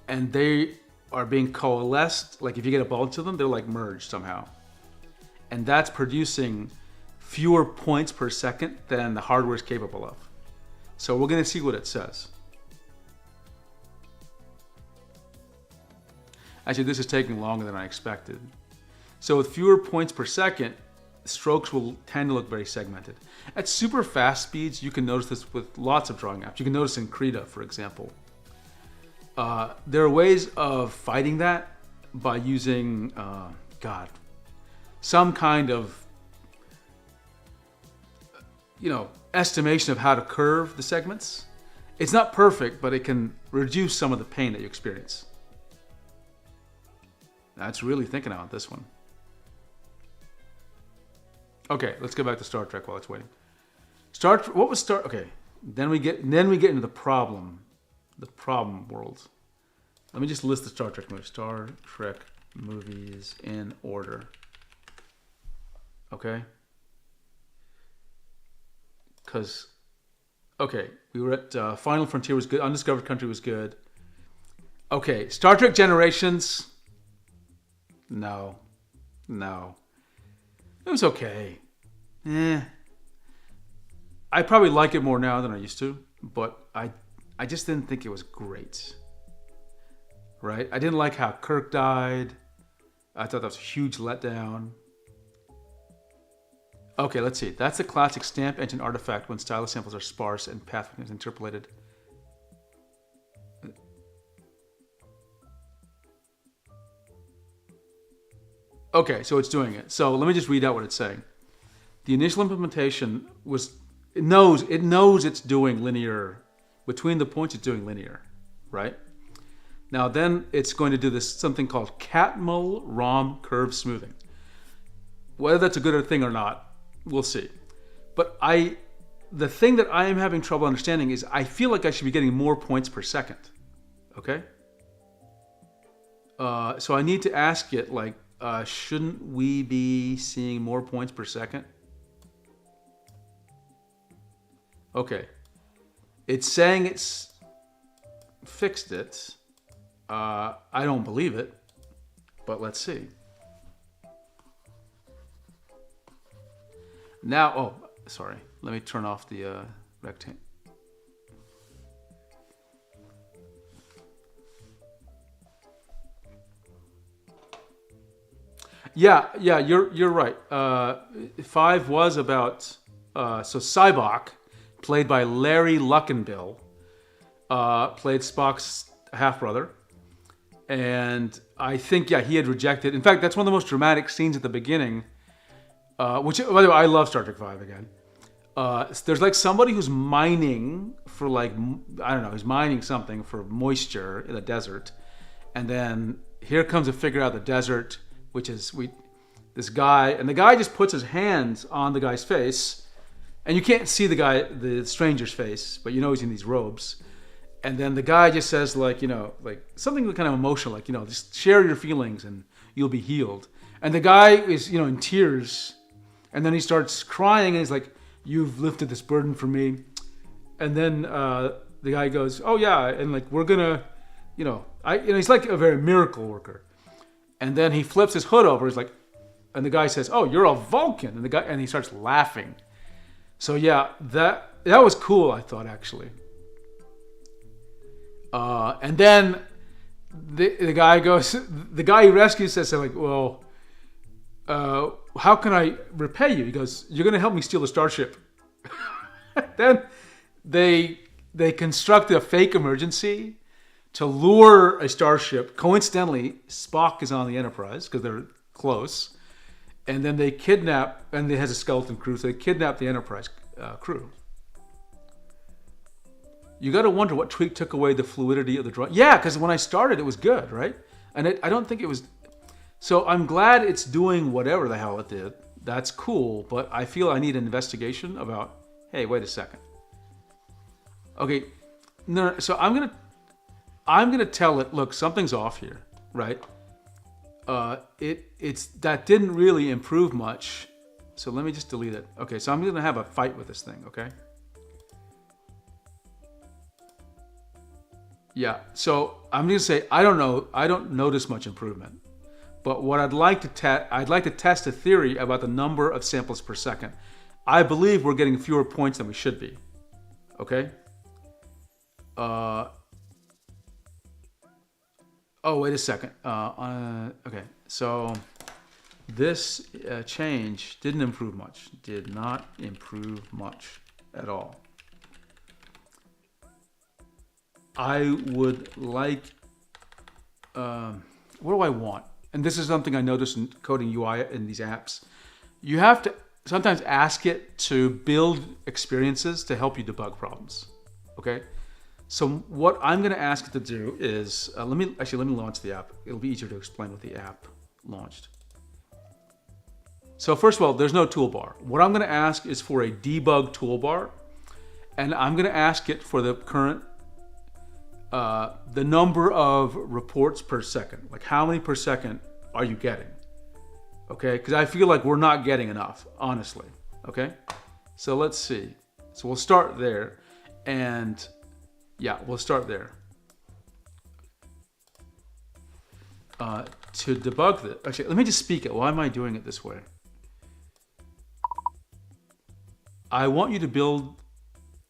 and they are being coalesced. Like if you get a bulge to them, they're like merged somehow. And that's producing fewer points per second than the hardware is capable of. So we're going to see what it says. Actually, this is taking longer than I expected. So with fewer points per second, strokes will tend to look very segmented. At super fast speeds, you can notice this with lots of drawing apps. You can notice in Krita, for example. There are ways of fighting that by using, some kind of, estimation of how to curve the segments. It's not perfect, but it can reduce some of the pain that you experience. That's really thinking out this one. Okay, let's go back to Star Trek while it's waiting. Okay, then we get into the problem world. Let me just list the Star Trek movies. Star Trek movies in order. Okay. We were at Final Frontier was good. Undiscovered Country was good. Okay, Star Trek Generations. No. It was okay. I probably like it more now than I used to, but I just didn't think it was great. Right? I didn't like how Kirk died. I thought that was a huge letdown. Okay, let's see. That's the classic stamp engine artifact when stylus samples are sparse and path is interpolated. Okay, so it's doing it. So let me just read out what it's saying. The initial implementation it knows it's doing linear. Between the points, it's doing linear, right? Now then it's going to do something called Catmull ROM curve smoothing. Whether that's a good thing or not, we'll see. But the thing that I am having trouble understanding is I feel like I should be getting more points per second. Okay? So I need to ask it, like, shouldn't we be seeing more points per second? Okay. It's saying it's fixed it. I don't believe it, but let's see. Now, sorry. Let me turn off the rectangle. Yeah, you're right. 5 was about Sybok, played by Larry Luckenbill, played Spock's half-brother. And I think, he had rejected. In fact, that's one of the most dramatic scenes at the beginning. Which, by the way, I love Star Trek V again. There's like somebody who's mining for who's mining something for moisture in the desert. And then here comes a figure out of the desert, which is this guy. And the guy just puts his hands on the guy's face. And you can't see the stranger's face, but you know he's in these robes. And then the guy just says like something kind of emotional, just share your feelings and you'll be healed. And the guy is, in tears. And then he starts crying and he's like, you've lifted this burden for me. And then the guy goes, oh yeah. And like, we're gonna, he's like a very miracle worker. And then he flips his hood over. He's like, and the guy says, "Oh, you're a Vulcan." And he starts laughing. So yeah, that was cool, I thought, actually. And then the guy he rescues says, like, "Well, how can I repay you?" He goes, "You're going to help me steal the starship." Then they construct a fake emergency to lure a starship. Coincidentally, Spock is on the Enterprise because they're close. And then they kidnap, and it has a skeleton crew, so they kidnap the Enterprise crew. You got to wonder what tweak took away the fluidity of the drawing. Yeah, because when I started, it was good, right? And I don't think it was. So I'm glad it's doing whatever the hell it did. That's cool, but I feel I need an investigation about, hey, wait a second. Okay, no, so I'm gonna tell it, look, something's off here, right? It's that didn't really improve much. So let me just delete it. Okay, so I'm gonna have a fight with this thing, okay? Yeah, so I'm gonna say I don't notice much improvement. But what I'd like to test a theory about the number of samples per second. I believe we're getting fewer points than we should be. Okay? Oh, wait a second. Okay, so this change didn't improve much. Did not improve much at all. I would like, what do I want? And this is something I noticed in coding UI in these apps. You have to sometimes ask it to build experiences to help you debug problems. Okay? So what I'm going to ask it to do is, let me launch the app. It'll be easier to explain with the app launched. So first of all, there's no toolbar. What I'm going to ask is for a debug toolbar, and I'm going to ask it for the current, the number of reports per second. Like how many per second are you getting? Okay, because I feel like we're not getting enough, honestly. Okay, so let's see. So we'll start there, and yeah, we'll start there. To debug this, actually, let me just speak it. Why am I doing it this way? I want you to build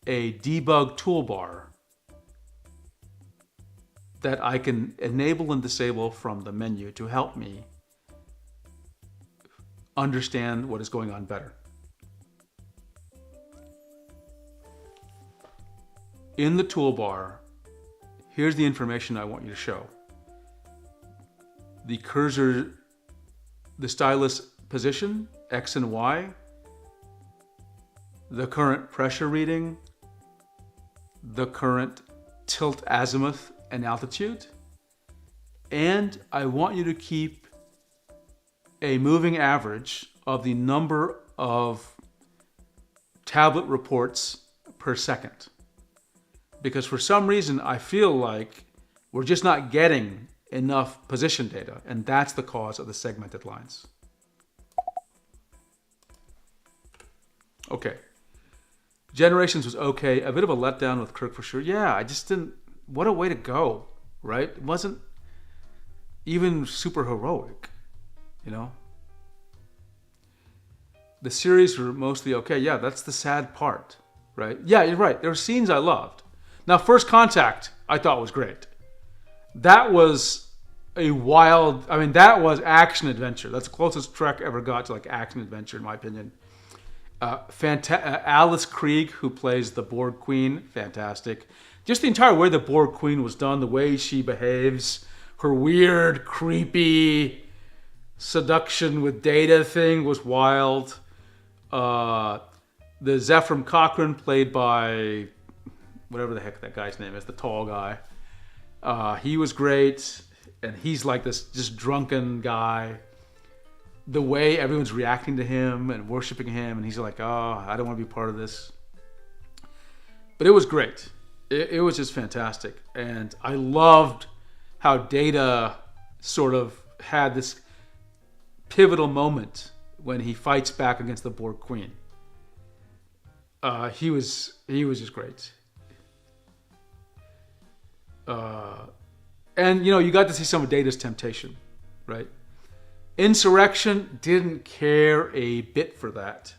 a debug toolbar that I can enable and disable from the menu to help me understand what is going on better. In the toolbar, here's the information I want you to show. The cursor, the stylus position, X and Y, the current pressure reading, the current tilt azimuth and altitude, and I want you to keep a moving average of the number of tablet reports per second. Because for some reason, I feel like we're just not getting enough position data, and that's the cause of the segmented lines. Okay. Generations was okay. A bit of a letdown with Kirk for sure. Yeah, I just didn't, what a way to go, right? It wasn't even super heroic, you know? The series were mostly okay. Yeah, that's the sad part, right? Yeah, you're right. There were scenes I loved. Now, First Contact, I thought was great. That was a wild, I mean, that was action adventure. That's the closest Trek ever got to like action adventure, in my opinion. Alice Krieg, who plays the Borg Queen, fantastic. Just the entire way the Borg Queen was done, the way she behaves, her weird, creepy seduction with Data thing was wild. The Zefram Cochrane, played by whatever the heck that guy's name is, the tall guy. He was great, and he's like this just drunken guy. The way everyone's reacting to him and worshiping him, and he's like, oh, I don't want to be part of this. But it was great. It was just fantastic. And I loved how Data sort of had this pivotal moment when he fights back against the Borg Queen. He was just great. And, you know, you got to see some of Data's temptation, right? Insurrection, didn't care a bit for that.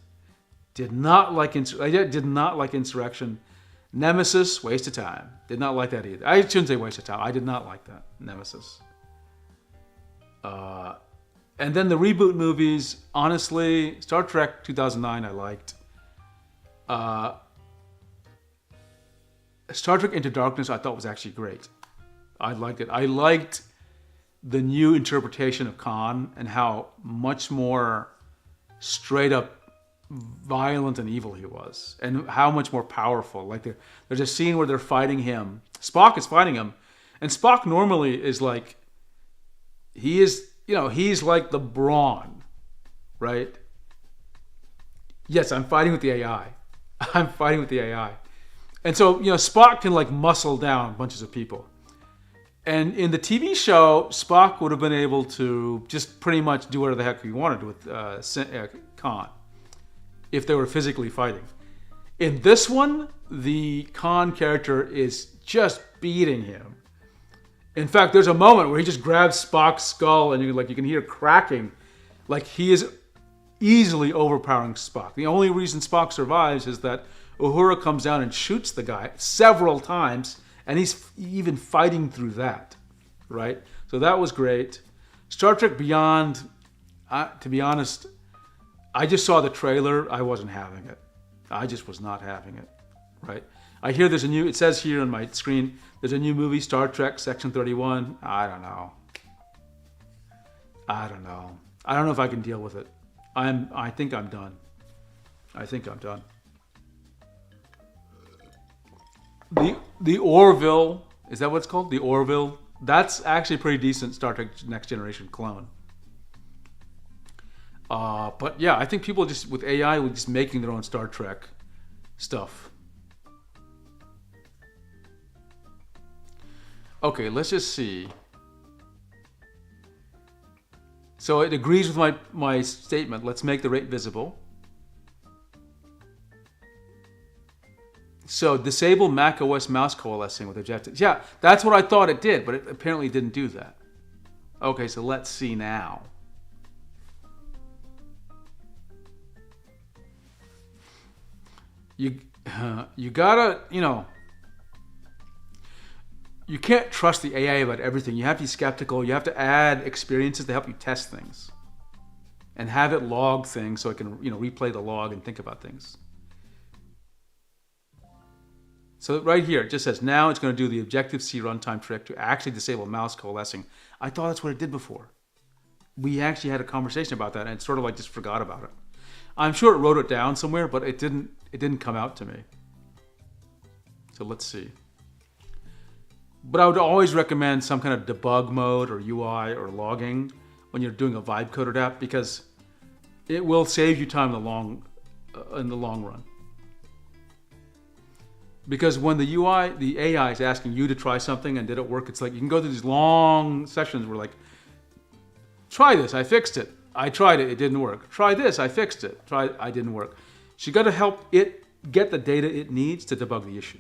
Did not like Insurrection. Nemesis, waste of time. Did not like that either. I shouldn't say waste of time. I did not like that, Nemesis. And then the reboot movies, honestly, Star Trek 2009 I liked. Star Trek Into Darkness I thought was actually great. I liked it. I liked the new interpretation of Khan and how much more straight up violent and evil he was, and how much more powerful. Like there's a scene where they're fighting him. Spock is fighting him, and Spock normally is like, he's like the brawn, right? Yes, I'm fighting with the AI. I'm fighting with the AI. And so, Spock can like muscle down bunches of people. And in the TV show, Spock would have been able to just pretty much do whatever the heck he wanted with Khan, if they were physically fighting. In this one, the Khan character is just beating him. In fact, there's a moment where he just grabs Spock's skull and you can hear cracking. Like, he is easily overpowering Spock. The only reason Spock survives is that Uhura comes down and shoots the guy several times, and he's even fighting through that, right? So that was great. Star Trek Beyond, to be honest, I just saw the trailer. I wasn't having it. I just was not having it, right? I hear it says here on my screen, there's a new movie, Star Trek Section 31. I don't know. I don't know if I can deal with it. I think I'm done. The Orville, is that what it's called? The Orville? That's actually a pretty decent Star Trek Next Generation clone. But yeah, I think people just, with AI, were just making their own Star Trek stuff. Okay, let's just see. So it agrees with my statement. Let's make the rate visible. So disable Mac OS mouse coalescing with objectives. Yeah, that's what I thought it did, but it apparently didn't do that. Okay, so let's see now. You gotta, you can't trust the AI about everything. You have to be skeptical. You have to add experiences to help you test things, and have it log things so it can, replay the log and think about things. So right here, it just says, now it's going to do the Objective-C runtime trick to actually disable mouse coalescing. I thought that's what it did before. We actually had a conversation about that, and it sort of like just forgot about it. I'm sure it wrote it down somewhere, but it didn't come out to me. So let's see. But I would always recommend some kind of debug mode or UI or logging when you're doing a vibe coded app, because it will save you time in the long run. Because when the AI is asking you to try something and did it work, it's like you can go through these long sessions where like, try this, I fixed it. I tried it, it didn't work. Try this, I fixed it. I didn't work. So you got to help it get the data it needs to debug the issue.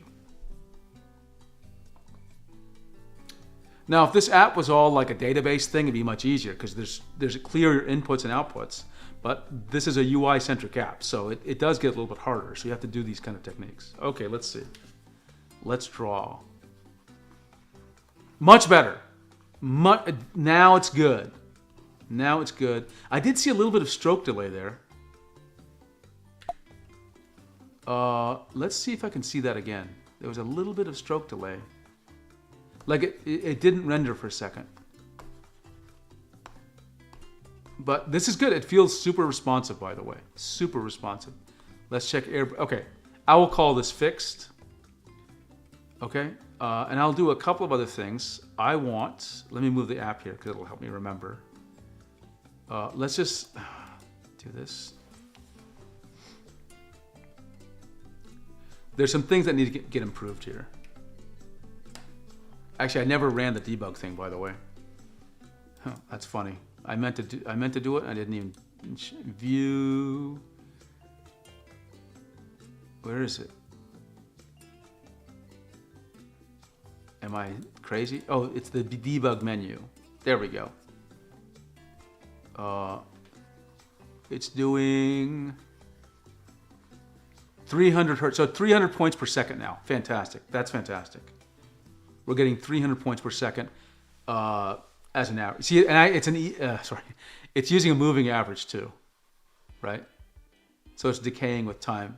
Now, if this app was all like a database thing, it'd be much easier because there's clear inputs and outputs. But this is a UI-centric app, so it does get a little bit harder. So you have to do these kind of techniques. Okay, let's see. Let's draw. Much better. Now it's good. Now it's good. I did see a little bit of stroke delay there. Let's see if I can see that again. There was a little bit of stroke delay. Like it didn't render for a second. But this is good. It feels super responsive, by the way. Super responsive. Let's check air. Okay, I will call this fixed. Okay, and I'll do a couple of other things. Let me move the app here because it'll help me remember. Let's just do this. There's some things that need to get improved here. Actually, I never ran the debug thing, by the way. Huh, that's funny. I meant to do it. I didn't even view. Where is it? Am I crazy? Oh, it's the debug menu. There we go. It's doing 300 hertz, so 300 points per second now. Fantastic. That's fantastic. We're getting 300 points per second as an average. See, and it's using a moving average too, right? So it's decaying with time.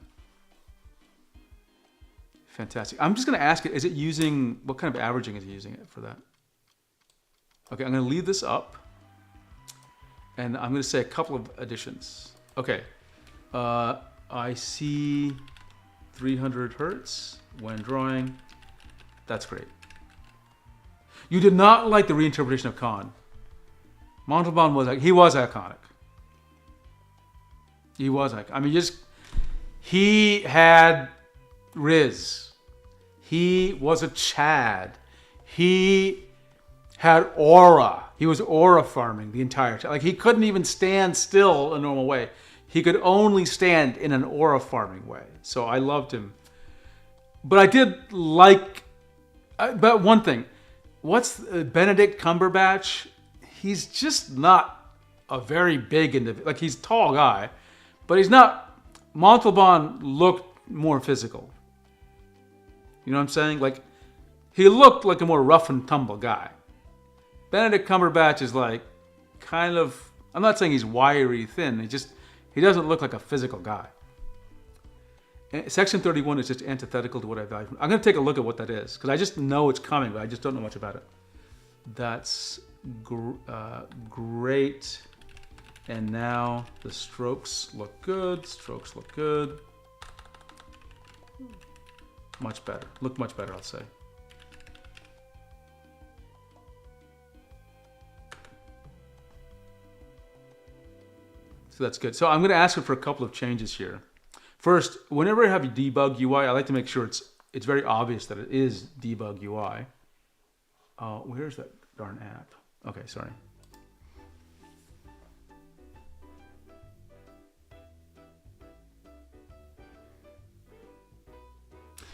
Fantastic. I'm just going to ask it, is it using, what kind of averaging is it using it for that? Okay, I'm going to leave this up. And I'm going to say a couple of additions. Okay. I see 300 hertz when drawing. That's great. You did not like the reinterpretation of Kahn. Montalban was iconic. He was iconic. I mean, he had Riz. He was a Chad. He had aura. He was aura farming the entire time. Like, he couldn't even stand still a normal way. He could only stand in an aura farming way. So I loved him. But I did like... But one thing. What's Benedict Cumberbatch? He's just not a very big individual. Like, he's a tall guy. But he's not... Montalban looked more physical. You know what I'm saying? Like, he looked like a more rough and tumble guy. Benedict Cumberbatch is like kind of... I'm not saying he's wiry thin. He doesn't look like a physical guy. Section 31 is just antithetical to what I value. I'm going to take a look at what that is, because I just know it's coming, but I just don't know much about it. That's great. And now the strokes look good. Strokes look good. Much better. Look much better, I'll say. So that's good. So I'm going to ask it for a couple of changes here. First, whenever I have debug UI, I like to make sure it's very obvious that it is debug UI. Where's that darn app? Okay, sorry.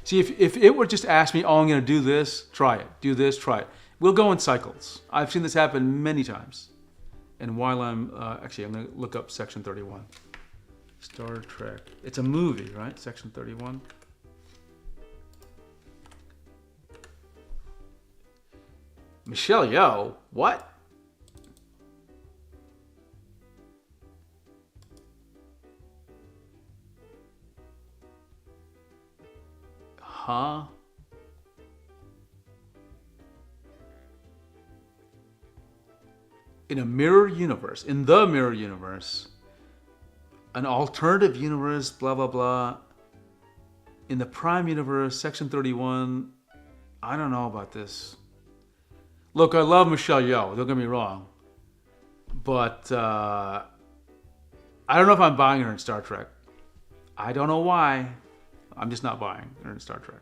See, if it were just ask me, oh, I'm going to do this, try it. Do this, try it. We'll go in cycles. I've seen this happen many times. And while I'm going to look up Section 31. Star Trek. It's a movie, right? Section 31. Michelle Yeoh? What? Huh? In a mirror universe, in the mirror universe, an alternative universe, blah, blah, blah. In the Prime universe, Section 31, I don't know about this. Look, I love Michelle Yeoh, don't get me wrong. But I don't know if I'm buying her in Star Trek. I don't know why. I'm just not buying her in Star Trek.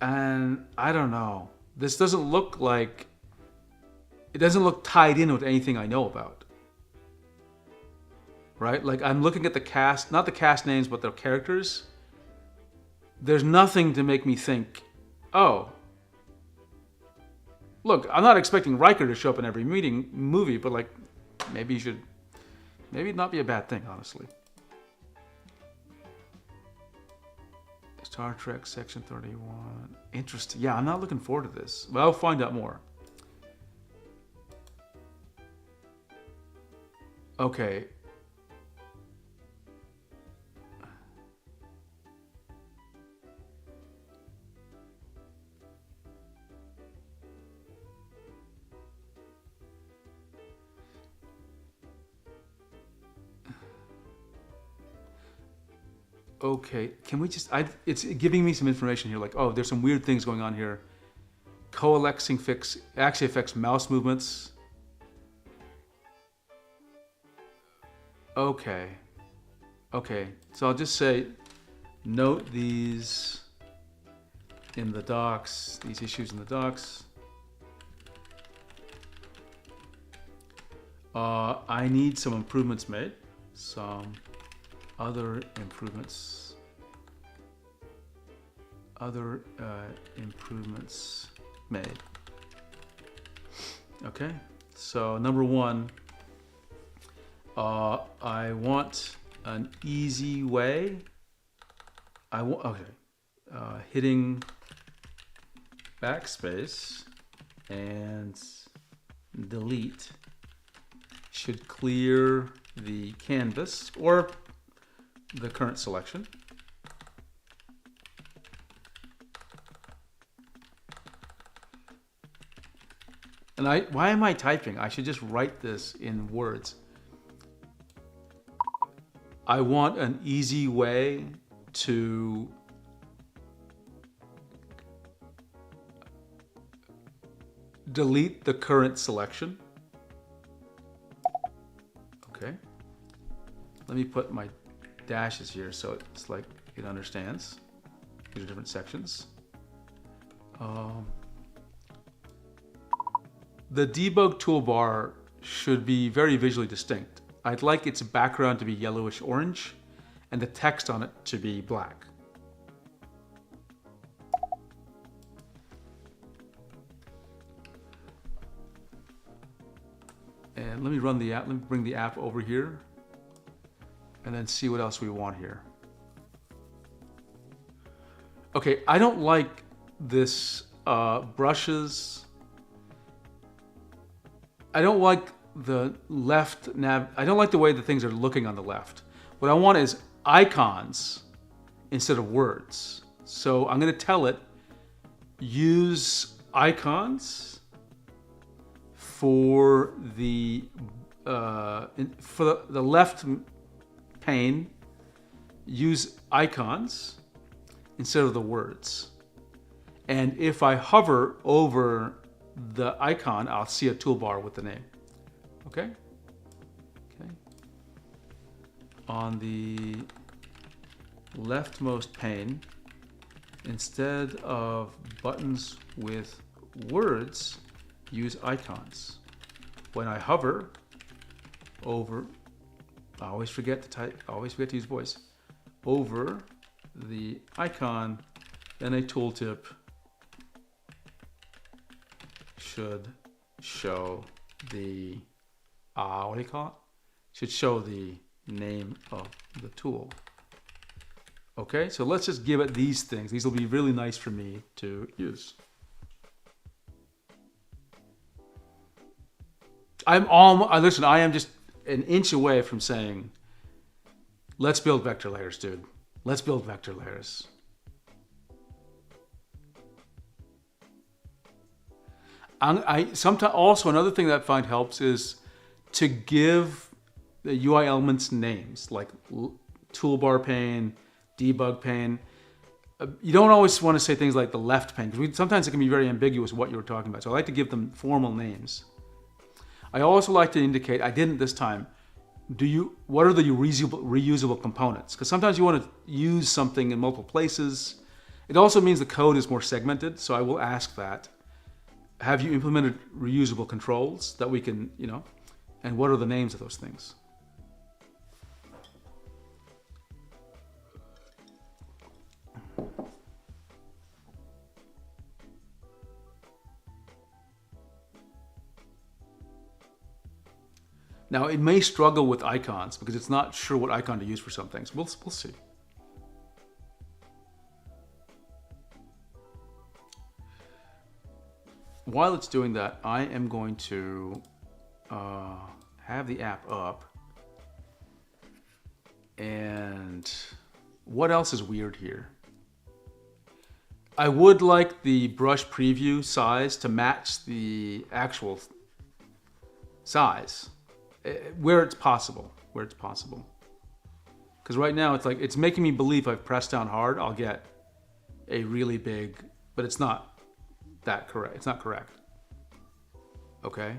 And I don't know. This doesn't look like... It doesn't look tied in with anything I know about. Right? Like, I'm looking at the cast, not the cast names, but the characters. There's nothing to make me think, oh, look, I'm not expecting Riker to show up in every movie, but like, maybe it'd not be a bad thing, honestly. Star Trek Section 31. Interesting. Yeah, I'm not looking forward to this, but I'll find out more. Okay. Okay, can we just, it's giving me some information here, like, oh, there's some weird things going on here. Coalescing fix actually affects mouse movements. Okay. Okay, so I'll just say, note these in the docs, these issues in the docs. I need some improvements made. Some other improvements. Other improvements made. Okay, so number one, I want an easy way. Hitting backspace and delete should clear the canvas or the current selection. And why am I typing? I should just write this in words. I want an easy way to delete the current selection. Okay. Let me put my dashes here so it's like it understands. These are different sections. The debug toolbar should be very visually distinct. I'd like its background to be yellowish orange and the text on it to be black. And let me run the app, let me bring the app over here and then see what else we want here. Okay, I don't like this brushes. I don't like the left nav. I don't like the way the things are looking on the left. What I want is icons instead of words. So I'm going to tell it use icons for the left pane. Use icons instead of the words. And if I hover over the icon, I'll see a toolbar with the name. Okay? Okay. On the leftmost pane, instead of buttons with words, use icons. When I hover over, I always forget to type, I always forget to use voice, over the icon, then a tooltip should show the, what do you call it? Should show the name of the tool. Okay, so let's just give it these things. These will be really nice for me to use. Listen, I am just an inch away from saying, let's build vector layers, dude. Let's build vector layers. Sometimes also another thing that I find helps is to give the UI elements names like toolbar pane, debug pane. You don't always want to say things like the left pane because sometimes it can be very ambiguous what you were talking about. So I like to give them formal names. I also like to indicate, I didn't this time, what are the reusable components? Because sometimes you want to use something in multiple places. It also means the code is more segmented, so I will ask that. Have you implemented reusable controls that we can, and what are the names of those things? Now, it may struggle with icons because it's not sure what icon to use for some things. We'll see. While it's doing that, I am going to have the app up. And what else is weird here? I would like the brush preview size to match the actual size. Where it's possible. Because right now it's making me believe if I press down hard, I'll get a really big, but it's not that correct. It's not correct. Okay.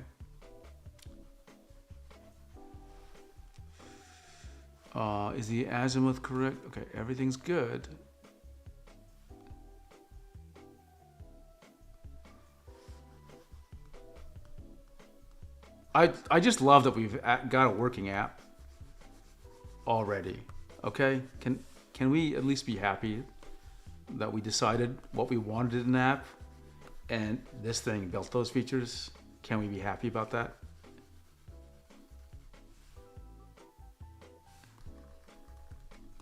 Is the azimuth correct? Okay, everything's good. I just love that we've got a working app already. Okay, can we at least be happy that we decided what we wanted in an app, and this thing built those features? Can we be happy about that?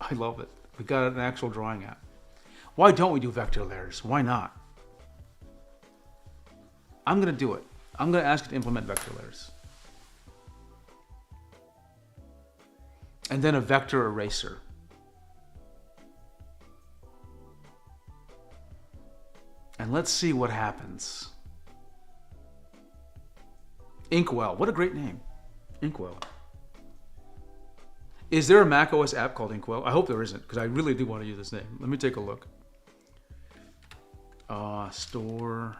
I love it. We got an actual drawing app. Why don't we do vector layers? Why not? I'm going to do it. I'm going to ask it to implement vector layers. And then a vector eraser. And let's see what happens. Inkwell. What a great name. Inkwell. Is there a macOS app called Inkwell? I hope there isn't, because I really do want to use this name. Let me take a look. Store.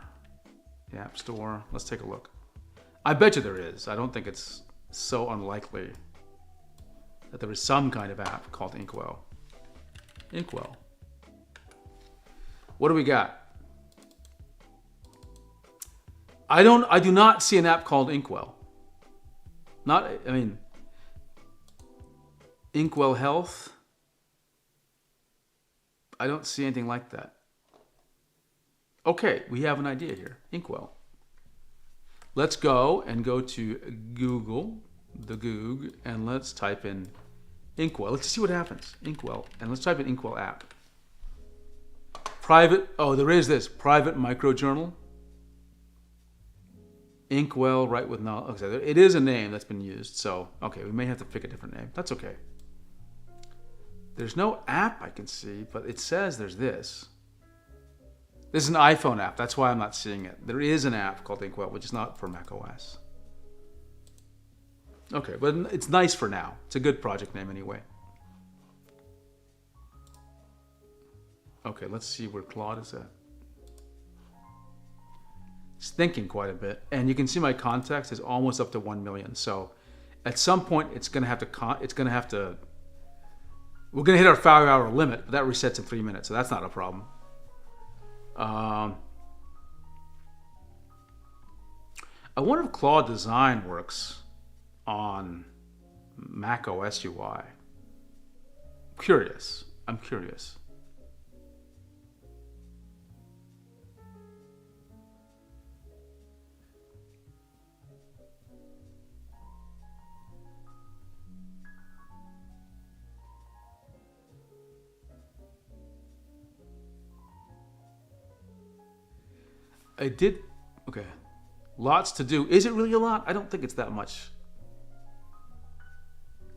The App Store. Let's take a look. I bet you there is. I don't think it's so unlikely that there is some kind of app called Inkwell. Inkwell. What do we got? I do not see an app called Inkwell. Inkwell Health. I don't see anything like that. Okay, we have an idea here. Inkwell. Let's go to Google, the Goog, and let's type in Inkwell. Let's see what happens. Inkwell, and let's type in Inkwell app. There is this private microjournal. Inkwell, write with knowledge. Okay, it is a name that's been used, so okay, we may have to pick a different name. That's okay. There's no app I can see, but it says there's this. This is an iPhone app. That's why I'm not seeing it. There is an app called Inkwell, which is not for macOS. Okay, but it's nice for now. It's a good project name anyway. Okay, let's see where Claude is at. It's thinking quite a bit, and you can see my context is almost up to 1 million. So, at some point, we're gonna hit our 5-hour limit, but that resets in 3 minutes, so that's not a problem. I wonder if Claude Design works on Mac OS UI. I'm curious. Okay. Lots to do. Is it really a lot? I don't think it's that much.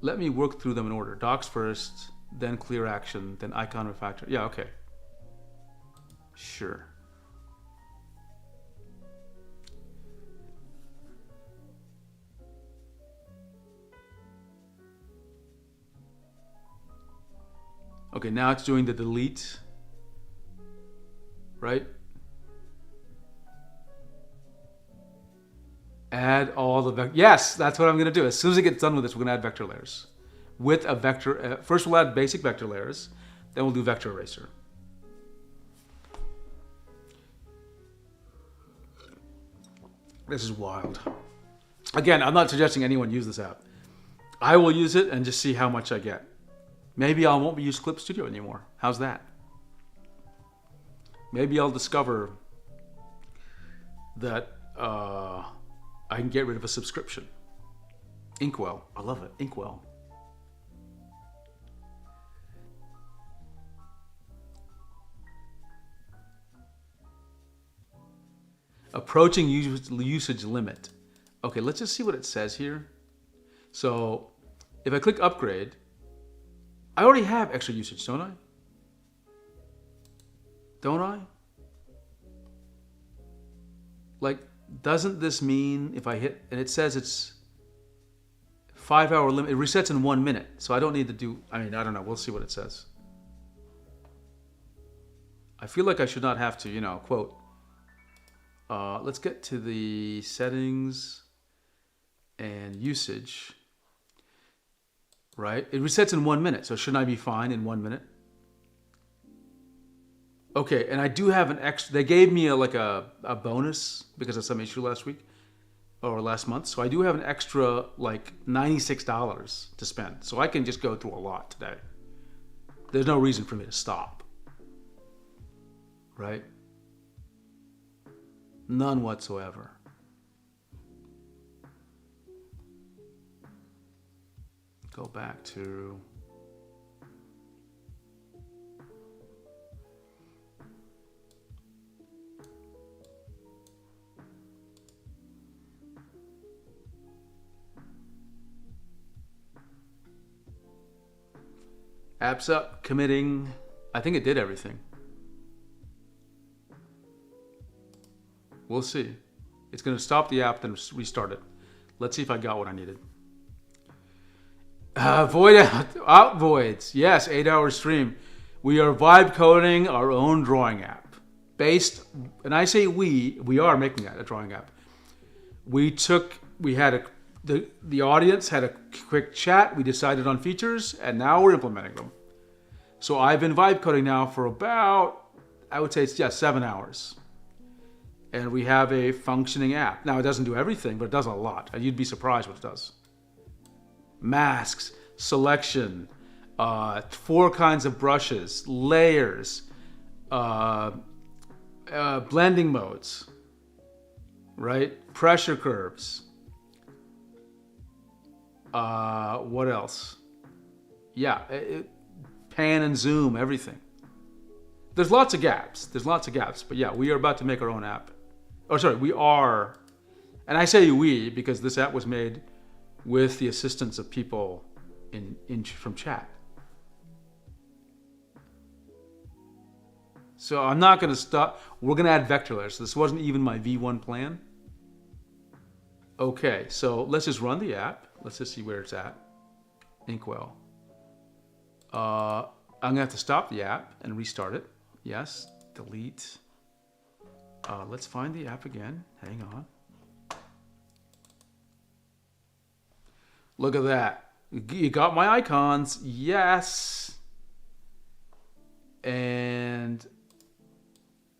Let me work through them in order. Docs first, then clear action, then icon refactor. Yeah, okay. Sure. Okay, now it's doing the delete, right? Add all the yes, that's what I'm going to do. As soon as it gets done with this, we're going to add vector layers. With a vector, first we'll add basic vector layers, then we'll do vector eraser. This is wild. Again, I'm not suggesting anyone use this app. I will use it and just see how much I get. Maybe I won't use Clip Studio anymore. How's that? Maybe I'll discover that I can get rid of a subscription. Inkwell. I love it. Inkwell. Approaching usage limit. Okay, let's just see what it says here. So if I click upgrade, I already have extra usage, don't I? Don't I? Like, doesn't this mean if I hit, and it says it's 5-hour limit, it resets in 1 minute. So I don't need to do, I don't know. We'll see what it says. I feel like I should not have to, quote. Let's get to the settings and usage, right? It resets in 1 minute. So shouldn't I be fine in 1 minute? Okay, and I do have an extra, they gave me a bonus because of some issue last week or last month. So I do have an extra $96 to spend. So I can just go through a lot today. There's no reason for me to stop. Right? None whatsoever. Go back to... Apps up, committing. I think it did everything. We'll see. It's going to stop the app, then restart it. Let's see if I got what I needed. Void out voids. Yes, 8-hour stream. We are vibe coding our own drawing app. Based, and I say we are making that a drawing app. The audience had a quick chat. We decided on features, and now we're implementing them. So I've been vibe coding now for about, I would say it's 7 hours. And we have a functioning app. Now it doesn't do everything, but it does a lot. You'd be surprised what it does. Masks, selection, 4 kinds of brushes, layers, blending modes, right? Pressure curves. What else? Yeah, pan and zoom, everything. There's lots of gaps. But yeah, we are about to make our own app. Oh, sorry, we are. And I say we because this app was made with the assistance of people from chat. So I'm not going to stop. We're going to add vector layers. So this wasn't even my V1 plan. Okay, so let's just run the app. Let's just see where it's at. Inkwell. I'm going to have to stop the app and restart it. Yes, delete. Let's find the app again. Hang on. Look at that. You got my icons. Yes. And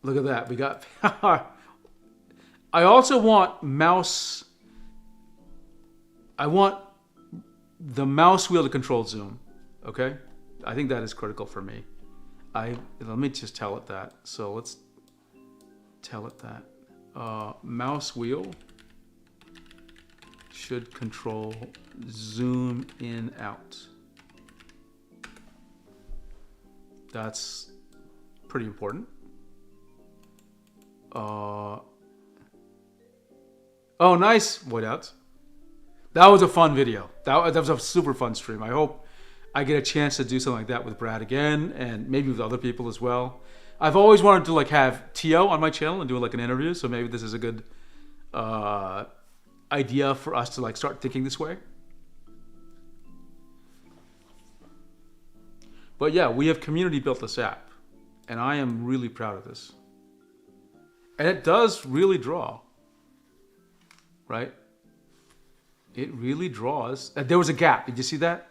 look at that. We got... I also want mouse... I want the mouse wheel to control zoom. Okay? I think that is critical for me. Let me just tell it that. So let's tell it that. Mouse wheel should control zoom in out. That's pretty important. Oh, nice, whiteouts. That was a fun video. That was a super fun stream. I hope I get a chance to do something like that with Brad again, and maybe with other people as well. I've always wanted to have Tio on my channel and do an interview, so maybe this is a good idea for us to start thinking this way. But yeah, we have community built this app, and I am really proud of this. And it does really draw, right? It really draws. There was a gap. Did you see that?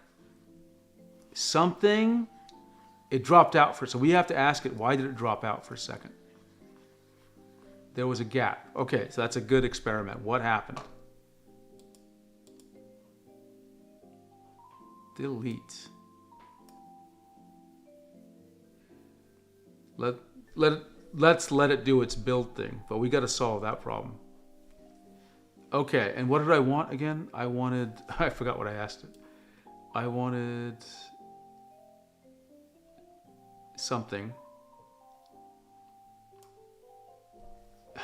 It dropped out so we have to ask it, why did it drop out for a second? There was a gap. Okay, so that's a good experiment. What happened? Delete. Let's let it do its build thing, but we got to solve that problem. Okay, and what did I want again? I forgot what I asked it. I wanted something.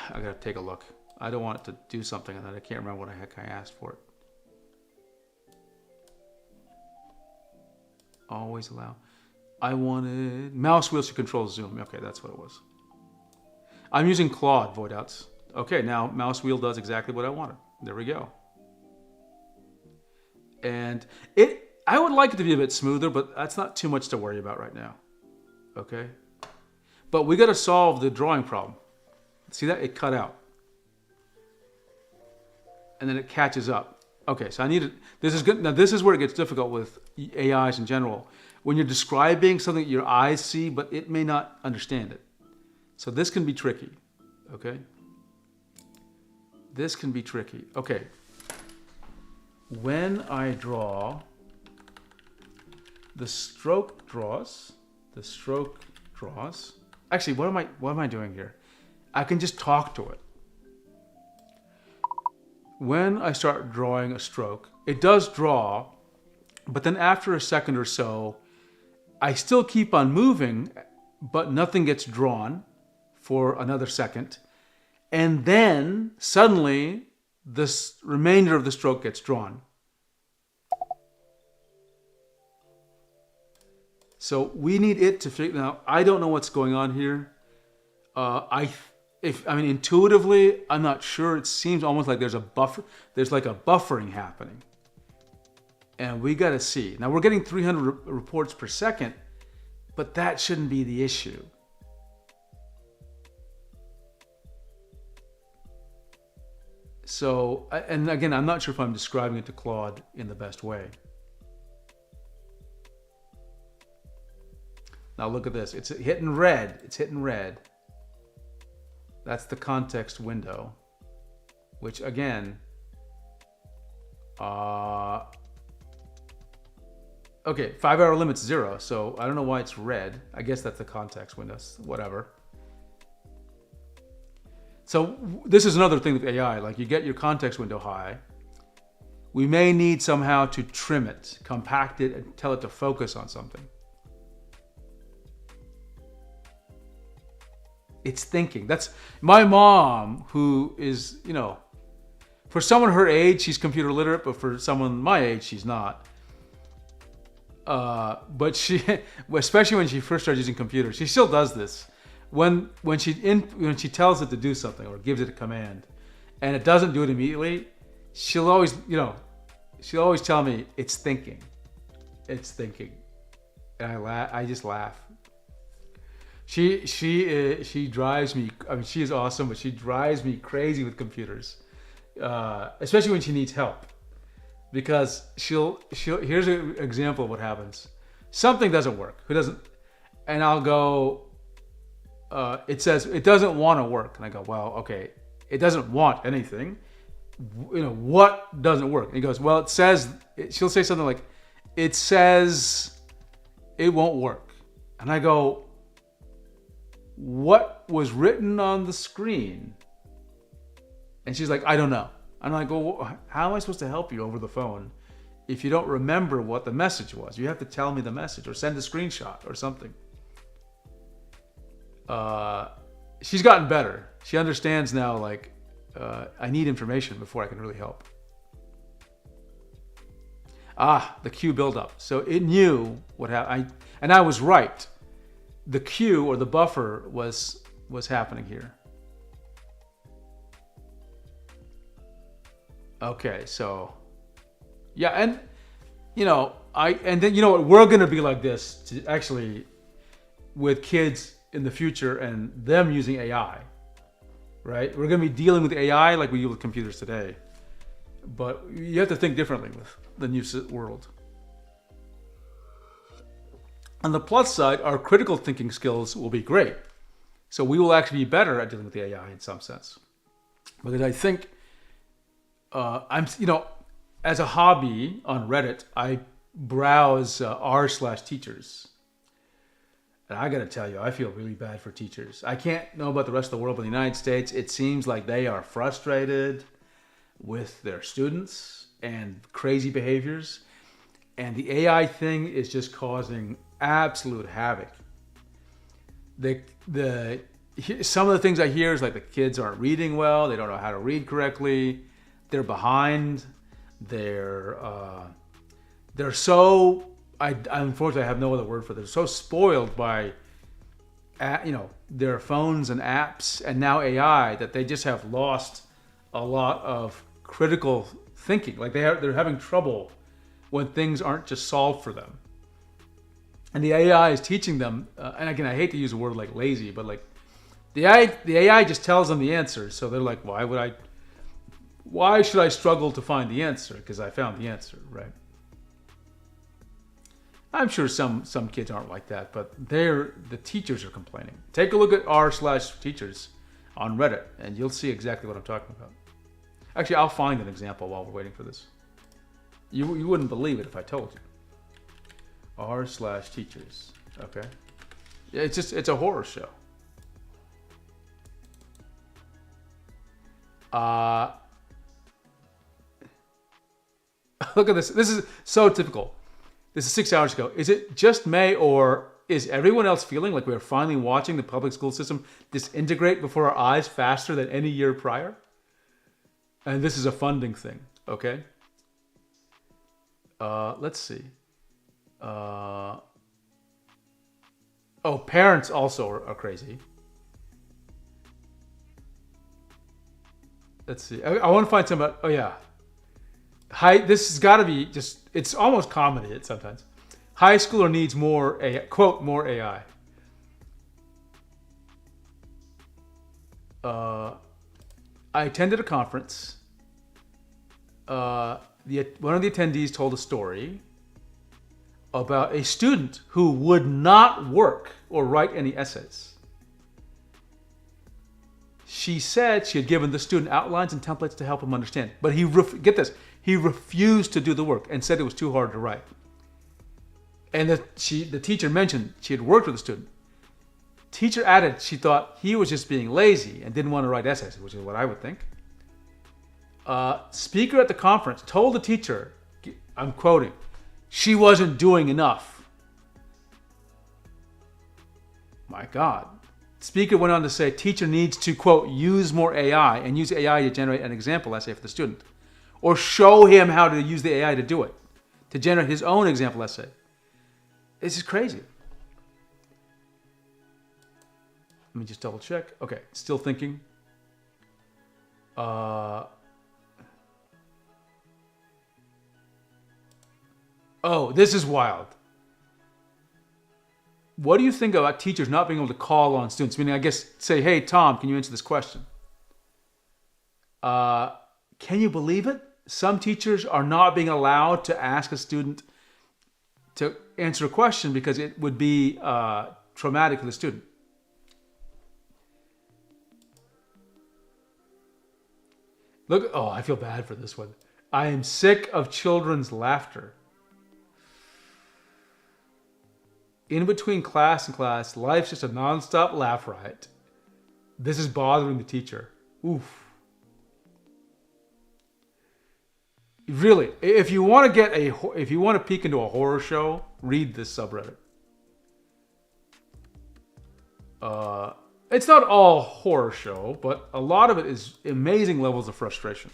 I gotta take a look. I don't want it to do something and then I can't remember what the heck I asked for it. Always allow. I wanted mouse wheels to control zoom. Okay, that's what it was. I'm using Claude voidouts. Okay, now mouse wheel does exactly what I wanted. There we go. And I would like it to be a bit smoother, but that's not too much to worry about right now. Okay? But we got to solve the drawing problem. See that? It cut out. And then it catches up. Okay, so this is good. Now this is where it gets difficult with AIs in general. When you're describing something that your eyes see, but it may not understand it. So this can be tricky. Okay? This can be tricky. Okay. When I draw, the stroke draws. Actually, what am I doing here? I can just talk to it. When I start drawing a stroke, it does draw But then after a second or so, I still keep on moving, but nothing gets drawn for another second. And then suddenly this remainder of the stroke gets drawn. So we need it to figure. Now I don't know what's going on here. Intuitively, I'm not sure. It seems almost like there's a buffer. There's like a buffering happening, and we got to see. Now we're getting 300 reports per second, but that shouldn't be the issue. So, and again, I'm not sure if I'm describing it to Claude in the best way. Now look at this. It's hitting red. It's hitting red. That's the context window, which again, okay, 5-hour limit's 0, so I don't know why it's red. I guess that's the context window, whatever. So this is another thing with AI, like you get your context window high. We may need somehow to trim it, compact it, and tell it to focus on something. It's thinking. That's my mom, who is, for someone her age, she's computer literate, but for someone my age, she's not. But she, especially when she first started using computers, she still does this. When she tells it to do something or gives it a command, and it doesn't do it immediately, she'll always tell me it's thinking, and I just laugh. She drives me. I mean, she is awesome, but she drives me crazy with computers, especially when she needs help. Because she'll here's an example of what happens. Something doesn't work. And I'll go. It says it doesn't want to work, and I go, well, okay, it doesn't want anything. What doesn't work? And he goes, well, it says. She'll say something like, it says it won't work, and I go, what was written on the screen? And she's like, I don't know. I'm like, well, how am I supposed to help you over the phone if you don't remember what the message was? You have to tell me the message or send a screenshot or something. She's gotten better. She understands now, like, I need information before I can really help. The queue buildup. So it knew what happened. And I was right. The queue or the buffer was happening here. Okay, so yeah, and then what, we're gonna be like this to actually with kids in the future and them using AI, right? We're gonna be dealing with AI like we do with computers today, but you have to think differently with the new world. On the plus side, our critical thinking skills will be great. So we will actually be better at dealing with the AI in some sense. Because I think as a hobby on Reddit, I browse r/teachers. And I gotta tell you, I feel really bad for teachers. I can't know about the rest of the world, but in the United States, it seems like they are frustrated with their students and crazy behaviors. And the AI thing is just causing absolute havoc. Some of the things I hear is like the kids aren't reading well, they don't know how to read correctly, they're behind, they're so, unfortunately I have no other word for it, they're so spoiled by their phones and apps and now AI that they just have lost a lot of critical thinking. Like they're having trouble when things aren't just solved for them. And the AI is teaching them, and again, I hate to use a word like lazy, but like the AI just tells them the answer. So they're like, why should I struggle to find the answer? Because I found the answer, right? I'm sure some kids aren't like that, but the teachers are complaining. Take a look at r/teachers on Reddit, and you'll see exactly what I'm talking about. Actually, I'll find an example while we're waiting for this. You wouldn't believe it if I told you. r/teachers. Okay. It's a horror show. Look at this. This is so typical. This is 6 hours ago. Is it just May, or is everyone else feeling like we're finally watching the public school system disintegrate before our eyes faster than any year prior? And this is a funding thing, okay? Let's see. Oh, parents also are crazy. Let's see. I want to find some about. Oh yeah. This has got to be just. It's almost comedy. Sometimes. High schooler needs more AI. Quote, more AI. I attended a conference. One of the attendees told a story about a student who would not work or write any essays. She said she had given the student outlines and templates to help him understand, but get this, he refused to do the work and said it was too hard to write. And the teacher mentioned she had worked with the student. Teacher added she thought he was just being lazy and didn't want to write essays, which is what I would think. Speaker at the conference told the teacher, I'm quoting, she wasn't doing enough. My God. Speaker went on to say teacher needs to, quote, use more AI and use AI to generate an example essay for the student. Or show him how to use the AI to do it, to generate his own example essay. This is crazy. Let me just double check. Okay, still thinking. Oh, this is wild. What do you think about teachers not being able to call on students? Meaning, I guess, say, hey, Tom, can you answer this question? Can you believe it? Some teachers are not being allowed to ask a student to answer a question because it would be traumatic for the student. Look, oh, I feel bad for this one. I am sick of children's laughter. In between class and class, life's just a nonstop laugh riot. This is bothering the teacher. Oof. Really, if you want to peek into a horror show, read this subreddit. It's not all horror show, but a lot of it is amazing levels of frustration.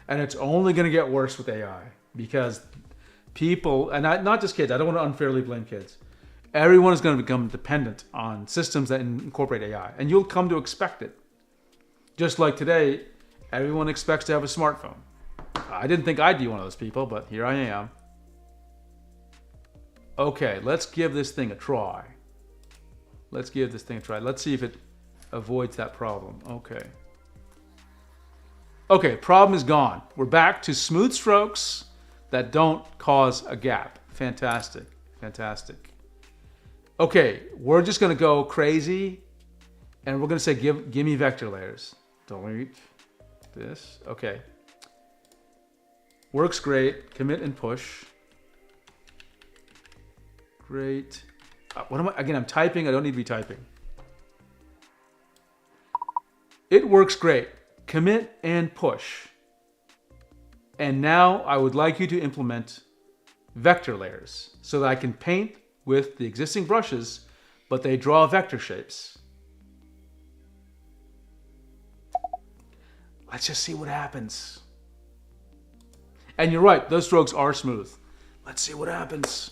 And it's only going to get worse with AI because people, and not just kids, I don't want to unfairly blame kids. Everyone is going to become dependent on systems that incorporate AI, and you'll come to expect it. Just like today, everyone expects to have a smartphone. I didn't think I'd be one of those people, but here I am. Okay, let's give this thing a try. Let's see if it avoids that problem. Okay, problem is gone. We're back to smooth strokes that don't cause a gap. Fantastic. Okay, we're just going to go crazy, and we're going to say, give me vector layers. Delete this. Okay. Works great. Commit and push. Great. Again, I'm typing. I don't need to be typing. It works great. Commit and push. And now I would like you to implement vector layers so that I can paint with the existing brushes, but they draw vector shapes. Let's just see what happens. And you're right, those strokes are smooth. Let's see what happens.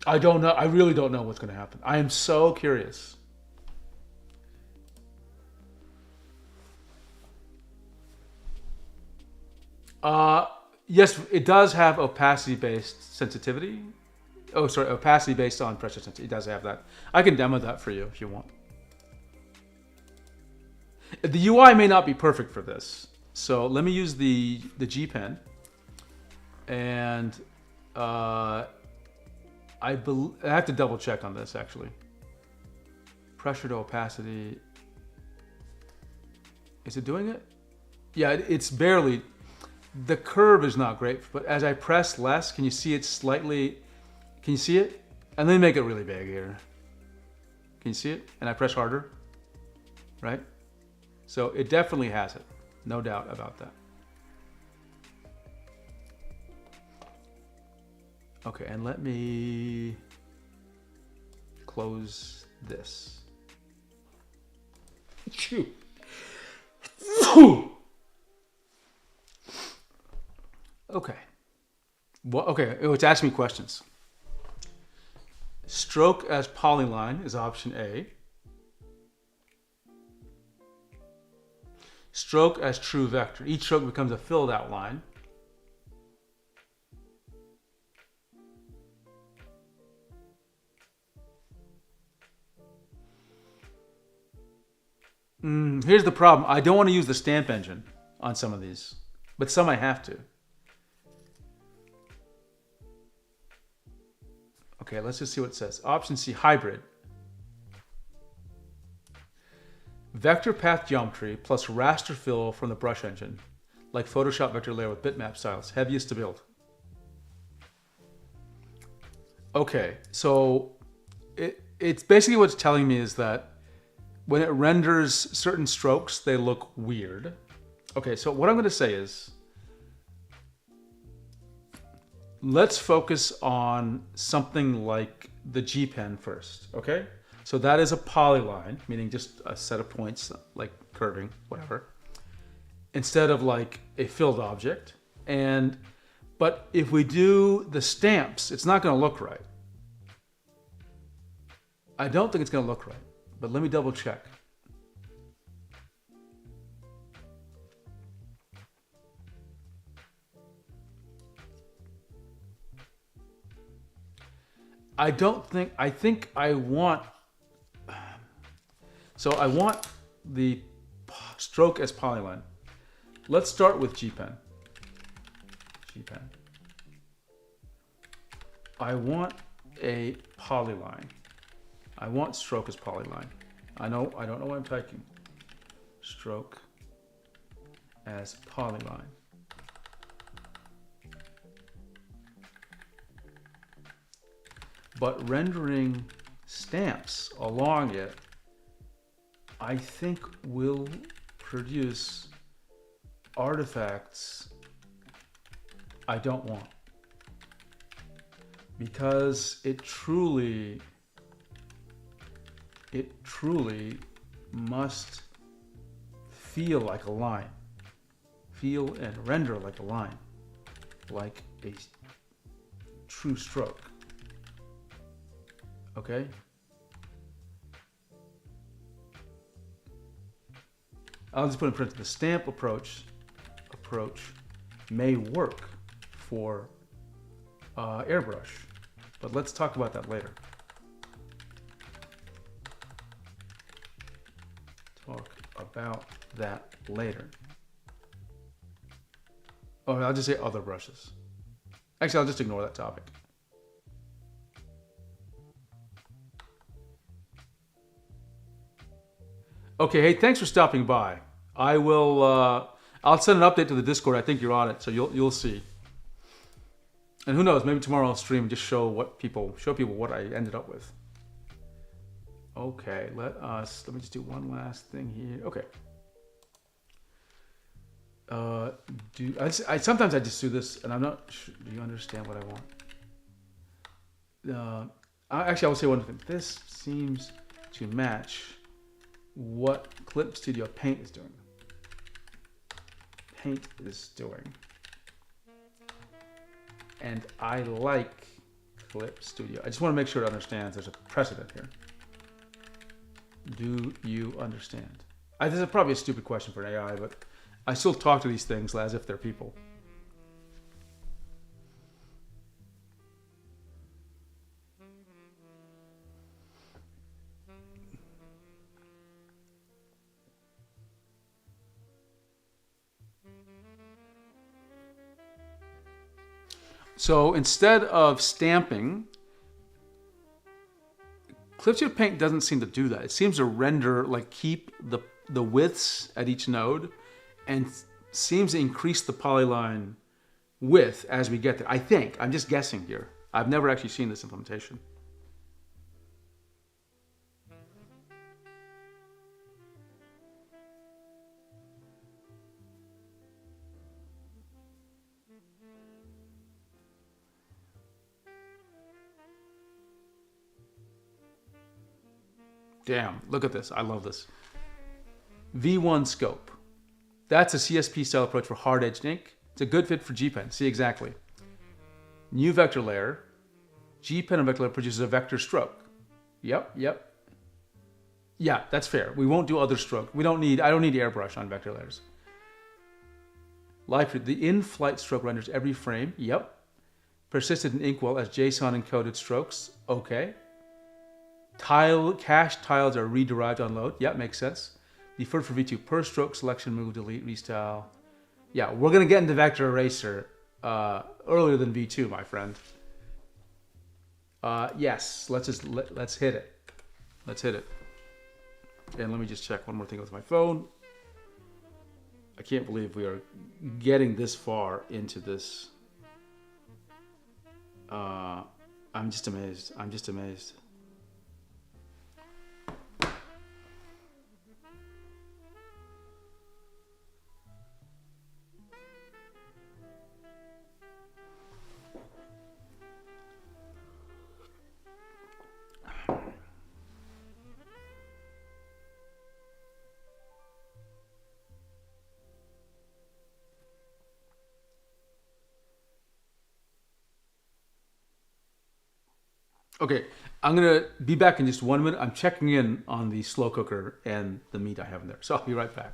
I don't know. I really don't know what's going to happen. I am so curious. Yes, it does have opacity-based sensitivity. Oh, sorry, opacity based on pressure sensitivity. It does have that. I can demo that for you if you want. The UI may not be perfect for this. So let me use the G Pen. And I have to double check on this actually. Pressure to opacity. Is it doing it? Yeah, it's barely. The curve is not great, but as I press less, can you see it slightly? Can you see it? And then make it really big here. Can you see it? And I press harder, right? So it definitely has it. No doubt about that. Okay, and let me close this. Phew. Okay. Well, okay, it's asking me questions. Stroke as polyline is option A. Stroke as true vector. Each stroke becomes a filled outline. Here's the problem. I don't want to use the stamp engine on some of these, but some I have to. Okay, let's just see what it says. Option C, hybrid. Vector path geometry plus raster fill from the brush engine, like Photoshop vector layer with bitmap styles, heaviest to build. Okay, so it's basically what's telling me is that when it renders certain strokes, they look weird. Okay, so what I'm going to say is, let's focus on something like the G pen first, okay? So that is a polyline, meaning just a set of points, like curving, whatever, instead of like a filled object. But if we do the stamps, it's not going to look right. I don't think it's going to look right, but let me double check. I think I want, so I want the stroke as polyline. Let's start with G-Pen. G-Pen. I want a polyline. I want stroke as polyline. I don't know what I'm typing. Stroke as polyline. But rendering stamps along it, I think will produce artifacts I don't want. Because it truly must feel like a line. Feel and render like a line. Like a true stroke. Okay? I'll just put in print. The stamp approach may work for airbrush, but let's talk about that later. Talk about that later. Oh, I'll just say other brushes. Actually, I'll just ignore that topic. Okay, hey, thanks for stopping by. I will. I'll send an update to the Discord. I think you're on it, so you'll see. And who knows? Maybe tomorrow I'll stream and just show people what I ended up with. Okay, let me just do one last thing here. Okay. Sometimes I just do this, and I'm not sure. Do you understand what I want? Actually, I will say one thing. This seems to match what Clip Studio Paint is doing. And I like Clip Studio. I just want to make sure it understands there's a precedent here. Do you understand? This is probably a stupid question for an AI, but I still talk to these things as if they're people. So instead of stamping, Clip Studio Paint doesn't seem to do that. It seems to render, like keep the widths at each node and seems to increase the polyline width as we get there. I think. I'm just guessing here. I've never actually seen this implementation. Damn, look at this. I love this. V1 scope. That's a CSP style approach for hard edged ink. It's a good fit for GPen. See, exactly. New vector layer. GPen and vector layer produces a vector stroke. Yep. Yeah, that's fair. We won't do other stroke. I don't need airbrush on vector layers. The in-flight stroke renders every frame. Yep. Persisted in Inkwell as JSON encoded strokes. Okay. Cache tiles are rederived on load. Yep, makes sense. Deferred for V2. Per stroke selection, move, delete, restyle. Yeah, we're gonna get into vector eraser earlier than V2, my friend. Yes, let's hit it. Let's hit it. And let me just check one more thing with my phone. I can't believe we are getting this far into this. I'm just amazed. Okay, I'm gonna be back in just 1 minute. I'm checking in on the slow cooker and the meat I have in there. So I'll be right back.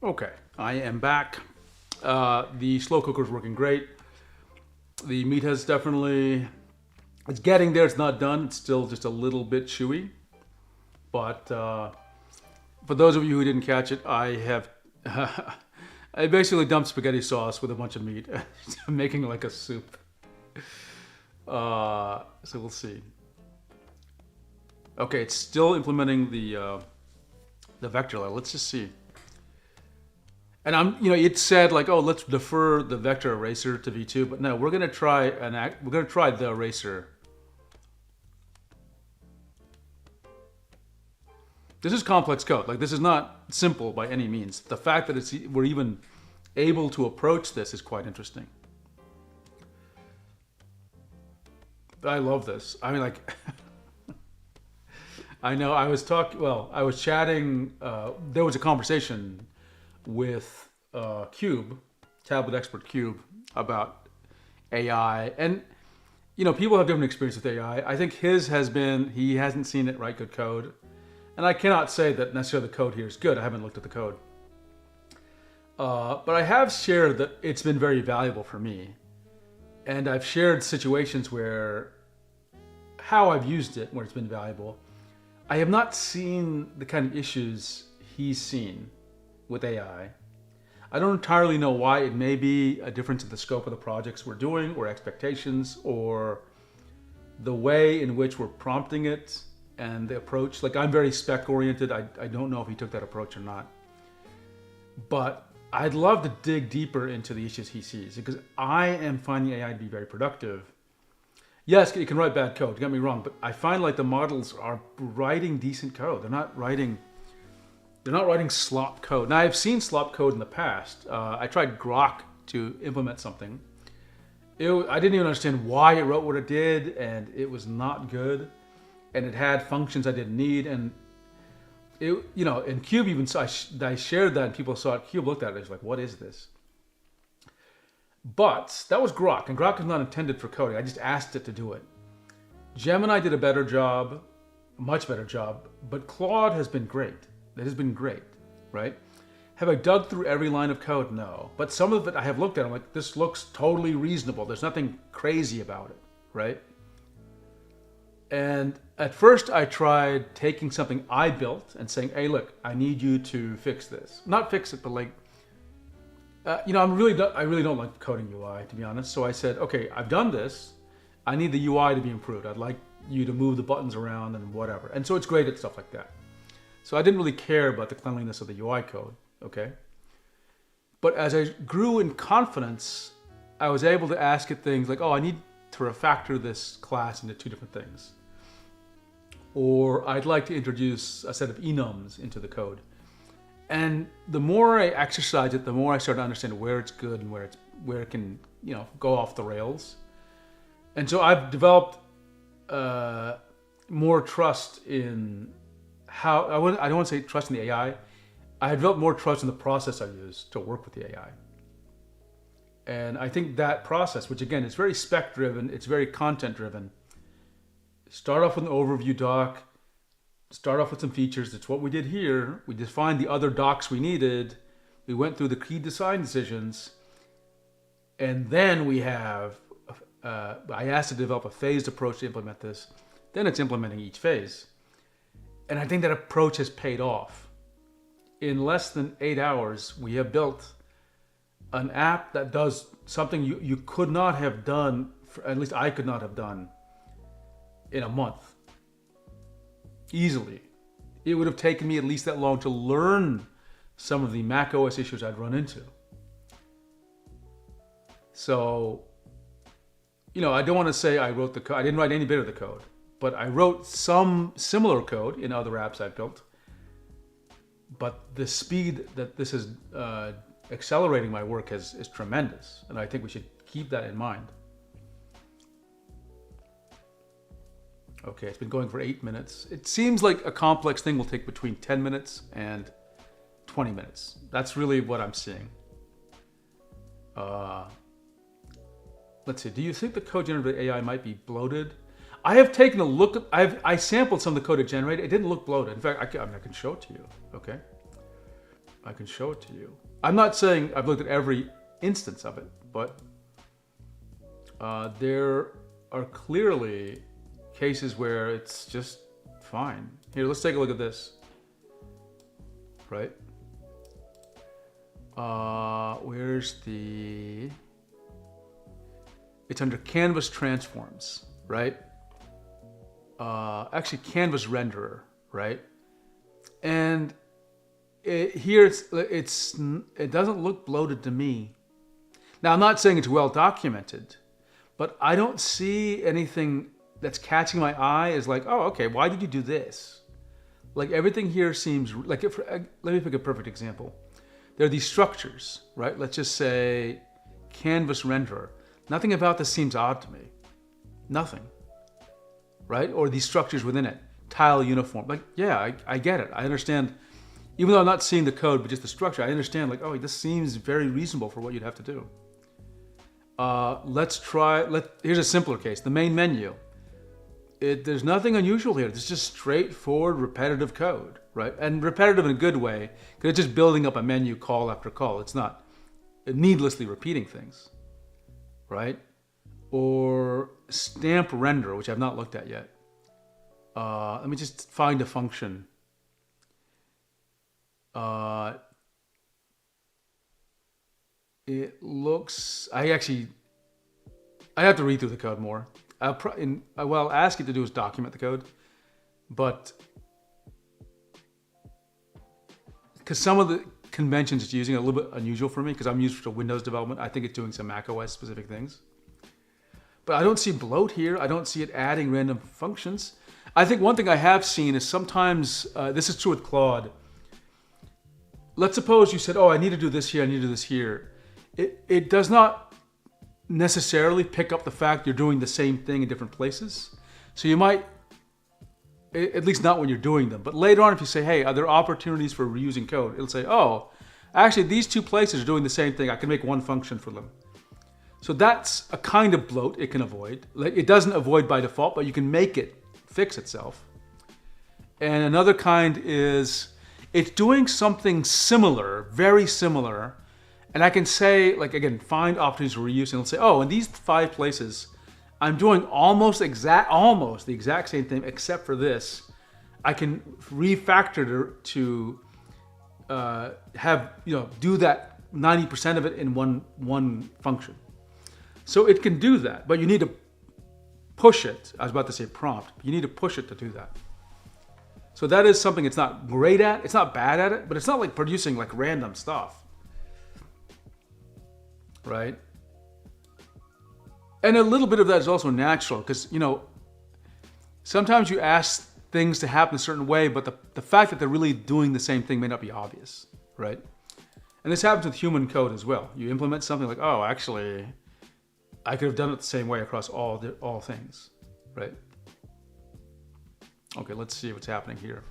Okay, I am back. The slow cooker is working great. The meat has definitely, it's getting there. It's not done. It's still just a little bit chewy. But for those of you who didn't catch it, I have, I basically dumped spaghetti sauce with a bunch of meat. I'm making like a soup. So we'll see. Okay, it's still implementing the vector layer. Let's just see. And it said like, oh, let's defer the vector eraser to V2, but no, we're gonna try the eraser. This is complex code. Like, this is not simple by any means. The fact that we're even able to approach this is quite interesting. I love this. I mean, like, I know I was chatting, there was a conversation with Cube, tablet expert Cube, about AI. And, people have different experience with AI. I think his has been, he hasn't seen it write good code. And I cannot say that necessarily the code here is good. I haven't looked at the code. But I have shared that it's been very valuable for me. And I've shared situations where how I've used it, where it's been valuable. I have not seen the kind of issues he's seen with AI. I don't entirely know why. It may be a difference in the scope of the projects we're doing, or expectations, or the way in which we're prompting it and the approach. Like, I'm very spec oriented. I don't know if he took that approach or not. But I'd love to dig deeper into the issues he sees, because I am finding AI to be very productive. Yes, it can write bad code, don't get me wrong, but I find like the models are writing decent code. They're not writing slop code. Now, I've seen slop code in the past. I tried Grok to implement something. I didn't even understand why it wrote what it did, and it was not good. And it had functions I didn't need, and and Cube even saw, I shared that, and people saw it. Cube looked at it, and was like, "What is this?" But that was Grok, and Grok is not intended for coding. I just asked it to do it. Gemini did a better job, a much better job, but Claude has been great. It has been great, right? Have I dug through every line of code? No. But some of it I have looked at, I'm like, this looks totally reasonable. There's nothing crazy about it, right? And at first I tried taking something I built and saying, hey, look, I need you to fix this. Not fix it, but like, I really don't like coding UI, to be honest. So I said, okay, I've done this. I need the UI to be improved. I'd like you to move the buttons around and whatever. And so it's great at stuff like that. So I didn't really care about the cleanliness of the UI code, okay? But as I grew in confidence, I was able to ask it things like, oh, I need to refactor this class into 2 different things. Or I'd like to introduce a set of enums into the code. And the more I exercise it, the more I start to understand where it's good and where it can, go off the rails. And so I've developed more trust in how, I don't want to say trust in the AI. I have developed more trust in the process I use to work with the AI. And I think that process, which again, is very spec driven, it's very content driven. Start off with an overview doc, start off with some features. That's what we did here. We defined the other docs we needed. We went through the key design decisions. And then we have, I asked to develop a phased approach to implement this. Then it's implementing each phase. And I think that approach has paid off. In less than 8 hours, we have built an app that does something you could not have done, at least I could not have done, in a month. Easily. It would have taken me at least that long to learn some of the Mac OS issues I'd run into. So, I don't want to say I wrote the code. I didn't write any bit of the code, but I wrote some similar code in other apps I've built. But the speed that this is accelerating my work is tremendous, and I think we should keep that in mind. Okay, it's been going for 8 minutes. It seems like a complex thing will take between 10 minutes and 20 minutes. That's really what I'm seeing. Let's see, do you think the code generated by AI might be bloated? I have taken a look, I sampled some of the code it generated. It didn't look bloated. In fact, I can show it to you, okay? I can show it to you. I'm not saying I've looked at every instance of it, but there are clearly cases where it's just fine. Here, let's take a look at this. Right? Where's the... It's under Canvas Transforms, right? Actually, Canvas Renderer, right? And here it doesn't look bloated to me. Now, I'm not saying it's well documented, but I don't see anything that's catching my eye as like, oh, okay, why did you do this? Like everything here seems like, let me pick a perfect example. There are these structures, right? Let's just say Canvas Renderer. Nothing about this seems odd to me. Nothing, right? Or these structures within it, tile uniform. Like, yeah, I get it. I understand. Even though I'm not seeing the code, but just the structure, I understand like, oh, this seems very reasonable for what you'd have to do. Here's a simpler case, the main menu. There's nothing unusual here. It's just straightforward, repetitive code, right? And repetitive in a good way, because it's just building up a menu call after call. It's not needlessly repeating things, right? Or stamp render, which I've not looked at yet. Let me just find a function. It looks, I have to read through the code more. I'll ask it to do is document the code, but because some of the conventions it's using are a little bit unusual for me because I'm used to Windows development. I think it's doing some Mac OS specific things. But I don't see bloat here. I don't see it adding random functions. I think one thing I have seen is sometimes, this is true with Claude. Let's suppose you said, oh, I need to do this here, I need to do this here. It does not necessarily pick up the fact you're doing the same thing in different places. So you might, at least not when you're doing them, but later on if you say, hey, are there opportunities for reusing code? It'll say, oh, actually these two places are doing the same thing. I can make one function for them. So that's a kind of bloat it can avoid. Like it doesn't avoid by default, but you can make it fix itself. And another kind is it's doing something similar, very similar. And I can say, like, again, find opportunities for reuse, and it'll say, oh, in these 5 places, I'm doing almost the exact same thing, except for this. I can refactor to do that 90% of it in one function. So it can do that, but you need to push it. I was about to say prompt. You need to push it to do that. So that is something it's not great at. It's not bad at it, but it's not like producing like random stuff. Right? And a little bit of that is also natural because, sometimes you ask things to happen a certain way, but the fact that they're really doing the same thing may not be obvious, right? And this happens with human code as well. You implement something like, oh, actually, I could have done it the same way across all things, right? Okay, let's see what's happening here.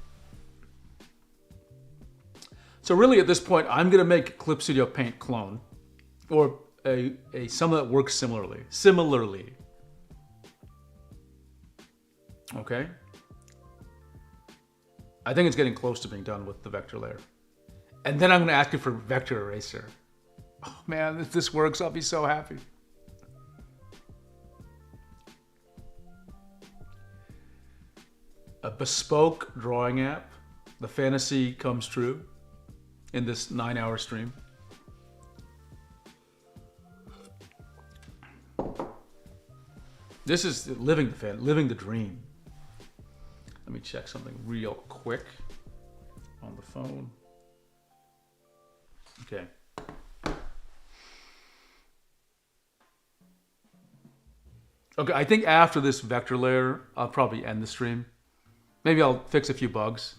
So really at this point, I'm gonna make Clip Studio Paint clone. Or some that works similarly. Okay. I think it's getting close to being done with the vector layer. And then I'm going to ask you for vector eraser. Oh man, if this works, I'll be so happy. A bespoke drawing app. The fantasy comes true in this 9-hour stream. This is living the dream. Let me check something real quick on the phone. Okay. Okay, I think after this vector layer, I'll probably end the stream. Maybe I'll fix a few bugs.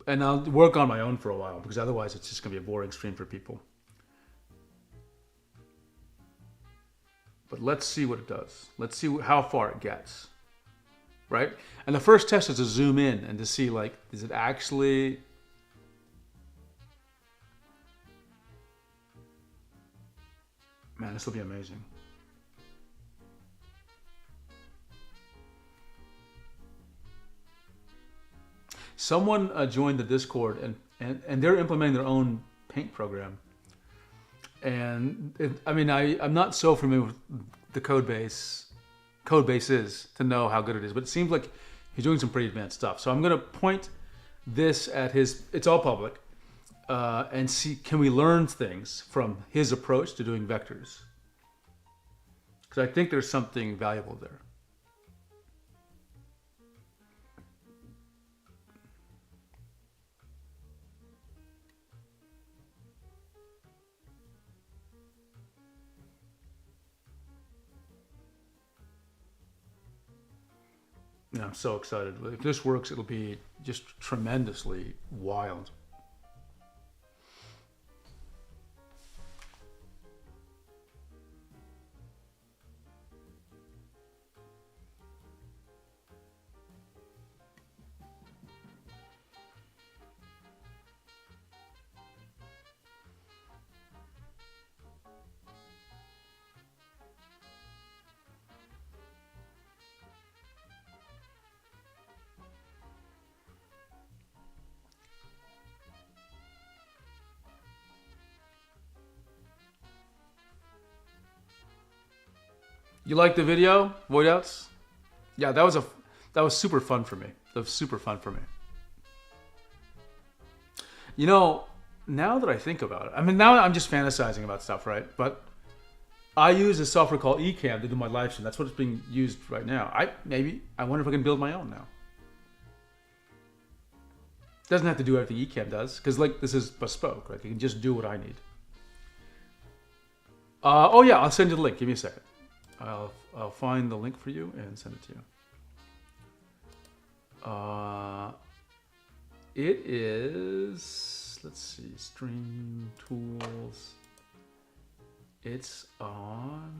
And I'll work on my own for a while because otherwise it's just going to be a boring stream for people. But let's see what it does. Let's see how far it gets, right? And the first test is to zoom in and to see, like, is it actually... Man, this will be amazing. Someone joined the Discord and and they're implementing their own paint program. And I'm not so familiar with the code bases to know how good it is, but it seems like he's doing some pretty advanced stuff. So I'm going to point this at his. It's all public, and see, can we learn things from his approach to doing vectors? Because I think there's something valuable there. Yeah, I'm so excited. If this works, it'll be just tremendously wild. You like the video, Voidouts? Yeah, that was super fun for me. That was super fun for me. You know, now that I think about it, I mean, now I'm just fantasizing about stuff, right? But I use a software called Ecamm to do my live stream. That's what it's being used right now. I wonder if I can build my own now. Doesn't have to do everything Ecamm does, because like this is bespoke, right? You can just do what I need. Oh yeah, I'll send you the link. Give me a second. I'll find the link for you and send it to you. It is, let's see, stream tools. It's on.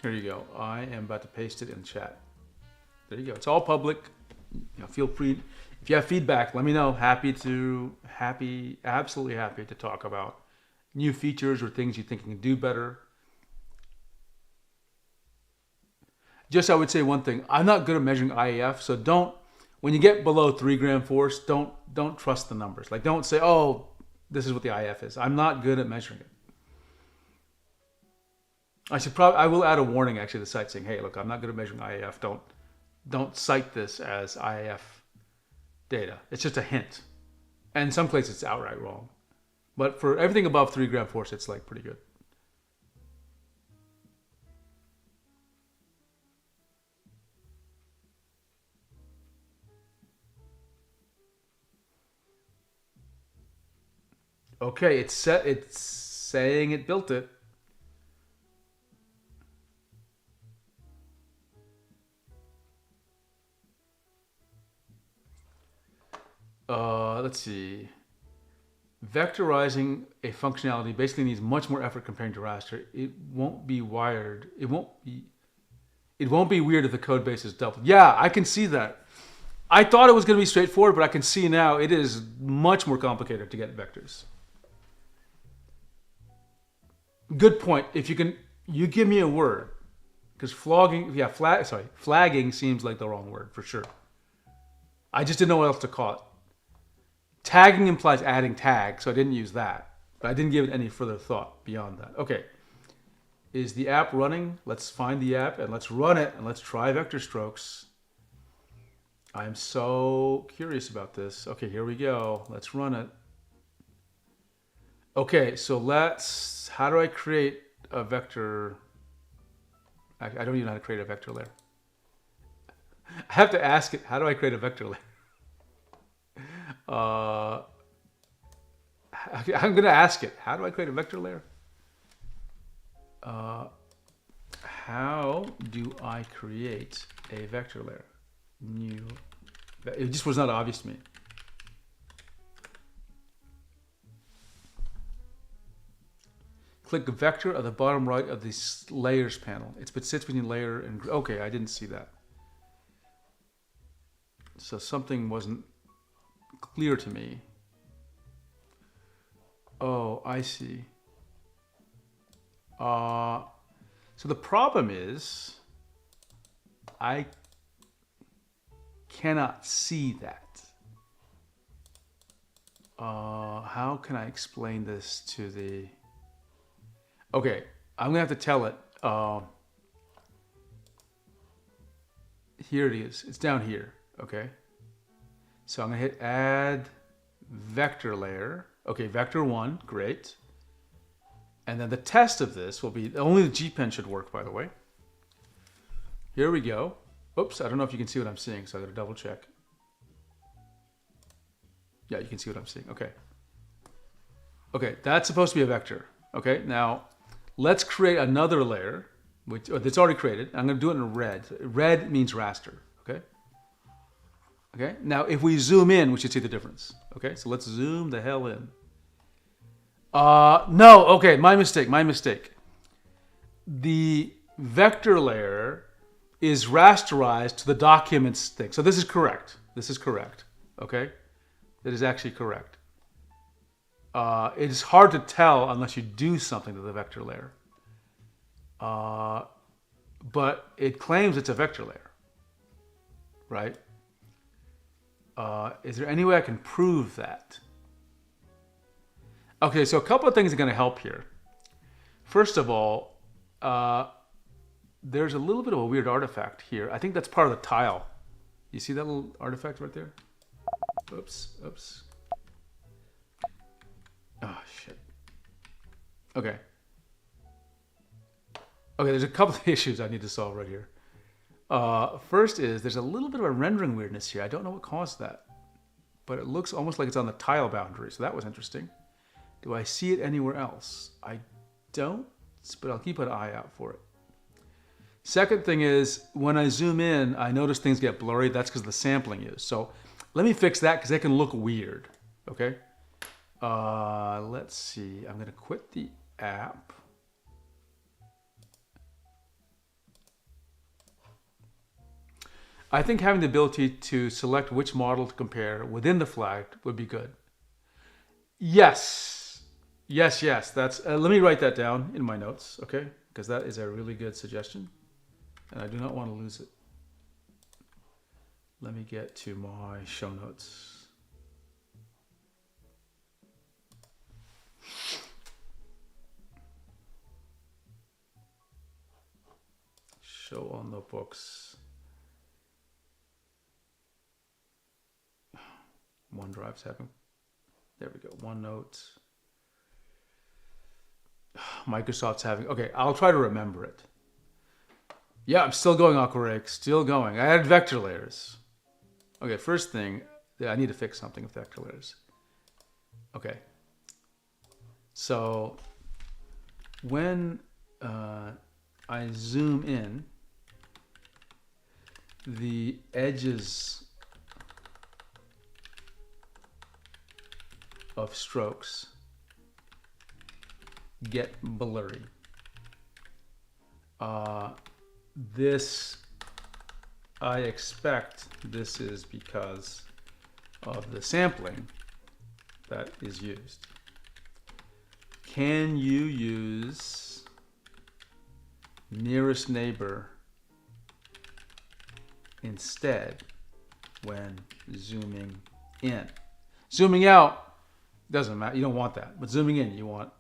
Here you go. I am about to paste it in chat. There you go. It's all public. Feel free. If you have feedback, let me know. Absolutely happy to talk about new features or things you think you can do better. Just I would say one thing. I'm not good at measuring IAF, so when you get below 3 gram force, don't trust the numbers. Like don't say, oh, this is what the IAF is. I'm not good at measuring it. I will add a warning actually to the site saying, hey, look, I'm not good at measuring IAF. Don't cite this as IAF data. It's just a hint. And in some places it's outright wrong. But for everything above 3 gram force, it's like pretty good. Okay, it's saying it built it. Let's see. Vectorizing a functionality basically needs much more effort compared to raster. It won't be wired. It won't be weird if the code base is doubled. Yeah, I can see that. I thought it was going to be straightforward, but I can see now it is much more complicated to get vectors. Good point. If you give me a word, because flagging seems like the wrong word for sure. I just didn't know what else to call it. Tagging implies adding tags, so I didn't use that. But I didn't give it any further thought beyond that. Okay. Is the app running? Let's find the app and let's run it and let's try vector strokes. I'm so curious about this. Okay, here we go. Let's run it. Okay, so how do I create a vector? I don't even know how to create a vector layer. I have to ask it, how do I create a vector layer? I'm going to ask it, how do I create a vector layer? How do I create a vector layer? It just was not obvious to me. Click vector at the bottom right of the layers panel. It sits between layer and, okay, I didn't see that. So something wasn't clear to me. Oh, I see. So the problem is I cannot see that. How can I explain this to the... Okay, I'm gonna have to tell it. Here it is. It's down here. Okay. So I'm gonna hit add vector layer. Okay, vector 1, great. And then the test of this will be, only the G pen should work, by the way. Here we go. Oops, I don't know if you can see what I'm seeing, so I gotta double check. Yeah, you can see what I'm seeing. Okay. Okay, that's supposed to be a vector. Okay, now let's create another layer, which that's already created. I'm gonna do it in red. Red means raster. Okay. Okay. Now, if we zoom in, we should see the difference. Okay, so let's zoom the hell in. No. Okay, my mistake. My mistake. The vector layer is rasterized to the documents thing. So this is correct. This is correct. Okay, that is actually correct. It is hard to tell unless you do something to the vector layer. But it claims it's a vector layer, right? Is there any way I can prove that? Okay, so a couple of things are going to help here. First of all, there's a little bit of a weird artifact here. I think that's part of the tile. You see that little artifact right there? Oops, oops. Oh, shit. Okay. Okay, there's a couple of issues I need to solve right here. First is there's a little bit of a rendering weirdness here. I don't know what caused that, but it looks almost like it's on the tile boundary. So that was interesting. Do I see it anywhere else? I don't, but I'll keep an eye out for it. Second thing is when I zoom in, I notice things get blurry. That's because the sampling is. So let me fix that because they can look weird. Okay. Let's see. I'm going to quit the app. I think having the ability to select which model to compare within the flag would be good. Yes. Yes, yes. That's. Let me write that down in my notes, okay? Because that is a really good suggestion. And I do not want to lose it. Let me get to my show notes. Show all notebooks. OneDrive's having. There we go. OneNote. Microsoft's having. Okay, I'll try to remember it. Yeah, I'm still going, Aquarake. Still going. I added vector layers. Okay, first thing, I need to fix something with vector layers. Okay. So when I zoom in, the edges of strokes get blurry. This, I expect this is because of the sampling that is used. Can you use nearest neighbor instead when zooming in? Zooming out doesn't matter. You don't want that. But zooming in, you want.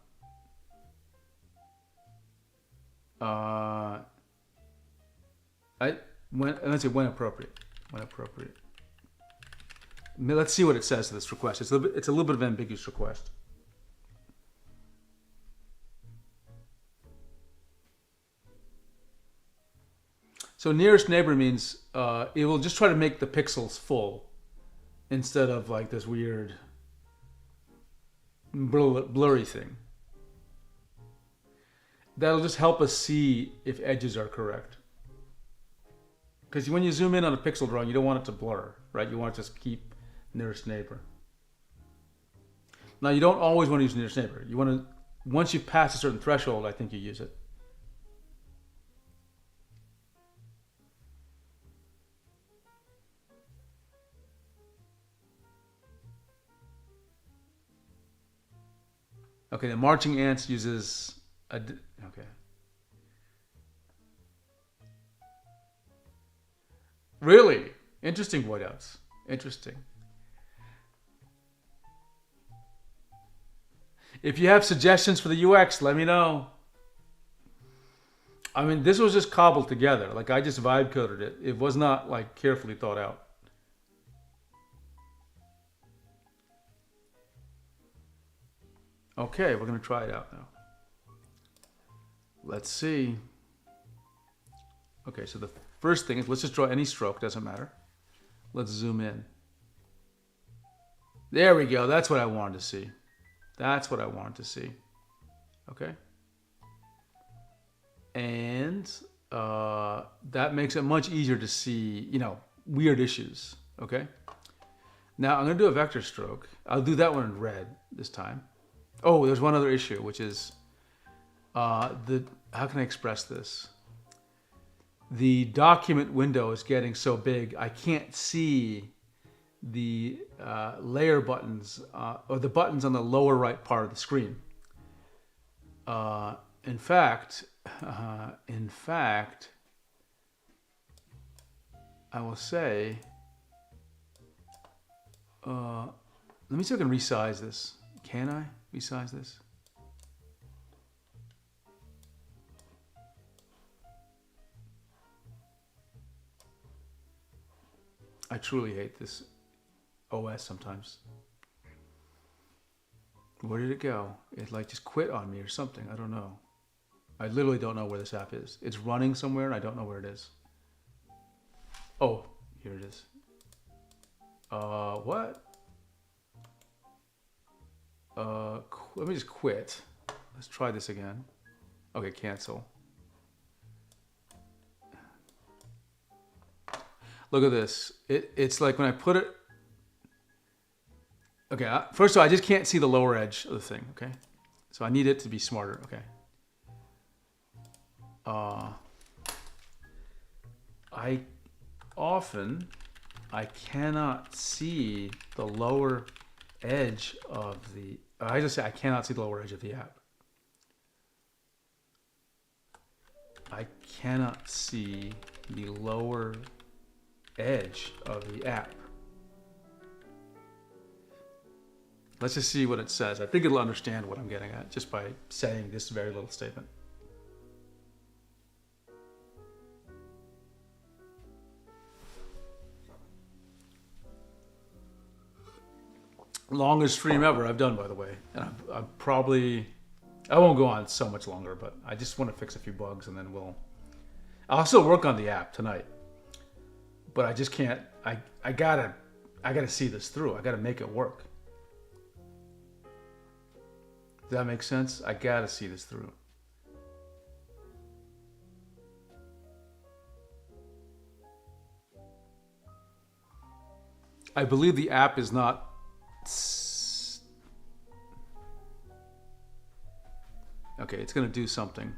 Let's say when appropriate. When appropriate. Let's see what it says to this request. It's a little bit of an ambiguous request. So nearest neighbor means it will just try to make the pixels full instead of like this weird blurry thing. That'll just help us see if edges are correct. Because when you zoom in on a pixel drawing, you don't want it to blur, right? You want to just keep nearest neighbor. Now, you don't always want to use nearest neighbor. You want to, once you pass a certain threshold, I think you use it. Okay, the marching ants uses a, okay. Really? Interesting whiteouts. Interesting. If you have suggestions for the UX, let me know. I mean, this was just cobbled together. Like, I just vibe coded it. It was not, like, carefully thought out. Okay, we're going to try it out now. Let's see. Okay, so the first thing is, let's just draw any stroke. Doesn't matter. Let's zoom in. There we go. That's what I wanted to see. That's what I wanted to see. Okay. And that makes it much easier to see, weird issues. Okay. Now I'm going to do a vector stroke. I'll do that one in red this time. Oh, there's one other issue, which is how can I express this? The document window is getting so big, I can't see the layer buttons or the buttons on the lower right part of the screen. In fact, I will say, let me see if I can resize this. Can I resize this? I truly hate this OS sometimes. Where did it go? It like just quit on me or something. I don't know. I literally don't know where this app is. It's running somewhere and I don't know where it is. Oh, here it is. What? Let me just quit. Let's try this again. Okay, cancel. Look at this. It's like when I put it. Okay, first of all, I just can't see the lower edge of the thing. Okay, so I need it to be smarter. Okay. I cannot see the lower edge of the. I just say I cannot see the lower edge of the app. I cannot see the lower edge of the app. Let's just see what it says. I think it'll understand what I'm getting at just by saying this very little statement. Longest stream ever I've done, by the way. And I won't go on so much longer, but I just want to fix a few bugs and then I'll still work on the app tonight. But I just can't, I gotta see this through. I gotta make it work. Does that make sense? I gotta see this through. I believe the app is not. Okay, it's gonna do something.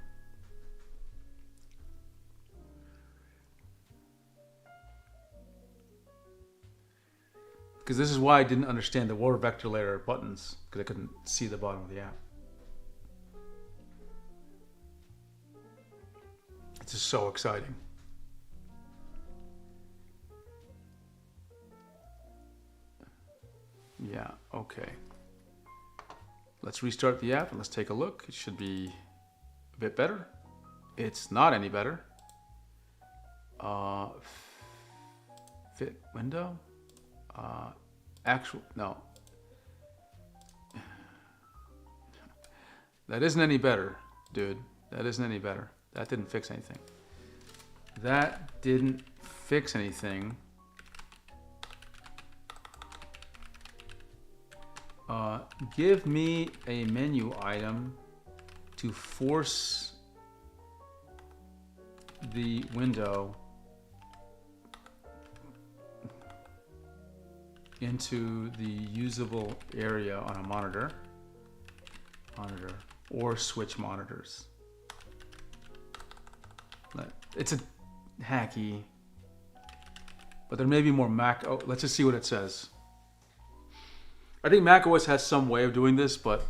Because this is why I didn't understand the water vector layer buttons, because I couldn't see the bottom of the app. It's just so exciting. Yeah, okay. Let's restart the app and let's take a look. It should be a bit better. It's not any better. Fit window. No. That isn't any better, dude. That isn't any better. That didn't fix anything. That didn't fix anything. Give me a menu item to force the window into the usable area on a monitor or switch monitors. It's a hacky, but there may be more Mac. Oh, let's just see what it says. I think macOS has some way of doing this, but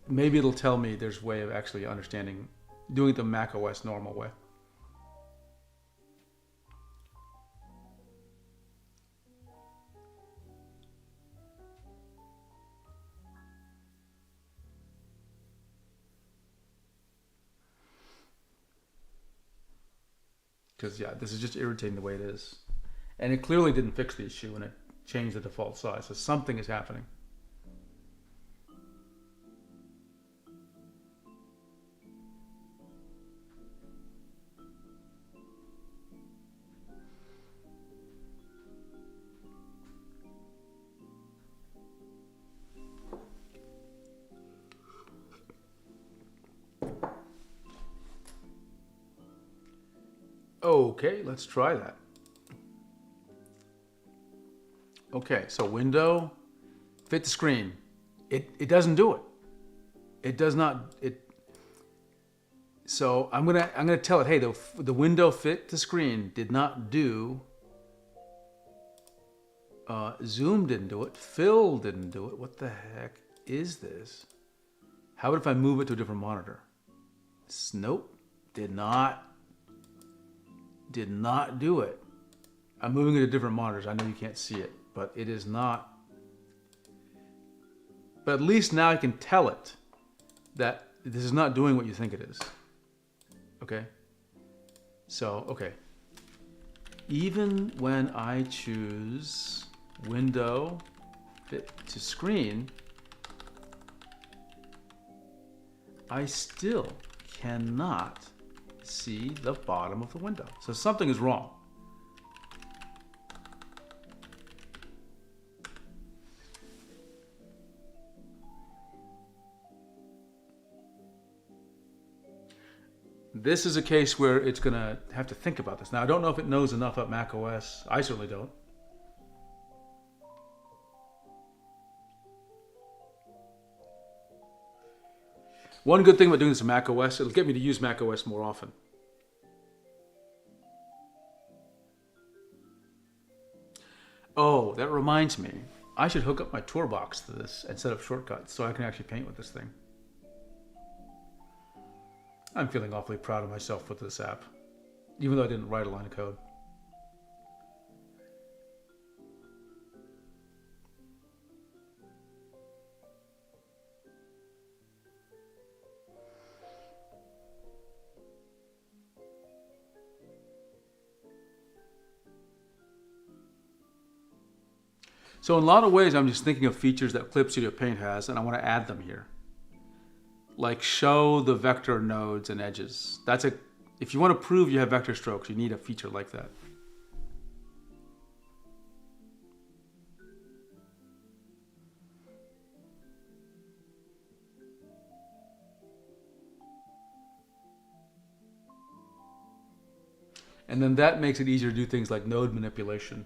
maybe it'll tell me there's a way of actually understanding, doing it the macOS normal way. Because, yeah, this is just irritating the way it is. And it clearly didn't fix the issue when it changed the default size. So something is happening. Okay, let's try that. Okay, so window, fit the screen. It doesn't do it. It does not. So I'm gonna tell it, hey, the window fit the screen did not do. Zoom didn't do it. Fill didn't do it. What the heck is this? How about if I move it to a different monitor? Nope, did not do it. I'm moving it to different monitors. I know you can't see it, but it is not. But at least now I can tell it that this is not doing what you think it is. Okay? So, okay. Even when I choose window fit to screen, I still cannot see the bottom of the window. So something is wrong. This is a case where it's going to have to think about this. Now, I don't know if it knows enough about Mac OS. I certainly don't. One good thing about doing this in Mac OS, it'll get me to use Mac OS more often. Oh, that reminds me. I should hook up my TourBox to this and set up shortcuts so I can actually paint with this thing. I'm feeling awfully proud of myself with this app, even though I didn't write a line of code. So in a lot of ways, I'm just thinking of features that Clip Studio Paint has, and I want to add them here. Like show the vector nodes and edges. If you want to prove you have vector strokes, you need a feature like that. And then that makes it easier to do things like node manipulation.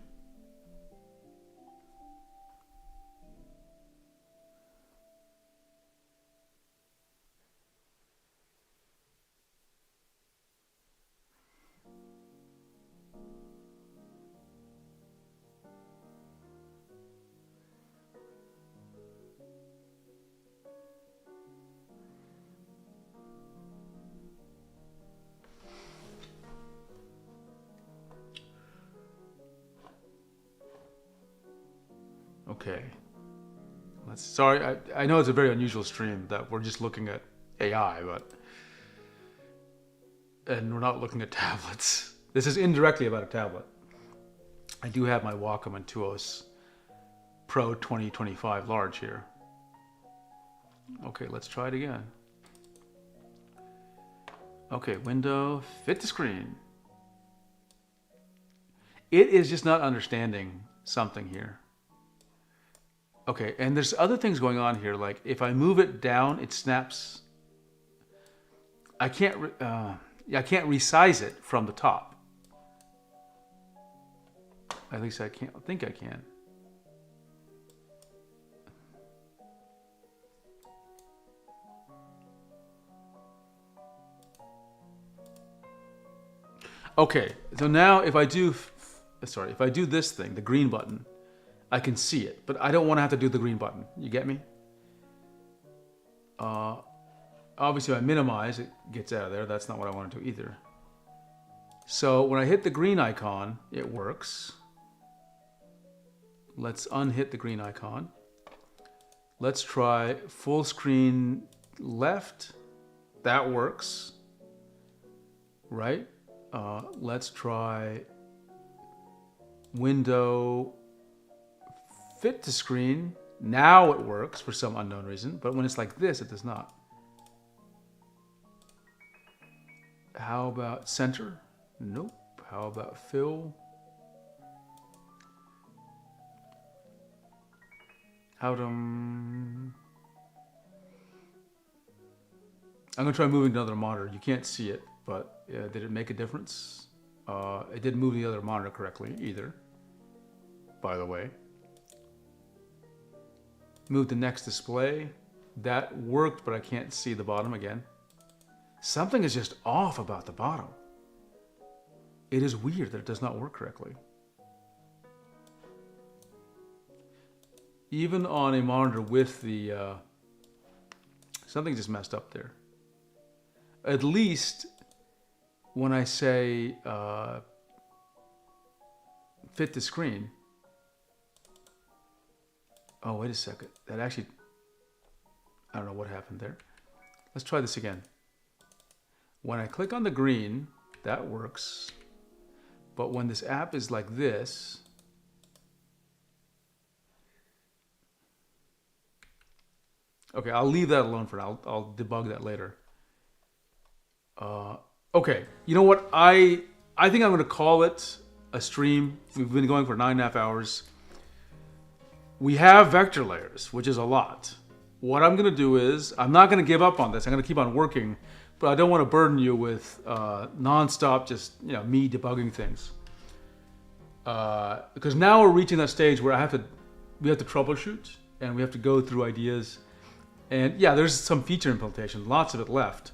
Okay. Sorry, I know it's a very unusual stream that we're just looking at AI, and we're not looking at tablets. This is indirectly about a tablet. I do have my Wacom Intuos Pro 2025 large here. Okay, let's try it again. Okay, window, fit the screen. It is just not understanding something here. Okay, and there's other things going on here. Like if I move it down, it snaps. I can't resize it from the top. At least I think I can. Okay, so now if I do this thing, the green button, I can see it, but I don't want to have to do the green button. You get me? Obviously, if I minimize, it gets out of there. That's not what I want to do either. So when I hit the green icon, it works. Let's unhit the green icon. Let's try full screen left. That works. Right? Let's try window fit to screen. Now it works for some unknown reason, but when it's like this, it does not. How about center? Nope. How about fill? How to... I'm going to try moving to another monitor. You can't see it, but did it make a difference? It didn't move the other monitor correctly either, by the way. Move the next display. That worked, but I can't see the bottom again. Something is just off about the bottom. It is weird that it does not work correctly. Even on a monitor with the... something just messed up there. At least when I say fit to screen. Oh, wait a second. That actually... I don't know what happened there. Let's try this again. When I click on the green, that works. But when this app is like this... Okay, I'll leave that alone for now. I'll debug that later. Okay, you know what? I think I'm going to call it a stream. We've been going for 9.5 hours. We have vector layers, which is a lot. What I'm going to do is, I'm not going to give up on this. I'm going to keep on working, but I don't want to burden you with non-stop just me debugging things. Because now we're reaching that stage where we have to troubleshoot and we have to go through ideas. And yeah, there's some feature implementation, lots of it left.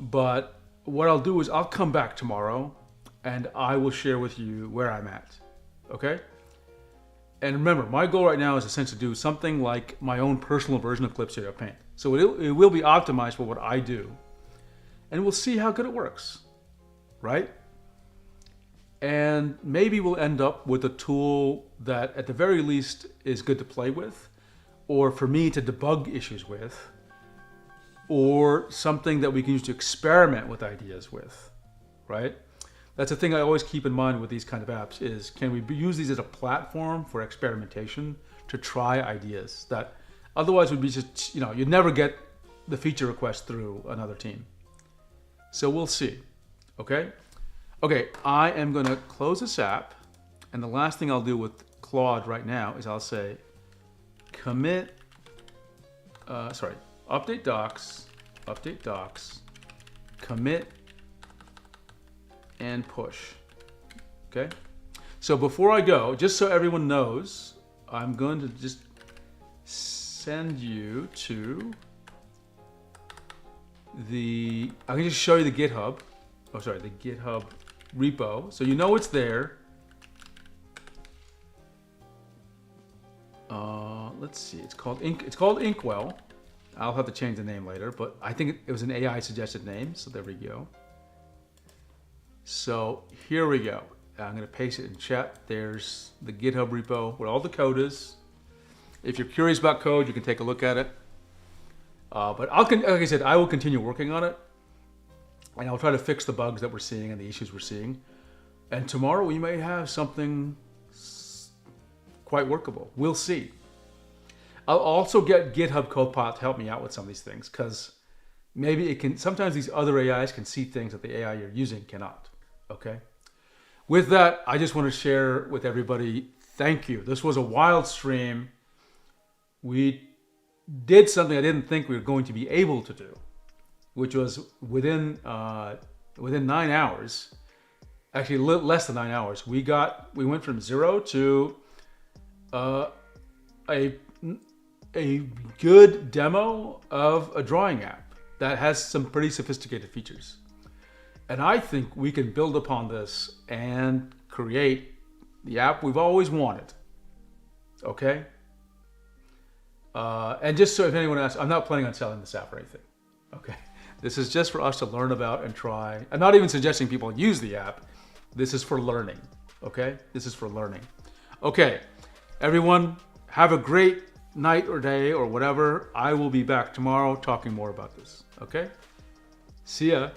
But what I'll do is I'll come back tomorrow and I will share with you where I'm at. Okay? And remember, my goal right now is essentially to do something like my own personal version of Clip Studio Paint. So it will be optimized for what I do. And we'll see how good it works. Right? And maybe we'll end up with a tool that at the very least is good to play with, or for me to debug issues with, or something that we can use to experiment with ideas with, right? That's the thing I always keep in mind with these kind of apps is, can we use these as a platform for experimentation to try ideas that otherwise would be just, you'd never get the feature request through another team. So we'll see, okay? Okay, I am gonna close this app, and the last thing I'll do with Claude right now is I'll say, commit, update docs, commit, and push. Okay? So before I go, just so everyone knows, I'm going to just send you to I can just show you the GitHub. Oh, sorry, the GitHub repo. So you know it's there. Let's see, it's called Inkwell. I'll have to change the name later, but I think it was an AI suggested name, so there we go. So here we go. I'm going to paste it in chat. There's the GitHub repo where all the code is. If you're curious about code, you can take a look at it. But like I said, I will continue working on it, and I'll try to fix the bugs that we're seeing and the issues we're seeing. And tomorrow we may have something quite workable. We'll see. I'll also get GitHub Copilot to help me out with some of these things, because maybe sometimes these other AIs can see things that the AI you're using cannot. Okay? With that, I just want to share with everybody, thank you. This was a wild stream. We did something I didn't think we were going to be able to do, which was within 9 hours, actually less than 9 hours, we went from 0 to a good demo of a drawing app that has some pretty sophisticated features. And I think we can build upon this and create the app we've always wanted. Okay? And just so if anyone asks, I'm not planning on selling this app or anything. Okay? This is just for us to learn about and try. I'm not even suggesting people use the app. This is for learning. Okay? This is for learning. Okay. Everyone, have a great night or day or whatever. I will be back tomorrow talking more about this. Okay? See ya.